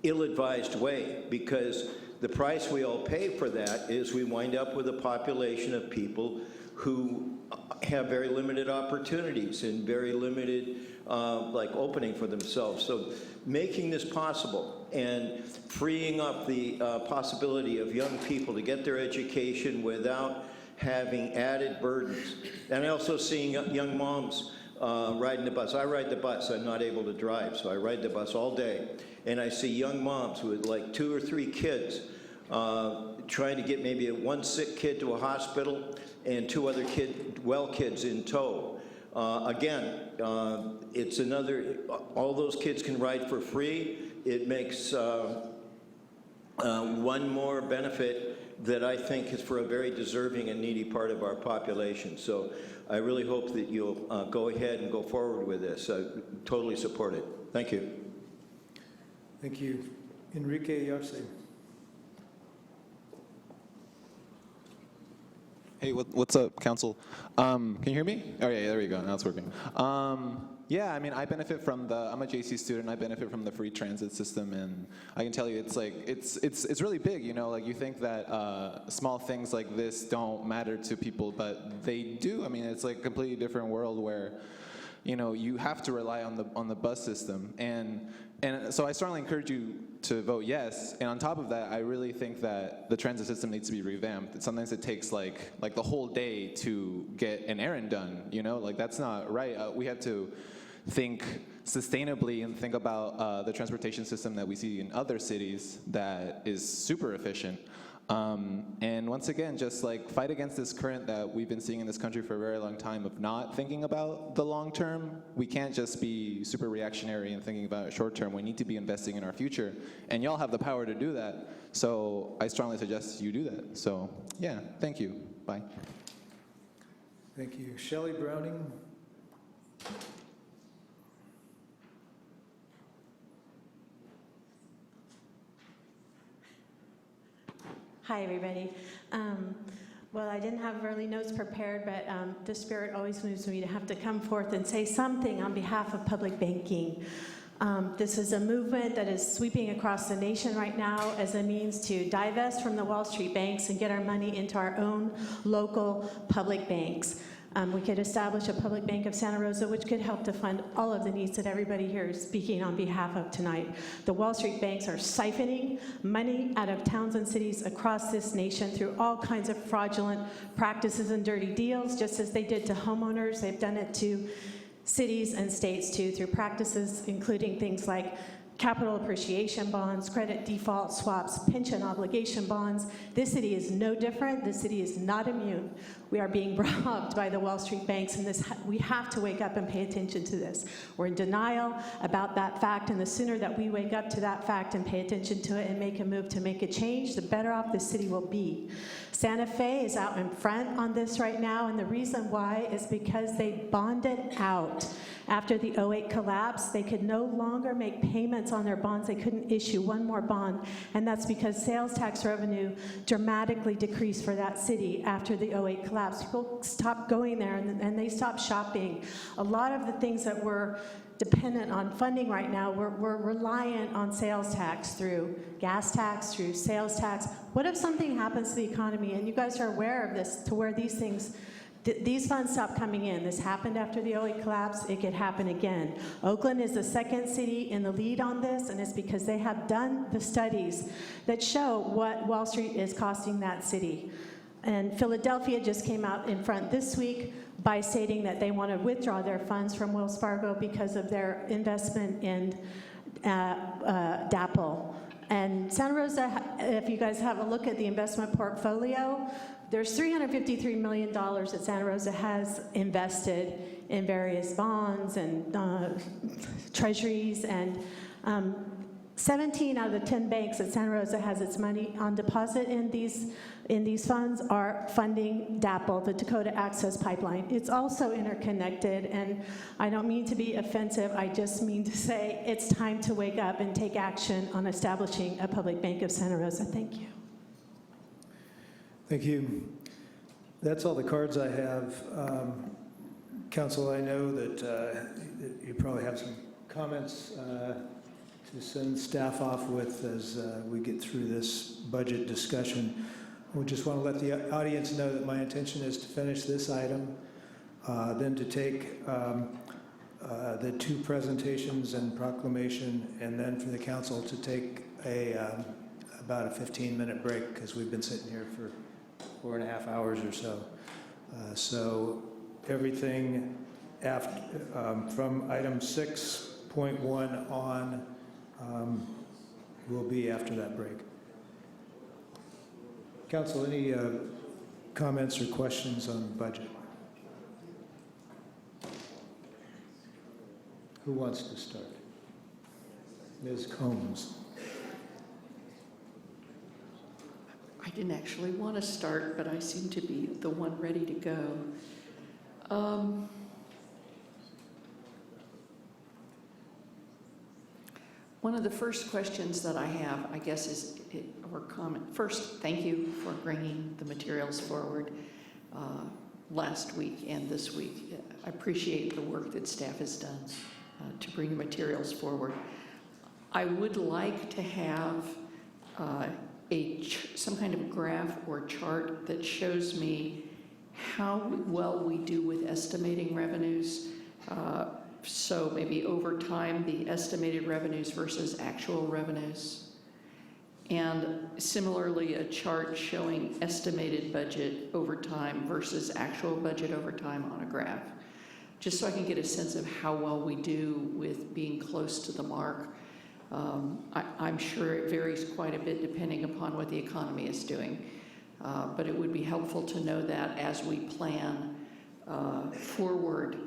ill-advised way, because the price we all pay for that is we wind up with a population of people who have very limited opportunities and very limited opening for themselves. So making this possible and freeing up the possibility of young people to get their education without having added burdens. And also seeing young moms riding the bus. I ride the bus. I'm not able to drive, so I ride the bus all day. And I see young moms with like 2 or 3 kids trying to get maybe one sick kid to a hospital and 2 other kids in tow. Again, it's another, all those kids can ride for free. It makes one more benefit that I think is for a very deserving and needy part of our population. So I really hope that you'll go ahead and go forward with this. I totally support it. Thank you. Thank you. Enrique Yarse. Hey, what's up, Council? Can you hear me? Oh, yeah, there we go. Now it's working. Yeah, I mean, I benefit from I'm a JC student. I benefit from the free transit system, and I can tell you, it's really big. You know, like you think that small things like this don't matter to people, but they do. I mean, it's like a completely different world where, you know, you have to rely on the bus system, and And so I strongly encourage you to vote yes. And on top of that, I really think that the transit system needs to be revamped. Sometimes it takes like the whole day to get an errand done, you know? Like, that's not right. We have to think sustainably and think about the transportation system that we see in other cities that is super efficient. And once again, just like fight against this current that we've been seeing in this country for a very long time of not thinking about the long term. We can't just be super reactionary and thinking about short term. We need to be investing in our future. And y'all have the power to do that. So I strongly suggest you do that. So yeah, thank you. Bye. Thank you. Shelley Browning. Hi, everybody. Well, I didn't have really notes prepared, but the spirit always moves me to have to come forth and say something on behalf of public banking. This is a movement that is sweeping across the nation right now as a means to divest from the Wall Street banks and get our money into our own local public banks. We could establish a public bank of Santa Rosa, which could help to fund all of the needs that everybody here is speaking on behalf of tonight. The Wall Street banks are siphoning money out of towns and cities across this nation through all kinds of fraudulent practices and dirty deals, just as they did to homeowners. They've done it to cities and states too, through practices including things like capital appreciation bonds, credit default swaps, pension obligation bonds. This city is no different. This city is not immune. We are being robbed by the Wall Street banks, and we have to wake up and pay attention to this. We're in denial about that fact, and the sooner that we wake up to that fact and pay attention to it and make a move to make a change, the better off this city will be. Santa Fe is out in front on this right now, and the reason why is because they bonded out. After the 2008 collapse, they could no longer make payments on their bonds. They couldn't issue one more bond, and that's because sales tax revenue dramatically decreased for that city after the 2008 collapse. People stopped going there, and they stopped shopping. A lot of the things that we're dependent on funding right now, we're reliant on sales tax through gas tax, through sales tax. What if something happens to the economy, and you guys are aware of this, to where these things, these funds stop coming in? This happened after the 2008 collapse. It could happen again. Oakland is the second city in the lead on this, and it's because they have done the studies that show what Wall Street is costing that city. And Philadelphia just came out in front this week by stating that they want to withdraw their funds from Wells Fargo because of their investment in DAPL. And Santa Rosa, if you guys have a look at the investment portfolio, there's $353 million that Santa Rosa has invested in various bonds and treasuries, and 17 out of the 10 banks that Santa Rosa has its money on deposit in these funds are funding DAPL, the Dakota Access Pipeline. It's also interconnected, and I don't mean to be offensive, I just mean to say it's time to wake up and take action on establishing a public bank of Santa Rosa. Thank you. Thank you. That's all the cards I have. Council, I know that you probably have some comments to send staff off with as we get through this budget discussion. We just want to let the audience know that my intention is to finish this item, then to take the two presentations and proclamation, and then for the council to take about a 15-minute break, because we've been sitting here for 4.5 hours or so. So everything after, from item 6.1 on will be after that break. Council, any comments or questions on the budget? Who wants to start? Ms. Combs. I didn't actually want to start, but I seem to be the one ready to go. One of the first questions that I have, I guess, is, or comment. First, thank you for bringing the materials forward last week and this week. I appreciate the work that staff has done to bring the materials forward. I would like to have some kind of a graph or chart that shows me how well we do with estimating revenues. So maybe over time, the estimated revenues versus actual revenues. And similarly, a chart showing estimated budget over time versus actual budget over time on a graph. Just so I can get a sense of how well we do with being close to the mark. I'm sure it varies quite a bit depending upon what the economy is doing. But it would be helpful to know that as we plan forward.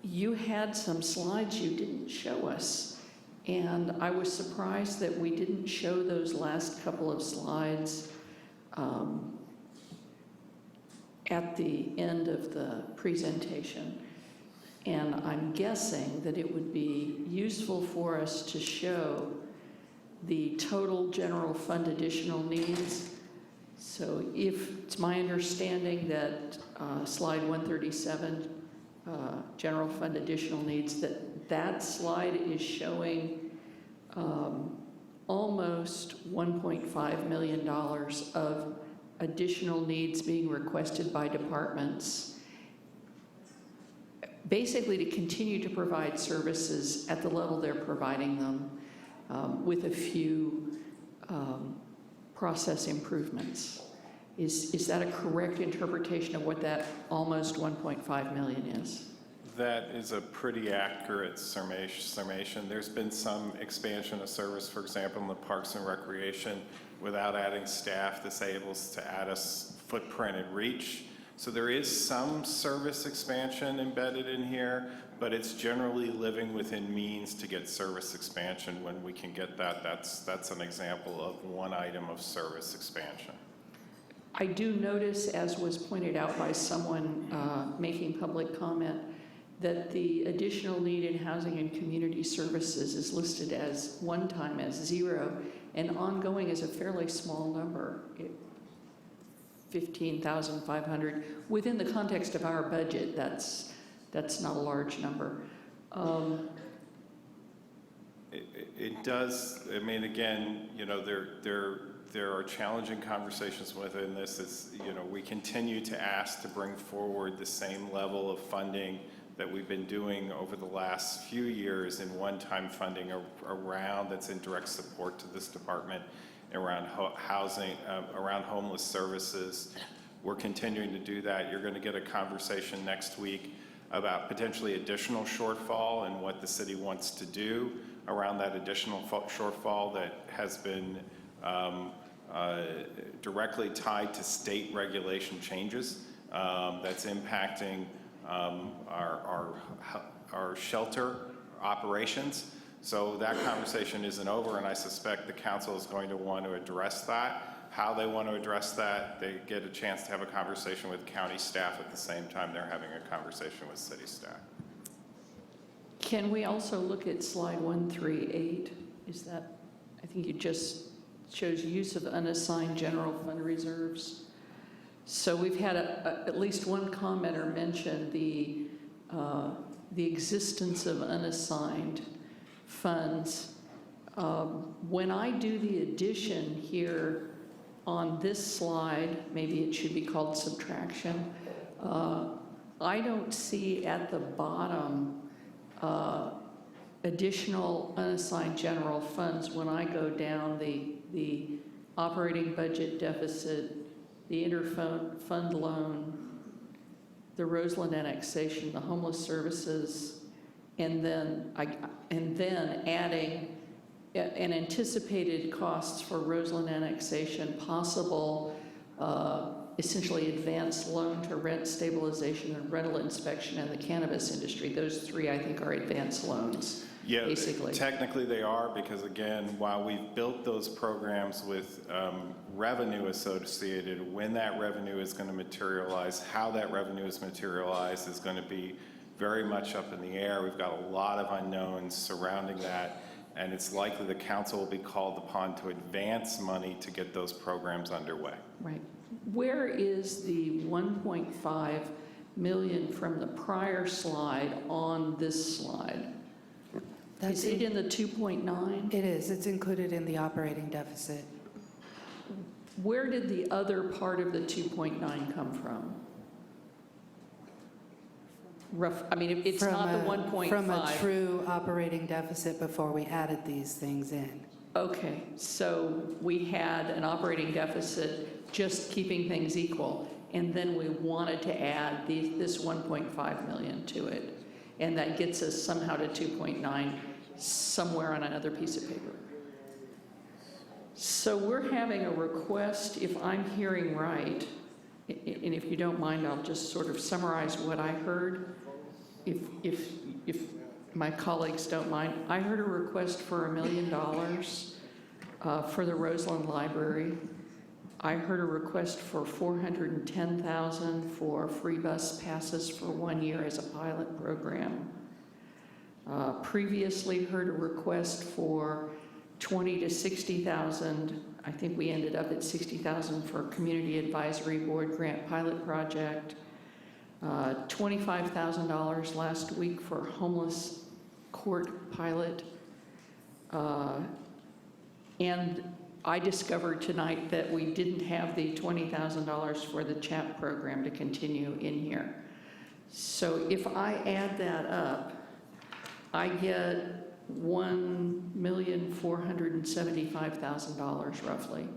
You had some slides you didn't show us, and I was surprised that we didn't show those last couple of slides at the end of the presentation. And I'm guessing that it would be useful for us to show the total general fund additional needs. So if it's my understanding that slide 137, general fund additional needs, that slide is showing almost $1.5 million of additional needs being requested by departments, basically to continue to provide services at the level they're providing them, with a few process improvements. Is that a correct interpretation of what that almost 1.5 million is? That is a pretty accurate summation. There's been some expansion of service, for example, in the Parks and Recreation, without adding staff. This enables to add us footprint and reach. So there is some service expansion embedded in here, but it's generally living within means to get service expansion when we can get that. That's an example of one item of service expansion. I do notice, as was pointed out by someone making public comment, that the additional need in housing and community services is listed as one time as 0, and ongoing is a fairly small number, 15,500. Within the context of our budget, that's not a large number. It does. I mean, again, you know, there are challenging conversations within this. Is, you know, we continue to ask to bring forward the same level of funding that we've been doing over the last few years in one-time funding around that's in direct support to this department, around housing, around homeless services. We're continuing to do that. You're going to get a conversation next week about potentially additional shortfall and what the city wants to do around that additional shortfall that has been directly tied to state regulation changes that's impacting our shelter operations. So that conversation isn't over, and I suspect the council is going to want to address that. How they want to address that, they get a chance to have a conversation with county staff at the same time they're having a conversation with city staff. Can we also look at slide 138? Is that, I think it just shows use of unassigned general fund reserves. So we've had at least one commenter mention the existence of unassigned funds. When I do the addition here on this slide, maybe it should be called subtraction, I don't see at the bottom additional unassigned general funds when I go down the operating budget deficit, the interfund loan, the Roseland annexation, the homeless services, and then adding an anticipated costs for Roseland annexation, possible essentially advanced loan to rent stabilization and rental inspection and the cannabis industry. Those three, I think, are advanced loans. Yeah, basically. Technically they are, because again, while we've built those programs with revenue associated, when that revenue is going to materialize, how that revenue is materialized is going to be very much up in the air. We've got a lot of unknowns surrounding that, and it's likely the council will be called upon to advance money to get those programs underway. Right. Where is the 1.5 million from the prior slide on this slide? Is it in the 2.9? It is. It's included in the operating deficit. Where did the other part of the 2.9 come from? rough, I mean, it's From not the a- 1.5. From a true operating deficit before we added these things in. Okay, so we had an operating deficit, just keeping things equal, and then we wanted to add this 1.5 million to it, and that gets us somehow to 2.9 somewhere on another piece of paper. So we're having a request, if I'm hearing right, and if you don't mind, I'll just sort of summarize what I heard, if my colleagues don't mind. I heard a request for $1 million for the Roseland Library. I heard a request for $410,000 for free bus passes for 1 year as a pilot program. Previously heard a request for $20,000 to $60,000. I think we ended up at $60,000 for Community Advisory Board Grant Pilot Project. $25,000 last week for homeless court pilot. And I discovered tonight that we didn't have the $20,000 for the CHAP program to continue in here. So if I add that up, I get $1,475,000 roughly.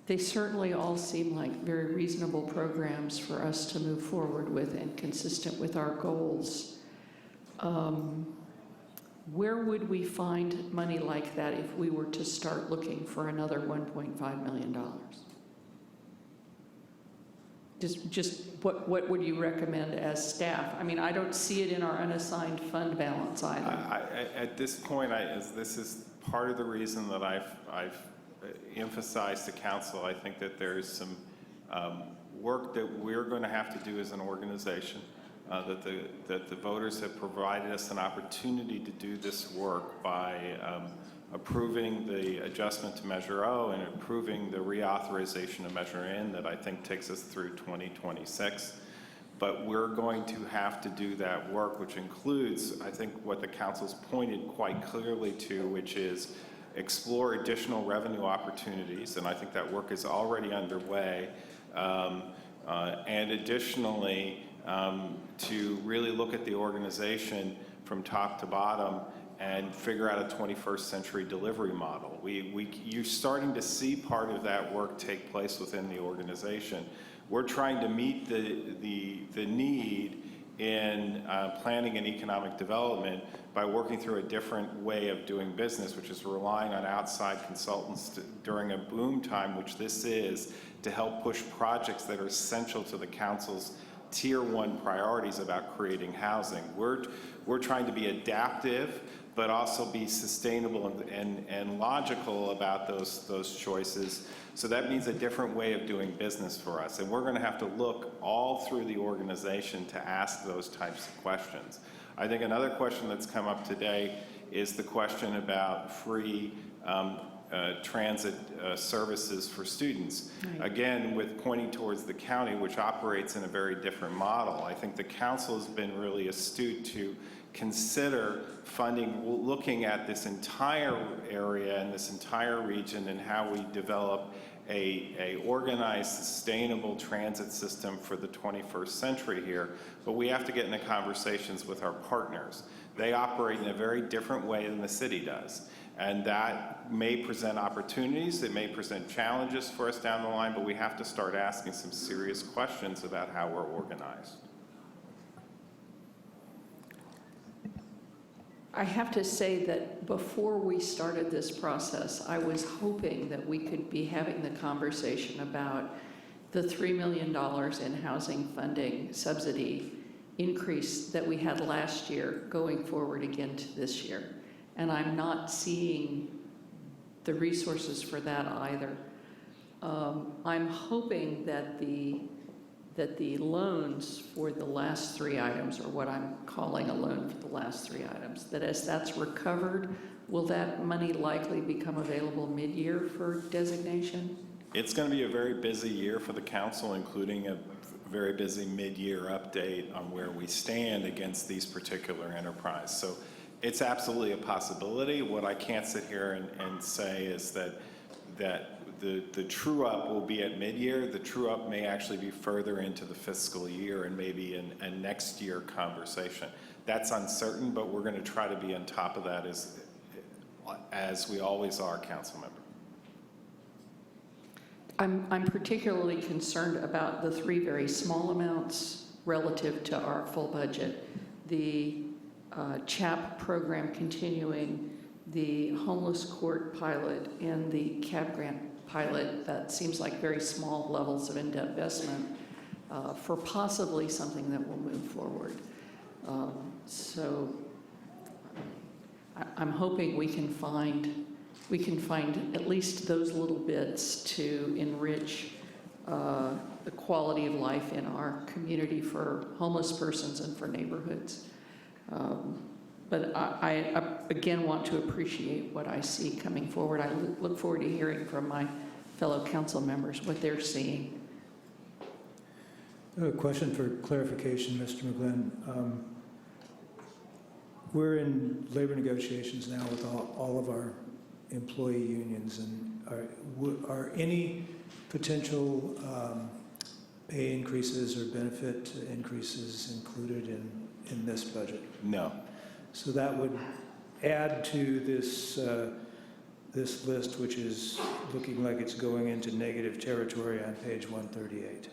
They certainly all seem like very reasonable programs for us to move forward with and consistent with our goals. Where would we find money like that if we were to start looking for another $1.5 million? Just what would you recommend as staff? I mean, I don't see it in our unassigned fund balance either. At this point, this is part of the reason that I've emphasized to council. I think that there's some work that we're going to have to do as an organization, that the voters have provided us an opportunity to do this work by approving the adjustment to Measure O and approving the reauthorization of Measure N that I think takes us through 2026. But we're going to have to do that work, which includes, I think, what the council's pointed quite clearly to, which is explore additional revenue opportunities, and I think that work is already underway. And additionally, to really look at the organization from top to bottom and figure out a 21st century delivery model. You're starting to see part of that work take place within the organization. We're trying to meet the need in planning and economic development by working through a different way of doing business, which is relying on outside consultants during a boom time, which this is, to help push projects that are essential to the council's Tier 1 priorities about creating housing. We're trying to be adaptive, but also be sustainable and logical about those choices. So that means a different way of doing business for us. And we're going to have to look all through the organization to ask those types of questions. I think another question that's come up today is the question about free transit services for students. Right. Again, with pointing towards the county, which operates in a very different model. I think the council has been really astute to consider funding, looking at this entire area and this entire region and how we develop a organized, sustainable transit system for the 21st century here. But we have to get into conversations with our partners. They operate in a very different way than the city does. And that may present opportunities, it may present challenges for us down the line, but we have to start asking some serious questions about how we're organized. I have to say that before we started this process, I was hoping that we could be having the conversation about the $3 million in housing funding subsidy increase that we had last year going forward again to this year. And I'm not seeing the resources for that either. I'm hoping that the loans for the last three items, or what I'm calling a loan for the last three items, that as that's recovered, will that money likely become available mid-year for designation? It's going to be a very busy year for the council, including a very busy mid-year update on where we stand against these particular enterprises. So it's absolutely a possibility. What I can't sit here and say is that the true up will be at mid-year. The true up may actually be further into the fiscal year and maybe in a next year conversation. That's uncertain, but we're going to try to be on top of that as we always are, council member. I'm particularly concerned about the three very small amounts relative to our full budget. The CHAP program continuing, the homeless court pilot, and the CAB grant pilot. That seems like very small levels of investment for possibly something that will move forward. So I'm hoping we can find at least those little bits to enrich the quality of life in our community for homeless persons and for neighborhoods. But I again want to appreciate what I see coming forward. I look forward to hearing from my fellow council members what they're seeing. A question for clarification, Mr. McGlynn. We're in labor negotiations now with all of our employee unions, and are any potential pay increases or benefit increases included in this budget? No. So that would add to this this list, which is looking like it's going into negative territory on page 138.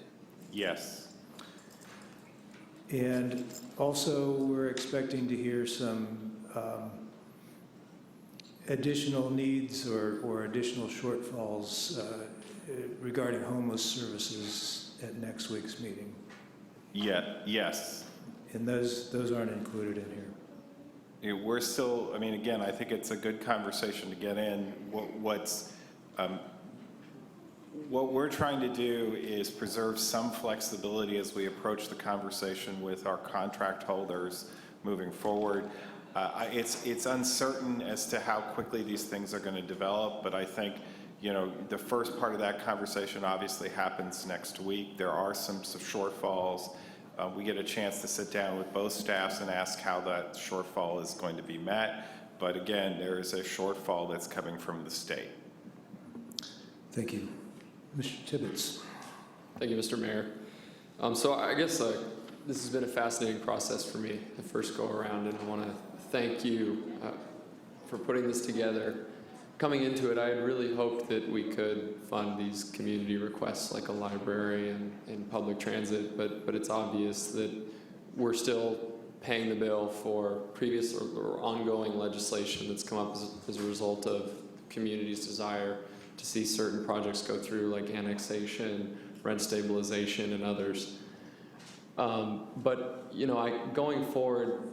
Yes. And also, we're expecting to hear some additional needs or additional shortfalls regarding homeless services at next week's meeting. Yeah. Yes. And those aren't included in here. We're still, I mean, again, I think it's a good conversation to get in. What we're trying to do is preserve some flexibility as we approach the conversation with our contract holders moving forward. It's uncertain as to how quickly these things are going to develop, but I think, you know, the first part of that conversation obviously happens next week. There are some shortfalls. We get a chance to sit down with both staffs and ask how that shortfall is going to be met. But again, there is a shortfall that's coming from the state. Thank you. Mr. Tibbetts. Thank you, Mr. Mayor. So I guess this has been a fascinating process for me, the first go around, and I want to thank you for putting this together. Coming into it, I had really hoped that we could fund these community requests like a library and public transit, but it's obvious that we're still paying the bill for previous or ongoing legislation that's come up as a result of community's desire to see certain projects go through, like annexation, rent stabilization, and others. But, you know, going forward,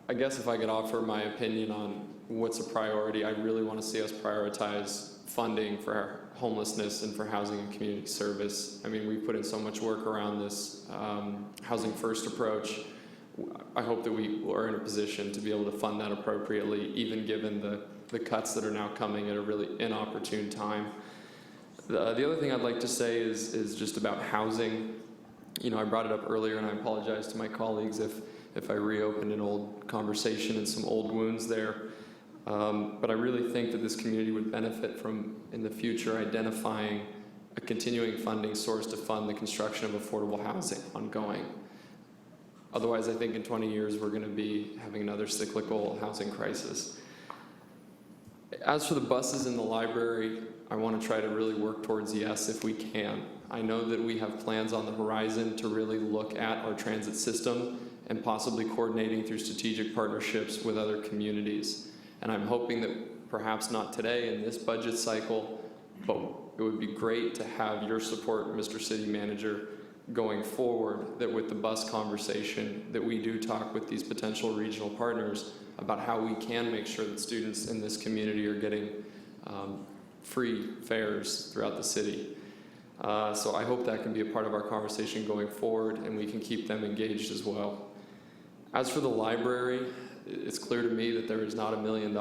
I guess if I could offer my opinion on what's a priority, I really want to see us prioritize funding for homelessness and for housing and community service. I mean, we put in so much work around this housing first approach. I hope that we are in a position to be able to fund that appropriately, even given the cuts that are now coming at a really inopportune time. The other thing I'd like to say is just about housing. You know, I brought it up earlier, and I apologize to my colleagues if I reopened an old conversation and some old wounds there. But I really think that this community would benefit from, in the future, identifying a continuing funding source to fund the construction of affordable housing ongoing. Otherwise, I think in 20 years, we're going to be having another cyclical housing crisis. As for the buses in the library, I want to try to really work towards yes if we can. I know that we have plans on the horizon to really look at our transit system and possibly coordinating through strategic partnerships with other communities. And I'm hoping that perhaps not today in this budget cycle, but it would be great to have your support, Mr. City Manager, going forward, that with the bus conversation, that we do talk with these potential regional partners about how we can make sure that students in this community are getting free fares throughout the city. So I hope that can be a part of our conversation going forward, and we can keep them engaged as well. As for the library, it's clear to me that there is not $1 million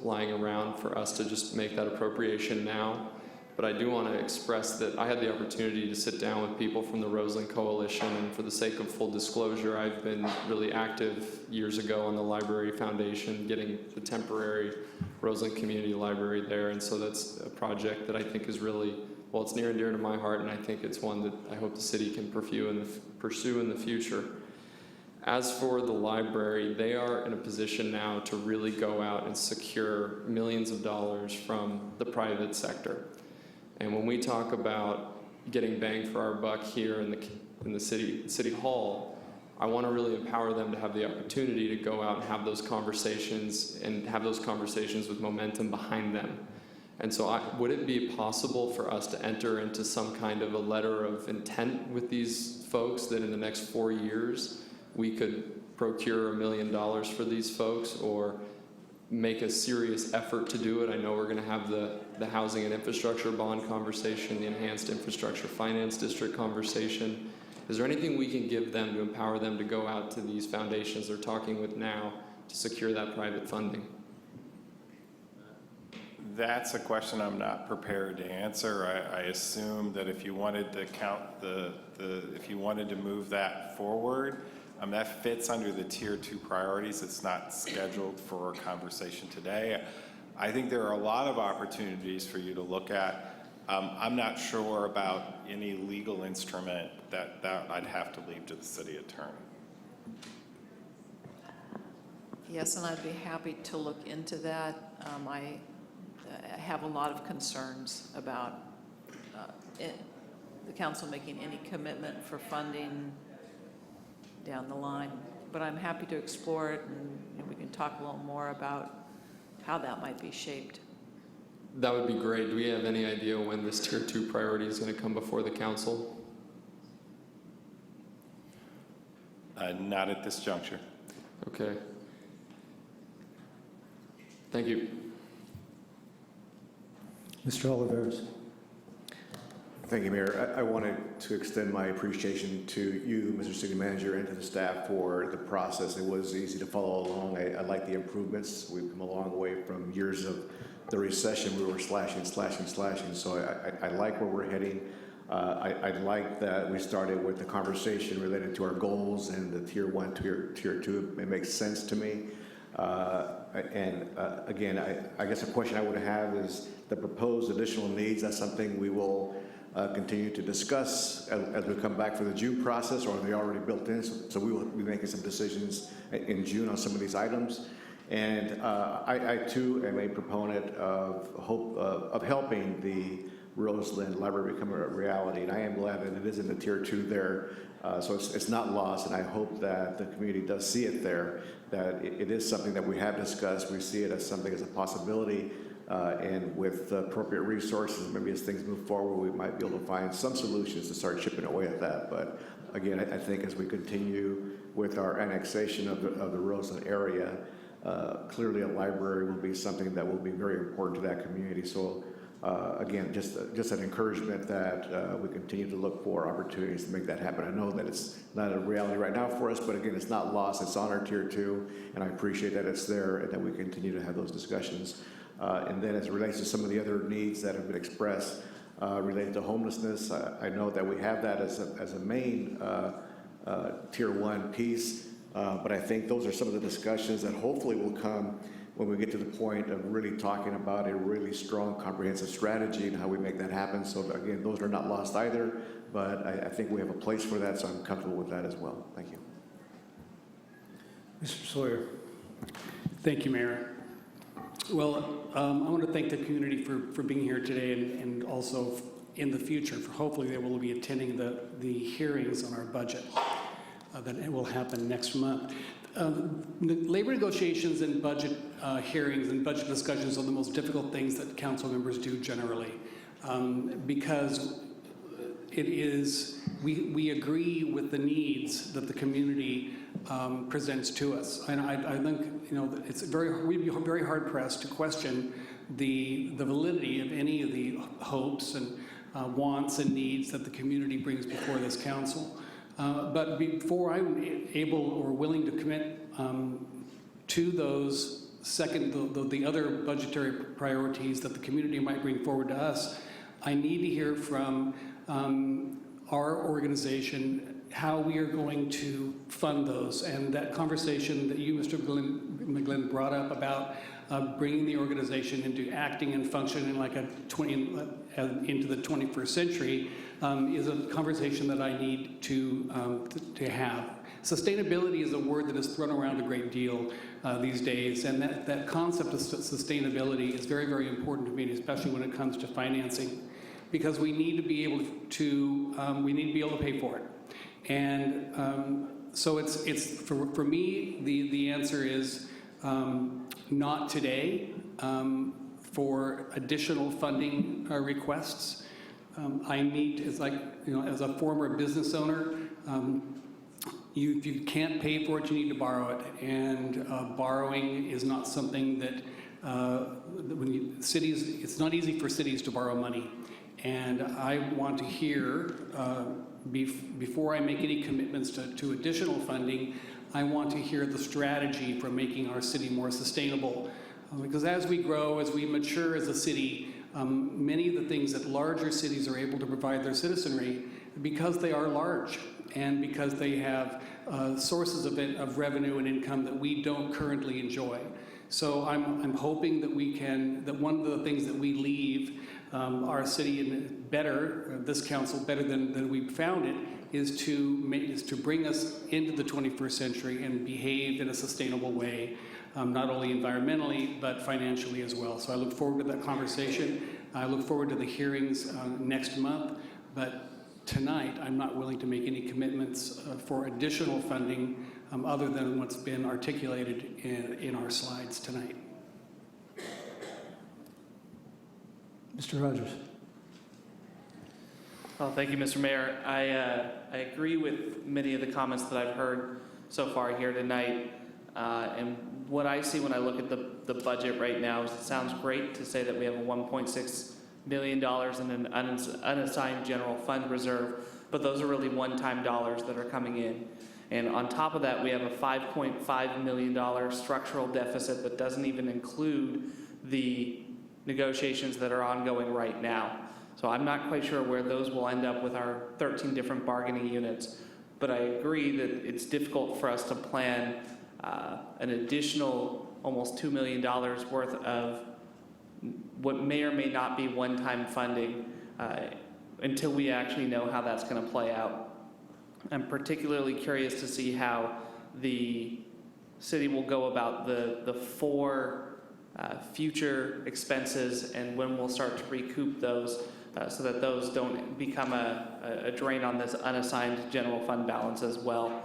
lying around for us to just make that appropriation now. But I do want to express that I had the opportunity to sit down with people from the Roseland Coalition, and for the sake of full disclosure, I've been really active years ago on the Library Foundation, getting the temporary Roseland Community Library there. And so that's a project that I think is really, well, it's near and dear to my heart, and I think it's one that I hope the city can pursue in the future. As for the library, they are in a position now to really go out and secure millions of dollars from the private sector. And when we talk about getting bang for our buck here in the city hall, I want to really empower them to have the opportunity to go out and have those conversations with momentum behind them. And so would it be possible for us to enter into some kind of a letter of intent with these folks that in the next 4 years we could procure $1 million for these folks, or make a serious effort to do it? I know we're going to have the housing and infrastructure bond conversation, the enhanced infrastructure finance district conversation. Is there anything we can give them to empower them to go out to these foundations they're talking with now to secure that private funding? That's a question I'm not prepared to answer. I assume that if you wanted to if you wanted to move that forward, that fits under the Tier 2 priorities. It's not scheduled for a conversation today. I think there are a lot of opportunities for you to look at. I'm not sure about any legal instrument that I'd have to leave to the city attorney. Yes, and I'd be happy to look into that. I have a lot of concerns about the council making any commitment for funding down the line, but I'm happy to explore it, and we can talk a little more about how that might be shaped. That would be great. Do we have any idea when this Tier 2 priority is going to come before the council? Not at this juncture. Okay. Thank you. Mr. Oliveris. Thank you, Mayor. I wanted to extend my appreciation to you, Mr. City Manager, and to the staff for the process. It was easy to follow along. I like the improvements. We've come a long way from years of the recession. We were slashing. So I like where we're heading. I like that we started with the conversation related to our goals and the Tier 1, Tier 2. It makes sense to me. Again, I guess a question I would have is the proposed additional needs. That's something we will continue to discuss as we come back for the June process, or are they already built in? So we will be making some decisions in June on some of these items. And I too am a proponent of helping the Roseland Library become a reality, and I am glad that it is in the Tier 2 there. So it's not lost, and I hope that the community does see it there, that it is something that we have discussed. We see it as something as a possibility, and with appropriate resources, maybe as things move forward, we might be able to find some solutions to start chipping away at that. But again, I think as we continue with our annexation of the Roseland area, clearly a library will be something that will be very important to that community. So again, just an encouragement that we continue to look for opportunities to make that happen. I know that it's not a reality right now for us, but again, it's not lost. It's on our Tier 2, and I appreciate that it's there and that we continue to have those discussions. And then as it relates to some of the other needs that have been expressed related to homelessness, I know that we have that as a main Tier 1 piece, but I think those are some of the discussions that hopefully will come when we get to the point of really talking about a really strong, comprehensive strategy and how we make that happen. So again, those are not lost either, but I think we have a place for that, so I'm comfortable with that as well. Thank you. Mr. Sawyer. Thank you, Mayor. Well, I want to thank the community for being here today, and also in the future, for hopefully they will be attending the hearings on our budget that it will happen next month. Labor negotiations and budget hearings and budget discussions are the most difficult things that council members do generally, because it is, we agree with the needs that the community presents to us. And I think, we'd be very hard pressed to question the validity of any of the hopes and wants and needs that the community brings before this council. But before I'm able or willing to commit to those the other budgetary priorities that the community might bring forward to us, I need to hear from our organization how we are going to fund those. And that conversation that you, Mr. McGlynn, brought up about bringing the organization into acting and functioning like into the 21st century is a conversation that I need to have. Sustainability is a word that is thrown around a great deal these days, and that concept of sustainability is very, very important to me, especially when it comes to financing, because we need to be able to pay for it. And so it's for me, the answer is not today for additional funding requests. I need, as a former business owner, if you can't pay for it, you need to borrow it. And borrowing is not something that it's not easy for cities to borrow money. And I want to hear, before I make any commitments to additional funding, I want to hear the strategy for making our city more sustainable. Because as we grow, as we mature as a city, many of the things that larger cities are able to provide their citizenry, because they are large and because they have sources of revenue and income that we don't currently enjoy. So I'm hoping that that one of the things that we leave our city in this council better than we found it, is to bring us into the 21st century and behave in a sustainable way, not only environmentally, but financially as well. So I look forward to that conversation. I look forward to the hearings next month, but tonight I'm not willing to make any commitments for additional funding other than what's been articulated in our slides tonight. Mr. Rogers. Well, thank you, Mr. Mayor. I agree with many of the comments that I've heard so far here tonight. And what I see when I look at the budget right now is it sounds great to say that we have a $1.6 million in an unassigned general fund reserve, but those are really one-time dollars that are coming in. And on top of that, we have a $5.5 million structural deficit that doesn't even include the negotiations that are ongoing right now. So I'm not quite sure where those will end up with our 13 different bargaining units, but I agree that it's difficult for us to plan an additional almost $2 million worth of what may or may not be one-time funding until we actually know how that's going to play out. I'm particularly curious to see how the city will go about the four future expenses and when we'll start to recoup those so that those don't become a drain on this unassigned general fund balance as well.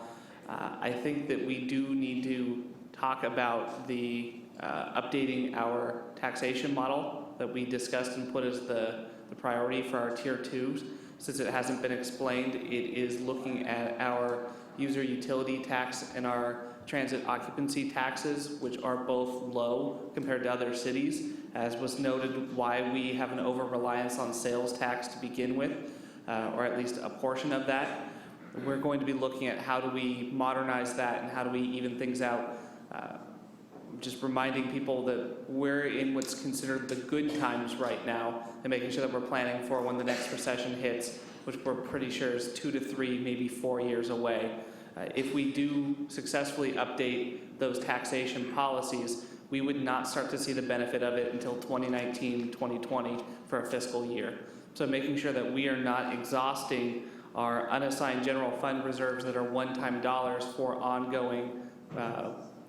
I think that we do need to talk about the updating our taxation model that we discussed and put as the priority for our tier 2s. Since it hasn't been explained, it is looking at our user utility tax and our transit occupancy taxes, which are both low compared to other cities, as was noted why we have an over-reliance on sales tax to begin with, or at least a portion of that. We're going to be looking at how do we modernize that and how do we even things out. Just reminding people that we're in what's considered the good times right now and making sure that we're planning for when the next recession hits, which we're pretty sure is 2 to 3, maybe 4 years away. If we do successfully update those taxation policies, we would not start to see the benefit of it until 2019, 2020 for a fiscal year. So making sure that we are not exhausting our unassigned general fund reserves that are one-time dollars for ongoing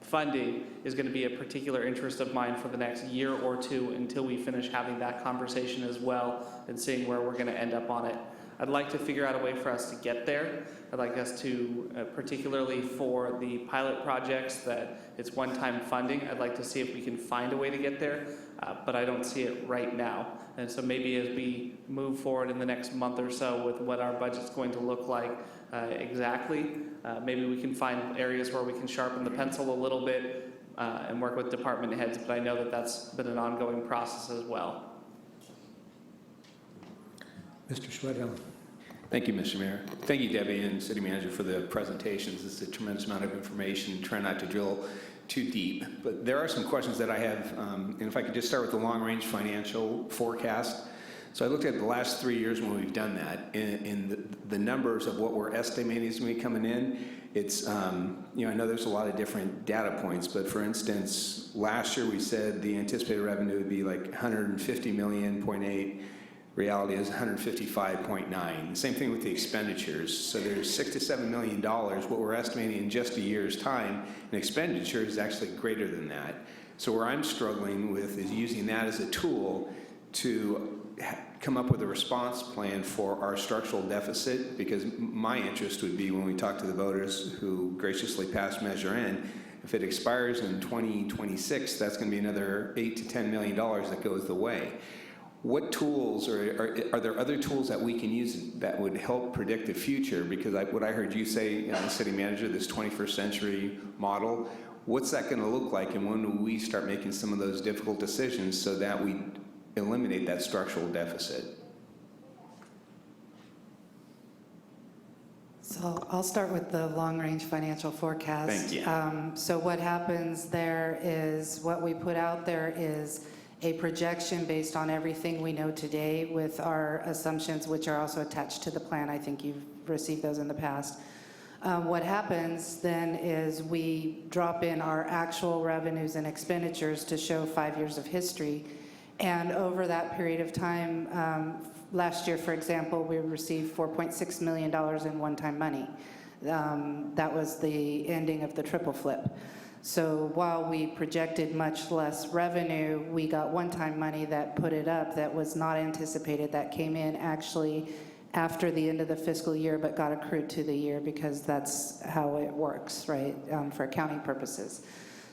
funding is going to be a particular interest of mine for the next year or two until we finish having that conversation as well and seeing where we're going to end up on it. I'd like to figure out a way for us to get there. I'd like us to, particularly for the pilot projects that it's one-time funding, I'd like to see if we can find a way to get there, but I don't see it right now. And so maybe as we move forward in the next month or so with what our budget's going to look like exactly, maybe we can find areas where we can sharpen the pencil a little bit and work with department heads, but I know that that's been an ongoing process as well. Mr. Schwedhelm. Thank you, Mr. Mayor. Thank you, Debbie and City Manager, for the presentations. This is a tremendous amount of information. Try not to drill too deep, but there are some questions that I have, and if I could just start with the long-range financial forecast. So I looked at the last 3 years when we've done that, and the numbers of what we're estimating is going to be coming in. It's, I know there's a lot of different data points, but for instance, last year we said the anticipated revenue would be like 150 million, 0.8. Reality is 155.9. Same thing with the expenditures. So there's $6 to $7 million. What we're estimating in just a year's time in expenditure is actually greater than that. So where I'm struggling with is using that as a tool to come up with a response plan for our structural deficit, because my interest would be when we talk to the voters who graciously passed Measure N, if it expires in 2026, that's going to be another $8 to $10 million that goes the way. What tools, or are there other tools that we can use that would help predict the future? Because what I heard you say, City Manager, this 21st century model, what's that going to look like, and when will we start making some of those difficult decisions so that we eliminate that structural deficit? So I'll start with the long-range financial forecast. Thank you. So what happens there is, what we put out there is a projection based on everything we know today with our assumptions, which are also attached to the plan. I think you've received those in the past. What happens then is we drop in our actual revenues and expenditures to show 5 years of history. And over that period of time, last year, for example, we received $4.6 million in one-time money. That was the ending of the triple flip. So while we projected much less revenue, we got one-time money that put it up that was not anticipated, that came in actually after the end of the fiscal year, but got accrued to the year, because that's how it works, right, for accounting purposes.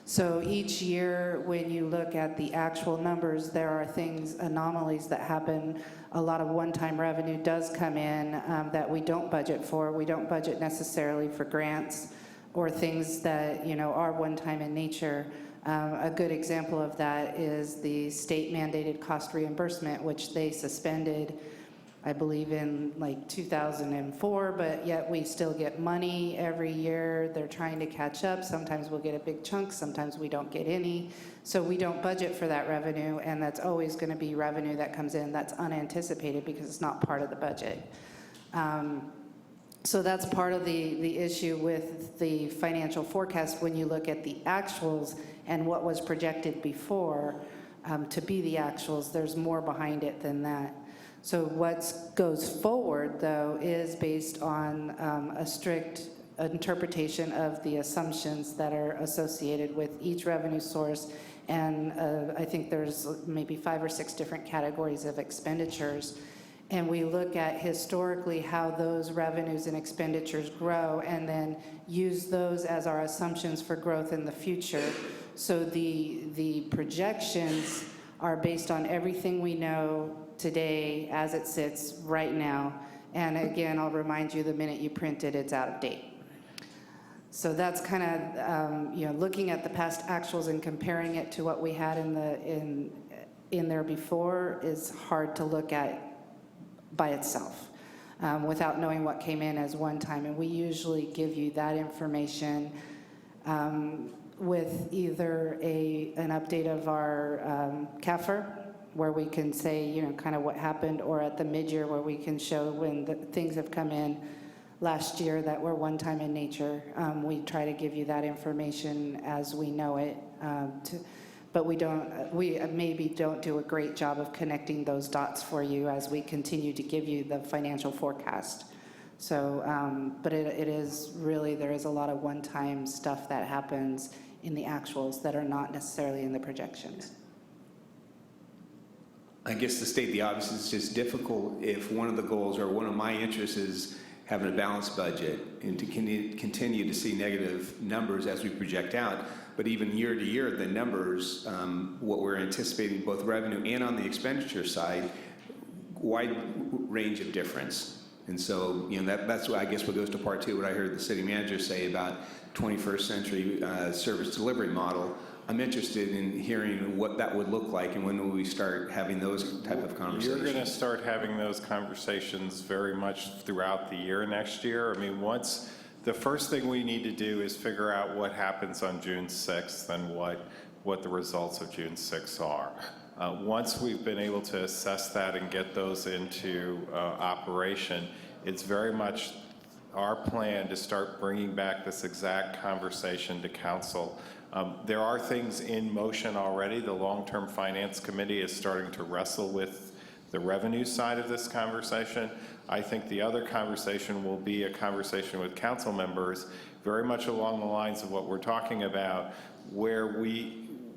So each year, when you look at the actual numbers, there are things, anomalies that happen. A lot of one-time revenue does come in that we don't budget for. We don't budget necessarily for grants or things that, are one-time in nature. A good example of that is the state-mandated cost reimbursement, which they suspended, I believe, in like 2004, but yet we still get money every year. They're trying to catch up. Sometimes we'll get a big chunk, sometimes we don't get any. So we don't budget for that revenue, and that's always going to be revenue that comes in that's unanticipated because it's not part of the budget. So that's part of the issue with the financial forecast. When you look at the actuals and what was projected before to be the actuals, there's more behind it than that. So what goes forward, though, is based on a strict interpretation of the assumptions that are associated with each revenue source. And I think there's maybe 5 or 6 different categories of expenditures. And we look at historically how those revenues and expenditures grow, and then use those as our assumptions for growth in the future. So the projections are based on everything we know today as it sits right now. And again, I'll remind you, the minute you print it, it's out of date. So that's kind of looking at the past actuals and comparing it to what we had in there before is hard to look at by itself without knowing what came in as one time. And we usually give you that information with either an update of our CAFR, where we can say, kind of what happened, or at the mid-year where we can show when the things have come in last year that were one-time in nature. We try to give you that information as we know it. But we maybe don't do a great job of connecting those dots for you as we continue to give you the financial forecast. So, but it is really, there is a lot of one-time stuff that happens in the actuals that are not necessarily in the projections. I guess to state the obvious, it's just difficult if one of the goals or one of my interests is having a balanced budget and to continue to see negative numbers as we project out. But even year to year, the numbers, what we're anticipating, both revenue and on the expenditure side, wide range of difference. And so, that's what I guess what goes to part two, what I heard the city manager say about 21st century service delivery model. I'm interested in hearing what that would look like, and when will we start having those type of conversations? You're going to start having those conversations very much throughout the year next year. I mean, the first thing we need to do is figure out what happens on June 6th and what the results of June 6th are. Once we've been able to assess that and get those into operation, it's very much our plan to start bringing back this exact conversation to council. There are things in motion already. The Long-Term Finance Committee is starting to wrestle with the revenue side of this conversation. I think the other conversation will be a conversation with council members, very much along the lines of what we're talking about, where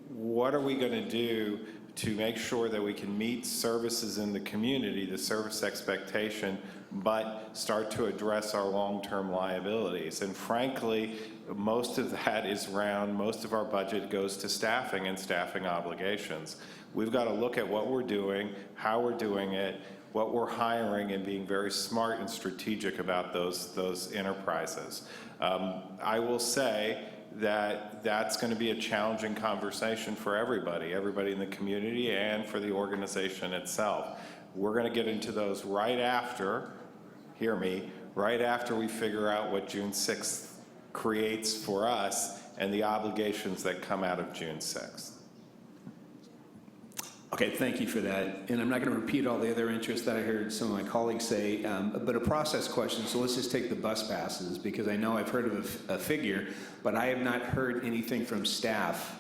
what are we going to do to make sure that we can meet services in the community, the service expectation, but start to address our long-term liabilities. And frankly, most of that is most of our budget goes to staffing and staffing obligations. We've got to look at what we're doing, how we're doing it, what we're hiring, and being very smart and strategic about those enterprises. I will say that that's going to be a challenging conversation for everybody in the community and for the organization itself. We're going to get into those right after, hear me, right after we figure out what June 6th creates for us and the obligations that come out of June 6th. Okay, thank you for that. And I'm not going to repeat all the other interests that I heard some of my colleagues say, but a process question. So let's just take the bus passes, because I know I've heard of a figure, but I have not heard anything from staff,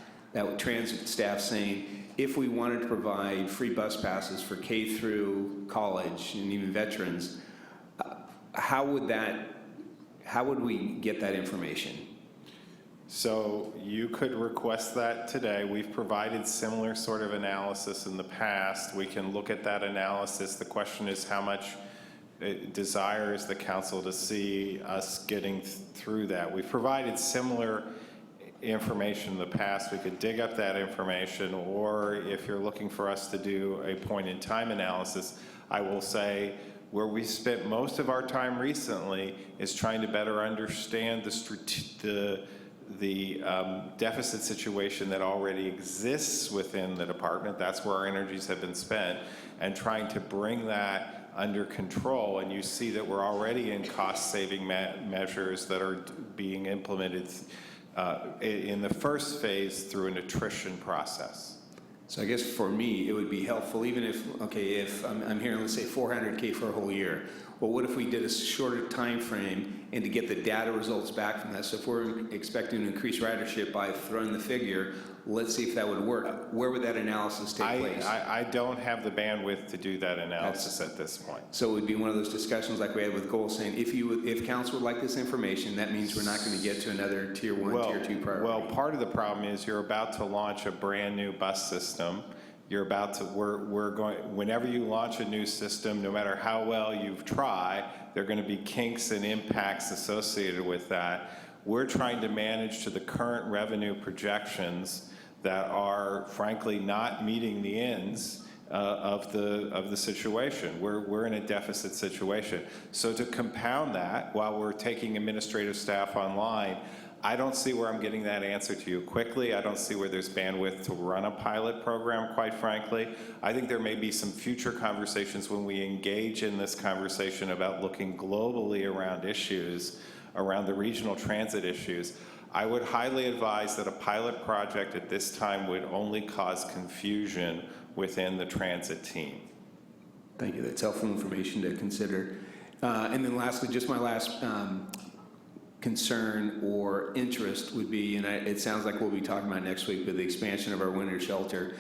transit staff, saying if we wanted to provide free bus passes for K through college and even veterans, how would we get that information? So you could request that today. We've provided similar sort of analysis in the past. We can look at that analysis. The question is how much desires the council to see us getting through that. We've provided similar information in the past. We could dig up that information, or if you're looking for us to do a point-in-time analysis, I will say where we spent most of our time recently is trying to better understand the deficit situation that already exists within the department. That's where our energies have been spent, and trying to bring that under control. And you see that we're already in cost-saving measures that are being implemented in the first phase through an attrition process. So I guess for me, it would be helpful, even if I'm hearing, let's say 400K for a whole year. Well, what if we did a shorter time frame and to get the data results back from that? So if we're expecting to increase ridership by throwing the figure, let's see if that would work. Where would that analysis take place? I don't have the bandwidth to do that analysis at this point. So it would be one of those discussions like we had with Cole saying, if council would like this information, that means we're not going to get to another tier 1, tier 2 priority. Well, part of the problem is you're about to launch a brand new bus system. Whenever you launch a new system, no matter how well you've tried, there are going to be kinks and impacts associated with that. We're trying to manage to the current revenue projections that are frankly not meeting the ends of the situation. We're in a deficit situation. So to compound that, while we're taking administrative staff online, I don't see where I'm getting that answer to you quickly. I don't see where there's bandwidth to run a pilot program, quite frankly. I think there may be some future conversations when we engage in this conversation about looking globally around issues, around the regional transit issues. I would highly advise that a pilot project at this time would only cause confusion within the transit team. Thank you. That's helpful information to consider. And then lastly, just my last concern or interest would be, and it sounds like we'll be talking about next week, but the expansion of our winter shelter.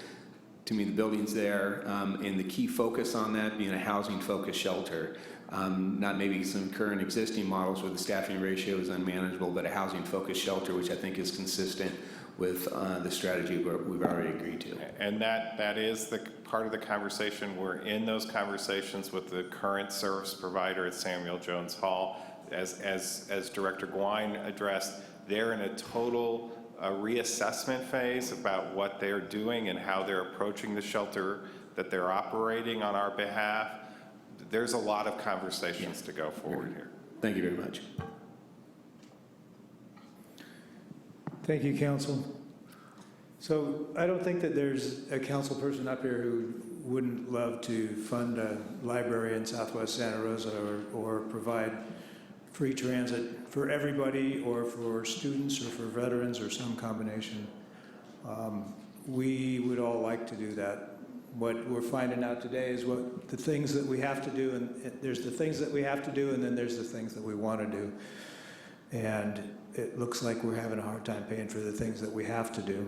To me, the building's there, and the key focus on that being a housing-focused shelter. Not maybe some current existing models where the staffing ratio is unmanageable, but a housing-focused shelter, which I think is consistent with the strategy we've already agreed to. And that is the part of the conversation. We're in those conversations with the current service provider at Samuel Jones Hall. As Director Gwine addressed, they're in a total reassessment phase about what they're doing and how they're approaching the shelter that they're operating on our behalf. There's a lot of conversations to go forward here. Thank you very much. Thank you, Council. So I don't think that there's a council person up here who wouldn't love to fund a library in Southwest Santa Rosa or provide free transit for everybody, or for students, or for veterans, or some combination. We would all like to do that. what we're finding out today is what the things that we have to do, and there's the things that we have to do, and then there's the things that we want to do. And it looks like we're having a hard time paying for the things that we have to do.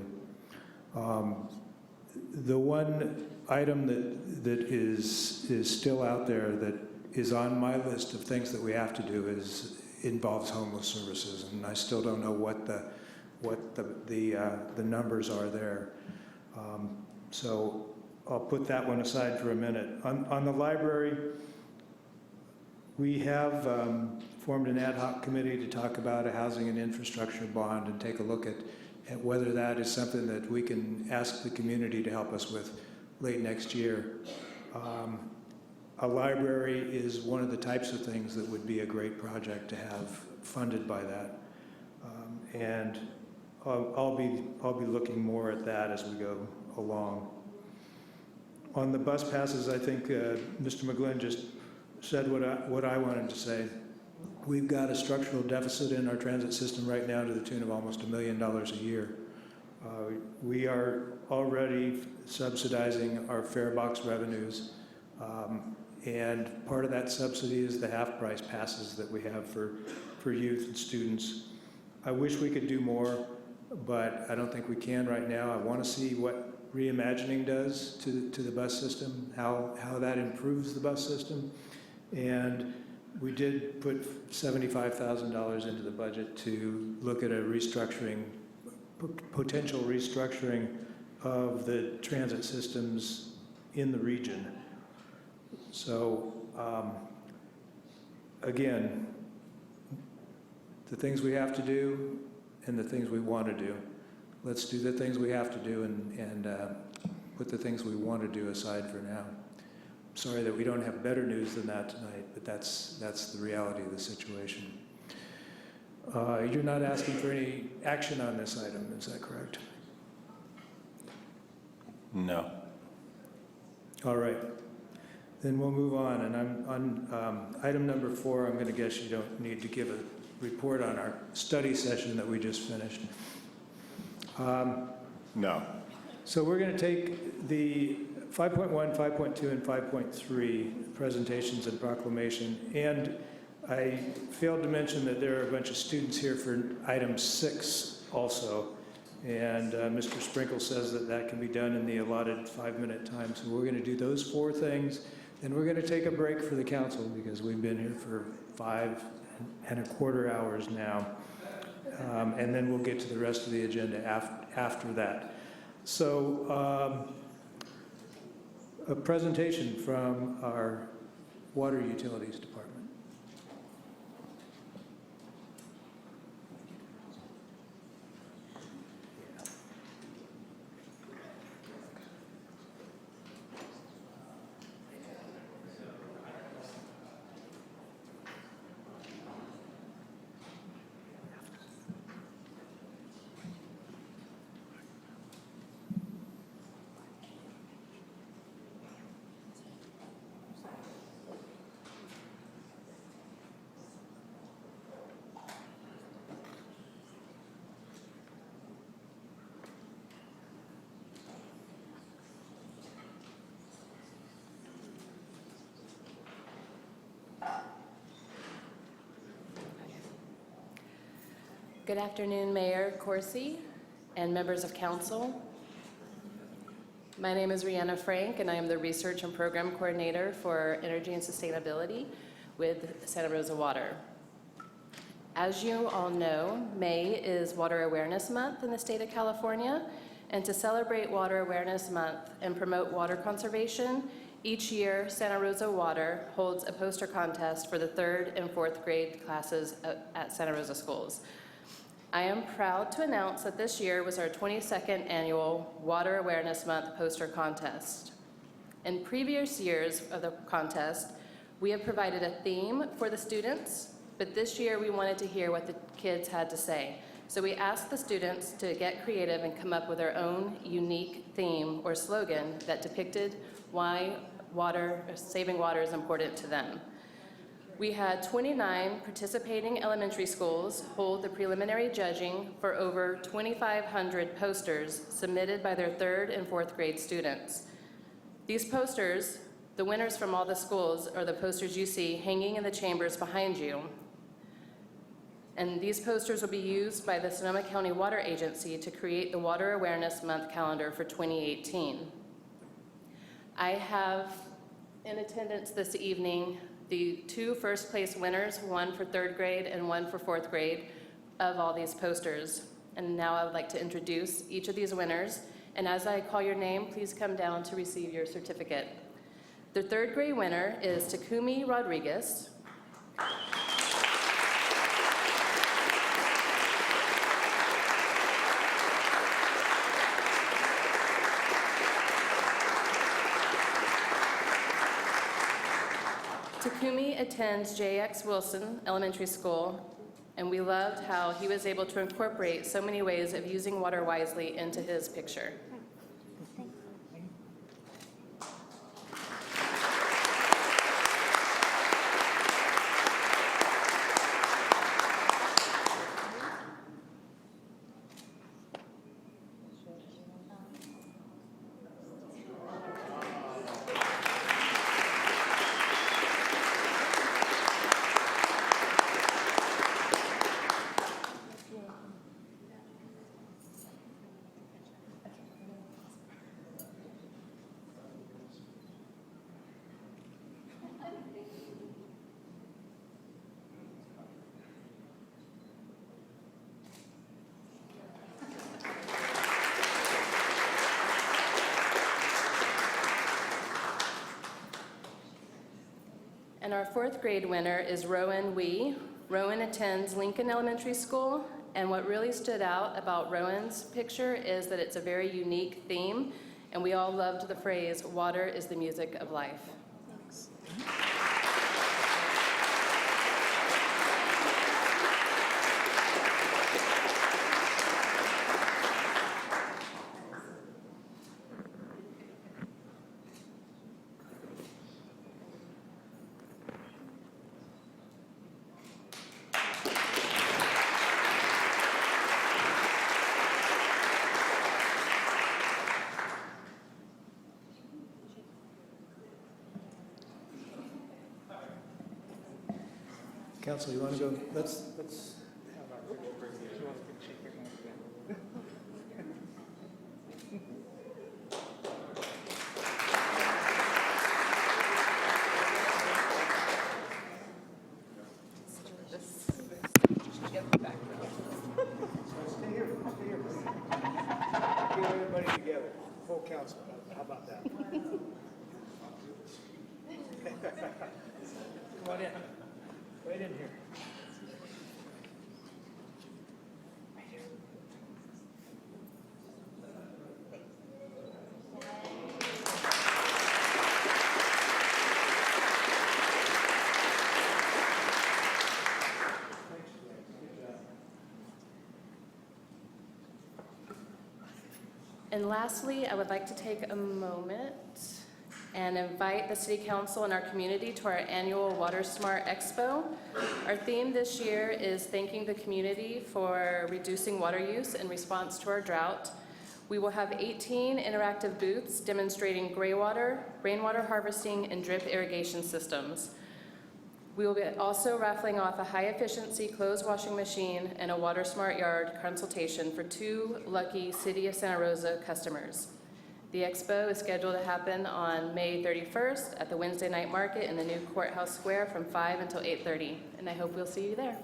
The one item that is still out there that is on my list of things that we have to do involves homeless services, and I still don't know what the numbers are there. So I'll put that one aside for a minute. On the library, we have formed an ad hoc committee to talk about a housing and infrastructure bond and take a look at whether that is something that we can ask the community to help us with late next year. A library is one of the types of things that would be a great project to have funded by that. And I'll be looking more at that as we go along. On the bus passes, I think Mr. McGlynn just said what I wanted to say. We've got a structural deficit in our transit system right now to the tune of almost $1 million a year. We are already subsidizing our fare box revenues, and part of that subsidy is the half-price passes that we have for youth and students. I wish we could do more, but I don't think we can right now. I want to see what reimagining does to the bus system, how that improves the bus system. And we did put $75,000 into the budget to look at a restructuring, potential restructuring of the transit systems in the region. So again, the things we have to do and the things we want to do. Let's do the things we have to do and put the things we want to do aside for now. Sorry that we don't have better news than that tonight, but that's the reality of the situation. You're not asking for any action on this item, is that correct? No. All right. Then we'll move on. And I'm on item number 4. I'm going to guess you don't need to give a report on our study session that we just finished. No. So we're going to take the 5.1, 5.2, and 5.3 presentations and proclamation. And I failed to mention that there are a bunch of students here for item 6 also. And Mr. Sprinkle says that can be done in the allotted 5-minute time. So we're going to do those 4 things. And we're going to take a break for the council because we've been here for 5.25 hours now. And then we'll get to the rest of the agenda after that. So a presentation from our Water Utilities Department. Good afternoon, Mayor Corsi and members of council. My name is Rihanna Frank, and I am the Research and Program Coordinator for Energy and Sustainability with Santa Rosa Water. As you all know, May is Water Awareness Month in the state of California, and to celebrate Water Awareness Month and promote water conservation, each year Santa Rosa Water holds a poster contest for the 3rd and 4th grade classes at Santa Rosa schools. I am proud to announce that this year was our 22nd annual Water Awareness Month poster contest. In previous years of the contest, we have provided a theme for the students, but this year we wanted to hear what the kids had to say. So we asked the students to get creative and come up with their own unique theme or slogan that depicted why saving water is important to them. We had 29 participating elementary schools hold the preliminary judging for over 2,500 posters submitted by their 3rd and 4th grade students. These posters, the winners from all the schools, are the posters you see hanging in the chambers behind you. And these posters will be used by the Sonoma County Water Agency to create the Water Awareness Month calendar for 2018. I have in attendance this evening the 2 first place winners, one for 3rd grade and one for 4th grade, of all these posters. And now I would like to introduce each of these winners. And as I call your name, please come down to receive your certificate. The 3rd grade winner is Takumi Rodriguez. Takumi attends J.X. Wilson Elementary School, and we loved how he was able to incorporate so many ways of using water wisely into his picture. And our 4th grade winner is Rowan Wee. Rowan attends Lincoln Elementary School, and what really stood out about Rowan's picture is that it's a very unique theme, and we all loved the phrase, "Water is the music of life." Thanks. Council, you want to go? Let's have our picture. You want to shake your hand again? Stay here. Get everybody together. Full council. How about that? Come on in. Right in here. And lastly, I would like to take a moment and invite the City Council and our community to our annual Water Smart Expo. Our theme this year is thanking the community for reducing water use in response to our drought. We will have 18 interactive booths demonstrating gray water, rainwater harvesting, and drip irrigation systems. We will be also raffling off a high-efficiency clothes washing machine and a Water Smart Yard consultation for 2 lucky City of Santa Rosa customers. The expo is scheduled to happen on May 31st at the Wednesday night market in the new Courthouse Square from 5 until 8:30, and I hope we'll see you there.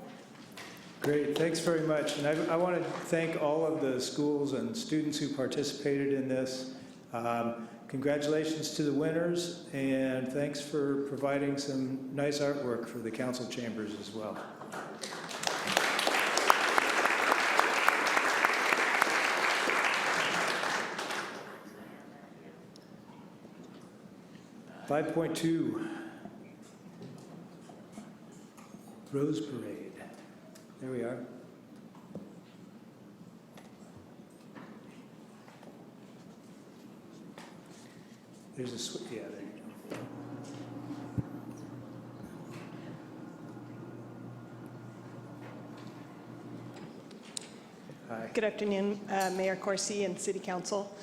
Great, thanks very much. And I want to thank all of the schools and students who participated in this. Congratulations to the winners, and thanks for providing some nice artwork for the council chambers as well. .2 Rose Parade. There we are. There's a switch. Yeah, there you go. Hi. Good afternoon, Mayor Corsi and City Council.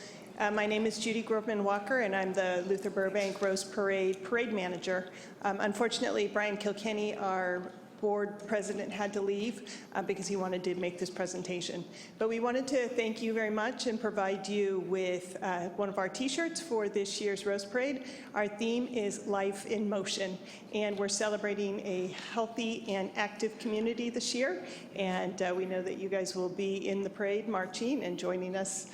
My name is Judy Grobman Walker, and I'm the Luther Burbank Rose Parade Manager. Unfortunately, Brian Kilkenny, our board president, had to leave because he wanted to make this presentation. But we wanted to thank you very much and provide you with one of our t-shirts for this year's Rose Parade. Our theme is Life in Motion, and we're celebrating a healthy and active community this year. And we know that you guys will be in the parade marching and joining us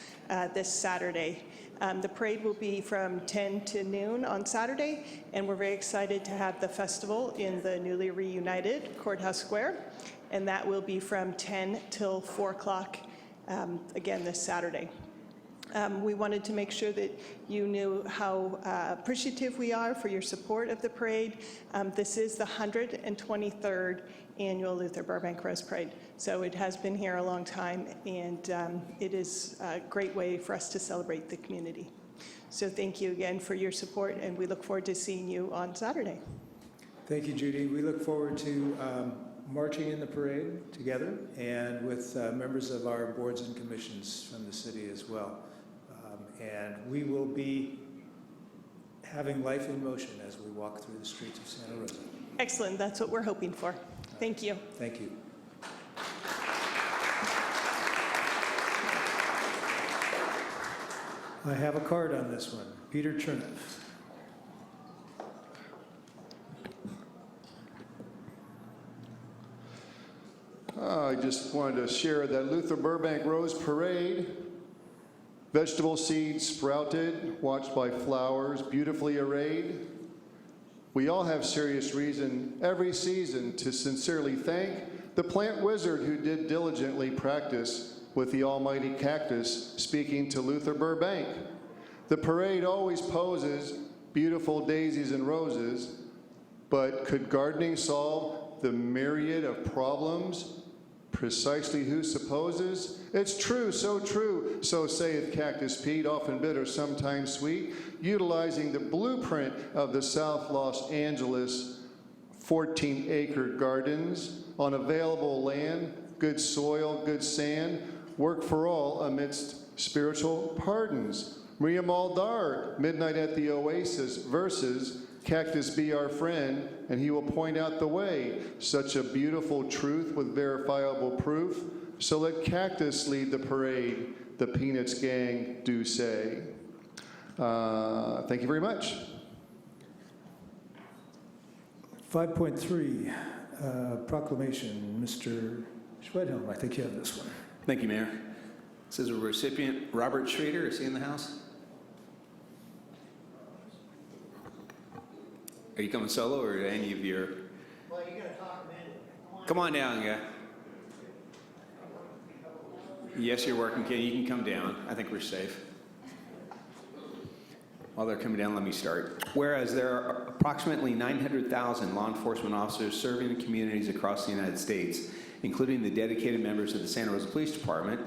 this Saturday. The parade will be from 10 to noon on Saturday, and we're very excited to have the festival in the newly reunited Courthouse Square, and that will be from 10 till 4 o'clock again this Saturday. We wanted to make sure that you knew how appreciative we are for your support of the parade. This is the 123rd annual Luther Burbank Rose Parade. So it has been here a long time, and it is a great way for us to celebrate the community. So thank you again for your support, and we look forward to seeing you on Saturday. Thank you, Judy. We look forward to marching in the parade together and with members of our boards and commissions from the city as well. And we will be having life in motion as we walk through the streets of Santa Rosa. Excellent. That's what we're hoping for. Thank you. Thank you. I have a card on this one. Peter Chernoff. I just wanted to share that Luther Burbank Rose Parade, vegetable seeds sprouted, watched by flowers, beautifully arrayed. We all have serious reason every season to sincerely thank the plant wizard who did diligently practice with the almighty cactus, speaking to Luther Burbank. The parade always poses beautiful daisies and roses, but could gardening solve the myriad of problems precisely who supposes? It's true, so saith Cactus Pete, often bitter, sometimes sweet, utilizing the blueprint of the South Los Angeles 14-acre gardens on available land, good soil, good sand, work for all amidst spiritual pardons. Maria Maldar, Midnight at the Oasis, verses, Cactus be our friend, and he will point out the way. Such a beautiful truth with verifiable proof. So let Cactus lead the parade, the Peanuts gang do say. Thank you very much. 5.3, proclamation. Mr. Schwedhelm, I think you have this one. Thank you, Mayor. This is a recipient, Robert Schrader. Is he in the house? Are you coming solo, or any of your... Well, you gotta talk a minute. Come on down, yeah. Yes, you're working, Ken. You can come down. I think we're safe. While they're coming down, let me start. Whereas there are approximately 900,000 law enforcement officers serving in communities across the United States, including the dedicated members of the Santa Rosa Police Department,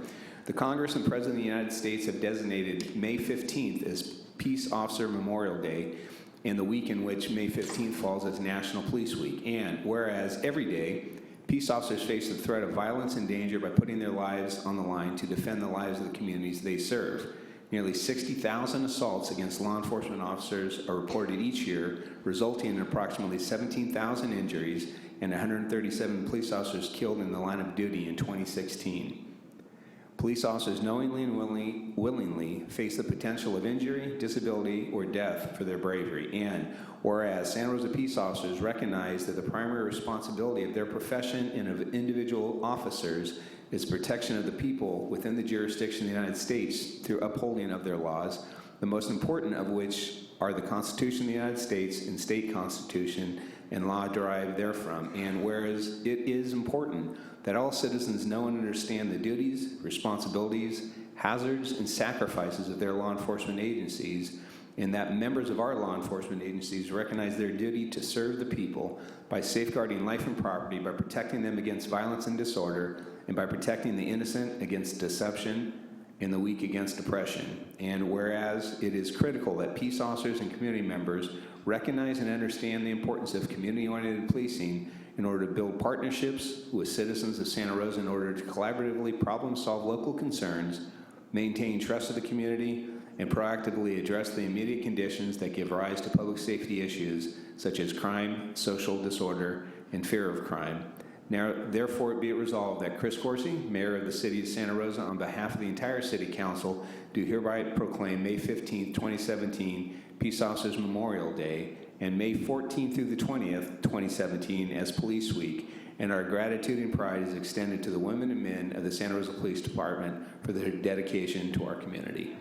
the Congress and President of the United States have designated May 15th as Peace Officer Memorial Day, and the week in which May 15th falls as National Police Week. And whereas every day, peace officers face the threat of violence and danger by putting their lives on the line to defend the lives of the communities they serve. Nearly 60,000 assaults against law enforcement officers are reported each year, resulting in approximately 17,000 injuries and 137 police officers killed in the line of duty in 2016. Police officers knowingly and willingly face the potential of injury, disability, or death for their bravery. And whereas Santa Rosa peace officers recognize that the primary responsibility of their profession and of individual officers is protection of the people within the jurisdiction of the United States through upholding of their laws, the most important of which are the Constitution of the United States and state constitution and law derived therefrom. And whereas it is important that all citizens know and understand the duties, responsibilities, hazards, and sacrifices of their law enforcement agencies, and that members of our law enforcement agencies recognize their duty to serve the people by safeguarding life and property, by protecting them against violence and disorder, and by protecting the innocent against deception and the weak against oppression. And whereas it is critical that peace officers and community members recognize and understand the importance of community-oriented policing in order to build partnerships with citizens of Santa Rosa in order to collaboratively problem-solve local concerns, maintain trust of the community, and proactively address the immediate conditions that give rise to public safety issues such as crime, social disorder, and fear of crime. Now, therefore, be it resolved that Chris Coursey, Mayor of the City of Santa Rosa, on behalf of the entire City Council, do hereby proclaim May 15, 2017, Peace Officers Memorial Day, and May 14th through the 20th, 2017, as Police Week, and our gratitude and pride is extended to the women and men of the Santa Rosa Police Department for their dedication to our community.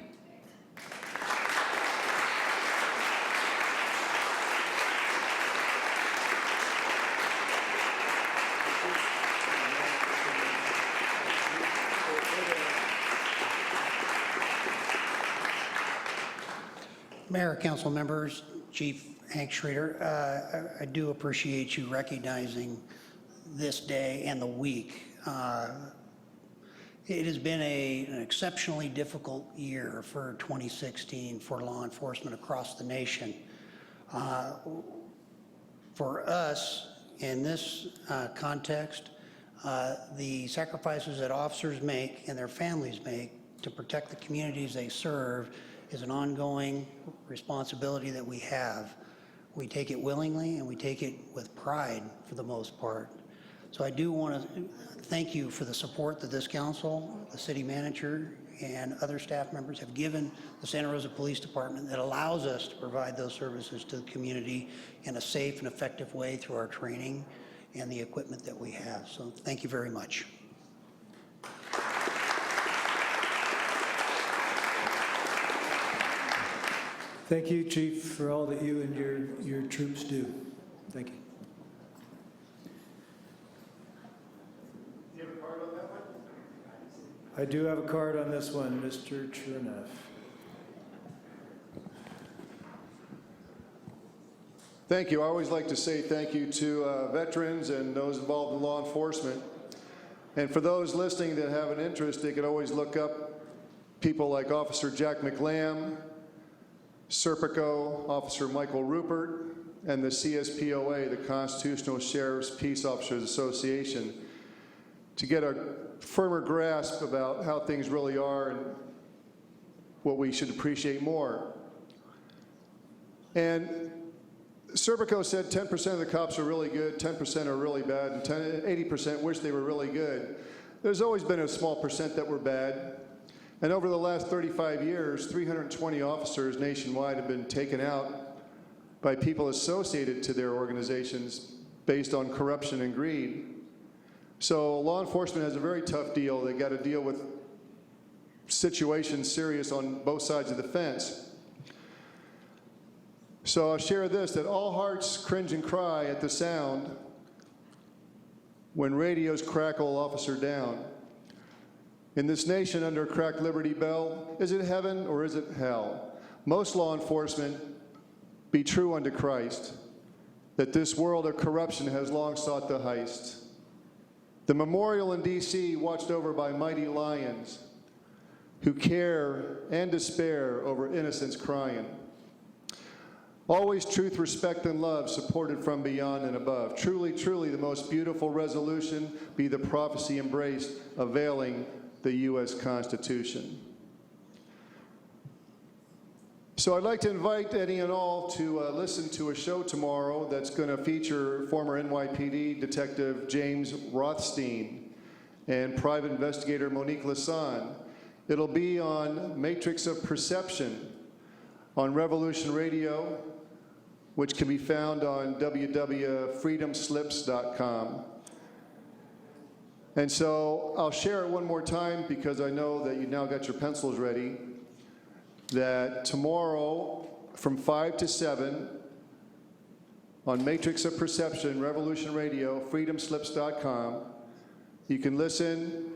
Mayor, council members, Chief Hank Schrader, I do appreciate you recognizing this day and the week. It has been an exceptionally difficult year for 2016 for law enforcement across the nation. For us, in this context, the sacrifices that officers make and their families make to protect the communities they serve is an ongoing responsibility that we have. We take it willingly and we take it with pride for the most part. So I do want to thank you for the support that this council, the city manager, and other staff members have given the Santa Rosa Police Department that allows us to provide those services to the community in a safe and effective way through our training and the equipment that we have. So thank you very much. Thank you, Chief, for all that you and your troops do. Thank you. Do you have a card on that one? I do have a card on this one, Mr. Cherneff. Thank you. I always like to say thank you to veterans and those involved in law enforcement. And for those listening that have an interest, they could always look up people like Officer Jack McLam, Serpico, Officer Michael Rupert, and the CSPOA, the Constitutional Sheriff's Peace Officers Association, to get a firmer grasp about how things really are and what we should appreciate more. And Serpico said 10% of the cops are really good, 10% are really bad, and 80% wish they were really good. There's always been a small percent that were bad. And over the last 35 years, 320 officers nationwide have been taken out by people associated to their organizations based on corruption and greed. So law enforcement has a very tough deal. They got to deal with situations serious on both sides of the fence. So I'll share this, that all hearts cringe and cry at the sound when radios crackle officer down. In this nation under a cracked Liberty Bell, is it heaven or is it hell? Most law enforcement be true unto Christ, that this world of corruption has long sought the heist. The memorial in D.C. watched over by mighty lions who care and despair over innocents crying. Always truth, respect, and love supported from beyond and above. Truly, truly the most beautiful resolution be the prophecy embraced, availing the U.S. Constitution. So I'd like to invite any and all to listen to a show tomorrow that's going to feature former NYPD Detective James Rothstein and private investigator Monique Lassan. It'll be on Matrix of Perception on Revolution Radio, which can be found on www.freedomslips.com. And so I'll share it one more time because I know that you now got your pencils ready, that tomorrow from 5 to 7 on Matrix of Perception, Revolution Radio, freedomslips.com, you can listen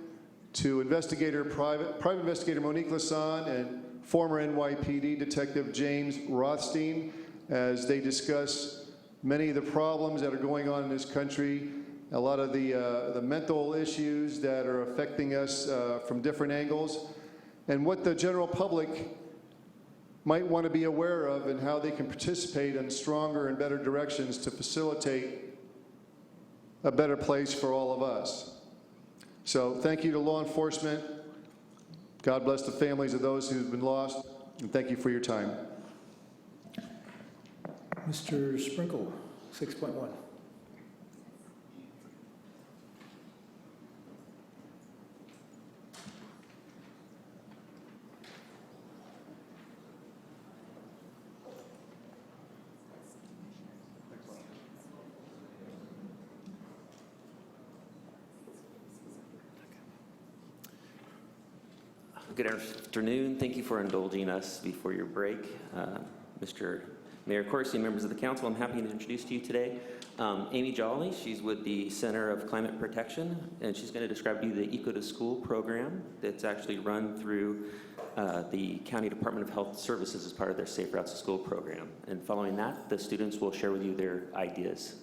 to Private Investigator Monique Lassan and former NYPD Detective James Rothstein as they discuss many of the problems that are going on in this country, a lot of the mental issues that are affecting us from different angles, and what the general public might want to be aware of and how they can participate in stronger and better directions to facilitate a better place for all of us. So thank you to law enforcement. God bless the families of those who've been lost. And thank you for your time. Mr. Sprinkle, 6.1. Good afternoon. Thank you for indulging us before your break. Mr. Mayor Coursey, members of the council, I'm happy to introduce to you today Amy Jolly. She's with the Center of Climate Protection, and she's going to describe to you the Eco to School program that's actually run through the County Department of Health Services as part of their Safe Routes to School program. And following that, the students will share with you their ideas.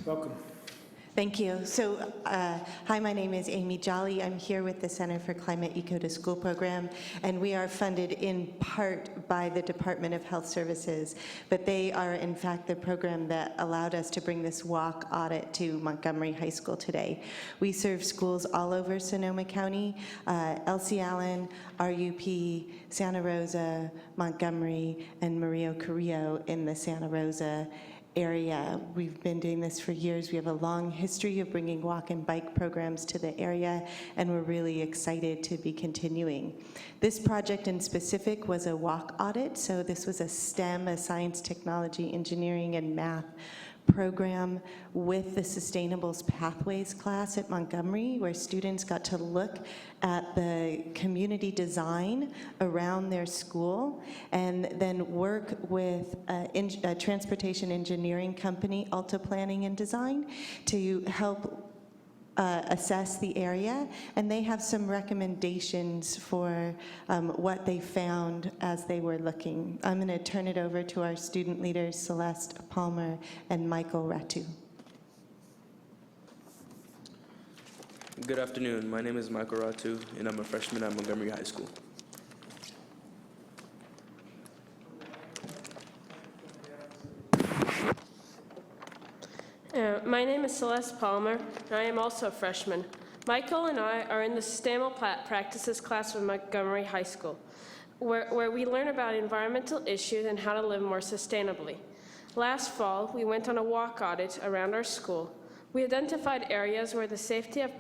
Welcome. Thank you. So, hi, my name is Amy Jolly. I'm here with the Center for Climate Eco to School program, and we are funded in part by the Department of Health Services, but they are in fact the program that allowed us to bring this walk audit to Montgomery High School today. We serve schools all over Sonoma County, Elsie Allen, RUP, Santa Rosa, Montgomery, and Mario Carrillo in the Santa Rosa area. We've been doing this for years. We have a long history of bringing walk and bike programs to the area, and we're really excited to be continuing. This project in specific was a walk audit, so this was a STEM, a science, technology, engineering, and math program with the Sustainables Pathways class at Montgomery, where students got to look at the community design around their school and then work with a transportation engineering company, Alta Planning and Design, to help assess the area, and they have some recommendations for what they found as they were looking. I'm going to turn it over to our student leaders, Celeste Palmer and Michael Ratu. Good afternoon. My name is Michael Ratu, and I'm a freshman at Montgomery High School. My name is Celeste Palmer, and I am also a freshman. Michael and I are in the Sustainable Practices class with Montgomery High School, where we learn about environmental issues and how to live more sustainably. Last fall, we went on a walk audit around our school. We identified areas where the safety of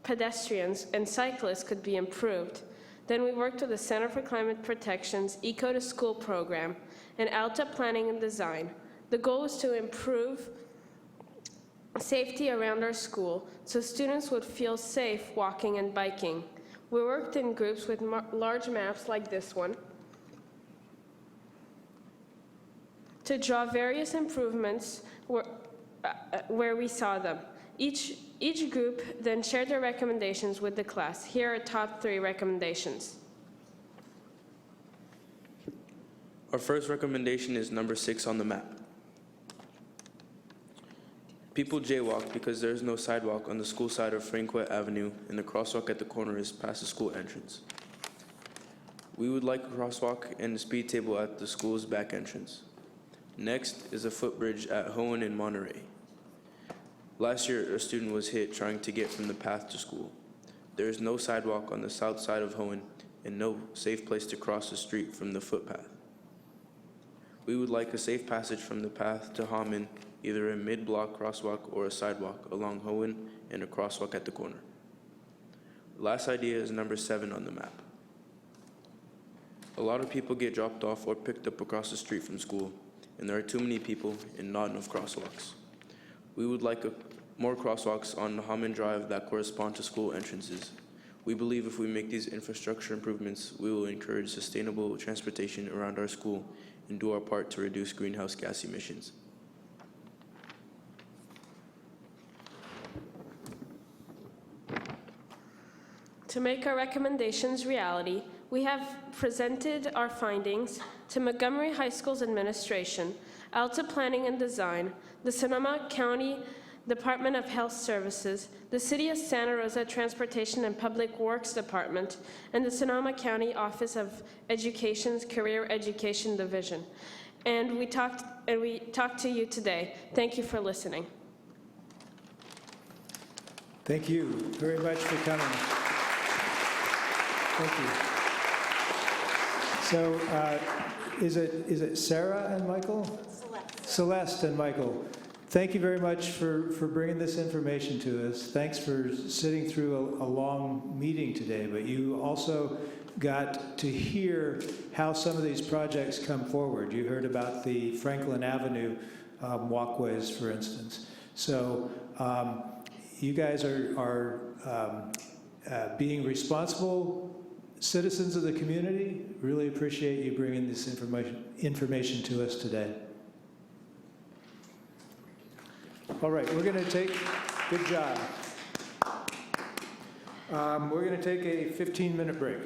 pedestrians and cyclists could be improved. Then we worked with the Center for Climate Protection's Eco to School program and Alta Planning and Design. The goal was to improve safety around our school so students would feel safe walking and biking. We worked in groups with large maps like this one to draw various improvements where we saw them. Each group then shared their recommendations with the class. Here are top 3 recommendations. Our first recommendation is number 6 on the map. People jaywalk because there is no sidewalk on the school side of Franquet Avenue, and the crosswalk at the corner is past the school entrance. We would like a crosswalk and a speed table at the school's back entrance. Next is a footbridge at Hohen and Monterey. Last year, a student was hit trying to get from the path to school. There is no sidewalk on the south side of Hohen and no safe place to cross the street from the footpath. We would like a safe passage from the path to Haman, either a mid-block crosswalk or a sidewalk along Hohen and a crosswalk at the corner. Last idea is number 7 on the map. A lot of people get dropped off or picked up across the street from school, and there are too many people and not enough crosswalks. We would like more crosswalks on Haman Drive that correspond to school entrances. We believe if we make these infrastructure improvements, we will encourage sustainable transportation around our school and do our part to reduce greenhouse gas emissions. To make our recommendations reality, we have presented our findings to Montgomery High School's administration, Alta Planning and Design, the Sonoma County Department of Health Services, the City of Santa Rosa Transportation and Public Works Department, and the Sonoma County Office of Education's Career Education Division. And we talked to you today. Thank you for listening. Thank you very much for coming. Thank you. So is it Sarah and Michael? Celeste and Michael. Thank you very much for bringing this information to us. Thanks for sitting through a long meeting today, but you also got to hear how some of these projects come forward. You heard about the Franklin Avenue walkways, for instance. So you guys are being responsible citizens of the community. Really appreciate you bringing this information to us today. All right, we're going to take, good job. We're going to take a 15-minute break.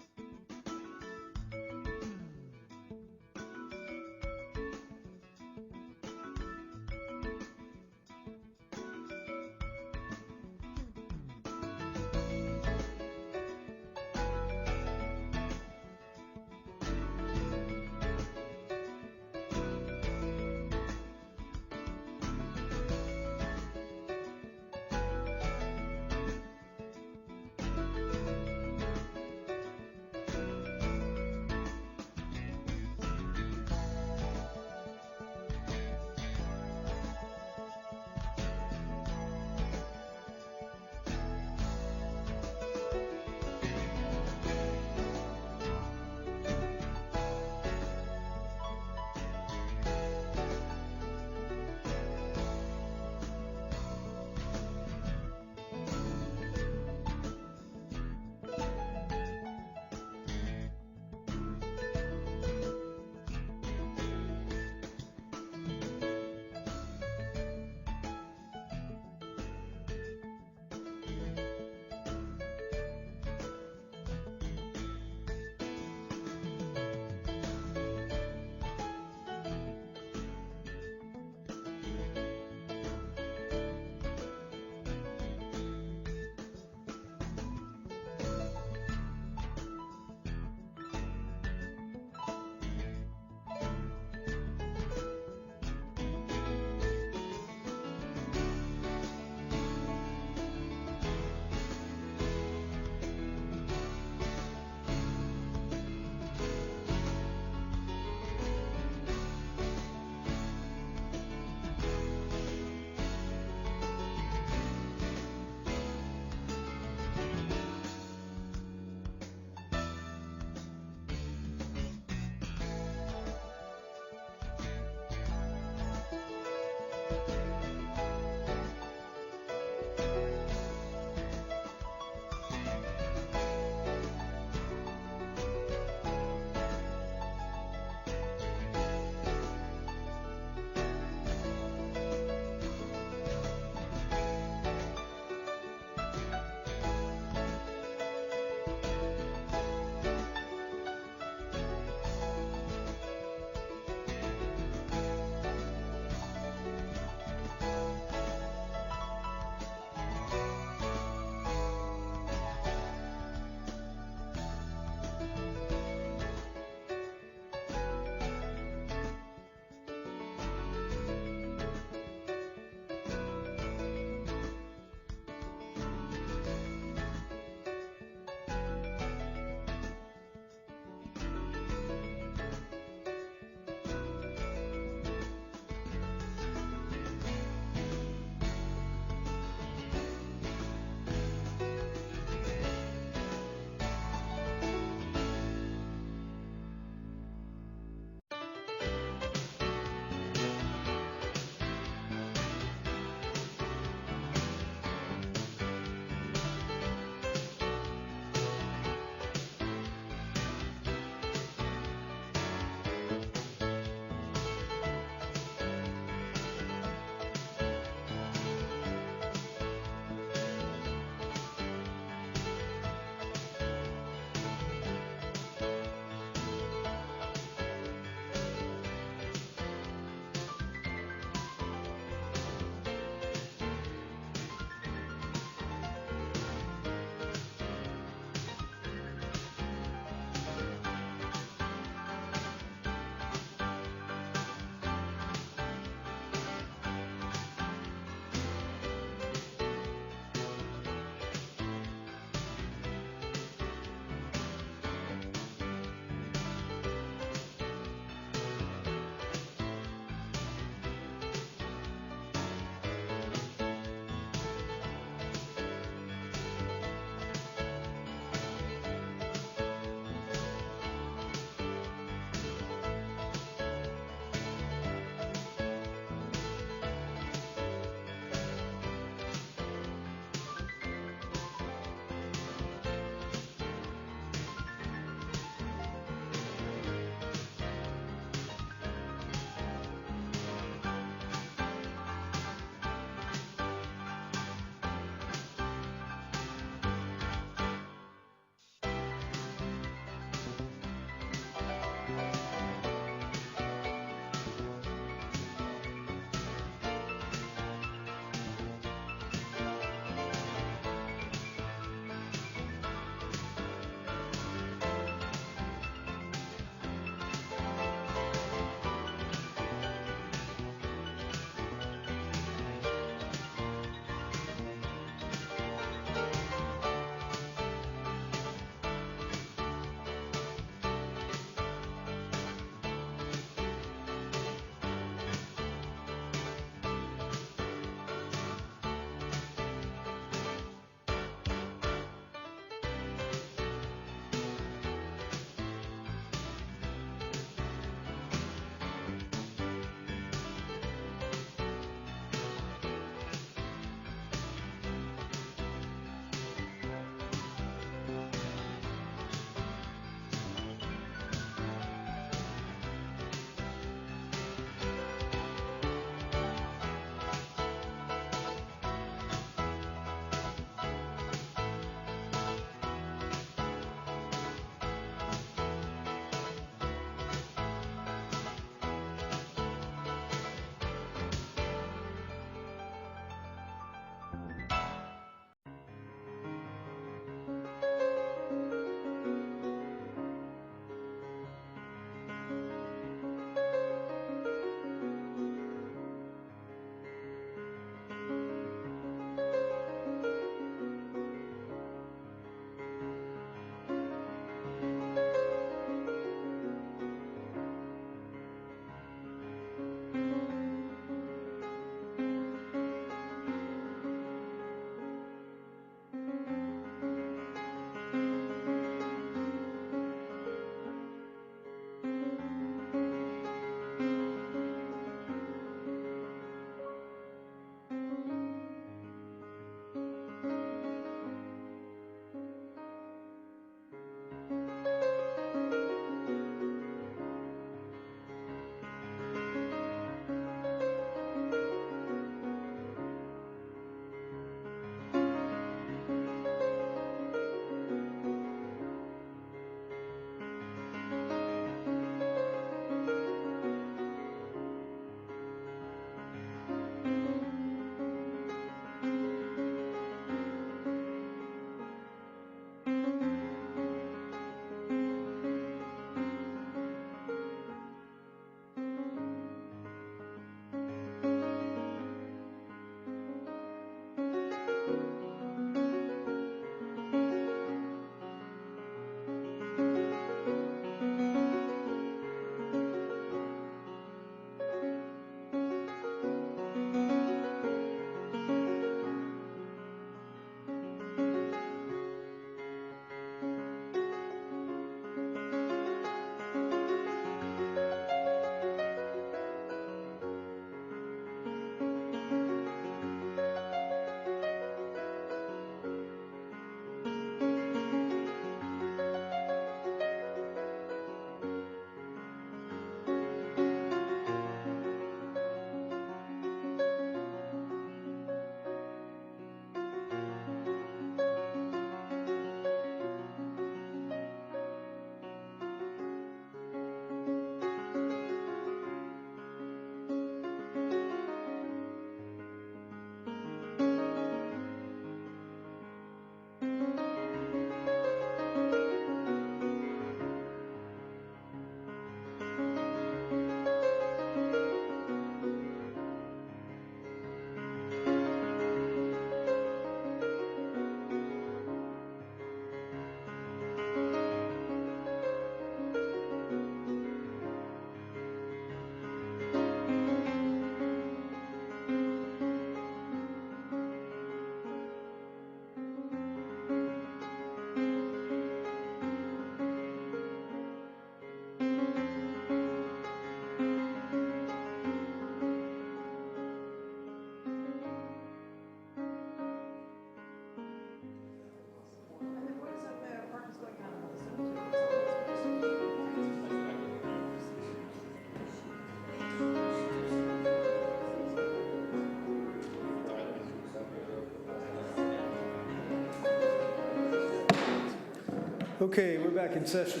Okay, we're back in session.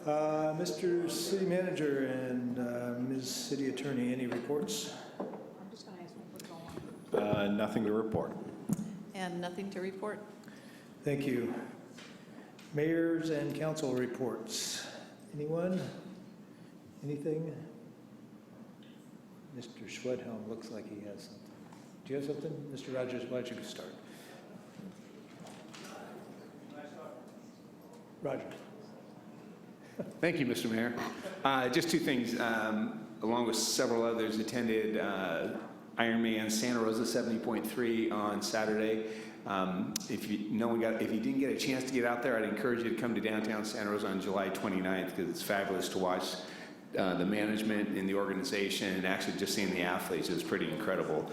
Mr. City Manager and Ms. City Attorney, any reports? Nothing to report. And nothing to report. Thank you. Mayors and council reports. Anyone? Anything? Mr. Schwedhelm looks like he has something. Do you have something? Mr. Rogers, why don't you start? Roger. Thank you, Mr. Mayor. Just two things. Along with several others, attended Ironman Santa Rosa 70.3 on Saturday. If you didn't get a chance to get out there, I'd encourage you to come to downtown Santa Rosa on July 29th because it's fabulous to watch the management and the organization and actually just seeing the athletes. It was pretty incredible.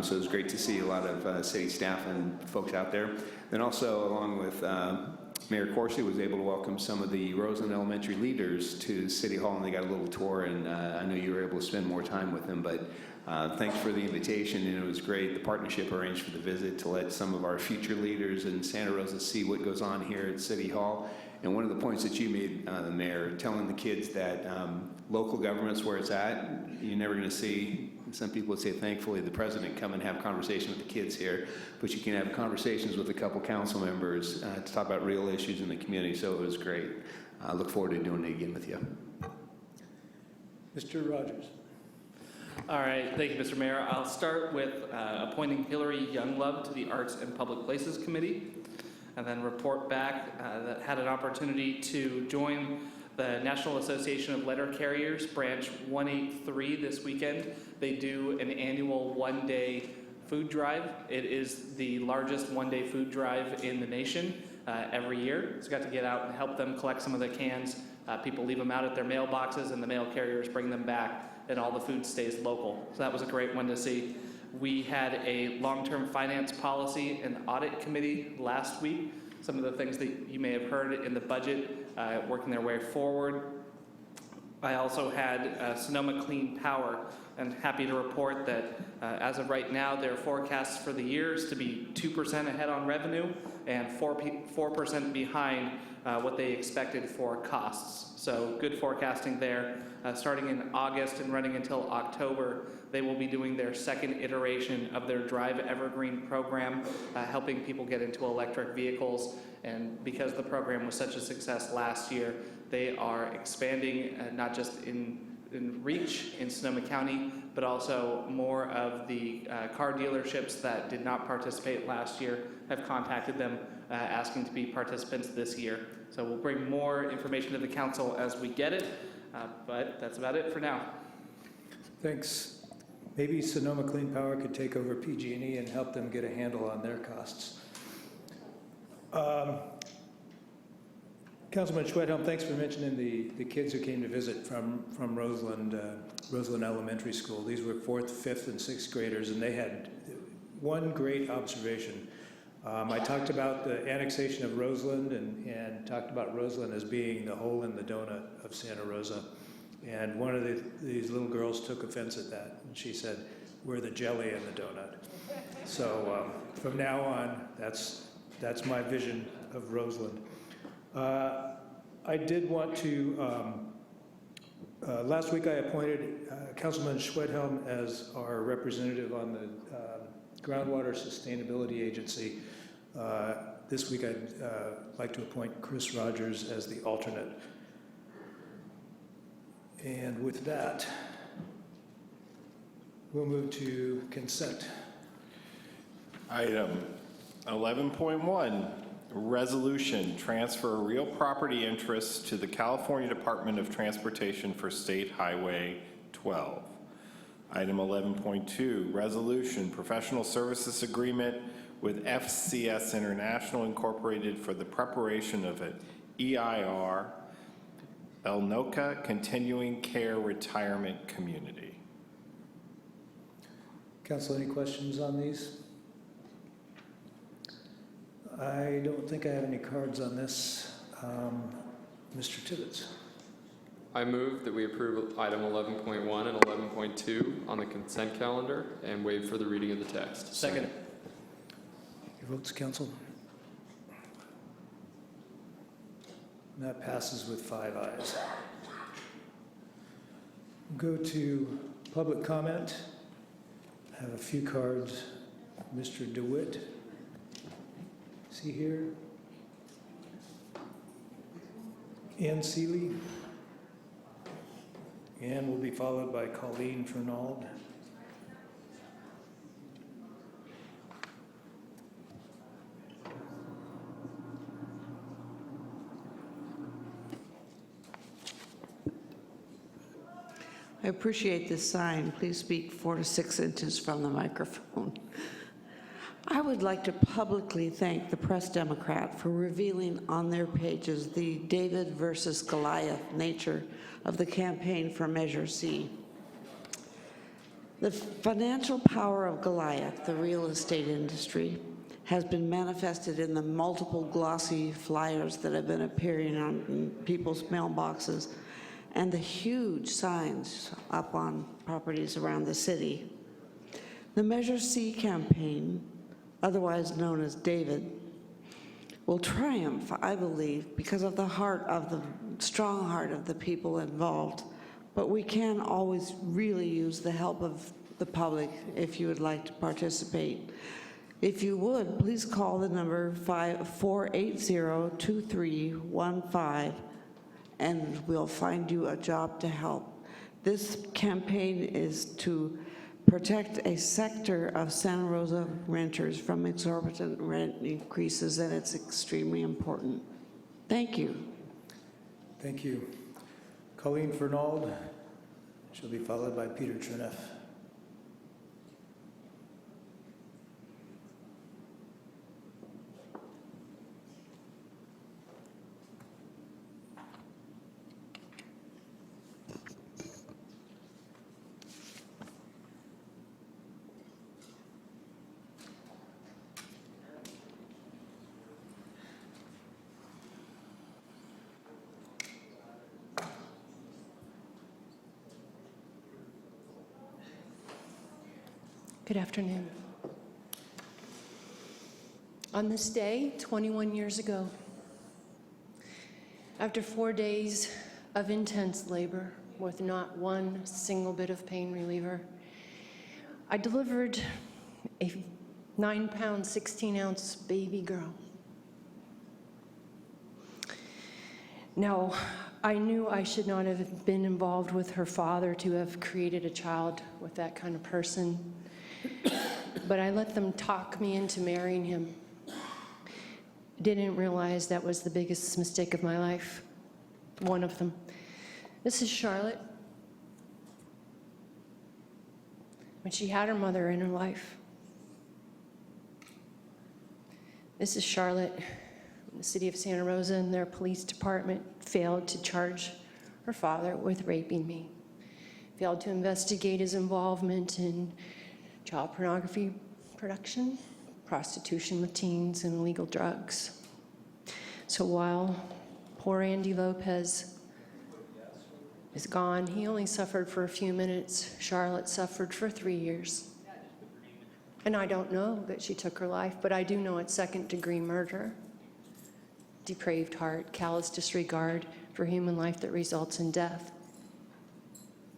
So it was great to see a lot of city staff and folks out there. Then also, along with Mayor Corsi, was able to welcome some of the Roseland Elementary leaders to City Hall, and they got a little tour, and I know you were able to spend more time with them, but thanks for the invitation, and it was great. The partnership arranged for the visit to let some of our future leaders in Santa Rosa see what goes on here at City Hall. And one of the points that you made, the mayor, telling the kids that local government's where it's at. You're never going to see, some people would say, thankfully, the president come and have conversation with the kids here, but you can have conversations with a couple council members to talk about real issues in the community, so it was great. I look forward to doing it again with you. Mr. Rogers. All right, thank you, Mr. Mayor. I'll start with appointing Hillary Younglove to the Arts and Public Places Committee, and then report back that had an opportunity to join the National Association of Letter Carriers, Branch 183 this weekend. They do an annual one-day food drive. It is the largest one-day food drive in the nation every year. So got to get out and help them collect some of the cans. People leave them out at their mailboxes, and the mail carriers bring them back, and all the food stays local. So that was a great one to see. We had a long-term finance policy and audit committee last week. Some of the things that you may have heard in the budget working their way forward. I also had Sonoma Clean Power, and happy to report that as of right now, their forecasts for the year is to be 2% ahead on revenue and 4% behind what they expected for costs. So good forecasting there. Starting in August and running until October, they will be doing their second iteration of their Drive Evergreen program, helping people get into electric vehicles. And because the program was such a success last year, they are expanding not just in reach in Sonoma County, but also more of the car dealerships that did not participate last year have contacted them asking to be participants this year. So we'll bring more information to the council as we get it, but that's about it for now. Thanks. Maybe Sonoma Clean Power could take over PG&E and help them get a handle on their costs. Councilman Schwedhelm, thanks for mentioning the kids who came to visit from Roseland Elementary School. These were 4th, 5th, and 6th graders, and they had one great observation. I talked about the annexation of Roseland and talked about Roseland as being the hole in the donut of Santa Rosa. And one of these little girls took offense at that, and she said, "We're the jelly in the donut." So from now on, that's my vision of Roseland. I did want to, last week I appointed Councilman Schwedhelm as our representative on the Groundwater Sustainability Agency. This week I'd like to appoint Chris Rogers as the alternate. And with that, we'll move to consent. Item 11.1, resolution, transfer real property interests to the California Department of Transportation for State Highway 12. Item 11.2, resolution, professional services agreement with FCS International Incorporated for the preparation of an EIR El Noca Continuing Care Retirement Community. Council, any questions on these? I don't think I have any cards on this. Mr. Tibbetts. I move that we approve item 11.1 and 11.2 on the consent calendar and waive for the reading of the text. Second. Your votes, council. And that passes with 5 ayes. Go to public comment. I have a few cards. Mr. DeWitt, is he here? Ann Seeley. Ann will be followed by Colleen Fernald. I appreciate this sign. Please speak 4 to 6 inches from the microphone. I would like to publicly thank the Press Democrat for revealing on their pages the David versus Goliath nature of the campaign for Measure C. The financial power of Goliath, the real estate industry, has been manifested in the multiple glossy flyers that have been appearing on people's mailboxes and the huge signs up on properties around the city. The Measure C campaign, otherwise known as David, will triumph, I believe, because of the strong heart of the people involved. But we can always really use the help of the public if you would like to participate. If you would, please call the number 480-2315 and we'll find you a job to help. This campaign is to protect a sector of Santa Rosa renters from exorbitant rent increases, and it's extremely important. Thank you. Thank you. Colleen Fernald. She'll be followed by Peter Cherneff. Good afternoon. On this day, 21 years ago, after 4 days of intense labor with not one single bit of pain reliever, I delivered a 9-pound, 16-ounce baby girl. Now, I knew I should not have been involved with her father to have created a child with that kind of person. But I let them talk me into marrying him. Didn't realize that was the biggest mistake of my life. One of them. This is Charlotte. When she had her mother in her life. This is Charlotte. The city of Santa Rosa and their police department failed to charge her father with raping me. Failed to investigate his involvement in child pornography production, prostitution with teens, and illegal drugs. So while poor Andy Lopez is gone, he only suffered for a few minutes. Charlotte suffered for 3 years. And I don't know that she took her life, but I do know it's second-degree murder. Depraved heart, callous disregard for human life that results in death.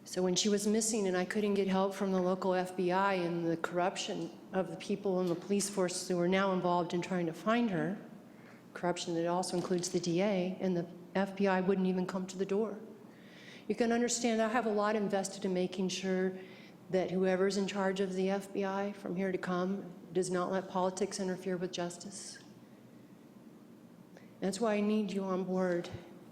So when she was missing and I couldn't get help from the local FBI and the corruption of the people in the police force who are now involved in trying to find her, corruption that also includes the DA, and the FBI wouldn't even come to the door. You can understand I have a lot invested in making sure that whoever's in charge of the FBI from here to come does not let politics interfere with justice. That's why I need you on board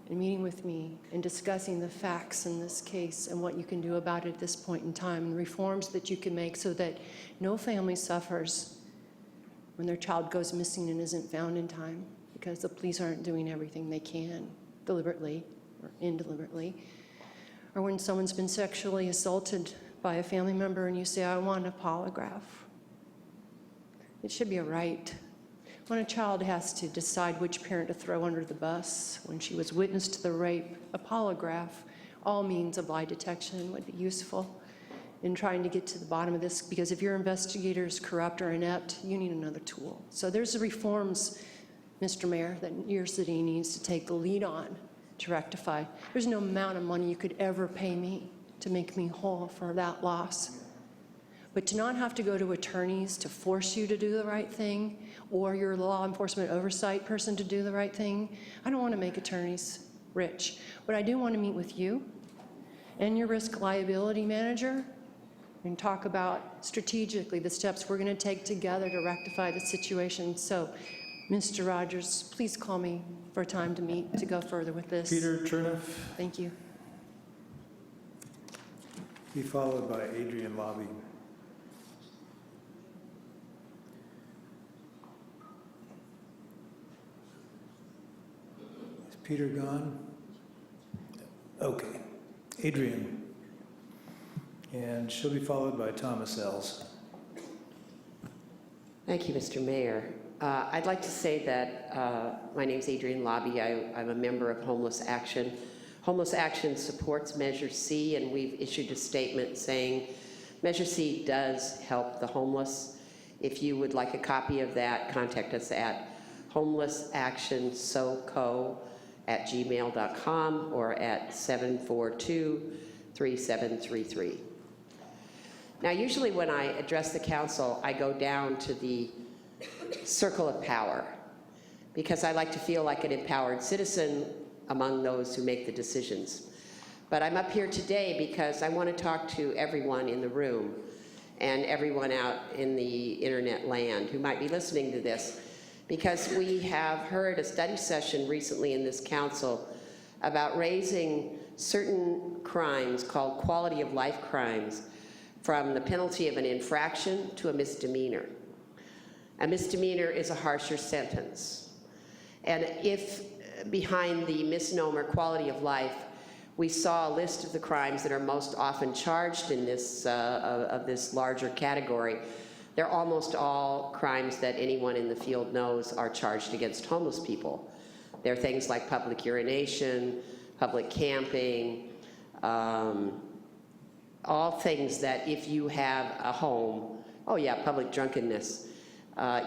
and meeting with me and discussing the facts in this case and what you can do about it at this point in time and reforms that you can make so that no family suffers when their child goes missing and isn't found in time because the police aren't doing everything they can, deliberately or indeliberately. Or when someone's been sexually assaulted by a family member and you say, I want a polygraph. It should be a right. When a child has to decide which parent to throw under the bus, when she was witness to the rape, a polygraph, all means of lie detection would be useful in trying to get to the bottom of this, because if your investigator is corrupt or inept, you need another tool. So there's the reforms Mr. Mayor, that your city needs to take the lead on to rectify. There's no amount of money you could ever pay me to make me whole for that loss. But to not have to go to attorneys to force you to do the right thing, or your law enforcement oversight person to do the right thing, I don't want to make attorneys rich. But I do want to meet with you and your risk liability manager and talk about strategically the steps we're going to take together to rectify the situation. So, Mr. Rogers, please call me for a time to meet to go further with this. Peter Chernoff, Thank you. be followed by Adrian Lobby. Is Peter gone? Okay. Adrian. And she'll be followed by Thomas Ells. Thank you, Mr. Mayor. I'd like to say that my name's Adrian Lobby. I'm a member of Homeless Action. Homeless Action supports Measure C, and we've issued a statement saying Measure C does help the homeless. If you would like a copy of that, contact us at homelessactionsoco@gmail.com or at 742-3733. Now, usually when I address the council, I go down to the circle of power because I like to feel like an empowered citizen among those who make the decisions. But I'm up here today because I want to talk to everyone in the room and everyone out in the internet land who might be listening to this, because we have heard a study session recently in this council about raising certain crimes called quality of life crimes from the penalty of an infraction to a misdemeanor. A misdemeanor is a harsher sentence. And if behind the misnomer quality of life, we saw a list of the crimes that are most often charged in this, of this larger category, they're almost all crimes that anyone in the field knows are charged against homeless people. They're things like public urination, public camping, all things that if you have a home, oh yeah, public drunkenness,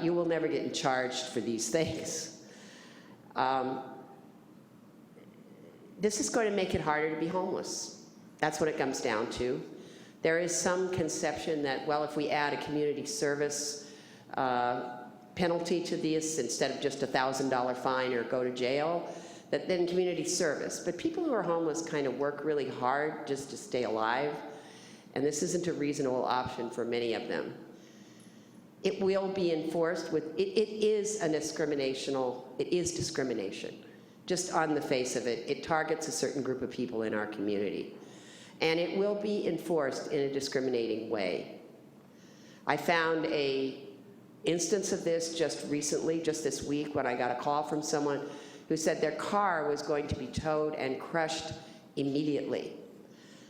you will never get charged for these things. This is going to make it harder to be homeless. That's what it comes down to. There is some conception that, well, if we add a community service penalty to this instead of just a $1,000 fine or go to jail, that then community service. But people who are homeless kind of work really hard just to stay alive, and this isn't a reasonable option for many of them. It will be enforced with, it is discrimination, just on the face of it. It targets a certain group of people in our community. And it will be enforced in a discriminating way. I found an instance of this just recently, just this week, when I got a call from someone who said their car was going to be towed and crushed immediately.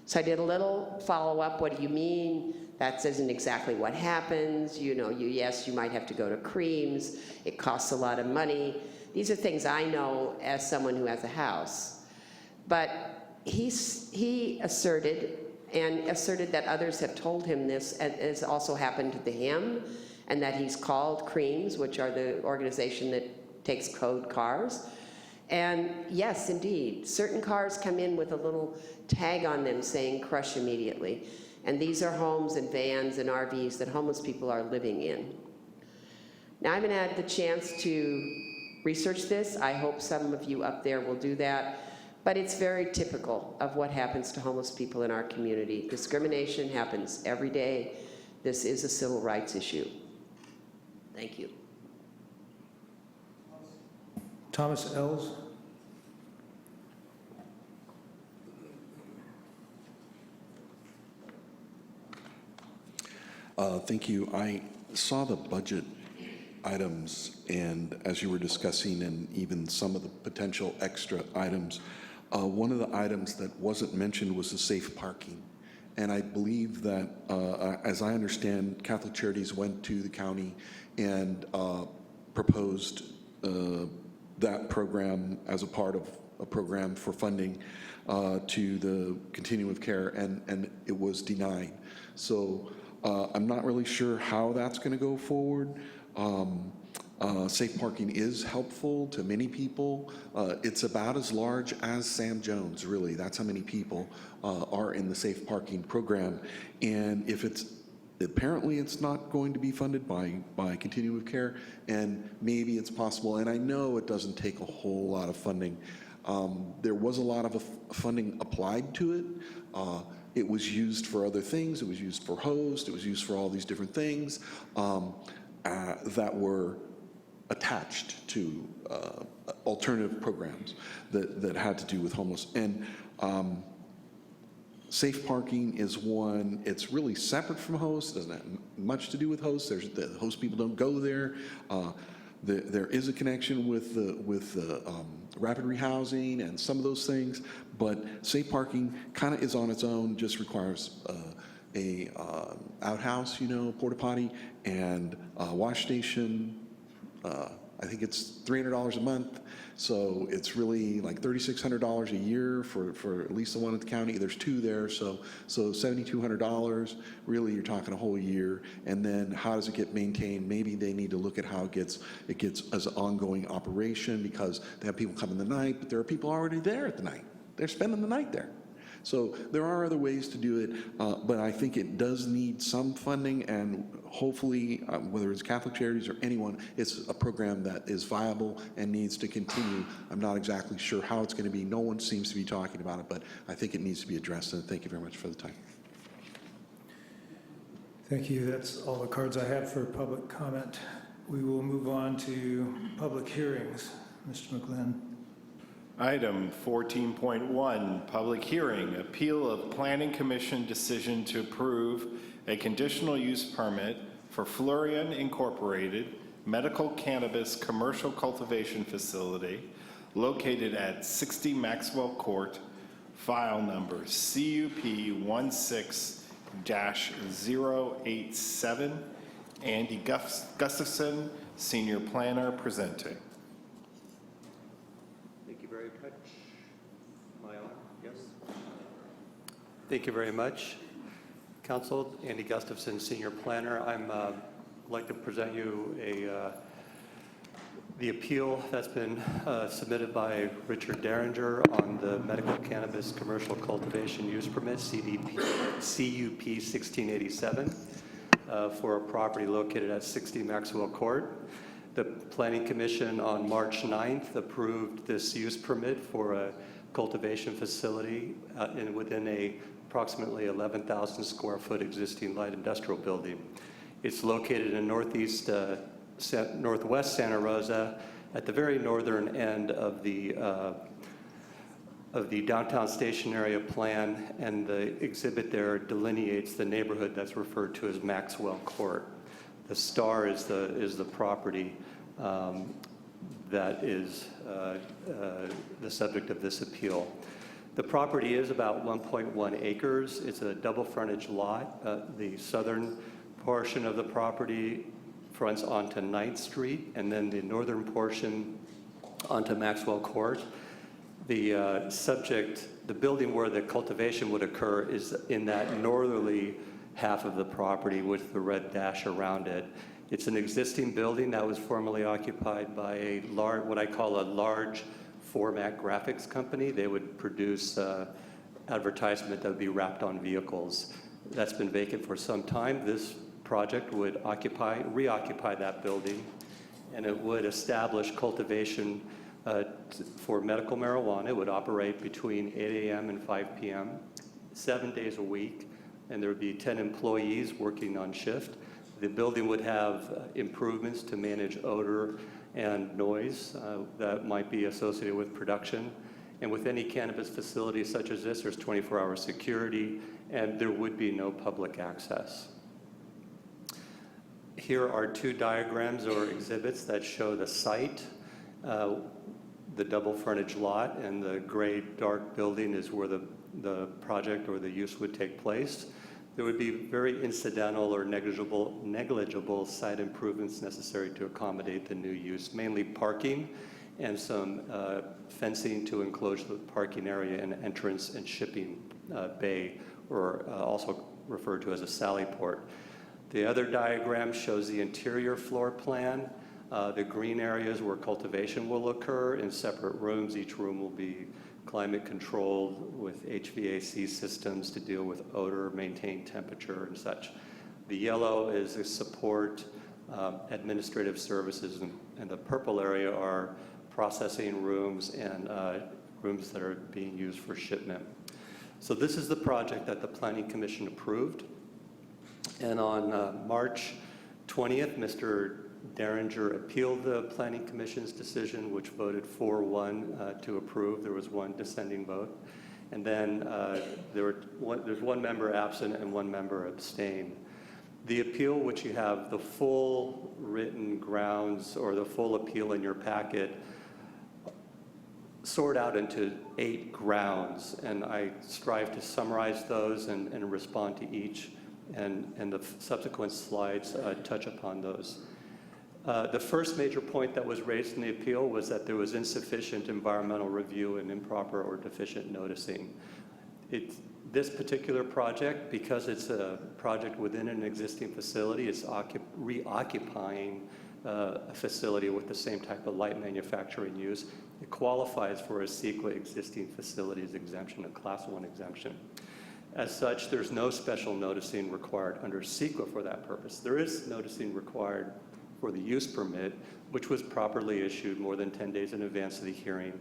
So I did a little follow-up. What do you mean? That isn't exactly what happens. You know, yes, you might have to go to creams. It costs a lot of money. These are things I know as someone who has a house. But he asserted that others have told him this, and has also happened to him, and that he's called Creams, which are the organization that takes code cars. And yes, indeed, certain cars come in with a little tag on them saying crush immediately. And these are homes and vans and RVs that homeless people are living in. Now, I haven't had the chance to research this. I hope some of you up there will do that. But it's very typical of what happens to homeless people in our community. Discrimination happens every day. This is a civil rights issue. Thank you. Thomas Ells. Thank you. I saw the budget items, and as you were discussing, and even some of the potential extra items, one of the items that wasn't mentioned was the safe parking. And I believe that, as I understand, Catholic Charities went to the county and proposed that program as a part of a program for funding to the continuum of care, and it was denied. So I'm not really sure how that's going to go forward. Safe parking is helpful to many people. It's about as large as Sam Jones, really. That's how many people are in the safe parking program. And if it's apparently it's not going to be funded by continuum of care, and maybe it's possible, and I know it doesn't take a whole lot of funding. There was a lot of funding applied to it. It was used for other things. It was used for host. It was used for all these different things that were attached to alternative programs that had to do with homeless. And safe parking is one. It's really separate from hosts. It doesn't have much to do with hosts. The host people don't go there. There is a connection with the rapid rehousing and some of those things, but safe parking kind of is on its own. Just requires a outhouse, porta potty, and a wash station. I think it's $300 a month, so it's really like $3,600 a year for at least the one at the county. There's two there, so $7,200. Really, you're talking a whole year. And then how does it get maintained? Maybe they need to look at how it gets as an ongoing operation, because they have people come in the night, but there are people already there at the night. They're spending the night there. So there are other ways to do it, but I think it does need some funding, and hopefully, whether it's Catholic Charities or anyone, it's a program that is viable and needs to continue. I'm not exactly sure how it's going to be. No one seems to be talking about it, but I think it needs to be addressed, and thank you very much for the time. Thank you. That's all the cards I have for public comment. We will move on to public hearings. Mr. McGlynn. Item 14.1, public hearing, appeal of Planning Commission decision to approve a conditional use permit for Florian Incorporated medical cannabis commercial cultivation facility located at 60 Maxwell Court, file number CUP16-087. Andy Gustafson, Senior Planner, presenting. Thank you very much. Council, Andy Gustafson, Senior Planner. I'd like to present you the appeal that's been submitted by Richard Derringer on the medical cannabis commercial cultivation use permit, CUP 1687, for a property located at 60 Maxwell Court. The Planning Commission on March 9th approved this use permit for a cultivation facility within a approximately 11,000 square foot existing light industrial building. It's located in northwest Santa Rosa at the very northern end of the downtown station area plan, and the exhibit there delineates the neighborhood that's referred to as Maxwell Court. The star is the property that is the subject of this appeal. The property is about 1.1 acres. It's a double frontage lot. The southern portion of the property fronts onto 9th Street, and then the northern portion onto Maxwell Court. The building where the cultivation would occur is in that northerly half of the property with the red dash around it. It's an existing building that was formerly occupied by what I call a large format graphics company. They would produce advertisement that would be wrapped on vehicles. That's been vacant for some time. This project would reoccupy that building, and it would establish cultivation for medical marijuana. It would operate between 8 a.m. and 5 p.m., 7 days a week, and there would be 10 employees working on shift. The building would have improvements to manage odor and noise that might be associated with production. And with any cannabis facility such as this, there's 24-hour security, and there would be no public access. Here are two diagrams or exhibits that show the site. The double frontage lot, and the gray dark building is where the project or the use would take place. There would be very incidental or negligible site improvements necessary to accommodate the new use, mainly parking and some fencing to enclose the parking area and entrance and shipping bay, or also referred to as a sally port. The other diagram shows the interior floor plan. The green areas where cultivation will occur in separate rooms. Each room will be climate controlled with HVAC systems to deal with odor, maintain temperature and such. The yellow is the support administrative services, and the purple area are processing rooms and rooms that are being used for shipment. So this is the project that the Planning Commission approved. And on March 20th, Mr. Derringer appealed the Planning Commission's decision, which voted 4-1 to approve. There was one dissenting vote. And then there's one member absent and one member abstained. The appeal, which you have the full written grounds or the full appeal in your packet, sort out into 8 grounds, and I strive to summarize those and respond to each, and the subsequent slides touch upon those. The first major point that was raised in the appeal was that there was insufficient environmental review and improper or deficient noticing. This particular project, because it's a project within an existing facility, it's reoccupying a facility with the same type of light manufacturing use. It qualifies for a CEQA existing facilities exemption, a Class 1 exemption. As such, there's no special noticing required under CEQA for that purpose. There is noticing required for the use permit, which was properly issued more than 10 days in advance of the hearing.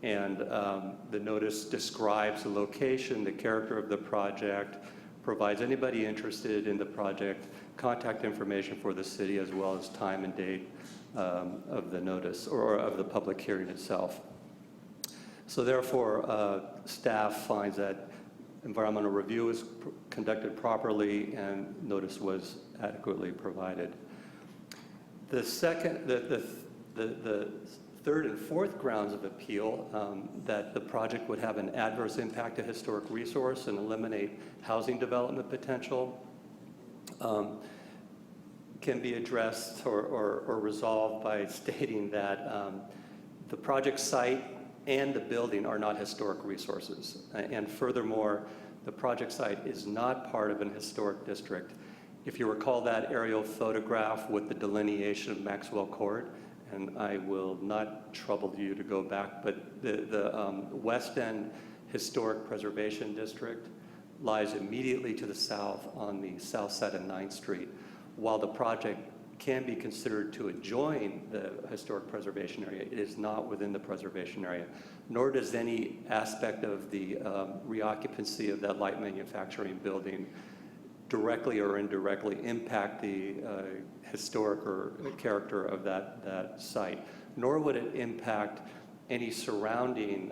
And the notice describes the location, the character of the project, provides anybody interested in the project contact information for the city, as well as time and date of the notice or of the public hearing itself. So therefore, staff finds that environmental review was conducted properly and notice was adequately provided. The third and fourth grounds of appeal, that the project would have an adverse impact to historic resource and eliminate housing development potential, can be addressed or resolved by stating that the project site and the building are not historic resources. And furthermore, the project site is not part of an historic district. If you recall that aerial photograph with the delineation of Maxwell Court, and I will not trouble you to go back, but the West End Historic Preservation District lies immediately to the south on the south side of 9th Street. While the project can be considered to adjoin the historic preservation area, it is not within the preservation area, nor does any aspect of the reoccupancy of that light manufacturing building directly or indirectly impact the historic or character of that site, nor would it impact any surrounding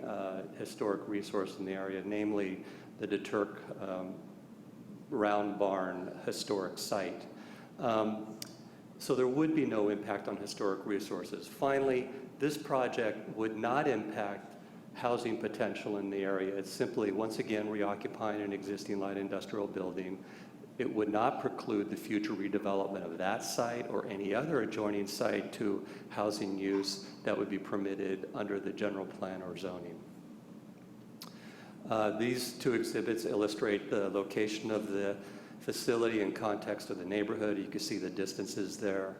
historic resource in the area, namely the DeTurk Round Barn historic site. So there would be no impact on historic resources. Finally, this project would not impact housing potential in the area. It's simply, once again, reoccupying an existing light industrial building. It would not preclude the future redevelopment of that site or any other adjoining site to housing use that would be permitted under the general plan or zoning. These two exhibits illustrate the location of the facility in context of the neighborhood. You can see the distances there.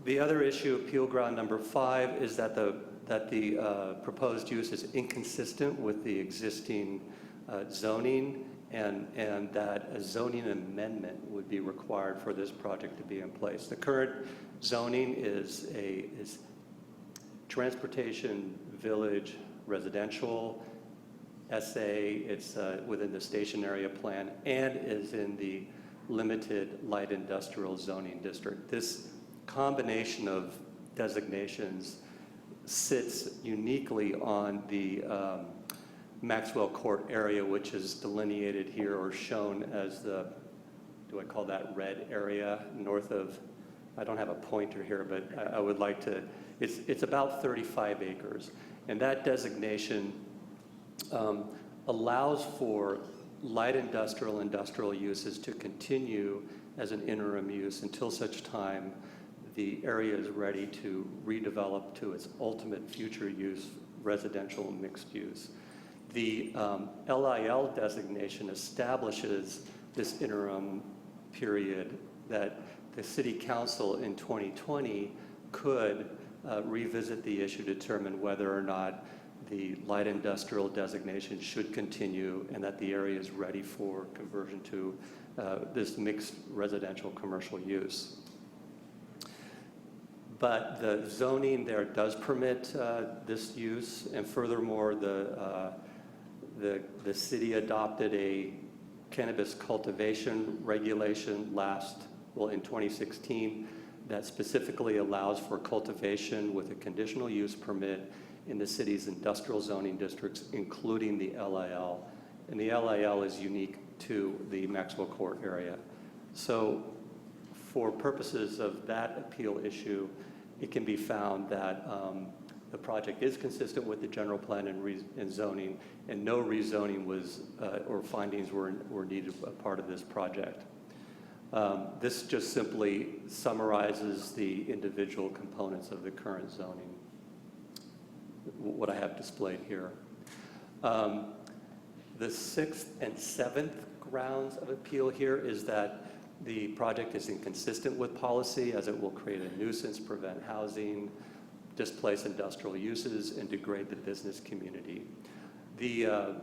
The other issue, appeal ground number 5, is that the proposed use is inconsistent with the existing zoning, and that a zoning amendment would be required for this project to be in place. The current zoning is transportation village residential SA. It's within the station area plan and is in the limited light industrial zoning district. This combination of designations sits uniquely on the Maxwell Court area, which is delineated here or shown as the, do I call that red area north of, I don't have a pointer here, but I would like to, it's about 35 acres. And that designation allows for light industrial uses to continue as an interim use until such time the area is ready to redevelop to its ultimate future use, residential mixed use. The LIL designation establishes this interim period that the City Council in 2020 could revisit the issue, determine whether or not the light industrial designation should continue and that the area is ready for conversion to this mixed residential commercial use. But the zoning there does permit this use, and furthermore, the city adopted a cannabis cultivation regulation in 2016 that specifically allows for cultivation with a conditional use permit in the city's industrial zoning districts, including the LIL. And the LIL is unique to the Maxwell Court area. So for purposes of that appeal issue, it can be found that the project is consistent with the general plan and zoning, and no rezoning was or findings were needed as part of this project. This just simply summarizes the individual components of the current zoning, what I have displayed here. The sixth and seventh grounds of appeal here is that the project is inconsistent with policy, as it will create a nuisance, prevent housing, displace industrial uses, and degrade the business community. The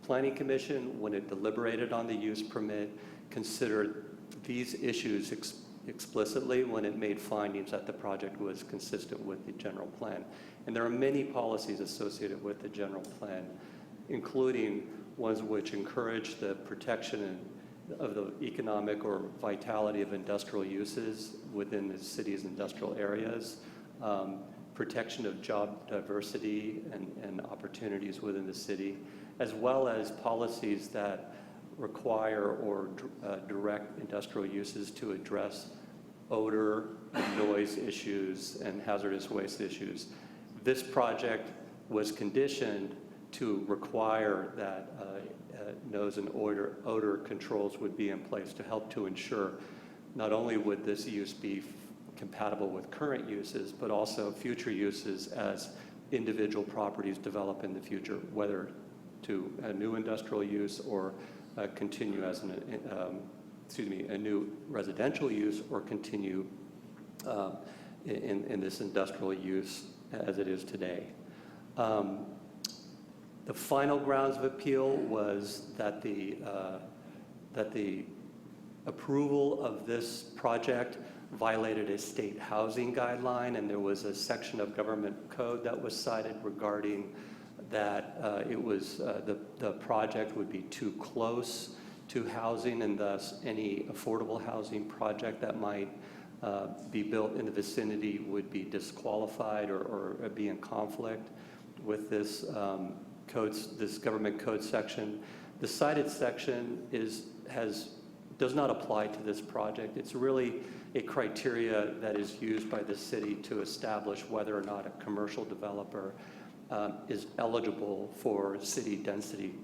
Planning Commission, when it deliberated on the use permit, considered these issues explicitly when it made findings that the project was consistent with the general plan. And there are many policies associated with the general plan, including ones which encourage the protection of the economic or vitality of industrial uses within the city's industrial areas, protection of job diversity and opportunities within the city, as well as policies that require or direct industrial uses to address odor and noise issues and hazardous waste issues. This project was conditioned to require that nose and odor controls would be in place to help to ensure not only would this use be compatible with current uses, but also future uses as individual properties develop in the future, whether to a new industrial use or continue as a new residential use, or continue in this industrial use as it is today. The final grounds of appeal was that the approval of this project violated a state housing guideline, and there was a section of government code that was cited regarding that the project would be too close to housing, and thus any affordable housing project that might be built in the vicinity would be disqualified or be in conflict with this this government code section. The cited section does not apply to this project. It's really a criteria that is used by the city to establish whether or not a commercial developer is eligible for city density,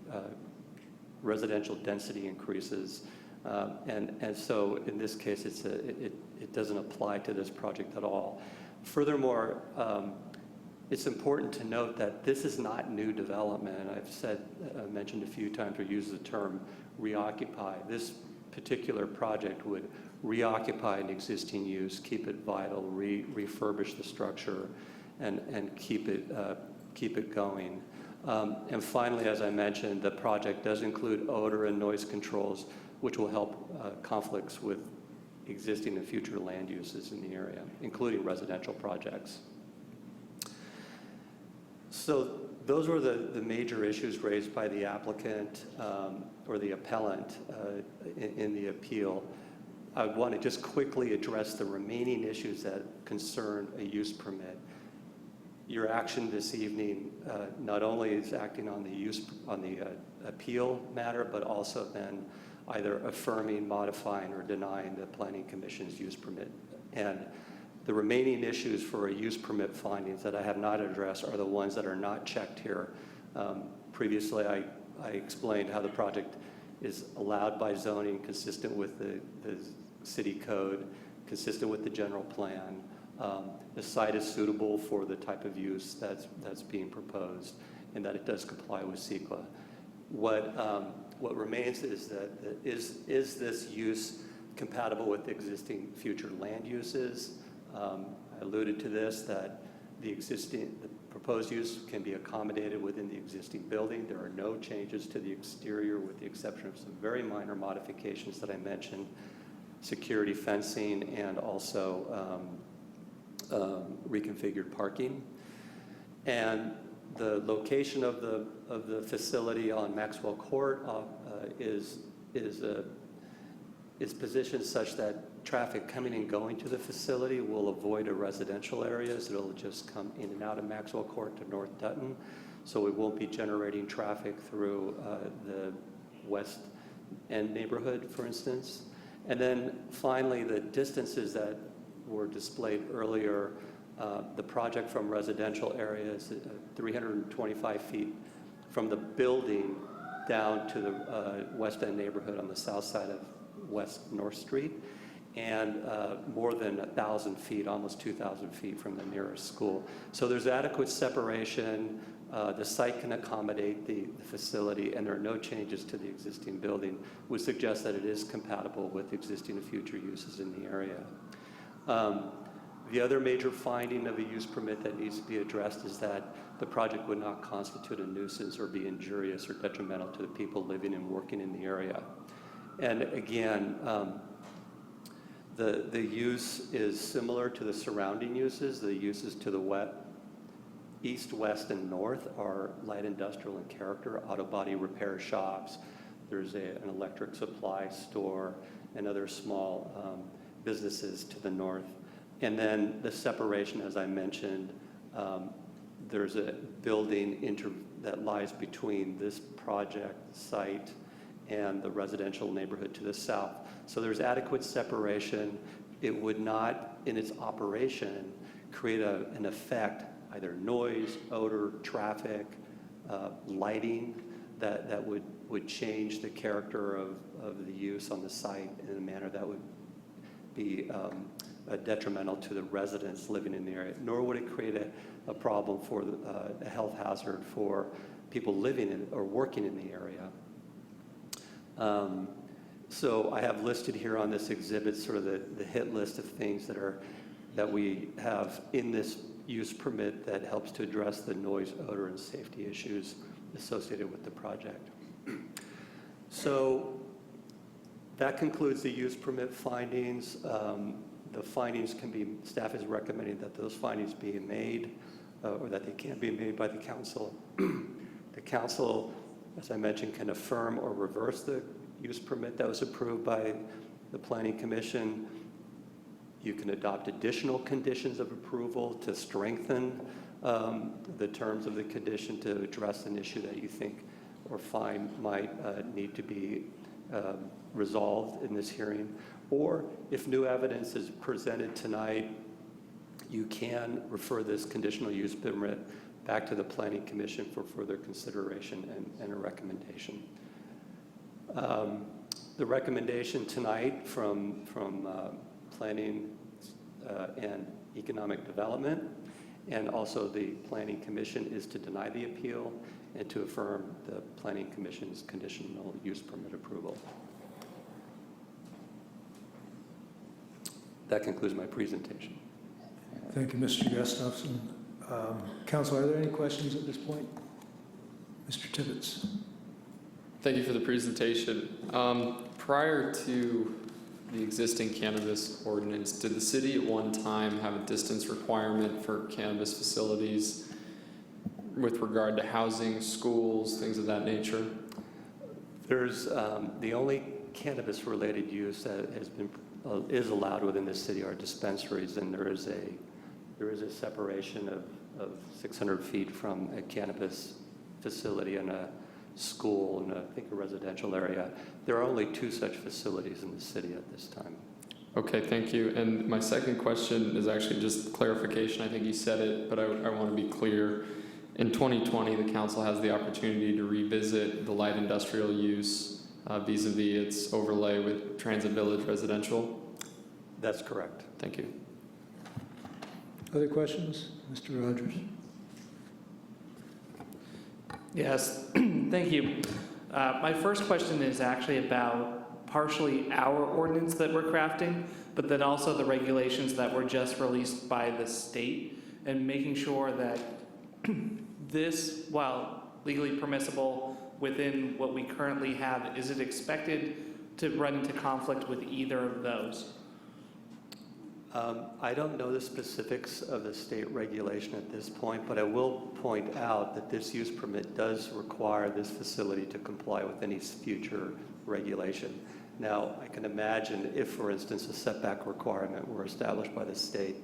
residential density increases. And so in this case, it doesn't apply to this project at all. Furthermore, it's important to note that this is not new development. And I've mentioned a few times or used the term reoccupy. This particular project would reoccupy an existing use, keep it vital, refurbish the structure, and keep it going. And finally, as I mentioned, the project does include odor and noise controls, which will help conflicts with existing and future land uses in the area, including residential projects. So those were the major issues raised by the applicant or the appellant in the appeal. I want to just quickly address the remaining issues that concern a use permit. Your action this evening not only is acting on the appeal matter, but also then either affirming, modifying, or denying the Planning Commission's use permit. And the remaining issues for a use permit findings that I have not addressed are the ones that are not checked here. Previously, I explained how the project is allowed by zoning, consistent with the city code, consistent with the general plan. The site is suitable for the type of use that's being proposed, and that it does comply with CEQA. What remains is that is this use compatible with existing future land uses. I alluded to this, that the proposed use can be accommodated within the existing building. There are no changes to the exterior with the exception of some very minor modifications that I mentioned, security fencing and also reconfigured parking. And the location of the facility on Maxwell Court is positioned such that traffic coming and going to the facility will avoid a residential areas. It'll just come in and out of Maxwell Court to North Dutton. So we won't be generating traffic through the West End neighborhood, for instance. And then finally, the distances that were displayed earlier, the project from residential areas, 325 feet from the building down to the West End neighborhood on the south side of West North Street, and more than 1,000 feet, almost 2,000 feet from the nearest school. So there's adequate separation. The site can accommodate the facility, and there are no changes to the existing building, would suggest that it is compatible with existing and future uses in the area. The other major finding of a use permit that needs to be addressed is that the project would not constitute a nuisance or be injurious or detrimental to the people living and working in the area. And again, the use is similar to the surrounding uses. The uses to the east, west, and north are light industrial in character, auto body repair shops. There's an electric supply store and other small businesses to the north. And then the separation, as I mentioned, there's a building that lies between this project site and the residential neighborhood to the south. So there's adequate separation. It would not, in its operation, create an effect, either noise, odor, traffic, lighting, that would change the character of the use on the site in a manner that would be detrimental to the residents living in the area, nor would it create a problem for a health hazard for people living in or working in the area. So I have listed here on this exhibit sort of the hit list of things that we have in this use permit that helps to address the noise, odor, and safety issues associated with the project. So that concludes the use permit findings. The findings can be, staff is recommending that those findings be made or that they can be made by the council. The council, as I mentioned, can affirm or reverse the use permit that was approved by the Planning Commission. You can adopt additional conditions of approval to strengthen the terms of the condition to address an issue that you think or find might need to be resolved in this hearing. Or if new evidence is presented tonight, you can refer this conditional use permit back to the Planning Commission for further consideration and a recommendation. The recommendation tonight from Planning and Economic Development and also the Planning Commission is to deny the appeal and to affirm the Planning Commission's conditional use permit approval. That concludes my presentation. Thank you, Mr. Gustafson. Council, are there any questions at this point? Mr. Tibbetts. Thank you for the presentation. Prior to the existing cannabis ordinance, did the city at one time have a distance requirement for cannabis facilities with regard to housing, schools, things of that nature? There's the only cannabis-related use that is allowed within the city are dispensaries, and there is a separation of 600 feet from a cannabis facility and a school and I think a residential area. There are only 2 such facilities in the city at this time. Okay, thank you. And my second question is actually just clarification. I think you said it, but I want to be clear. In 2020, the council has the opportunity to revisit the light industrial use vis-a-vis its overlay with Transit Village residential? That's correct. Thank you. Other questions? Mr. Rogers. Yes, thank you. My first question is actually about partially our ordinance that we're crafting, but then also the regulations that were just released by the state, and making sure that this, while legally permissible within what we currently have, is it expected to run into conflict with either of those? I don't know the specifics of the state regulation at this point, but I will point out that this use permit does require this facility to comply with any future regulation. Now, I can imagine if, for instance, a setback requirement were established by the state,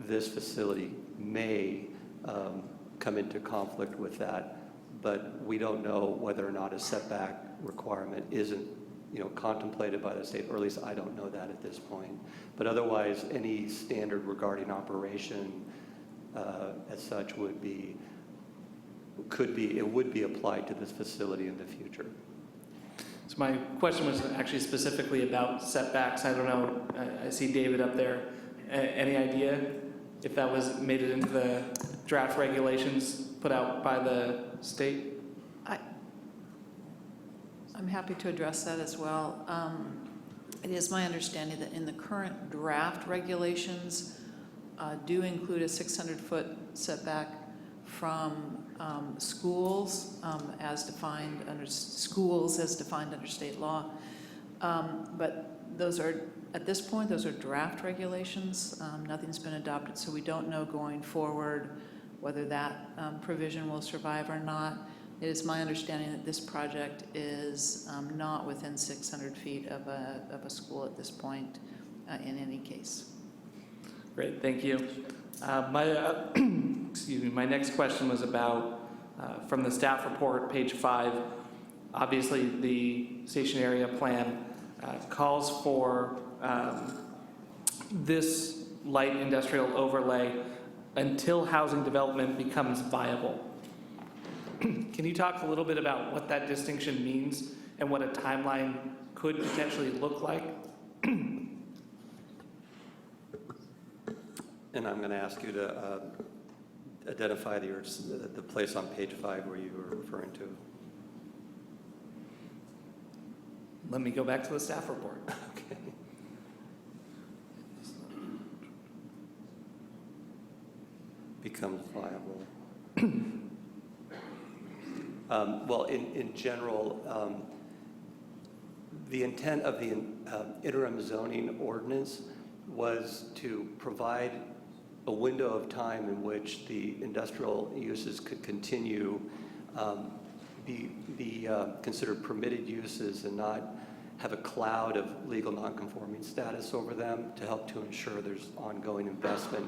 this facility may come into conflict with that, but we don't know whether or not a setback requirement isn't contemplated by the state, or at least I don't know that at this point. But otherwise, any standard regarding operation as such would be applied to this facility in the future. So my question was actually specifically about setbacks. I don't know, I see David up there. Any idea if that was made it into the draft regulations put out by the state? I'm happy to address that as well. It is my understanding that in the current draft regulations do include a 600-foot setback from schools as defined under state law. But those are, at this point, those are draft regulations. Nothing's been adopted, so we don't know going forward whether that provision will survive or not. It is my understanding that this project is not within 600 feet of a school at this point in any case. Great, thank you. My next question was about, from the staff report, page 5, obviously the station area plan calls for this light industrial overlay until housing development becomes viable. Can you talk a little bit about what that distinction means and what a timeline could potentially look like? And I'm going to ask you to identify the place on page 5 where you were referring to. Let me go back to the staff report. Okay. Becomes viable. Well, in general, the intent of the interim zoning ordinance was to provide a window of time in which the industrial uses could continue, be considered permitted uses and not have a cloud of legal nonconforming status over them, to help to ensure there's ongoing investment,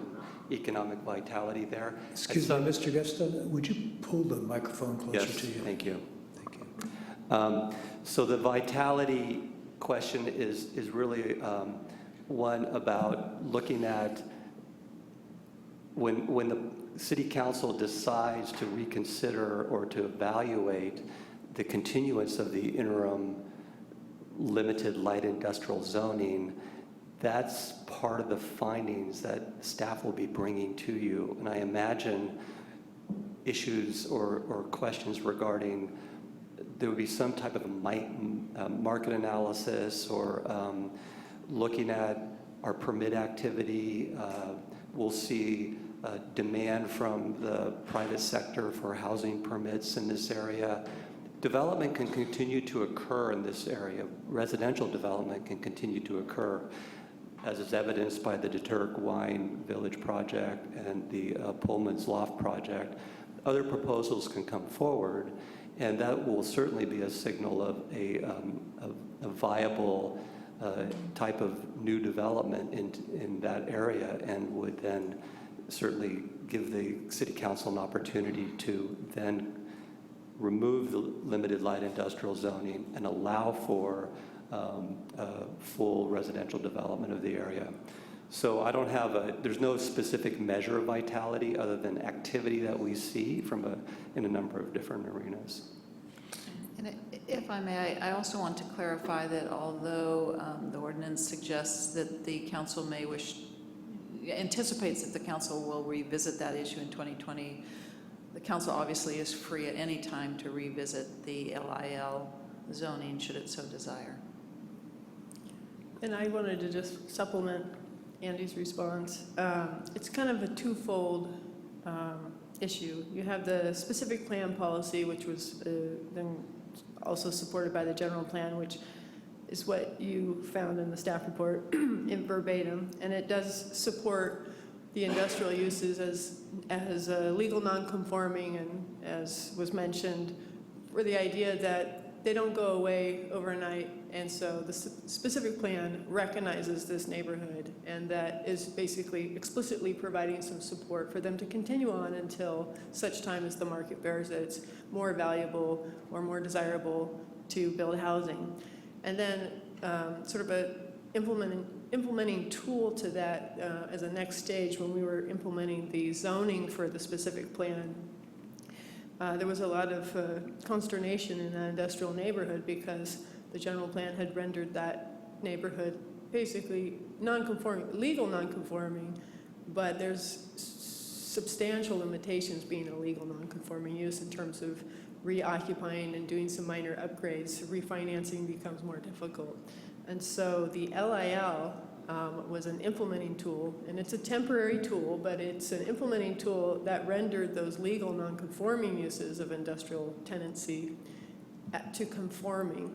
economic vitality there. Excuse me, Mr. Gusta, would you pull the microphone closer to you? Yes, thank you. So the vitality question is really one about looking at when the City Council decides to reconsider or to evaluate the continuance of the interim limited light industrial zoning. That's part of the findings that staff will be bringing to you. And I imagine issues or questions regarding, there would be some type of market analysis or looking at our permit activity. We'll see demand from the private sector for housing permits in this area. Development can continue to occur in this area. Residential development can continue to occur, as is evidenced by the Deterg Wine Village project and the Pullman's Loft project. Other proposals can come forward, and that will certainly be a signal of a viable type of new development in that area, and would then certainly give the City Council an opportunity to then remove the limited light industrial zoning and allow for full residential development of the area. So I don't have there's no specific measure of vitality other than activity that we see in a number of different arenas. And if I may, I also want to clarify that although the ordinance suggests that the council anticipates that the council will revisit that issue in 2020, the council obviously is free at any time to revisit the LIL zoning should it so desire. And I wanted to just supplement Andy's response. It's kind of a twofold issue. You have the specific plan policy, which was then also supported by the general plan, which is what you found in the staff report in verbatim, and it does support the industrial uses as legal non-conforming, and as was mentioned, for the idea that they don't go away overnight, and so the specific plan recognizes this neighborhood, and that is basically explicitly providing some support for them to continue on until such time as the market bears that it's more valuable or more desirable to build housing. And then sort of a implementing tool to that as a next stage when we were implementing the zoning for the specific plan. There was a lot of consternation in that industrial neighborhood because the general plan had rendered that neighborhood basically non-conforming, legal non-conforming, but there's substantial limitations being a legal non-conforming use in terms of reoccupying and doing some minor upgrades. Refinancing becomes more difficult. And so the LIL was an implementing tool, and it's a temporary tool, but it's an implementing tool that rendered those legal non-conforming uses of industrial tenancy to conforming.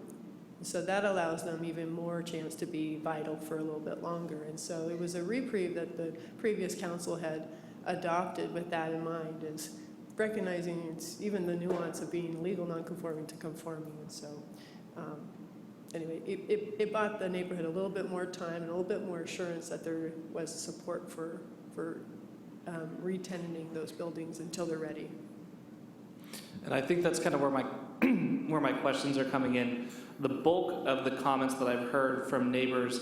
So that allows them even more chance to be vital for a little bit longer. And so it was a reprieve that the previous council had adopted with that in mind, is recognizing it's even the nuance of being legal non-conforming to conforming. And so anyway, it bought the neighborhood a little bit more time and a little bit more assurance that there was support for re-tenanting those buildings until they're ready. And I think that's kind of where my questions are coming in. The bulk of the comments that I've heard from neighbors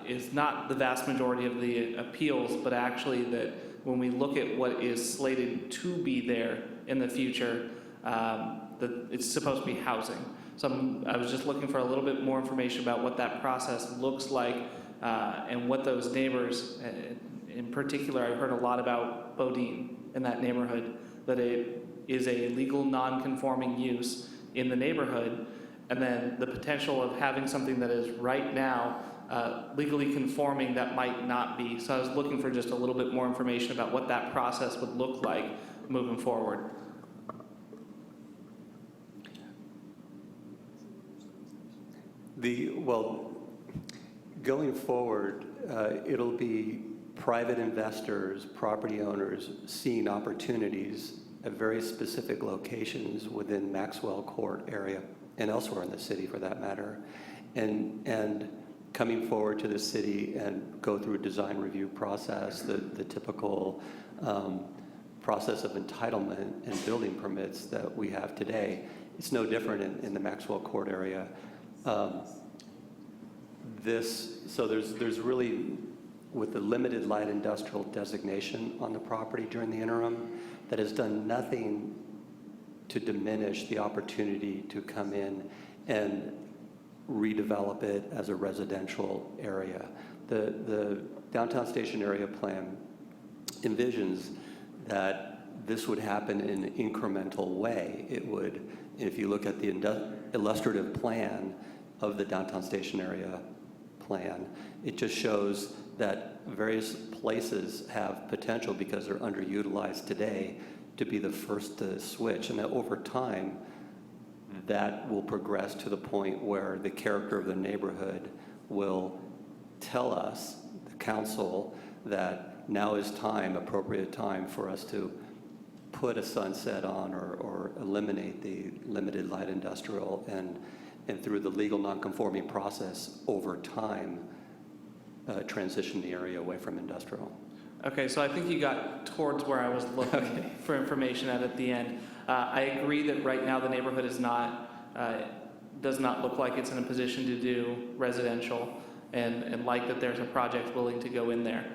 is not the vast majority of the appeals, but actually that when we look at what is slated to be there in the future, that it's supposed to be housing. So I was just looking for a little bit more information about what that process looks like and what those neighbors, in particular, I heard a lot about Bodine in that neighborhood, that it is a legal non-conforming use in the neighborhood, and then the potential of having something that is right now legally conforming that might not be. So I was looking for just a little bit more information about what that process would look like moving forward. Well, going forward, it'll be private investors, property owners seeing opportunities at very specific locations within Maxwell Court area and elsewhere in the city for that matter, and coming forward to the city and go through a design review process, the typical process of entitlement and building permits that we have today. It's no different in the Maxwell Court area. So there's really, with the limited light industrial designation on the property during the interim, that has done nothing to diminish the opportunity to come in and redevelop it as a residential area. The downtown station area plan envisions that this would happen in an incremental way. It would, if you look at the illustrative plan of the downtown station area plan, it just shows that various places have potential because they're underutilized today to be the first to switch, and that over time that will progress to the point where the character of the neighborhood will tell us, the council, that now is time, appropriate time for us to put a sunset on or eliminate the limited light industrial, and through the legal non-conforming process over time transition the area away from industrial. Okay, so I think you got towards where I was looking for information at the end. I agree that right now the neighborhood is does not look like it's in a position to do residential, and like that there's a project willing to go in there.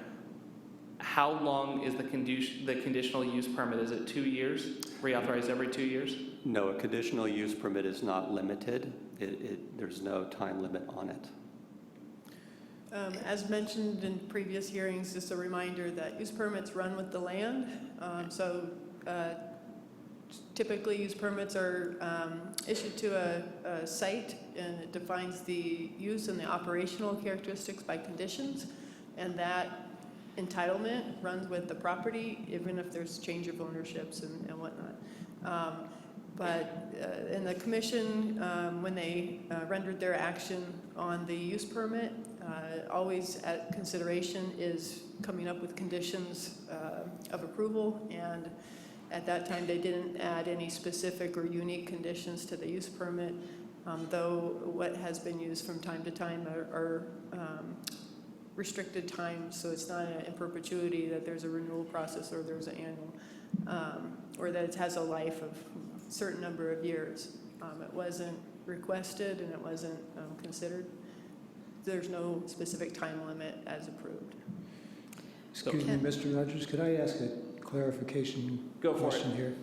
How long is the conditional use permit? Is it 2 years? Reauthorized every 2 years? No, a conditional use permit is not limited. There's no time limit on it. As mentioned in previous hearings, just a reminder that use permits run with the land. So typically use permits are issued to a site, and it defines the use and the operational characteristics by conditions, and that entitlement runs with the property, even if there's change of ownerships and whatnot. And the commission, when they rendered their action on the use permit, always at consideration is coming up with conditions of approval, and at that time they didn't add any specific or unique conditions to the use permit, though what has been used from time to time are restricted times, so it's not in perpetuity that there's a renewal process or there's an annual, or that it has a life of a certain number of years. It wasn't requested and it wasn't considered. There's no specific time limit as approved. Excuse me, Mr. Rogers, could I ask a clarification question here?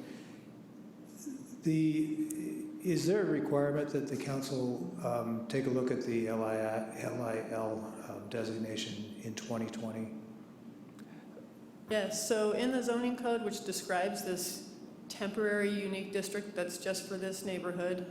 Is there a requirement that the council take a look at the LIL designation in 2020? Yes, so in the zoning code, which describes this temporary unique district that's just for this neighborhood,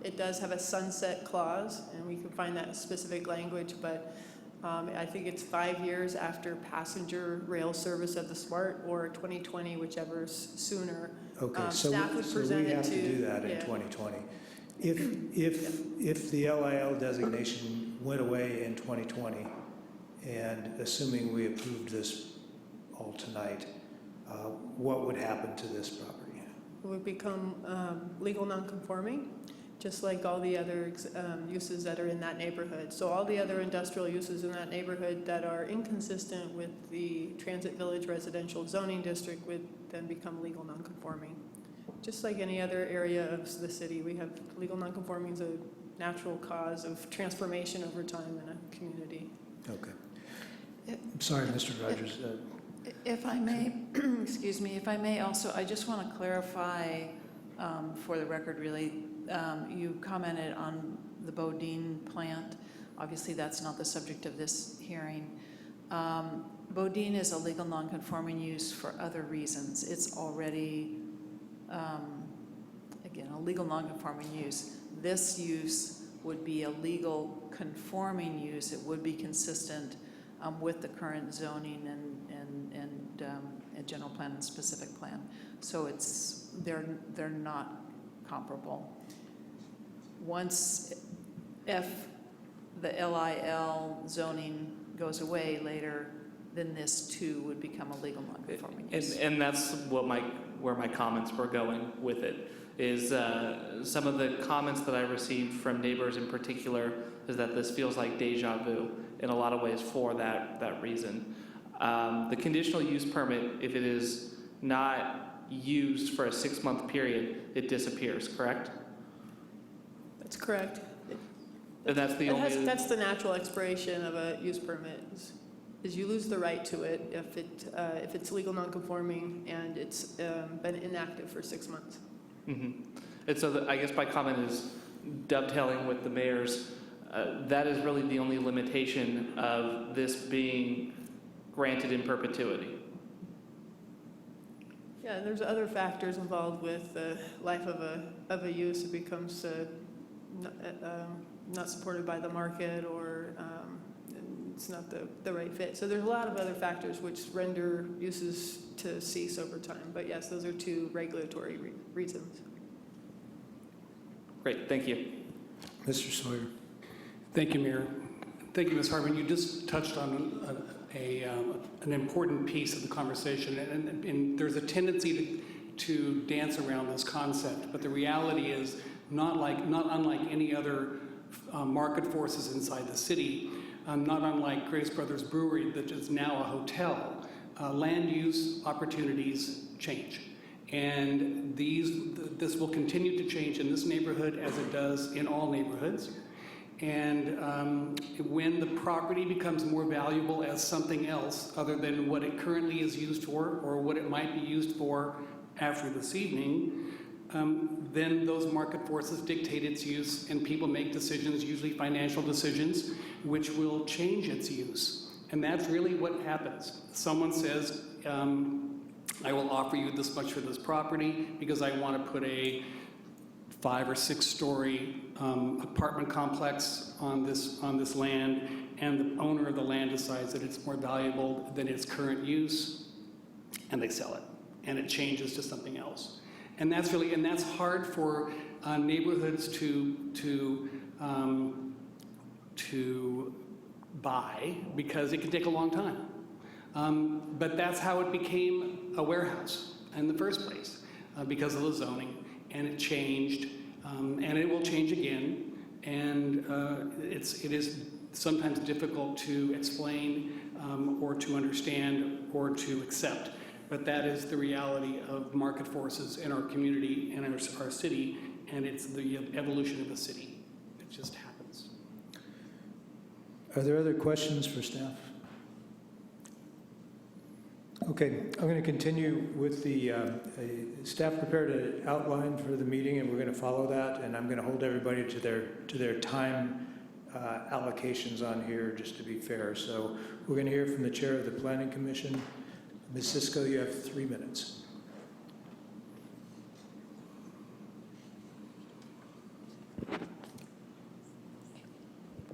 it does have a sunset clause, and we can find that specific language, but I think it's 5 years after passenger rail service of the SMART, or 2020, whichever's sooner. Okay, staff would so present we have to do that yeah. in 2020. If the LIL designation went away in 2020, and assuming we approved this all tonight, what would happen to this property? It would become legal nonconforming, just like all the other uses that are in that neighborhood. So all the other industrial uses in that neighborhood that are inconsistent with the Transit Village Residential Zoning District would then become legal nonconforming. Just like any other area of the city, we have legal nonconforming is a natural cause of transformation over time in a community. Okay. I'm sorry, Mr. Rogers. If I may, excuse me, if I may also, I just want to clarify for the record really, you commented on the Bodine plant. Obviously that's not the subject of this hearing. Bodine is a legal nonconforming use for other reasons. It's already, again, a legal nonconforming use. This use would be a legal conforming use. It would be consistent with the current zoning and general plan and specific plan. So they're not comparable. Once, if the LIL zoning goes away later, then this too would become a legal non-conforming use. And that's where my comments were going with it, is some of the comments that I received from neighbors in particular is that this feels like deja vu in a lot of ways for that reason. The conditional use permit, if it is not used for a 6-month period, it disappears, correct? That's correct. And that's the only... That's the natural expiration of a use permit, is you lose the right to it if it's legal nonconforming and it's been inactive for 6 months. Mm-hmm. And so I guess my comment is dovetailing with the mayor's, that is really the only limitation of this being granted in perpetuity. Yeah, and there's other factors involved with the life of a use. It becomes not supported by the market, or it's not the right fit. So there's a lot of other factors which render uses to cease over time. But yes, those are two regulatory reasons. Great, thank you. Mr. Sawyer. Thank you, Mayor. Thank you, Ms. Hartman. You just touched on an important piece of the conversation, and there's a tendency to dance around this concept, but the reality is not unlike any other market forces inside the city, not unlike Grace Brothers Brewery that is now a hotel, land use opportunities change. And this will continue to change in this neighborhood as it does in all neighborhoods. And when the property becomes more valuable as something else other than what it currently is used for or what it might be used for after this evening, then those market forces dictate its use, and people make decisions, usually financial decisions, which will change its use. And that's really what happens. Someone says, I will offer you this much for this property because I want to put a 5 or 6 story apartment complex on this land, and the owner of the land decides that it's more valuable than its current use, and they sell it, and it changes to something else. And that's hard for neighborhoods to buy because it can take a long time. But that's how it became a warehouse in the first place because of the zoning, and it changed, and it will change again. And it is sometimes difficult to explain or to understand or to accept. But that is the reality of market forces in our community and our city, and it's the evolution of the city. It just happens. Are there other questions for staff? Okay, I'm going to continue with the staff prepared an outline for the meeting, and we're going to follow that, and I'm going to hold everybody to their time allocations on here, just to be fair. So we're going to hear from the chair of the Planning Commission. Ms. Cisco, you have 3 minutes.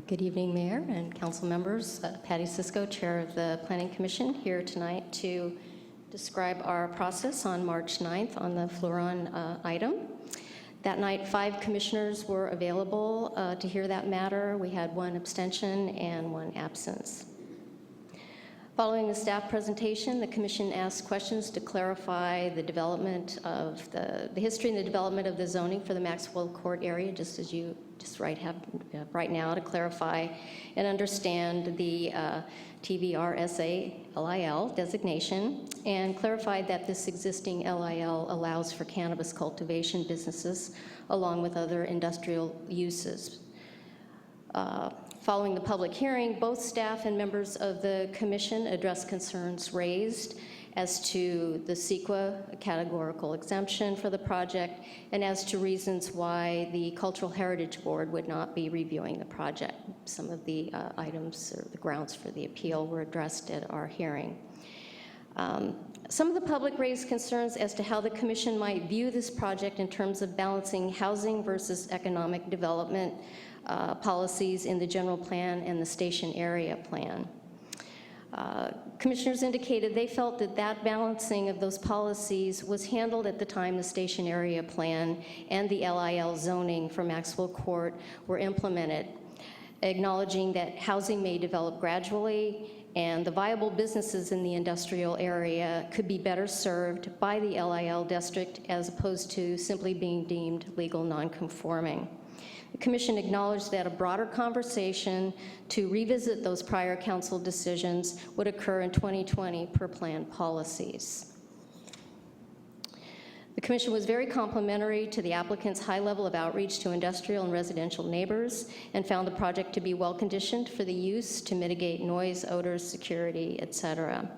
Good evening, Mayor and council members. Patty Cisco, Chair of the Planning Commission, here tonight to describe our process on March 9th on the Fleuron item. That night, 5 commissioners were available to hear that matter. We had 1 abstention and 1 absence. Following the staff presentation, the commission asked questions to clarify the development of the history and the development of the zoning for the Maxwell Court area, just as you have right now, to clarify and understand the TVRSA LIL designation, and clarified that this existing LIL allows for cannabis cultivation businesses along with other industrial uses. Following the public hearing, both staff and members of the commission addressed concerns raised as to the CEQA categorical exemption for the project and as to reasons why the Cultural Heritage Board would not be reviewing the project. Some of the items or the grounds for the appeal were addressed at our hearing. Some of the public raised concerns as to how the commission might view this project in terms of balancing housing versus economic development policies in the general plan and the station area plan. Commissioners indicated they felt that that balancing of those policies was handled at the time the station area plan and the LIL zoning for Maxwell Court were implemented, acknowledging that housing may develop gradually and the viable businesses in the industrial area could be better served by the LIL district as opposed to simply being deemed legal nonconforming. The commission acknowledged that a broader conversation to revisit those prior council decisions would occur in 2020 per plan policies. The commission was very complimentary to the applicant's high level of outreach to industrial and residential neighbors and found the project to be well-conditioned for the use to mitigate noise, odors, security, etc.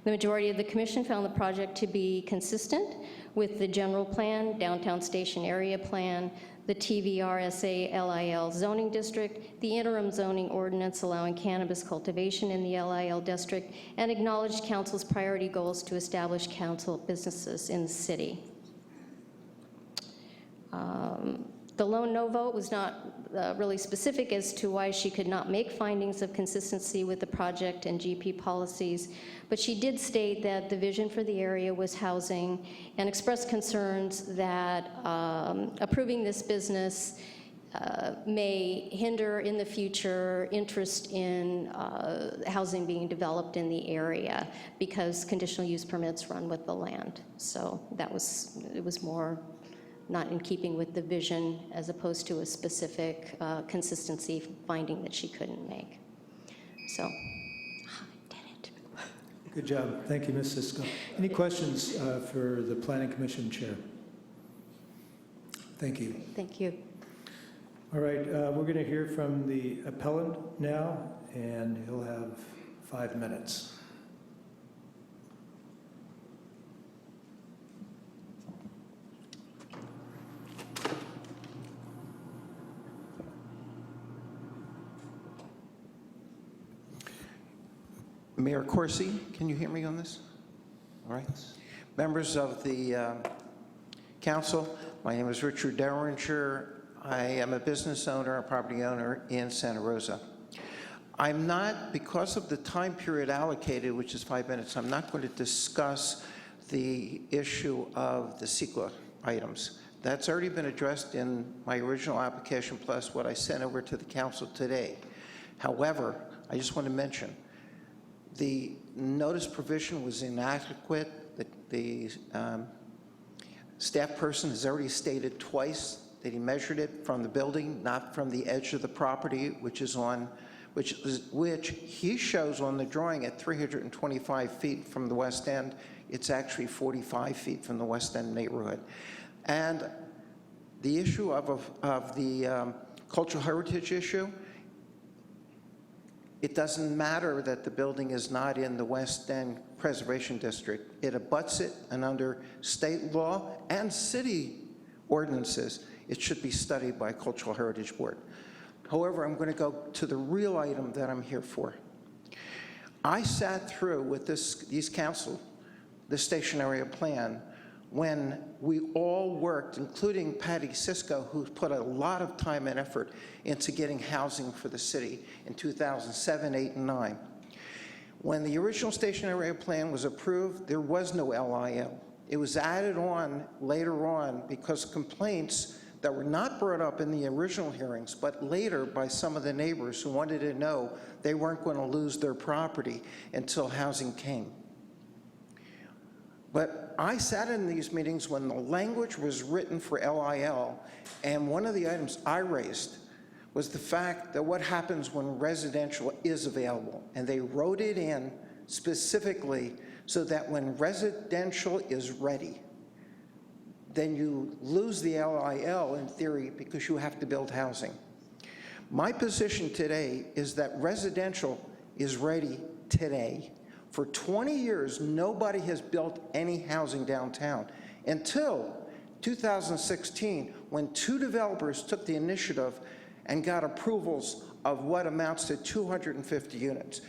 The majority of the commission found the project to be consistent with the general plan, downtown station area plan, the TVRSA LIL zoning district, the interim zoning ordinance allowing cannabis cultivation in the LIL district, and acknowledged council's priority goals to establish council businesses in the city. The lone no vote was not really specific as to why she could not make findings of consistency with the project and GP policies, but she did state that the vision for the area was housing and expressed concerns that approving this business may hinder in the future interest in housing being developed in the area because conditional use permits run with the land. So it was more not in keeping with the vision as opposed to a specific consistency finding that she couldn't make. So, I did it. Good job. Thank you, Ms. Cisco. Any questions for the Planning Commission Chair? Thank you. Thank you. All right, we're going to hear from the appellant now, and he'll have 5 minutes. Mayor Coursey, can you hear me on this? All right. Members of the council, my name is Richard Derringer. I am a business owner, a property owner in Santa Rosa. I'm not, because of the time period allocated, which is 5 minutes, I'm not going to discuss the issue of the CEQA items. That's already been addressed in my original application plus what I sent over to the council today. However, I just want to mention the notice provision was inadequate. The staff person has already stated twice that he measured it from the building, not from the edge of the property, which he shows on the drawing at 325 feet from the west end. It's actually 45 feet from the west end neighborhood. And the issue of the cultural heritage issue, it doesn't matter that the building is not in the West End Preservation District. It abuts it, and under state law and city ordinances, it should be studied by a Cultural Heritage Board. However, I'm going to go to the real item that I'm here for. I sat through with these council, the station area plan, when we all worked, including Patty Cisco, who put a lot of time and effort into getting housing for the city in 2007, 8, and 9. When the original station area plan was approved, there was no LIL. It was added on later on because complaints that were not brought up in the original hearings, but later by some of the neighbors who wanted to know they weren't going to lose their property until housing came. But I sat in these meetings when the language was written for LIL, and one of the items I raised was the fact that what happens when residential is available. And they wrote it in specifically so that when residential is ready, then you lose the LIL in theory because you have to build housing. My position today is that residential is ready today. For 20 years, nobody has built any housing downtown until 2016, when 2 developers took the initiative and got approvals of what amounts to 250 units.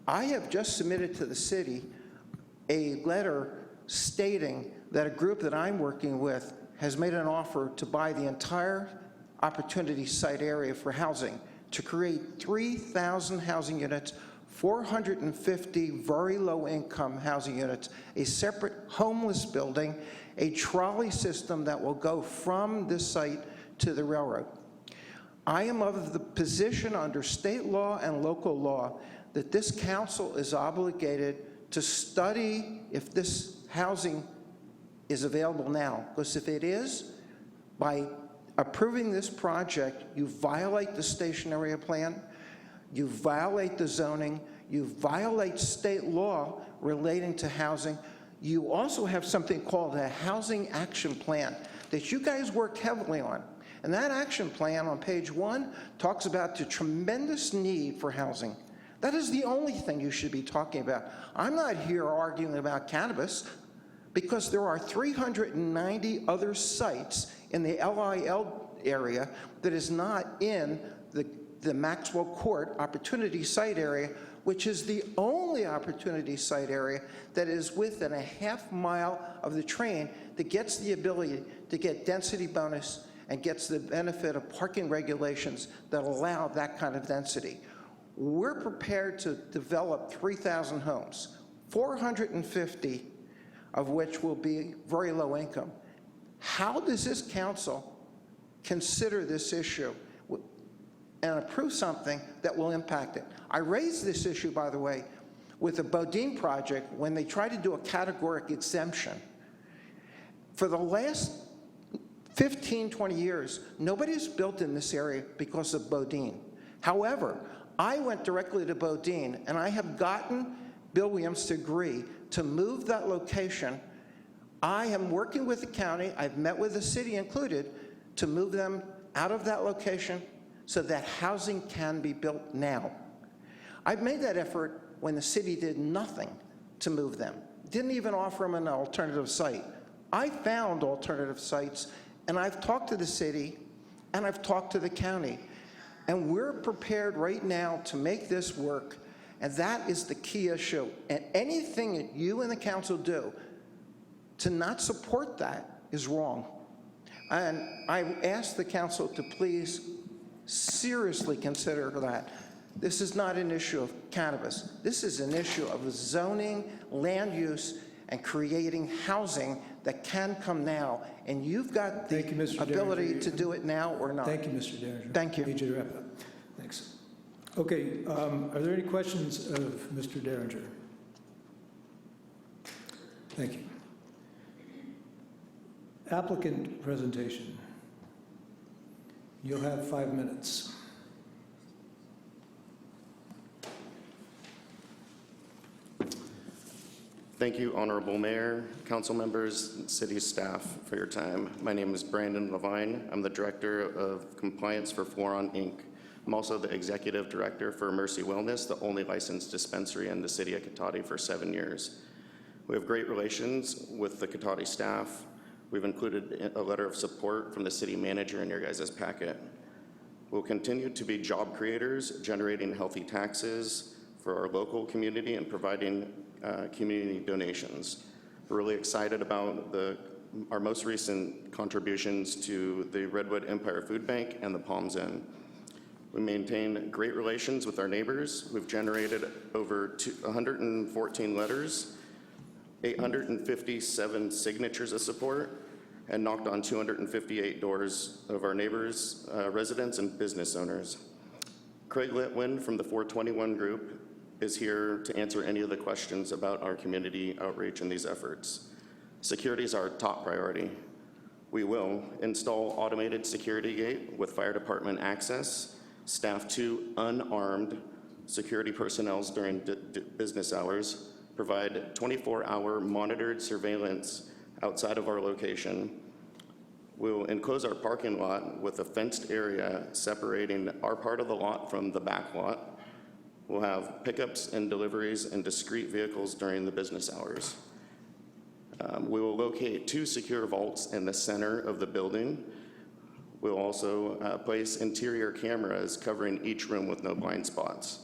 I have just submitted to the city a letter stating that a group that I'm working with has made an offer to buy the entire opportunity site area for housing to create 3,000 housing units, 450 very low-income housing units, a separate homeless building, a trolley system that will go from this site to the railroad. I am of the position under state law and local law that this council is obligated to study if this housing is available now, because if it is, by approving this project, you violate the station area plan, you violate the zoning, you violate state law relating to housing. You also have something called a housing action plan that you guys work heavily on. And that action plan on page 1 talks about the tremendous need for housing. That is the only thing you should be talking about. I'm not here arguing about cannabis because there are 390 other sites in the LIL area that is not in the Maxwell Court Opportunity Site area, which is the only opportunity site area that is within a half mile of the train that gets the ability to get density bonus and gets the benefit of parking regulations that allow that kind of density. We're prepared to develop 3,000 homes, 450 of which will be very low income. How does this council consider this issue and approve something that will impact it? I raised this issue, by the way, with the Bodine project when they tried to do a categoric exemption. For the last 15, 20 years, nobody's built in this area because of Bodine. However, I went directly to Bodine, and I have gotten Bill Williams to agree to move that location. I am working with the county, I've met with the city included, to move them out of that location so that housing can be built now. I've made that effort when the city did nothing to move them, didn't even offer them an alternative site. I found alternative sites, and I've talked to the city, and I've talked to the county, and we're prepared right now to make this work, and that is the key issue. And anything that you and the council do To not support that is wrong. And I ask the council to please seriously consider that. This is not an issue of cannabis. This is an issue of zoning, land use, and creating housing that can come now. And you've got the ability to do it now or not. Thank you, Mr. Derringer. Thank you. Need you to wrap up. Thanks. Okay, are there any questions of Mr. Derringer? Thank you. Applicant presentation. You'll have 5 minutes. Thank you, Honorable Mayor, council members, and city staff for your time. My name is Brandon Levine. I'm the Director of Compliance for Floron, Inc. I'm also the Executive Director for Mercy Wellness, the only licensed dispensary in the city of Cotati for 7 years. We have great relations with the Cotati staff. We've included a letter of support from the city manager in your guys' packet. We'll continue to be job creators, generating healthy taxes for our local community and providing community donations. We're really excited about our most recent contributions to the Redwood Empire Food Bank and the Palms Inn. We maintain great relations with our neighbors. We've generated over 114 letters, 857 signatures of support, and knocked on 258 doors of our neighbors, residents, and business owners. Craig Litwin from the 421 Group is here to answer any of the questions about our community outreach and these efforts. Security is our top priority. We will install automated security gate with fire department access, staff 2 unarmed security personnel during business hours, provide 24-hour monitored surveillance outside of our location. We'll enclose our parking lot with a fenced area separating our part of the lot from the back lot. We'll have pickups and deliveries and discrete vehicles during the business hours. We will locate 2 secure vaults in the center of the building. We'll also place interior cameras covering each room with no blind spots.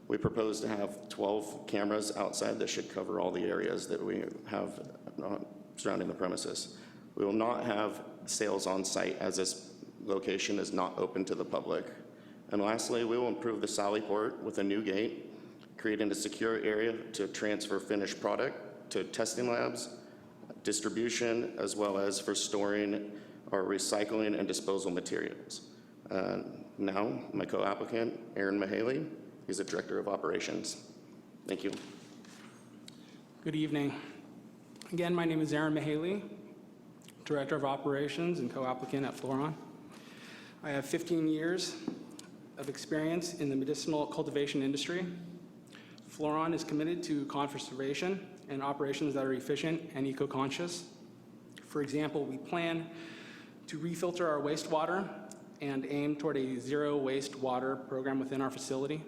We propose to have 12 cameras outside that should cover all the areas that we have surrounding the premises. We will not have sales on site as this location is not open to the public. And lastly, we will improve the Sally Port with a new gate, creating a secure area to transfer finished product to testing labs, distribution, as well as for storing our recycling and disposal materials. Now, my co-applicant, Aaron Mahaley, he's the Director of Operations. Thank you. Good evening. Again, my name is Aaron Mahaley, Director of Operations and co-applicant at Floron. I have 15 years of experience in the medicinal cultivation industry. Floron is committed to conservation and operations that are efficient and eco-conscious. For example, we plan to refilter our wastewater and aim toward a zero wastewater program within our facility.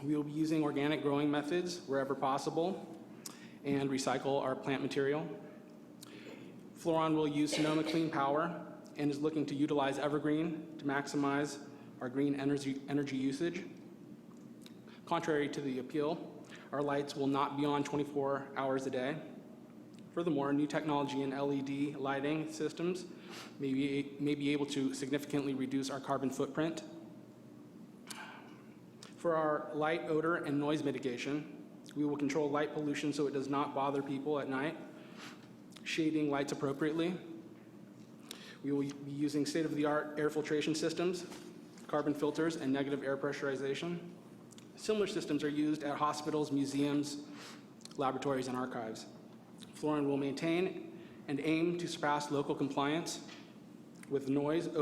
We will be using organic growing methods wherever possible and recycle our plant material. Floron will use Sonoma Clean Power and is looking to utilize Evergreen to maximize our green energy usage. Contrary to the appeal, our lights will not be on 24 hours a day. Furthermore, new technology in LED lighting systems may be able to significantly reduce our carbon footprint. For our light, odor, and noise mitigation, we will control light pollution so it does not bother people at night, shading lights appropriately. We will be using state-of-the-art air filtration systems, carbon filters, and negative air pressurization. Similar systems are used at hospitals, museums, laboratories, and archives. Floron will maintain and aim to surpass local compliance with noise and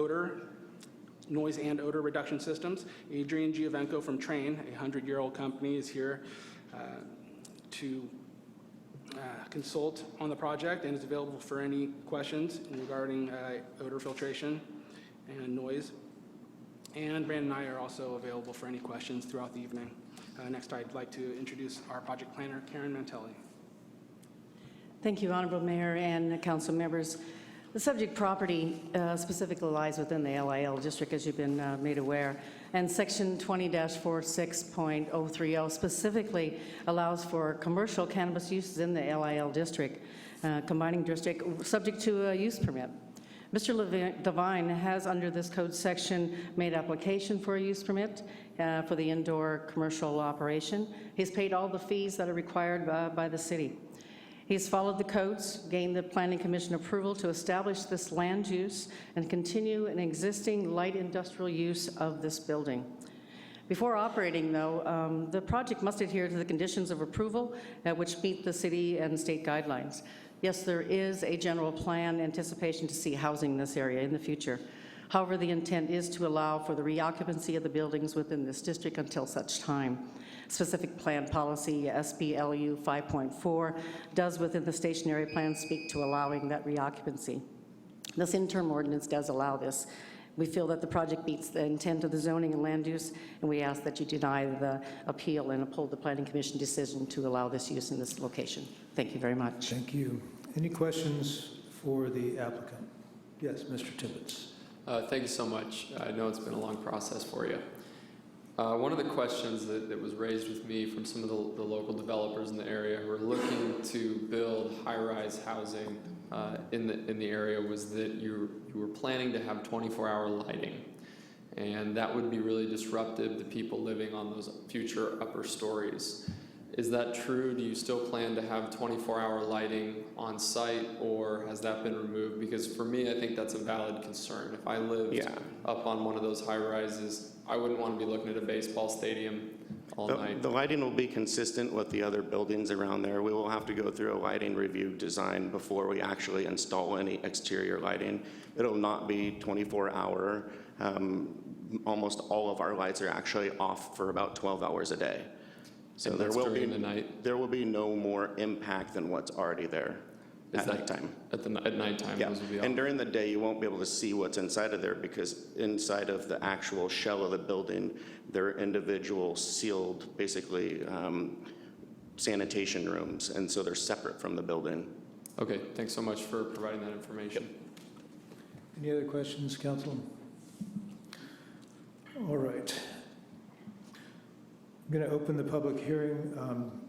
odor reduction systems. Adrian Giovenco from Train, a 100-year-old company, is here to consult on the project and is available for any questions regarding odor filtration and noise. And Brandon and I are also available for any questions throughout the evening. Next, I'd like to introduce our project planner, Karen Mantelli. Thank you, Honorable Mayor and council members. The subject property specifically lies within the LIL district, as you've been made aware, and Section 20-46.030 specifically allows for commercial cannabis uses in the LIL district. combining district, subject to a use permit. Mr. Devine has, under this code section, made application for a use permit for the indoor commercial operation. He's paid all the fees that are required by the city. He's followed the codes, gained the Planning Commission approval to establish this land use and continue an existing light industrial use of this building. Before operating, though, the project must adhere to the conditions of approval which meet the city and state guidelines. Yes, there is a general plan anticipation to see housing in this area in the future. However, the intent is to allow for the reoccupancy of the buildings within this district until such time. Specific plan policy, SBLU 5.4, does within the stationary plan speak to allowing that reoccupancy. This interim ordinance does allow this. We feel that the project meets the intent of the zoning and land use, and we ask that you deny the appeal and uphold the Planning Commission decision to allow this use in this location. Thank you very much. Thank you. Any questions for the applicant? Yes, Mr. Tibbetts. Thank you so much. I know it's been a long process for you. One of the questions that was raised with me from some of the local developers in the area who are looking to build high-rise housing in the area was that you were planning to have 24-hour lighting, and that would be really disruptive to people living on those future upper stories. Is that true? Do you still plan to have 24-hour lighting on site, or has that been removed? Because for me, I think that's a valid concern. If I lived up on one of those high rises, I wouldn't want to be looking at a baseball stadium all night. The lighting will be consistent with the other buildings around there. We will have to go through a lighting review design before we actually install any exterior lighting. It'll not be 24-hour. Almost all of our lights are actually off for about 12 hours a day. So there will be no more impact than what's already there at nighttime. At nighttime, yeah. Those will be off. And during the day, you won't be able to see what's inside of there because inside of the actual shell of the building, there are individual sealed, basically, sanitation rooms, and so they're separate from the building. Okay, thanks so much for providing that information. Yep. Any other questions, Council? All right. I'm going to open the public hearing.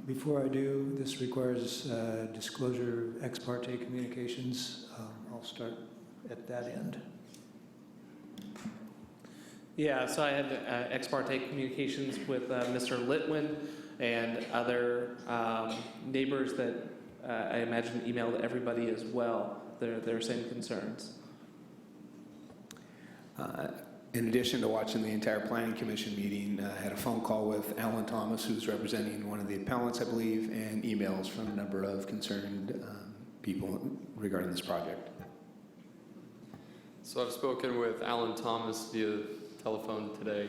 Before I do, this requires disclosure of ex parte communications. I'll start at that end. Yeah, so I had ex parte communications with Mr. Litwin and other neighbors that I imagine emailed everybody as well, their same concerns. In addition to watching the entire Planning Commission meeting, I had a phone call with Alan Thomas, who's representing one of the appellants, I believe, and emails from a number of concerned people regarding this project. So I've spoken with Alan Thomas via telephone today.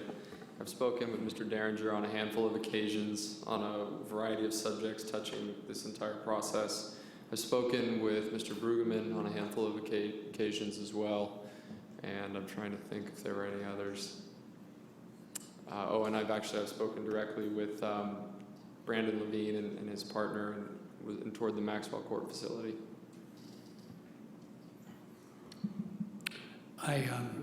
I've spoken with Mr. Derringer on a handful of occasions on a variety of subjects touching this entire process. I've spoken with Mr. Brueggemann on a handful of occasions as well. And I'm trying to think if there were any others. And I've spoken directly with Brandon Levine and his partner and toward the Maxwell Court facility. I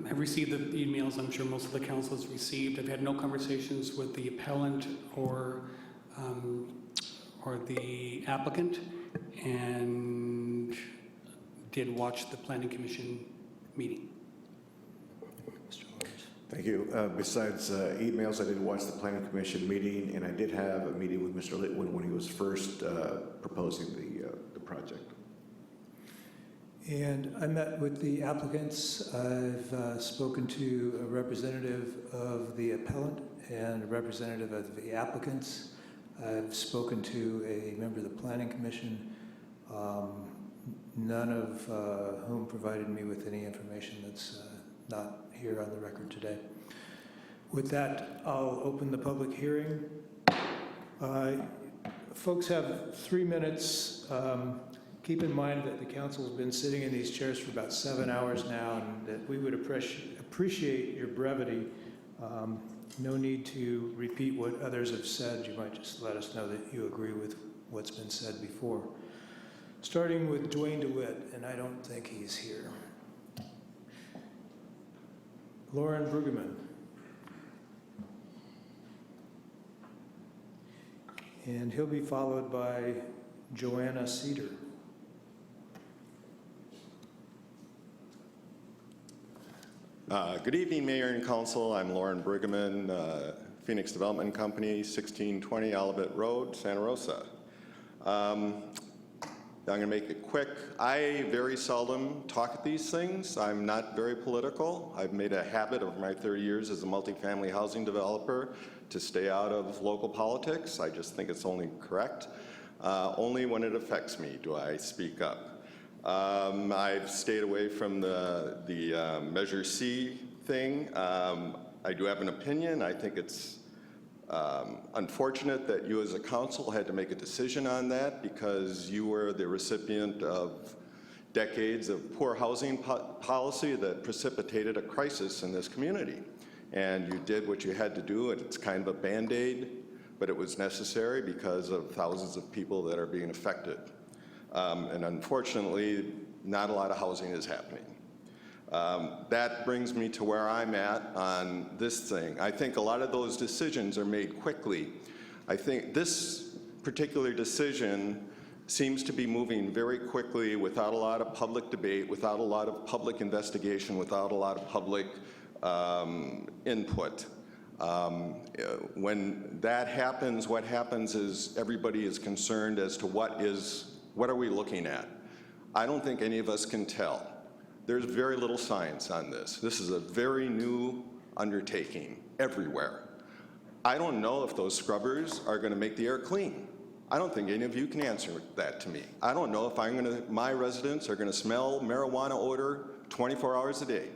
have received the emails I'm sure most of the council has received. I've had no conversations with the appellant or the applicant, and did watch the Planning Commission meeting. Thank you. Besides emails, I did watch the Planning Commission meeting, and I did have a meeting with Mr. Litwin when he was first proposing the project. And I met with the applicants. I've spoken to a representative of the appellant and a representative of the applicants. I've spoken to a member of the Planning Commission, none of whom provided me with any information that's not here on the record today. With that, I'll open the public hearing. Folks have 3 minutes. Keep in mind that the council's been sitting in these chairs for about 7 hours now, and that we would appreciate your brevity. No need to repeat what others have said. You might just let us know that you agree with what's been said before. Starting with Dwayne DeWitt, and I don't think he's here. Lauren Brueggemann. And he'll be followed by Joanna Cedar. Good evening, Mayor and Council. I'm Lauren Brigham, Phoenix Development Company, 1620 Olivet Road, Santa Rosa. I'm going to make it quick. I very seldom talk at these things. I'm not very political. I've made a habit over my 30 years as a multifamily housing developer to stay out of local politics. I just think it's only correct. Only when it affects me do I speak up. I've stayed away from the Measure C thing. I do have an opinion. I think it's unfortunate that you as a council had to make a decision on that because you were the recipient of decades of poor housing policy that precipitated a crisis in this community. And you did what you had to do, and it's kind of a Band-Aid, but it was necessary because of thousands of people that are being affected. And unfortunately, not a lot of housing is happening. That brings me to where I'm at on this thing. I think a lot of those decisions are made quickly. I think this particular decision seems to be moving very quickly without a lot of public debate, without a lot of public investigation, without a lot of public input. When that happens, what happens is everybody is concerned as to what are we looking at? I don't think any of us can tell. There's very little science on this. This is a very new undertaking everywhere. I don't know if those scrubbers are going to make the air clean. I don't think any of you can answer that to me. I don't know if my residents are going to smell marijuana odor 24 hours a day.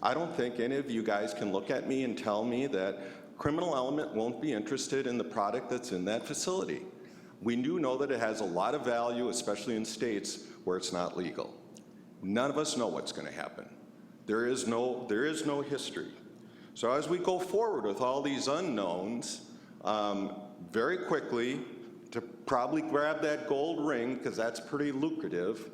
I don't think any of you guys can look at me and tell me that criminal element won't be interested in the product that's in that facility. We do know that it has a lot of value, especially in states where it's not legal. None of us know what's going to happen. There is no history. So as we go forward with all these unknowns, very quickly, to probably grab that gold ring, because that's pretty lucrative,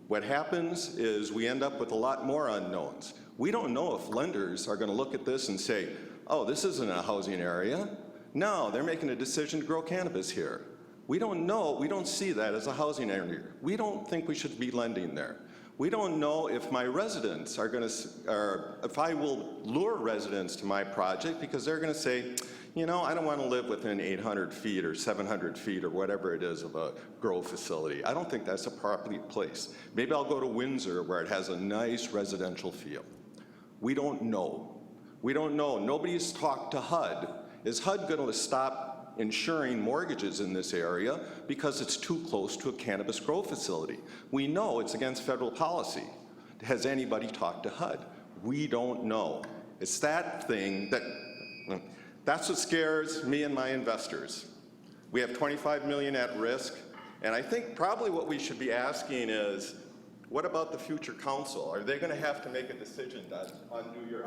what happens is we end up with a lot more unknowns. We don't know if lenders are going to look at this and say, oh, this isn't a housing area. No, they're making a decision to grow cannabis here. We don't know, we don't see that as a housing area. We don't think we should be lending there. We don't know if my residents are going to, or if I will lure residents to my project because they're going to say, you know, I don't want to live within 800 feet or 700 feet or whatever it is of a grow facility. I don't think that's a proper place. Maybe I'll go to Windsor where it has a nice residential feel. We don't know. We don't know. Nobody's talked to HUD. Is HUD going to stop insuring mortgages in this area because it's too close to a cannabis grow facility? We know it's against federal policy. Has anybody talked to HUD? We don't know. It's that thing that's what scares me and my investors. We have 25 million at risk, and I think probably what we should be asking is, what about the future council? Are they going to have to make a decision on New Year?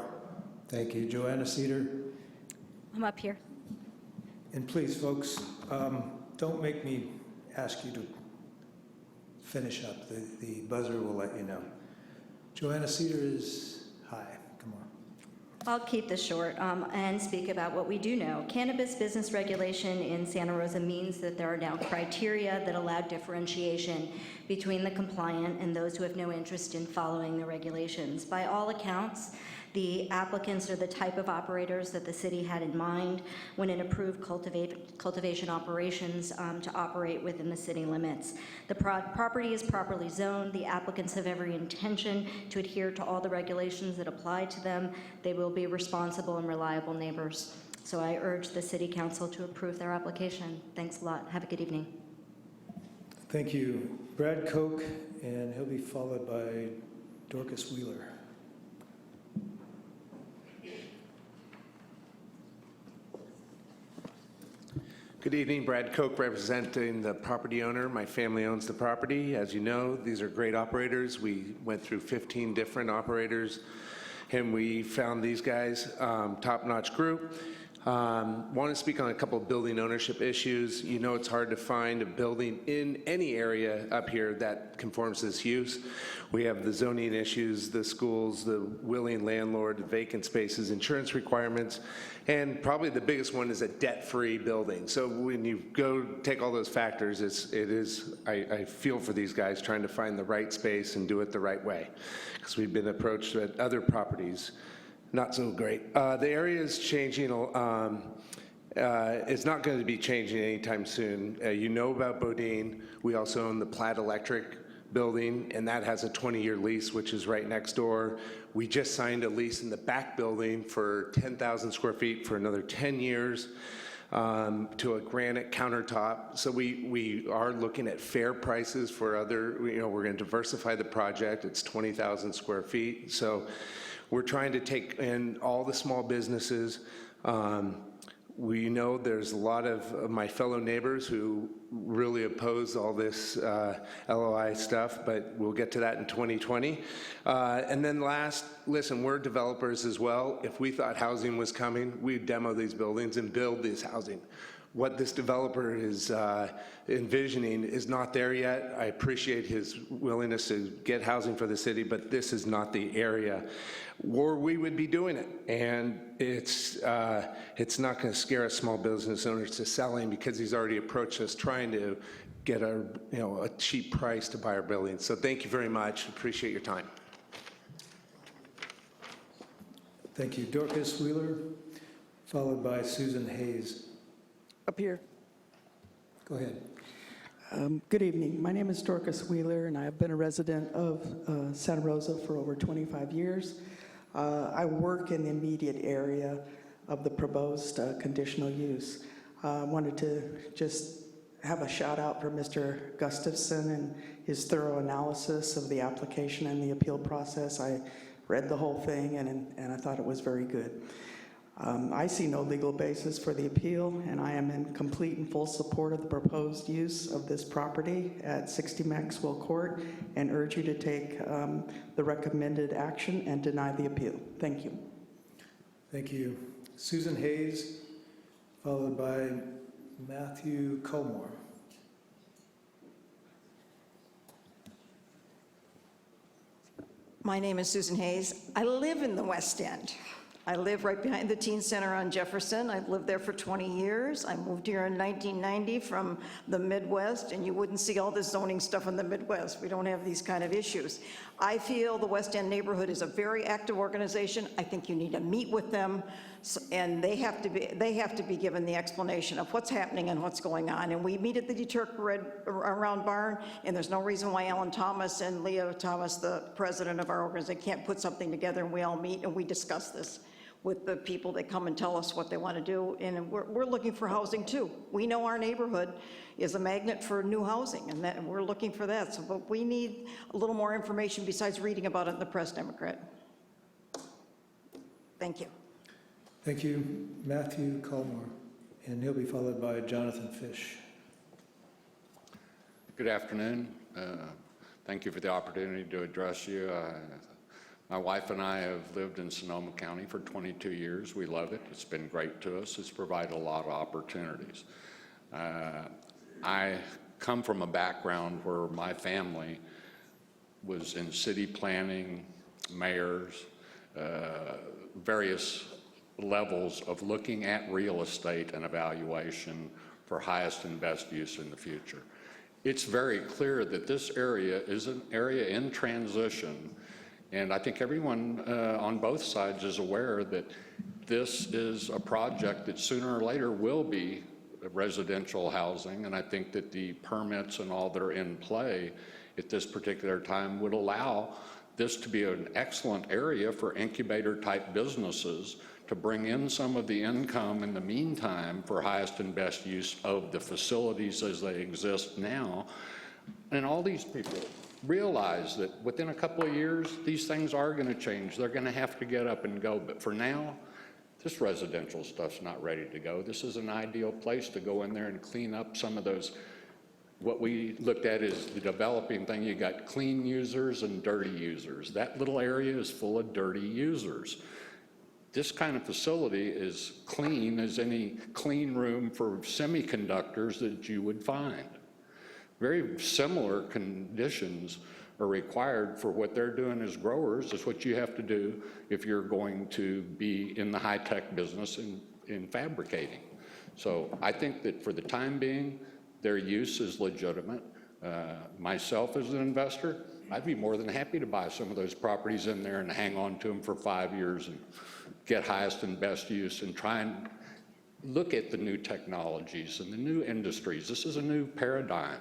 Thank you. Joanna Cedar. I'm up here. And please, folks, don't make me ask you to finish up. The buzzer will let you know. Joanna Cedar is high. Come on. I'll keep this short and speak about what we do know. Cannabis business regulation in Santa Rosa means that there are now criteria that allow differentiation between the compliant and those who have no interest in following the regulations. By all accounts, the applicants are the type of operators that the city had in mind when it approved cultivation operations to operate within the city limits. The property is properly zoned. The applicants have every intention to adhere to all the regulations that apply to them. They will be responsible and reliable neighbors. So I urge the City Council to approve their application. Thanks a lot. Have a good evening. Thank you. Brad Koch, and he'll be followed by Dorcas Wheeler. Good evening, Brad Koch representing the property owner. My family owns the property. As you know, these are great operators. We went through 15 different operators and we found these guys, top-notch group. Want to speak on a couple of building ownership issues. You know it's hard to find a building in any area up here that conforms to this use. We have the zoning issues, the schools, the willing landlord, the vacant spaces, insurance requirements, and probably the biggest one is a debt-free building. So when you go take all those factors, I feel for these guys trying to find the right space and do it the right way, because we've been approached at other properties. Not so great. The area is changing. It's not going to be changing anytime soon. You know about Bodine. We also own the Platt Electric building, and that has a 20-year lease, which is right next door. We just signed a lease in the back building for 10,000 square feet for another 10 years to a granite countertop. So we are looking at fair prices for other, we're going to diversify the project. It's 20,000 square feet. So we're trying to take in all the small businesses. We know there's a lot of my fellow neighbors who really oppose all this LOI stuff, but we'll get to that in 2020. And then last, listen, we're developers as well. If we thought housing was coming, we'd demo these buildings and build this housing. What this developer is envisioning is not there yet. I appreciate his willingness to get housing for the city, but this is not the area where we would be doing it. And it's not going to scare us small business owners to selling, because he's already approached us trying to get a cheap price to buy our buildings. So thank you very much. Appreciate your time. Thank you. Dorcas Wheeler, followed by Susan Hayes. Up here. Go ahead. Good evening. My name is Dorcas Wheeler, and I have been a resident of Santa Rosa for over 25 years. I work in the immediate area of the proposed conditional use. I wanted to just have a shout out for Mr. Gustafson and his thorough analysis of the application and the appeal process. I read the whole thing, and I thought it was very good. I see no legal basis for the appeal, and I am in complete and full support of the proposed use of this property at 60 Maxwell Court, and urge you to take the recommended action and deny the appeal. Thank you. Thank you. Susan Hayes, followed by Matthew Culmore. My name is Susan Hayes. I live in the West End. I live right behind the Teen Center on Jefferson. I've lived there for 20 years. I moved here in 1990 from the Midwest, and you wouldn't see all this zoning stuff in the Midwest. We don't have these kind of issues. I feel the West End neighborhood is a very active organization. I think you need to meet with them, and they have to be given the explanation of what's happening and what's going on. And we meet at the Deterk Red Around Barn, and there's no reason why Alan Thomas and Leah Thomas, the president of our organization, can't put something together, and we all meet and we discuss this with the people that come and tell us what they want to do. And we're looking for housing too. We know our neighborhood is a magnet for new housing, and we're looking for that. So, but we need a little more information besides reading about it in the Press Democrat. Thank you. Thank you, Matthew Culmore, and he'll be followed by Jonathan Fish. Good afternoon. Thank you for the opportunity to address you. My wife and I have lived in Sonoma County for 22 years. We love it. It's been great to us. It's provided a lot of opportunities. I come from a background where my family was in city planning, mayors, various levels of looking at real estate and evaluation for highest and best use in the future. It's very clear that this area is an area in transition. And I think everyone on both sides is aware that this is a project that sooner or later will be residential housing. And I think that the permits and all that are in play at this particular time would allow this to be an excellent area for incubator type businesses to bring in some of the income in the meantime for highest and best use of the facilities as they exist now. And all these people realize that within a couple of years, these things are going to change. They're going to have to get up and go. But for now, this residential stuff's not ready to go. This is an ideal place to go in there and clean up some of those, what we looked at is the developing thing. You got clean users and dirty users. That little area is full of dirty users. This kind of facility is clean as any clean room for semiconductors that you would find. Very similar conditions are required for what they're doing as growers. Is what you have to do if you're going to be in the high-tech business in fabricating. So I think that for the time being, their use is legitimate. Myself as an investor, I'd be more than happy to buy some of those properties in there and hang on to them for 5 years and get highest and best use and try and look at the new technologies and the new industries. This is a new paradigm,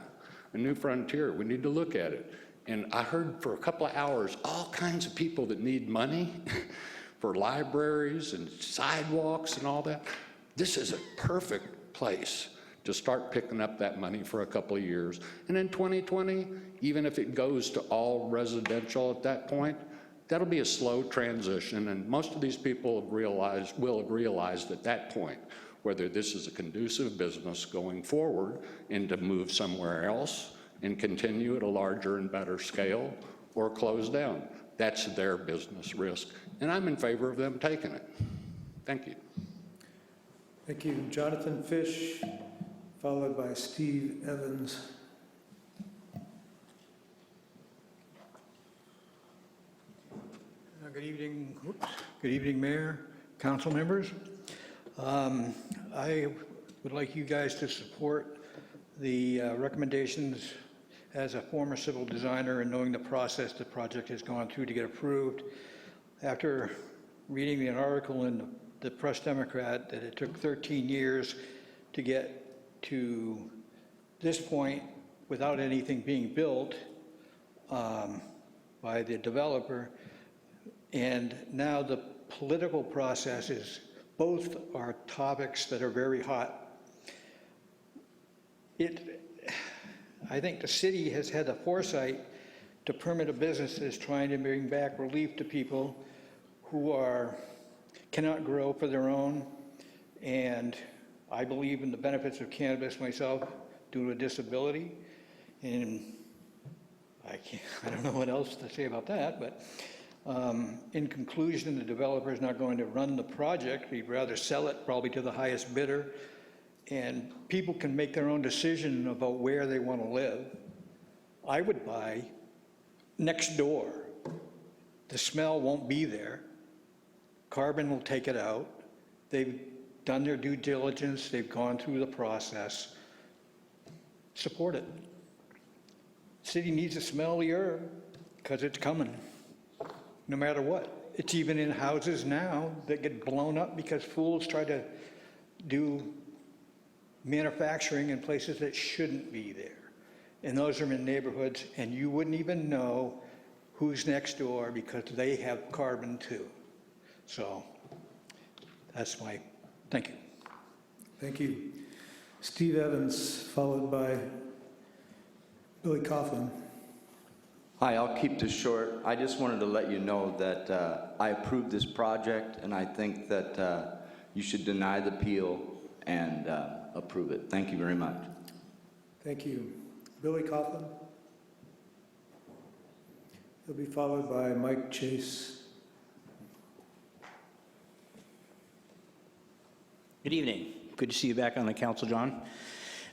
a new frontier. We need to look at it. And I heard for a couple of hours all kinds of people that need money for libraries and sidewalks and all that. This is a perfect place to start picking up that money for a couple of years. And in 2020, even if it goes to all residential at that point, that'll be a slow transition, and most of these people will have realized at that point whether this is a conducive business going forward and to move somewhere else and continue at a larger and better scale or close down. That's their business risk, and I'm in favor of them taking it. Thank you. Thank you. Jonathan Fish, followed by Steve Evans. Good evening. Good evening, Mayor, council members. I would like you guys to support the recommendations as a former civil designer and knowing the process the project has gone through to get approved. After reading an article in the Press Democrat that it took 13 years to get to this point without anything being built by the developer, and now the political processes, both are topics that are very hot. I think the city has had the foresight to permit a business that is trying to bring back relief to people who cannot grow for their own. And I believe in the benefits of cannabis myself due to a disability. And I don't know what else to say about that, but in conclusion, the developer is not going to run the project. He'd rather sell it probably to the highest bidder. And people can make their own decision about where they want to live. I would buy next door. The smell won't be there. Carbon will take it out. They've done their due diligence. They've gone through the process. Support it. City needs to smell the herb because it's coming, no matter what. It's even in houses now that get blown up because fools try to do manufacturing in places that shouldn't be there. And those are in neighborhoods, and you wouldn't even know who's next door because they have carbon too. So that's my, thank you. Thank you. Steve Evans, followed by Billy Coughlin. Hi, I'll keep this short. I just wanted to let you know that I approve this project, and I think that you should deny the appeal and approve it. Thank you very much. Thank you. Billy Coughlin. He'll be followed by Mike Chase. Good evening. Good to see you back on the council, John.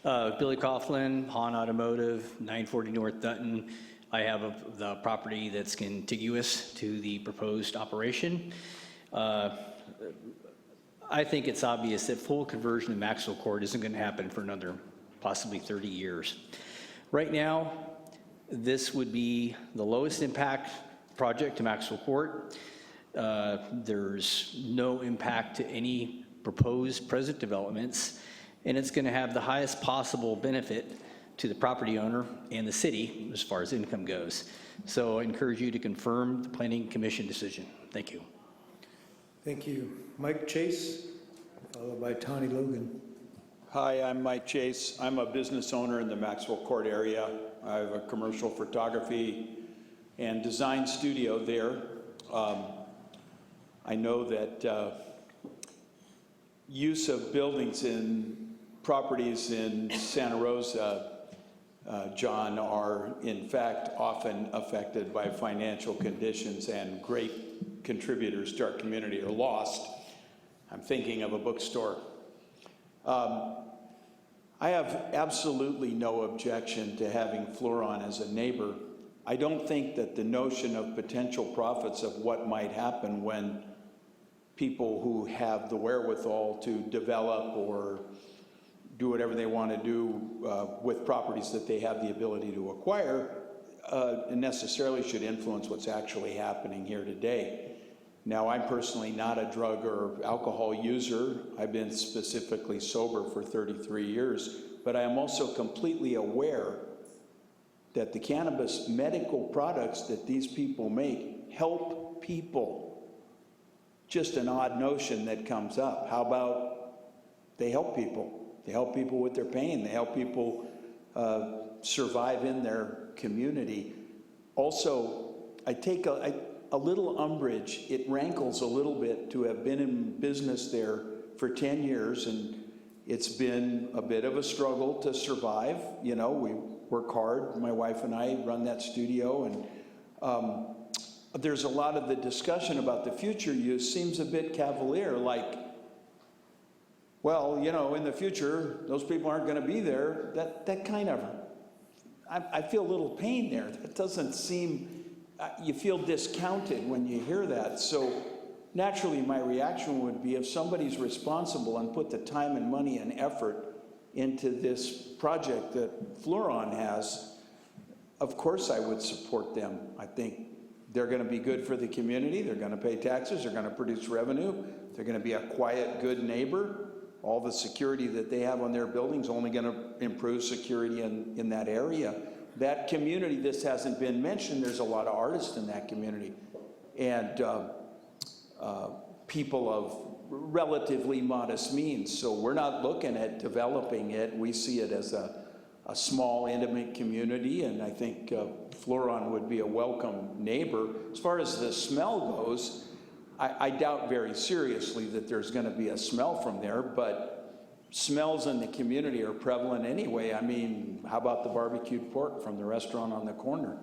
Billy Coughlin, Hahn Automotive, 940 North Dutton. I have the property that's contiguous to the proposed operation. I think it's obvious that full conversion to Maxwell Court isn't going to happen for another possibly 30 years. Right now, this would be the lowest impact project to Maxwell Court. There's no impact to any proposed present developments, and it's going to have the highest possible benefit to the property owner and the city as far as income goes. So I encourage you to confirm the Planning Commission decision. Thank you. Thank you. Mike Chase, followed by Tony Logan. Hi, I'm Mike Chase. I'm a business owner in the Maxwell Court area. I have a commercial photography and design studio there. I know that use of buildings in properties in Santa Rosa, John, are in fact often affected by financial conditions and great contributors to our community are lost. I'm thinking of a bookstore. I have absolutely no objection to having Floron as a neighbor. I don't think that the notion of potential profits of what might happen when people who have the wherewithal to develop or do whatever they want to do with properties that they have the ability to acquire necessarily should influence what's actually happening here today. Now, I'm personally not a drug or alcohol user. I've been specifically sober for 33 years, but I am also completely aware that the cannabis medical products that these people make help people. Just an odd notion that comes up. How about they help people? They help people with their pain. They help people survive in their community. Also, I take a little umbrage. It rankles a little bit to have been in business there for 10 years, and it's been a bit of a struggle to survive. You know, we work hard. My wife and I run that studio, and there's a lot of the discussion about the future use seems a bit cavalier, like, well, you know, in the future, those people aren't going to be there. That kind of, I feel a little pain there. That doesn't seem, you feel discounted when you hear that. So naturally, my reaction would be if somebody's responsible and put the time and money and effort into this project that Floron has, of course I would support them. I think they're going to be good for the community. They're going to pay taxes. They're going to produce revenue. They're going to be a quiet, good neighbor. All the security that they have on their buildings only going to improve security in that area. That community, this hasn't been mentioned, there's a lot of artists in that community. And people of relatively modest means. So we're not looking at developing it. We see it as a small, intimate community, and I think Floron would be a welcome neighbor. As far as the smell goes, I doubt very seriously that there's going to be a smell from there, but smells in the community are prevalent anyway. I mean, how about the barbecued pork from the restaurant on the corner?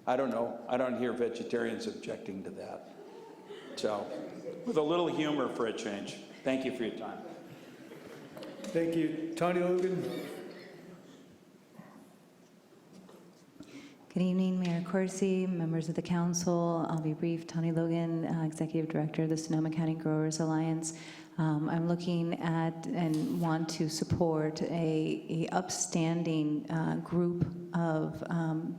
I don't know. I don't hear vegetarians objecting to that. So, with a little humor for a change. Thank you for your time. Thank you. Tony Logan. Good evening, Mayor Corsi, members of the council. I'll be brief. Tony Logan, Executive Director of the Sonoma County Growers Alliance. I'm looking at and want to support a upstanding group of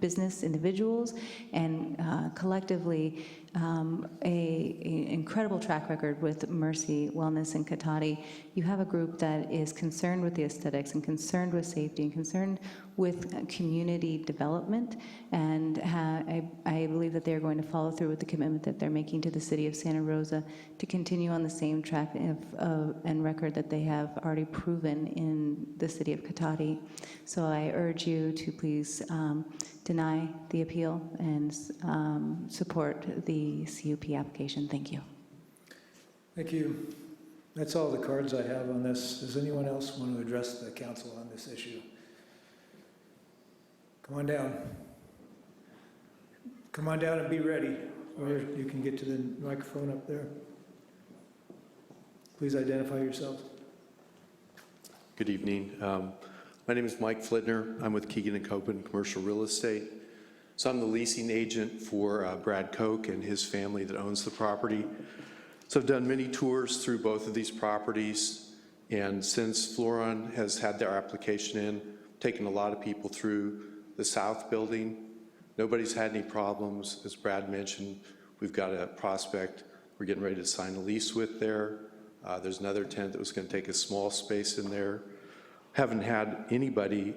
business individuals and collectively a incredible track record with Mercy Wellness in Cotati. You have a group that is concerned with the aesthetics and concerned with safety and concerned with community development, and I believe that they're going to follow through with the commitment that they're making to the city of Santa Rosa to continue on the same track and record that they have already proven in the city of Cotati. So I urge you to please deny the appeal and support the CUP application. Thank you. Thank you. That's all the cards I have on this. Does anyone else want to address the council on this issue? Come on down. Come on down and be ready, or you can get to the microphone up there. Please identify yourself. Good evening. My name is Mike Flitner. I'm with Keegan & Copen Commercial Real Estate. So I'm the leasing agent for Brad Koch and his family that owns the property. So I've done many tours through both of these properties, and since Floron has had their application in, taken a lot of people through the south building. Nobody's had any problems. As Brad mentioned, we've got a prospect we're getting ready to sign a lease with there. There's another tenant that was going to take a small space in there. Haven't had anybody,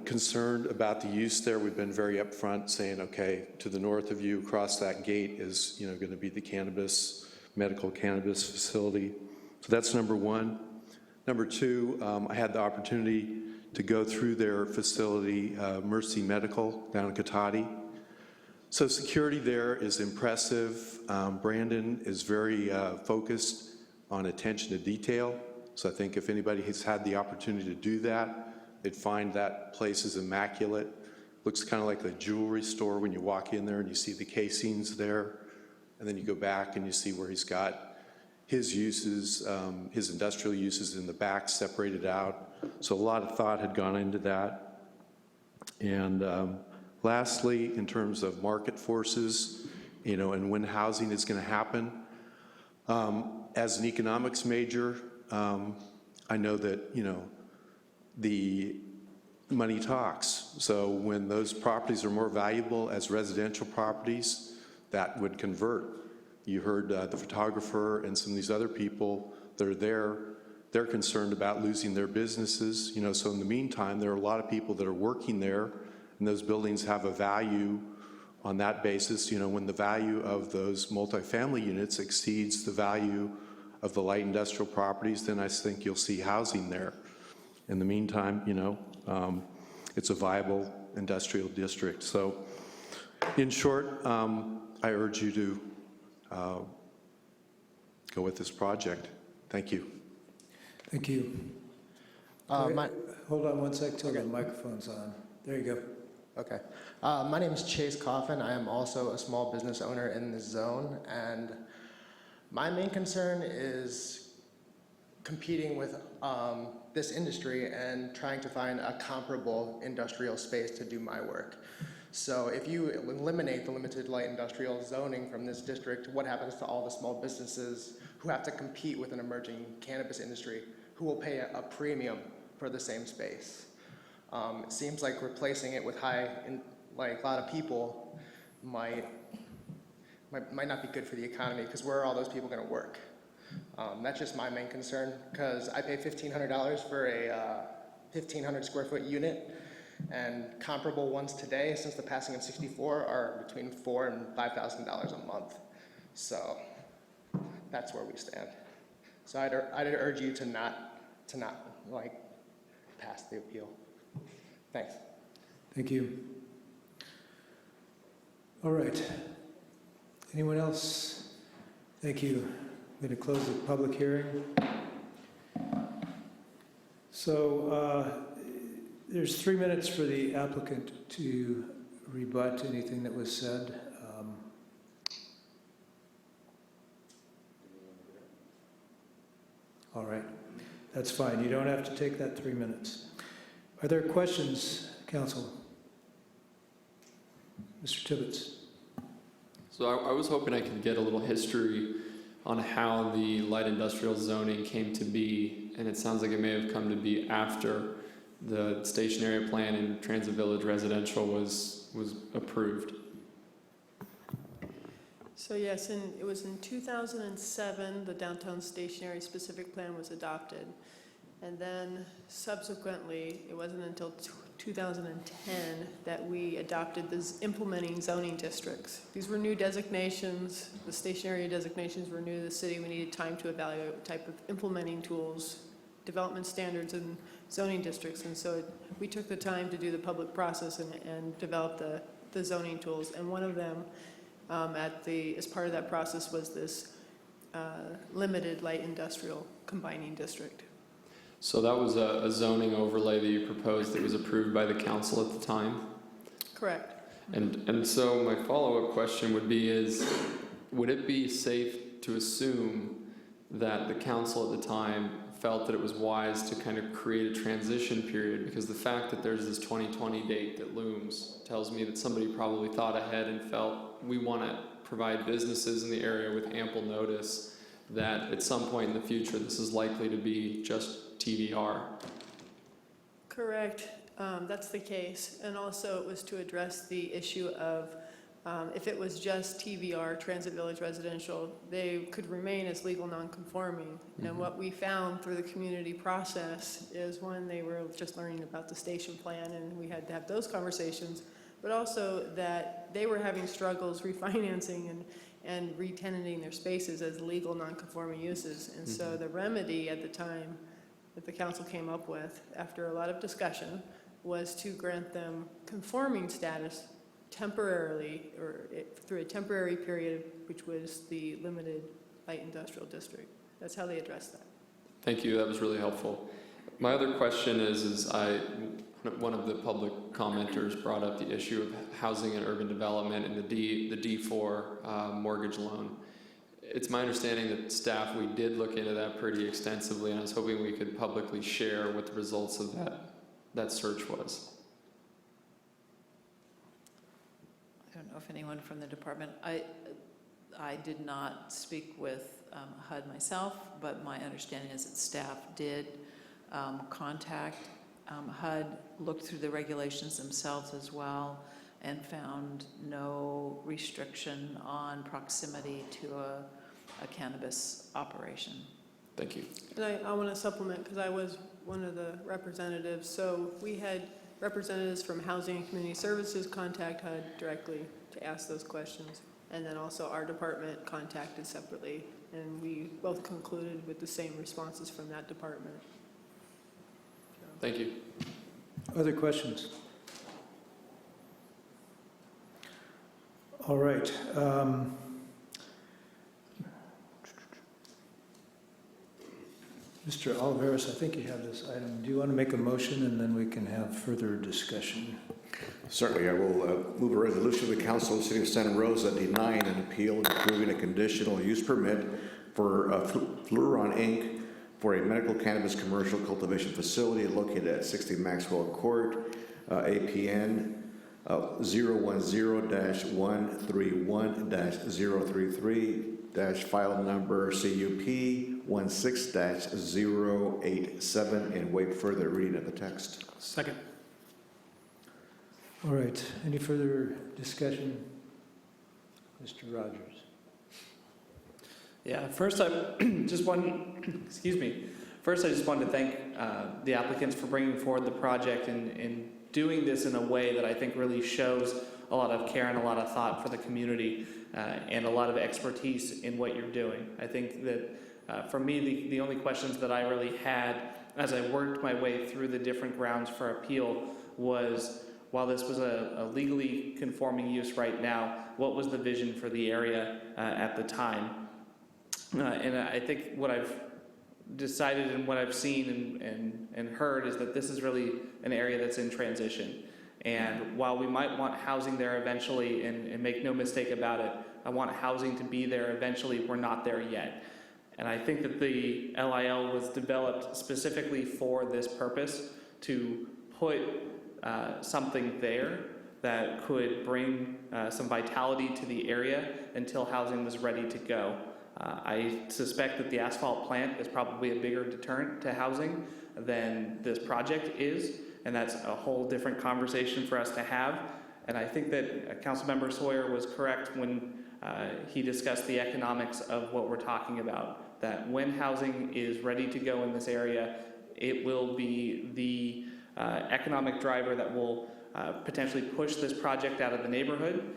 concerned about the use there. We've been very upfront saying, okay, to the north of you, across that gate is, going to be the medical cannabis facility. So that's number one. Number two, I had the opportunity to go through their facility, Mercy Medical, down in Cotati. So security there is impressive. Brandon is very focused on attention to detail. So I think if anybody has had the opportunity to do that, they'd find that place is immaculate. looks kind of like a jewelry store when you walk in there and you see the casings there. And then you go back and you see where he's got his uses, his industrial uses in the back separated out. So a lot of thought had gone into that. And lastly, in terms of market forces, and when housing is going to happen, as an economics major, I know that, the money talks. So when those properties are more valuable as residential properties, that would convert. You heard the photographer and some of these other people that are there, they're concerned about losing their businesses. So in the meantime, there are a lot of people that are working there, and those buildings have a value on that basis. When the value of those multifamily units exceeds the value of the light industrial properties, then I think you'll see housing there. In the meantime, it's a viable industrial district. So in short, I urge you to go with this project. Thank you. Thank you. Hold on one sec till the microphone's on. There you go. Okay. My name is Chase Coffin. I am also a small business owner in this zone, and my main concern is competing with this industry and trying to find a comparable industrial space to do my work. So if you eliminate the limited light industrial zoning from this district, what happens to all the small businesses who have to compete with an emerging cannabis industry who will pay a premium for the same space? It seems like replacing it with a lot of people might not be good for the economy, because where are all those people going to work? That's just my main concern, because I pay $1,500 for a 1,500 square foot unit, and comparable ones today, since the passing of 64, are between $4,000 and $5,000 a month. So that's where we stand. So I'd urge you to not pass the appeal. Thanks. Thank you. All right. Anyone else? Thank you. I'm going to close the public hearing. So there's 3 minutes for the applicant to rebut anything that was said. All right. That's fine. You don't have to take that 3 minutes. Are there questions, council? Mr. Tibbetts. So I was hoping I could get a little history on how the light industrial zoning came to be, and it sounds like it may have come to be after the station area plan in Transit Village Residential was approved. So yes, it was in 2007, the downtown stationary specific plan was adopted. And then subsequently, it wasn't until 2010 that we adopted these implementing zoning districts. These were new designations. The station area designations were new to the city. We needed time to evaluate what type of implementing tools, development standards, and zoning districts. And so we took the time to do the public process and develop the zoning tools. And one of them, as part of that process, was this limited light industrial combining district. So that was a zoning overlay that you proposed that was approved by the council at the time? Correct. And so my follow-up question would be would it be safe to assume that the council at the time felt that it was wise to kind of create a transition period? Because the fact that there's this 2020 date that looms tells me that somebody probably thought ahead and felt we want to provide businesses in the area with ample notice that at some point in the future this is likely to be just TVR. Correct. That's the case. And also it was to address the issue of if it was just TVR, Transit Village Residential, they could remain as legal non-conforming. Mm-hmm. And what we found through the community process is when they were just learning about the station plan, and we had to have those conversations, but also that they were having struggles refinancing and re-tenanting their spaces as legal non-conforming uses. And mm-hmm. so the remedy at the time that the council came up with, after a lot of discussion, was to grant them conforming status temporarily, or through a temporary period, which was the limited light industrial district. That's how they addressed that. Thank you, that was really helpful. My other question is one of the public commenters brought up the issue of housing and urban development and the D4 mortgage loan. It's my understanding that staff, we did look into that pretty extensively, and I was hoping we could publicly share what the results of that search was. I don't know if anyone from the department, I did not speak with HUD myself, but my understanding is that staff did contact HUD, looked through the regulations themselves as well, and found no restriction on proximity to a cannabis operation. Thank you. And I want to supplement, because I was one of the representatives. So we had representatives from Housing and Community Services contact HUD directly to ask those questions. And then also our department contacted separately. And we both concluded with the same responses from that department. Thank you. Other questions? All right. Mr. Oliveros, I think you have this item. Do you want to make a motion and then we can have further discussion? Certainly, I will move a resolution of the Council of the City of Santa Rosa denying an appeal and approving a conditional use permit for Fluron Inc. for a medical cannabis commercial cultivation facility located at 60 Maxwell Court, APN 010-131-033-file number CUP 16-087, and wait further reading of the text. Second. All right. Any further discussion? Mr. Rogers. Yeah, first I just wanted to thank the applicants for bringing forward the project and doing this in a way that I think really shows a lot of care and a lot of thought for the community and a lot of expertise in what you're doing. I think that for me, the only questions that I really had as I worked my way through the different grounds for appeal was, while this was a legally conforming use right now, what was the vision for the area at the time? And I think what I've decided and what I've seen and heard is that this is really an area that's in transition. And while we might want housing there eventually, and make no mistake about it, I want housing to be there eventually. We're not there yet. And I think that the LIL was developed specifically for this purpose, to put something there that could bring some vitality to the area until housing was ready to go. I suspect that the asphalt plant is probably a bigger deterrent to housing than this project is, and that's a whole different conversation for us to have. And I think that Councilmember Sawyer was correct when he discussed the economics of what we're talking about, that when housing is ready to go in this area, it will be the economic driver that will potentially push this project out of the neighborhood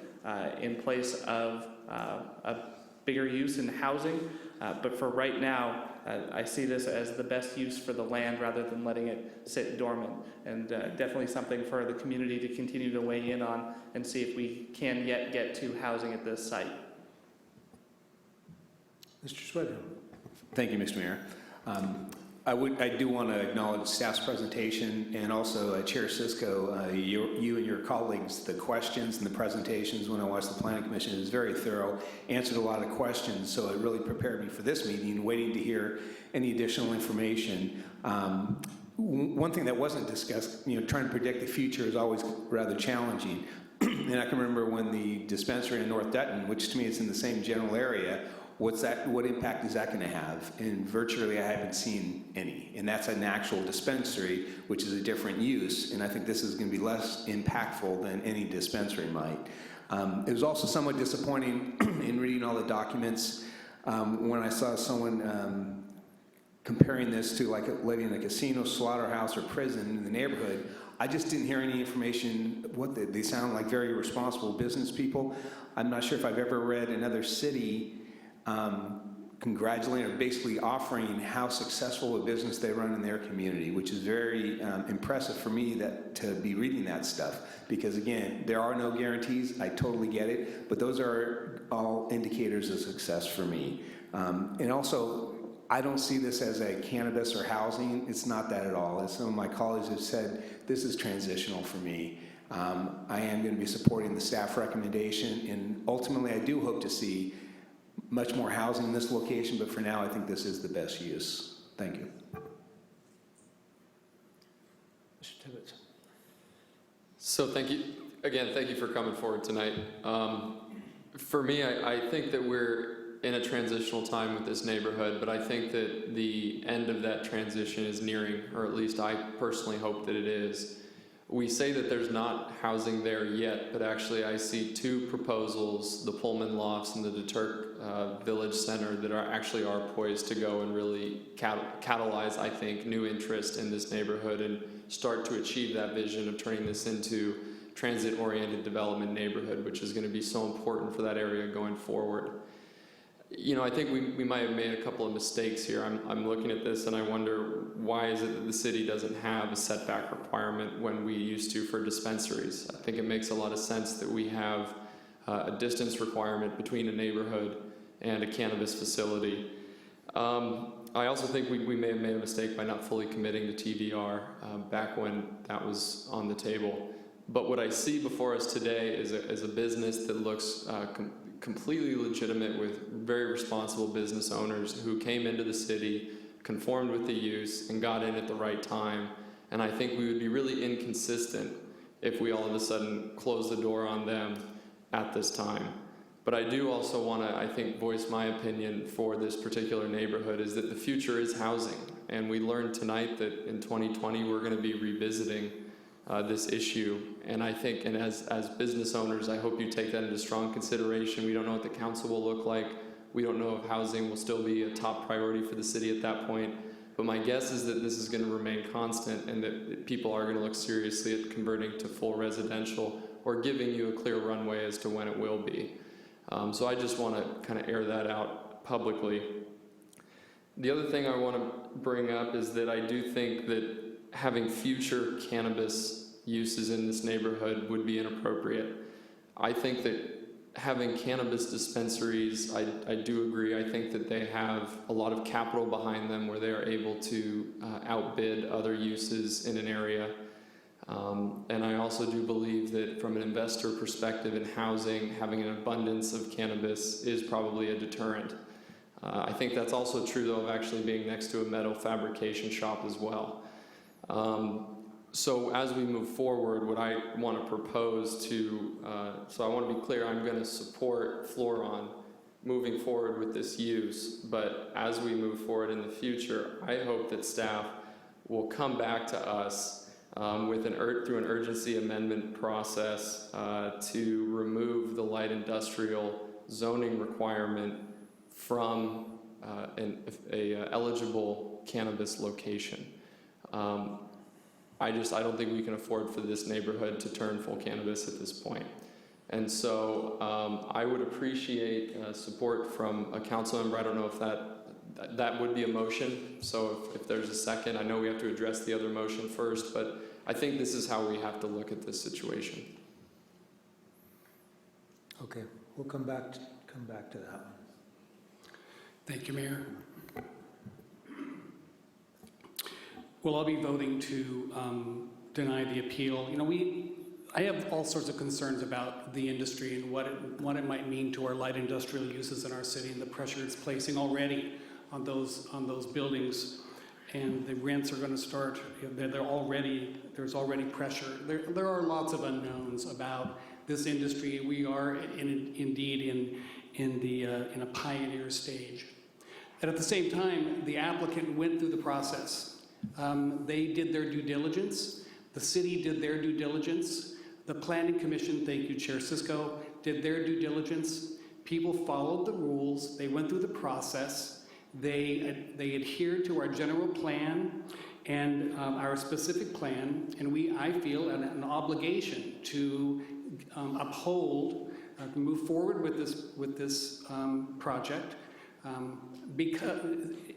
in place of a bigger use in housing. But for right now, I see this as the best use for the land rather than letting it sit dormant. And definitely something for the community to continue to weigh in on and see if we can yet get to housing at this site. Mr. Swedrow. Thank you, Mr. Mayor. I do want to acknowledge staff's presentation, and also Chair Cisco, you and your colleagues, the questions and the presentations when I watched the Planning Commission is very thorough, answered a lot of questions, so it really prepared me for this meeting, waiting to hear any additional information. One thing that wasn't discussed, trying to predict the future is always rather challenging. And I can remember when the dispensary in North Dutton, which to me is in the same general area, what impact is that going to have? And virtually I haven't seen any. And that's an actual dispensary, which is a different use. And I think this is going to be less impactful than any dispensary might. It was also somewhat disappointing in reading all the documents when I saw someone comparing this to like letting a casino, slaughterhouse, or prison in the neighborhood. I just didn't hear any information. They sound like very responsible business people. I'm not sure if I've ever read another city congratulating or basically offering how successful a business they run in their community, which is very impressive for me to be reading that stuff. Because again, there are no guarantees. I totally get it, but those are all indicators of success for me. And also, I don't see this as a cannabis or housing. It's not that at all. As some of my colleagues have said, this is transitional for me. I am going to be supporting the staff recommendation, and ultimately I do hope to see much more housing in this location, but for now I think this is the best use. Thank you. Mr. Tibbetts. So thank you for coming forward tonight. For me, I think that we're in a transitional time with this neighborhood, but I think that the end of that transition is nearing, or at least I personally hope that it is. We say that there's not housing there yet, but actually I see two proposals, the Pullman Lofts and the Deterk Village Center, that are poised to go and really catalyze, I think, new interest in this neighborhood and start to achieve that vision of turning this into transit-oriented development neighborhood, which is going to be so important for that area going forward. You know, I think we might have made a couple of mistakes here. I'm looking at this and I wonder, why is it that the city doesn't have a setback requirement when we used to for dispensaries? I think it makes a lot of sense that we have a distance requirement between a neighborhood and a cannabis facility. I also think we may have made a mistake by not fully committing to TVR back when that was on the table. But what I see before us today is a business that looks completely legitimate, with very responsible business owners who came into the city, conformed with the use, and got in at the right time. And I think we would be really inconsistent if we all of a sudden close the door on them at this time. But I do also want to, I think, voice my opinion for this particular neighborhood, is that the future is housing. And we learned tonight that in 2020 we're going to be revisiting this issue. And I think, and as business owners, I hope you take that into strong consideration. We don't know what the council will look like. We don't know if housing will still be a top priority for the city at that point. But my guess is that this is going to remain constant, and that people are going to look seriously at converting to full residential, or giving you a clear runway as to when it will be. So I just want to kind of air that out publicly. The other thing I want to bring up is that I do think that having future cannabis uses in this neighborhood would be inappropriate. I think that having cannabis dispensaries, I do agree. I think that they have a lot of capital behind them where they are able to outbid other uses in an area. And I also do believe that from an investor perspective in housing, having an abundance of cannabis is probably a deterrent. I think that's also true, though, of actually being next to a metal fabrication shop as well. So as we move forward, what I want to propose to, so I want to be clear, I'm going to support Floron moving forward with this use, but as we move forward in the future, I hope that staff will come back to us with through an urgency amendment process to remove the light industrial zoning requirement from an eligible cannabis location. I don't think we can afford for this neighborhood to turn full cannabis at this point. And so I would appreciate support from a council member. I don't know if that would be a motion. So if there's a second, I know we have to address the other motion first, but I think this is how we have to look at this situation. Okay, we'll come back to that one. Thank you, Mayor. Well, I'll be voting to deny the appeal. You know, I have all sorts of concerns about the industry and what it might mean to our light industrial uses in our city, and the pressure it's placing already on those buildings. And the rents are going to start. There's already pressure. There are lots of unknowns about this industry. We are indeed in a pioneer stage. And at the same time, the applicant went through the process. They did their due diligence. The city did their due diligence. The Planning Commission, thank you, Chair Cisco, did their due diligence. People followed the rules. They went through the process. They adhered to our general plan and our specific plan, and I feel an obligation to uphold, move forward with this project, because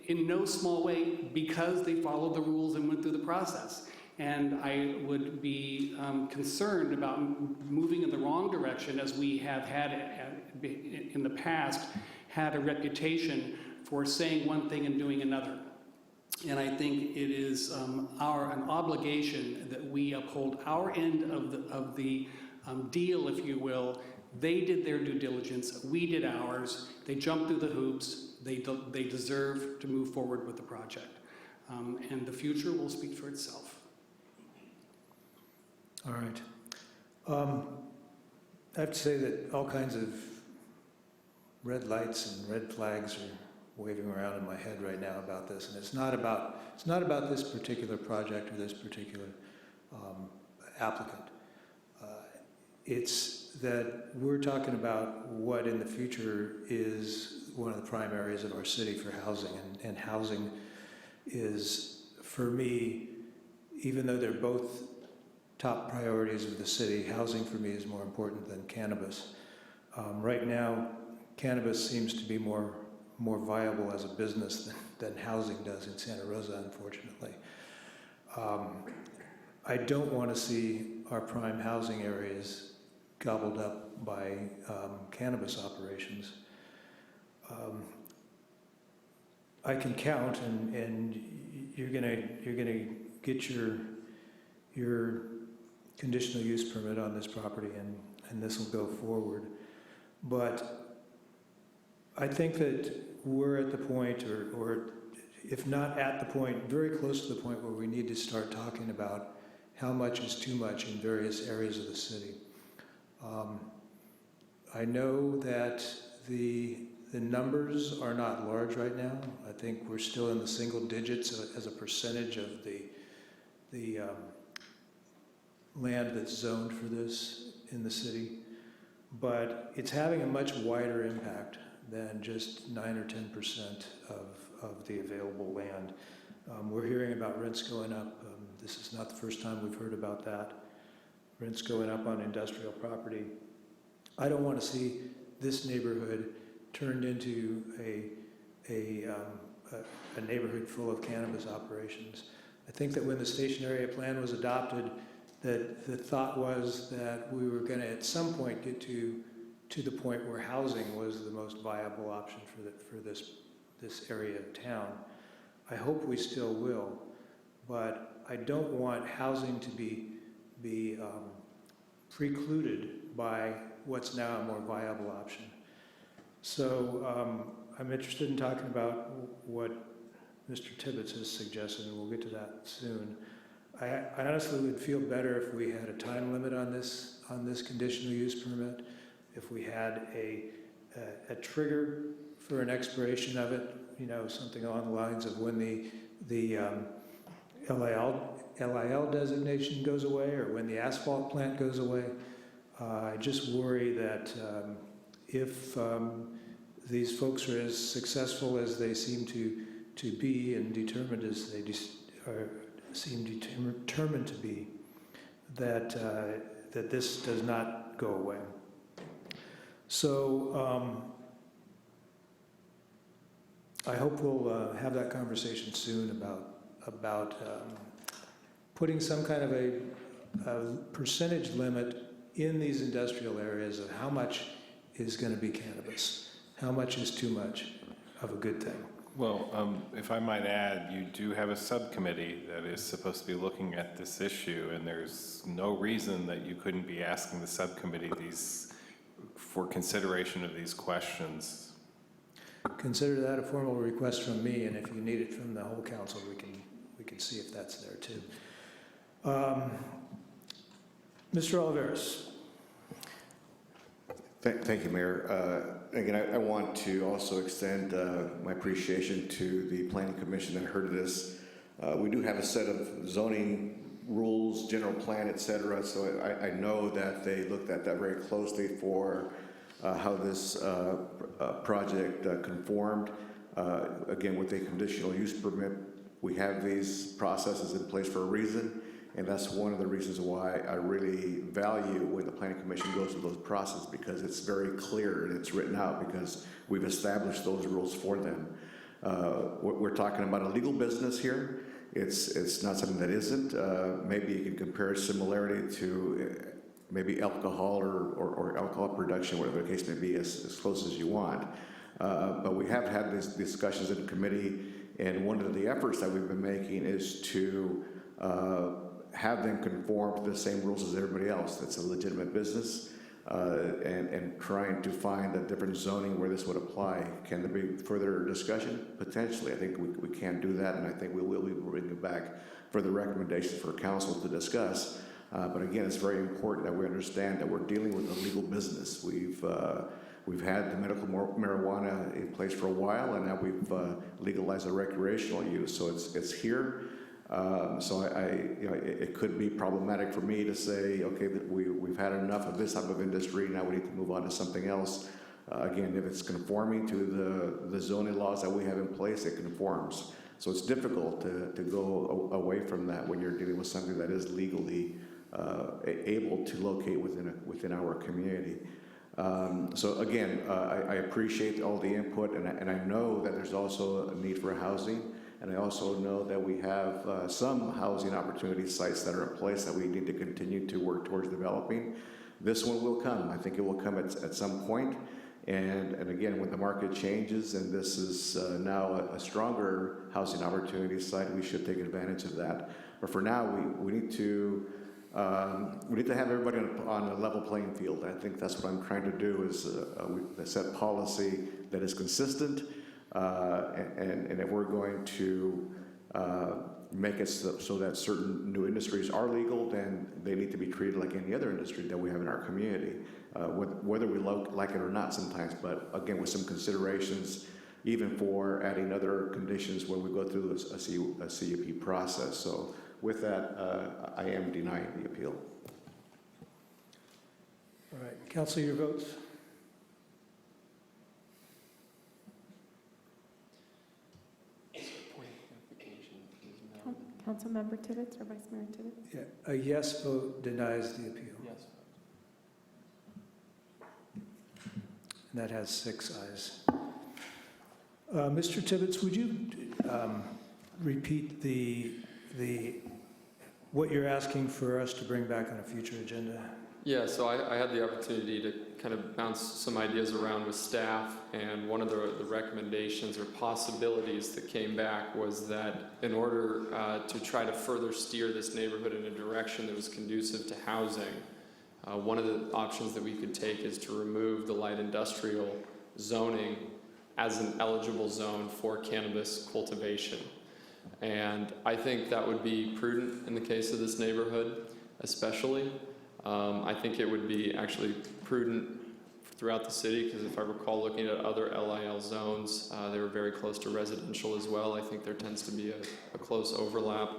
in no small way, because they followed the rules and went through the process. And I would be concerned about moving in the wrong direction, as we have had in the past, had a reputation for saying one thing and doing another. And I think it is an obligation that we uphold our end of the deal, if you will. They did their due diligence, we did ours. They jumped through the hoops. They deserve to move forward with the project. And the future will speak for itself. All right. I have to say that all kinds of red lights and red flags are waving around in my head right now about this, and it's not about this particular project or this particular applicant. It's that we're talking about what in the future is one of the prime areas of our city for housing, and housing is, for me, even though they're both top priorities of the city, housing for me is more important than cannabis. Right now, cannabis seems to be more viable as a business than housing does in Santa Rosa, unfortunately. I don't want to see our prime housing areas gobbled up by cannabis operations. I can count, and you're gonna get your conditional use permit on this property, and this will go forward. But I think that we're at the point, or if not at the point, very close to the point where we need to start talking about how much is too much in various areas of the city. I know that the numbers are not large right now. I think we're still in the single digits as a percentage of the land that's zoned for this in the city, but it's having a much wider impact than just 9 or 10% of the available land. We're hearing about rents going up. This is not the first time we've heard about that. Rents going up on industrial property. I don't want to see this neighborhood turned into a neighborhood full of cannabis operations. I think that when the station area plan was adopted, that the thought was that we were going to at some point get to the point where housing was the most viable option for this area of town. I hope we still will, but I don't want housing to be precluded by what's now a more viable option. So I'm interested in talking about what Mr. Tibbetts has suggested, and we'll get to that soon. I honestly would feel better if we had a time limit on this conditional use permit, if we had a trigger for an expiration of it, something along the lines of when the LIL designation goes away or when the asphalt plant goes away. I just worry that if these folks are as successful as they seem to be and determined as they seem determined to be, that this does not go away. So I hope we'll have that conversation soon about putting some kind of a percentage limit in these industrial areas of how much is going to be cannabis, how much is too much of a good thing. Well, if I might add, you do have a subcommittee that is supposed to be looking at this issue, and there's no reason that you couldn't be asking the subcommittee for consideration of these questions. Consider that a formal request from me, and if you need it from the whole council, we can see if that's there too. Mr. Oliveris. Thank you, Mayor. Again, I want to also extend my appreciation to the Planning Commission that heard this. We do have a set of zoning rules, general plan, et cetera, so I know that they looked at that very closely for how this project conformed. Again, with a conditional use permit, we have these processes in place for a reason. And that's one of the reasons why I really value when the Planning Commission goes through those processes, because it's very clear and it's written out because we've established those rules for them. We're talking about a legal business here. It's not something that isn't. Maybe you can compare similarity to maybe alcohol or alcohol production, whatever the case may be, as close as you want. But we have had these discussions in committee, and one of the efforts that we've been making is to have them conform to the same rules as everybody else that's a legitimate business, and trying to find a different zoning where this would apply. Can there be further discussion? Potentially. I think we can do that, and I think we will be bringing back further recommendations for council to discuss. But again, it's very important that we understand that we're dealing with a legal business. We've had the medical marijuana in place for a while, and now we've legalized the recreational use. So it's here. So it could be problematic for me to say, okay, that we've had enough of this type of industry. Now we need to move on to something else. Again, if it's conforming to the zoning laws that we have in place, it conforms. So it's difficult to go away from that when you're dealing with something that is legally able to locate within our community. So again, I appreciate all the input, and I know that there's also a need for housing, and I also know that we have some housing opportunity sites that are in place that we need to continue to work towards developing. This one will come. I think it will come at some point. And again, when the market changes and this is now a stronger housing opportunity site, we should take advantage of that. But for now, we need to have everybody on a level playing field. I think that's what I'm trying to do, is set policy that is consistent, and if we're going to make it so that certain new industries are legal, then they need to be treated like any other industry that we have in our community, whether we like it or not sometimes, but again, with some considerations, even for adding other conditions when we go through a CUP process. So with that, I am denying the appeal. All right, council, your votes? Councilmember Tibbetts or Vice Mayor Tibbetts? Yeah, a yes vote denies the appeal. Yes. And that has 6 ayes. Mr. Tibbetts, would you repeat what you're asking for us to bring back on a future agenda? Yeah, so I had the opportunity to kind of bounce some ideas around with staff, and one of the recommendations or possibilities that came back was that in order to try to further steer this neighborhood in a direction that was conducive to housing, one of the options that we could take is to remove the light industrial zoning as an eligible zone for cannabis cultivation. And I think that would be prudent in the case of this neighborhood, especially. I think it would be actually prudent throughout the city, because if I recall looking at other LIL zones, they were very close to residential as well. I think there tends to be a close overlap.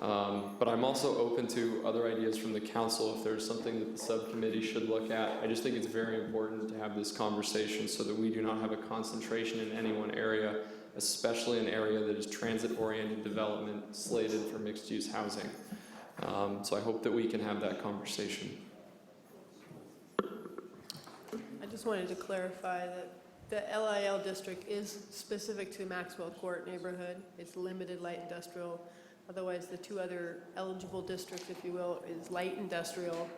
But I'm also open to other ideas from the council if there's something that the subcommittee should look at. I just think it's very important to have this conversation so that we do not have a concentration in any one area, especially an area that is transit-oriented development slated for mixed-use housing. So I hope that we can have that conversation. I just wanted to clarify that the LIL district is specific to Maxwell Court neighborhood. It's limited light industrial. Otherwise, the 2 other eligible districts, if you will, is light industrial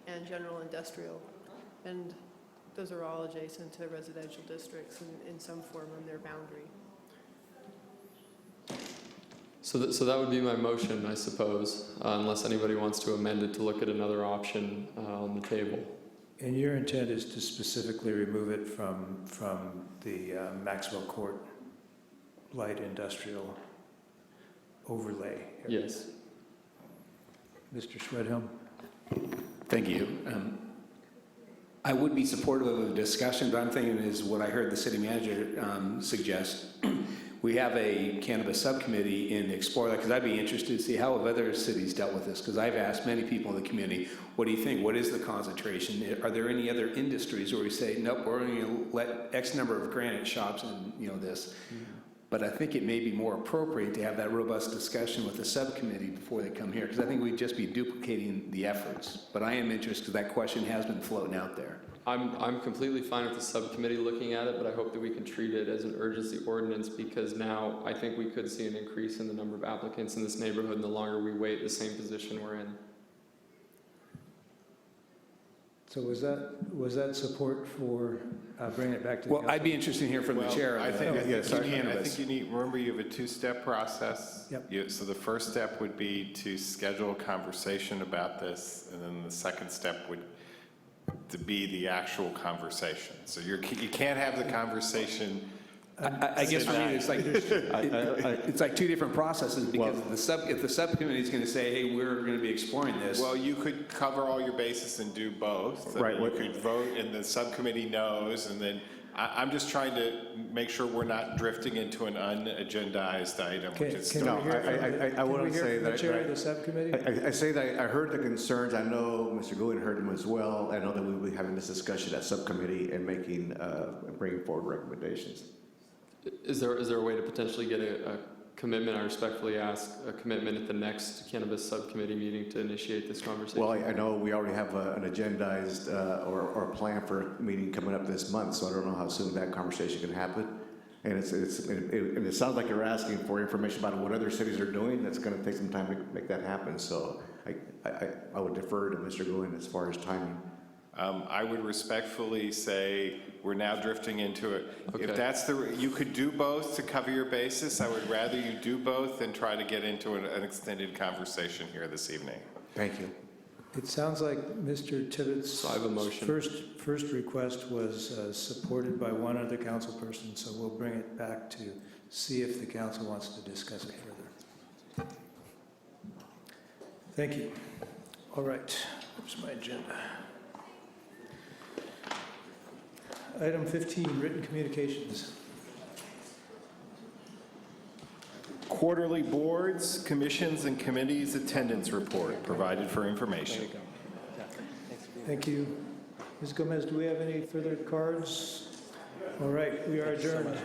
and general industrial. And those are all adjacent to residential districts in some form on their boundary. So that would be my motion, I suppose, unless anybody wants to amend it to look at another option on the table. And your intent is to specifically remove it from the Maxwell Court light industrial overlay area? Yes. Mr. Schwedhelm? Thank you. I would be supportive of a discussion, but I'm thinking is what I heard the city manager suggest. We have a cannabis subcommittee in Explore that, because I'd be interested to see how have other cities dealt with this, because I've asked many people in the community, what do you think? What is the concentration? Are there any other industries where we say, nope, we're only going to let X number of granite shops and this? But I think it may be more appropriate to have that robust discussion with the subcommittee before they come here, because I think we'd just be duplicating the efforts. But I am interested because that question has been floating out there. I'm completely fine with the subcommittee looking at it, but I hope that we can treat it as an urgency ordinance, because now I think we could see an increase in the number of applicants in this neighborhood, and the longer we wait, the same position we're in. So was that support for bringing it back to the Well, council? I'd be interested in hearing from the chair. I think Yes, you need, remember you have a two-step process. Yep. So the first step would be to schedule a conversation about this, and then the second step would to be the actual conversation. So you can't have the conversation. I guess for me, it's like two different processes, because if the subcommittee is going to say, hey, we're going to be exploring this. Well, you could cover all your bases and do both. Right. You could vote, and the subcommittee knows, and then I'm just trying to make sure we're not drifting into an unagendized item, which is Can still. we hear from- I wouldn't can we hear say from the that- chair of the subcommittee? I say that I heard the concerns. I know Mr. Goodwin heard them as well. I know that we will be having this discussion at subcommittee and bringing forward recommendations. Is there a way to potentially get a commitment? I respectfully ask a commitment at the next cannabis subcommittee meeting to initiate this conversation. Well, I know we already have an agendized or a plan for a meeting coming up this month, so I don't know how soon that conversation can happen. And it sounds like you're asking for information about what other cities are doing. That's going to take some time to make that happen. So I would defer to Mr. Goodwin as far as timing. I would respectfully say we're now drifting into it. Okay. If that's you could do both to cover your basis. I would rather you do both than try to get into an extended conversation here this evening. Thank you. It sounds like Mr. Tibbetts' So I have a motion. first request was supported by one other council person, so we'll bring it back to see if the council wants to discuss it further. Thank you. All right, where's my agenda? Item 15, written communications. Quarterly boards, commissions, and committees attendance report provided for information. Thank you. Ms. Gomez, do we have any further cards? All right, we are adjourned.